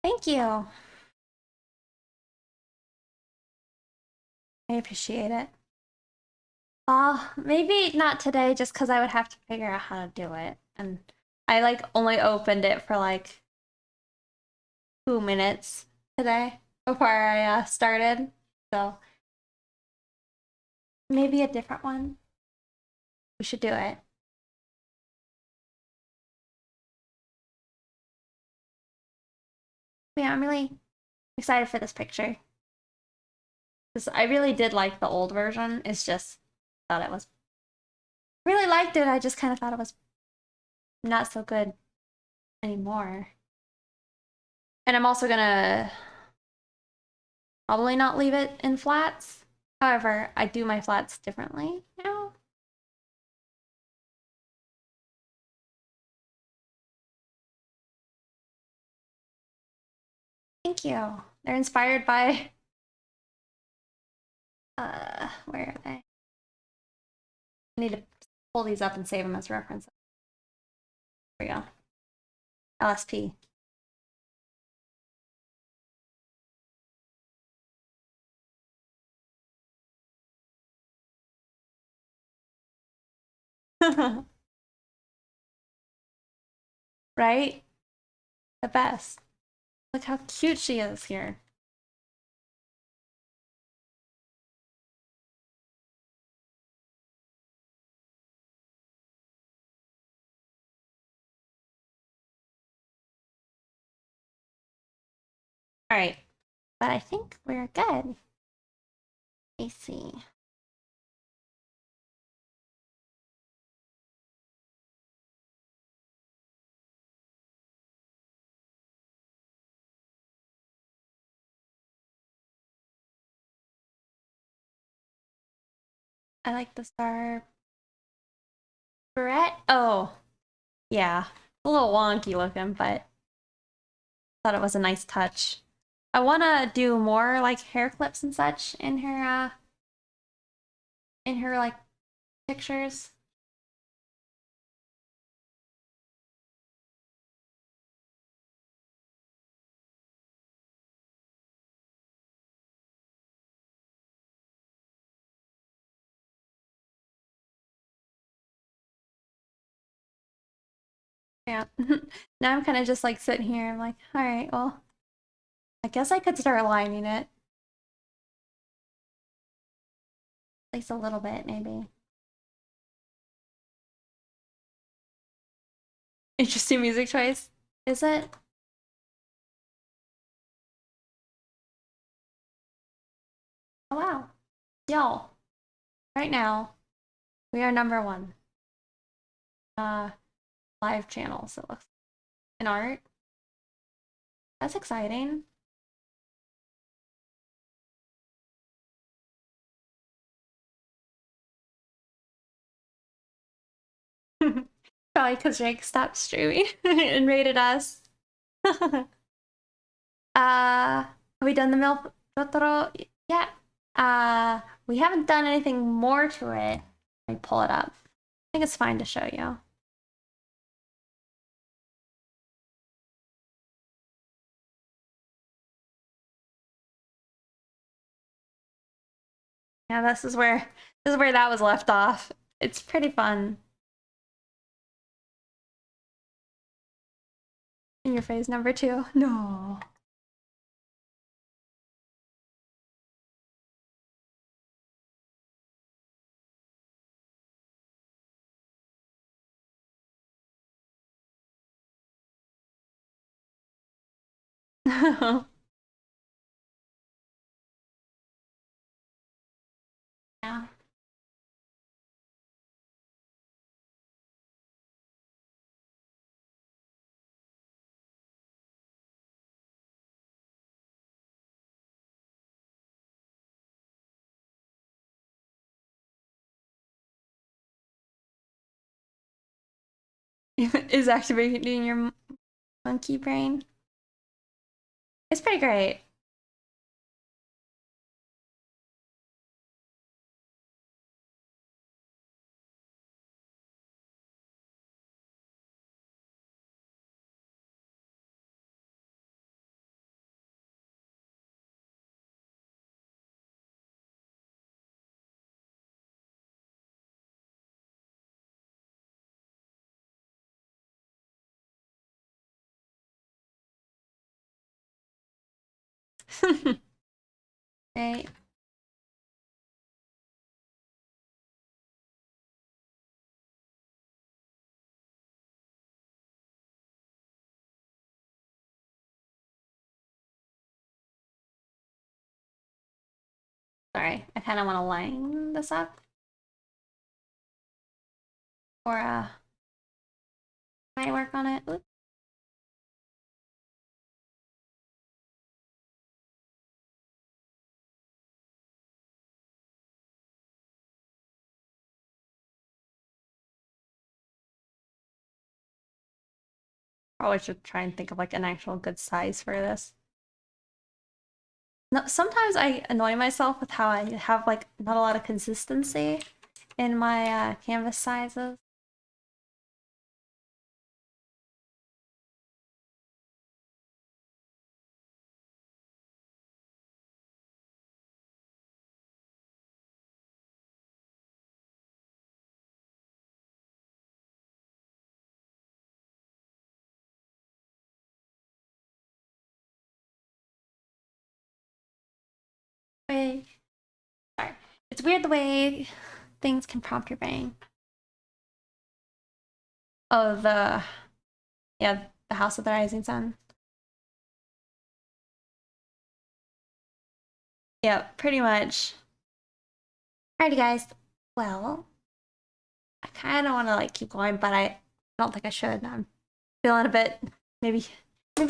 Thank you. I appreciate it. Maybe not today, just because I would have to figure out how to do it. And I like only opened it for like 2 minutes today before I started. So maybe a different one. We should do it. Yeah, I'm really excited for this picture. Because I really did like the old version. It's just thought it was really liked it. I just kind of thought it was not so good anymore. And I'm also gonna probably not leave it in flats. However, I do my flats differently now. you. They're inspired by where are they? I need to pull these up and save them as references. There we go. LSP. Right? The best. Look how cute she is here. All right, but I think we're good. Let me see. I like the star barrette. Oh, yeah. A little wonky looking, but thought it was a nice touch. I want to do more like hair clips and such in her like pictures. Yeah. Now I'm kind of just like sitting here. I'm like, all right, well, I guess I could start aligning it. At least a little bit, maybe. Interesting music choice. Is it? Oh, wow. Y'all, right now, we are #1. Uh, live channels, it looks like. In art. That's exciting. Probably because Jake stopped streaming and rated us. Have we done the Mil Totoro yet? We haven't done anything more to it. Let me pull it up. I think it's fine to show you. Yeah, this is where that was left off. It's pretty fun. In your phase #2. No. Yeah. Is activating your monkey brain. It's pretty great. Right. Sorry, I kind of want to line this up. Or, might work on it. Oops. Probably should try and think of like an actual good size for this. No, sometimes I annoy myself with how I have like not a lot of consistency in my canvas sizes. Wait, sorry. It's weird the way things can prompt your brain. Oh, yeah, the House of the Rising Sun. Yeah, pretty much. Alrighty, guys. Well, I kind of want to like keep going, but I don't think I should. I'm feeling a bit maybe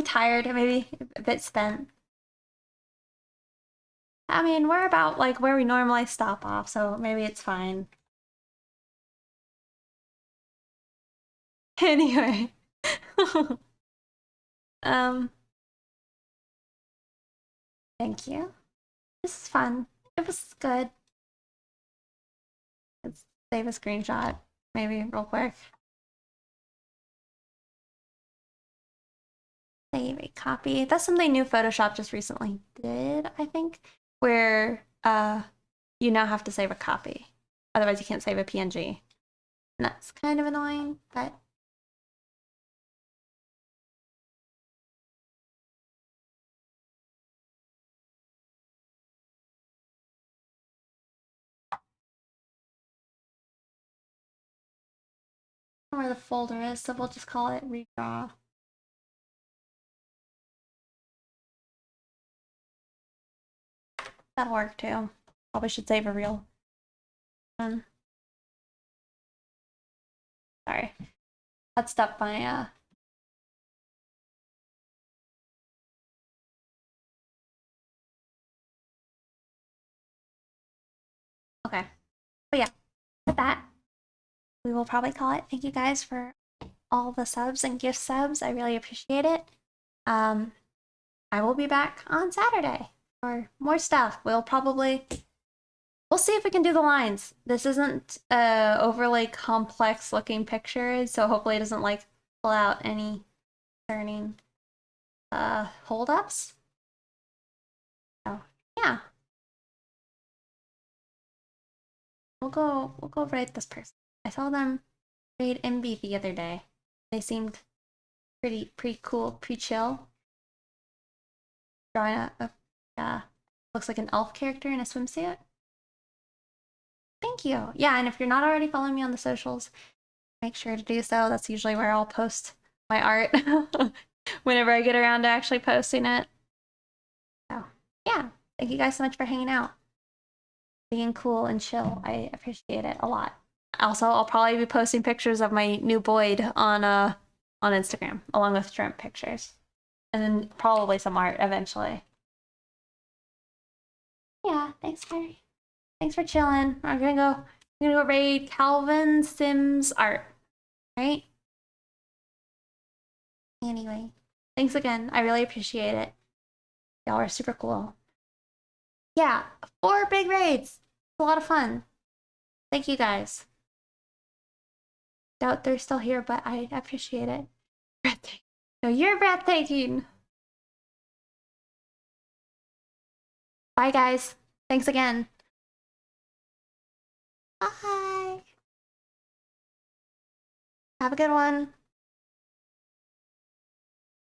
tired, or maybe a bit spent. I mean, we're about like where we normally stop off, so maybe it's fine. Anyway, um, thank you. This is fun. It was good. Let's save a screenshot, maybe real quick. Save a copy. That's something new Photoshop just recently did, I think, where you now have to save a copy. Otherwise you can't save a PNG. And that's kind of annoying, but I don't know where the folder is, so we'll just call it redraw. That'll work too. Probably should save a real one. Sorry. That stuck my okay. But yeah, with that, we will probably call it. Thank you guys for all the subs and gift subs. I really appreciate it. I will be back on Saturday for more stuff. We'll see if we can do the lines. This isn't overly complex looking pictures, so hopefully it doesn't like pull out any concerning holdups. So yeah. We'll go rate this person. I saw them raid MB the other day. They seemed pretty cool, pretty chill. Drawing looks like an elf character in a swimsuit. Thank you. Yeah, and if you're not already following me on the socials, make sure to do so. That's usually where I'll post my art whenever I get around to actually posting it. So yeah, thank you guys so much for hanging out, being cool and chill. I appreciate it a lot. Also, I'll probably be posting pictures of my new Boyd on Instagram, along with shrimp pictures. And then probably some art eventually. Yeah, thanks for chilling. I'm gonna go raid Calvin Sims art. Right? Anyway, thanks again. I really appreciate it. Y'all are super cool. Yeah, 4 big raids. It's a lot of fun. Thank you guys. Doubt they're still here, but I appreciate it. Breathtaking. No, you're breathtaking. Bye, guys. Thanks again. Bye. Have a good one.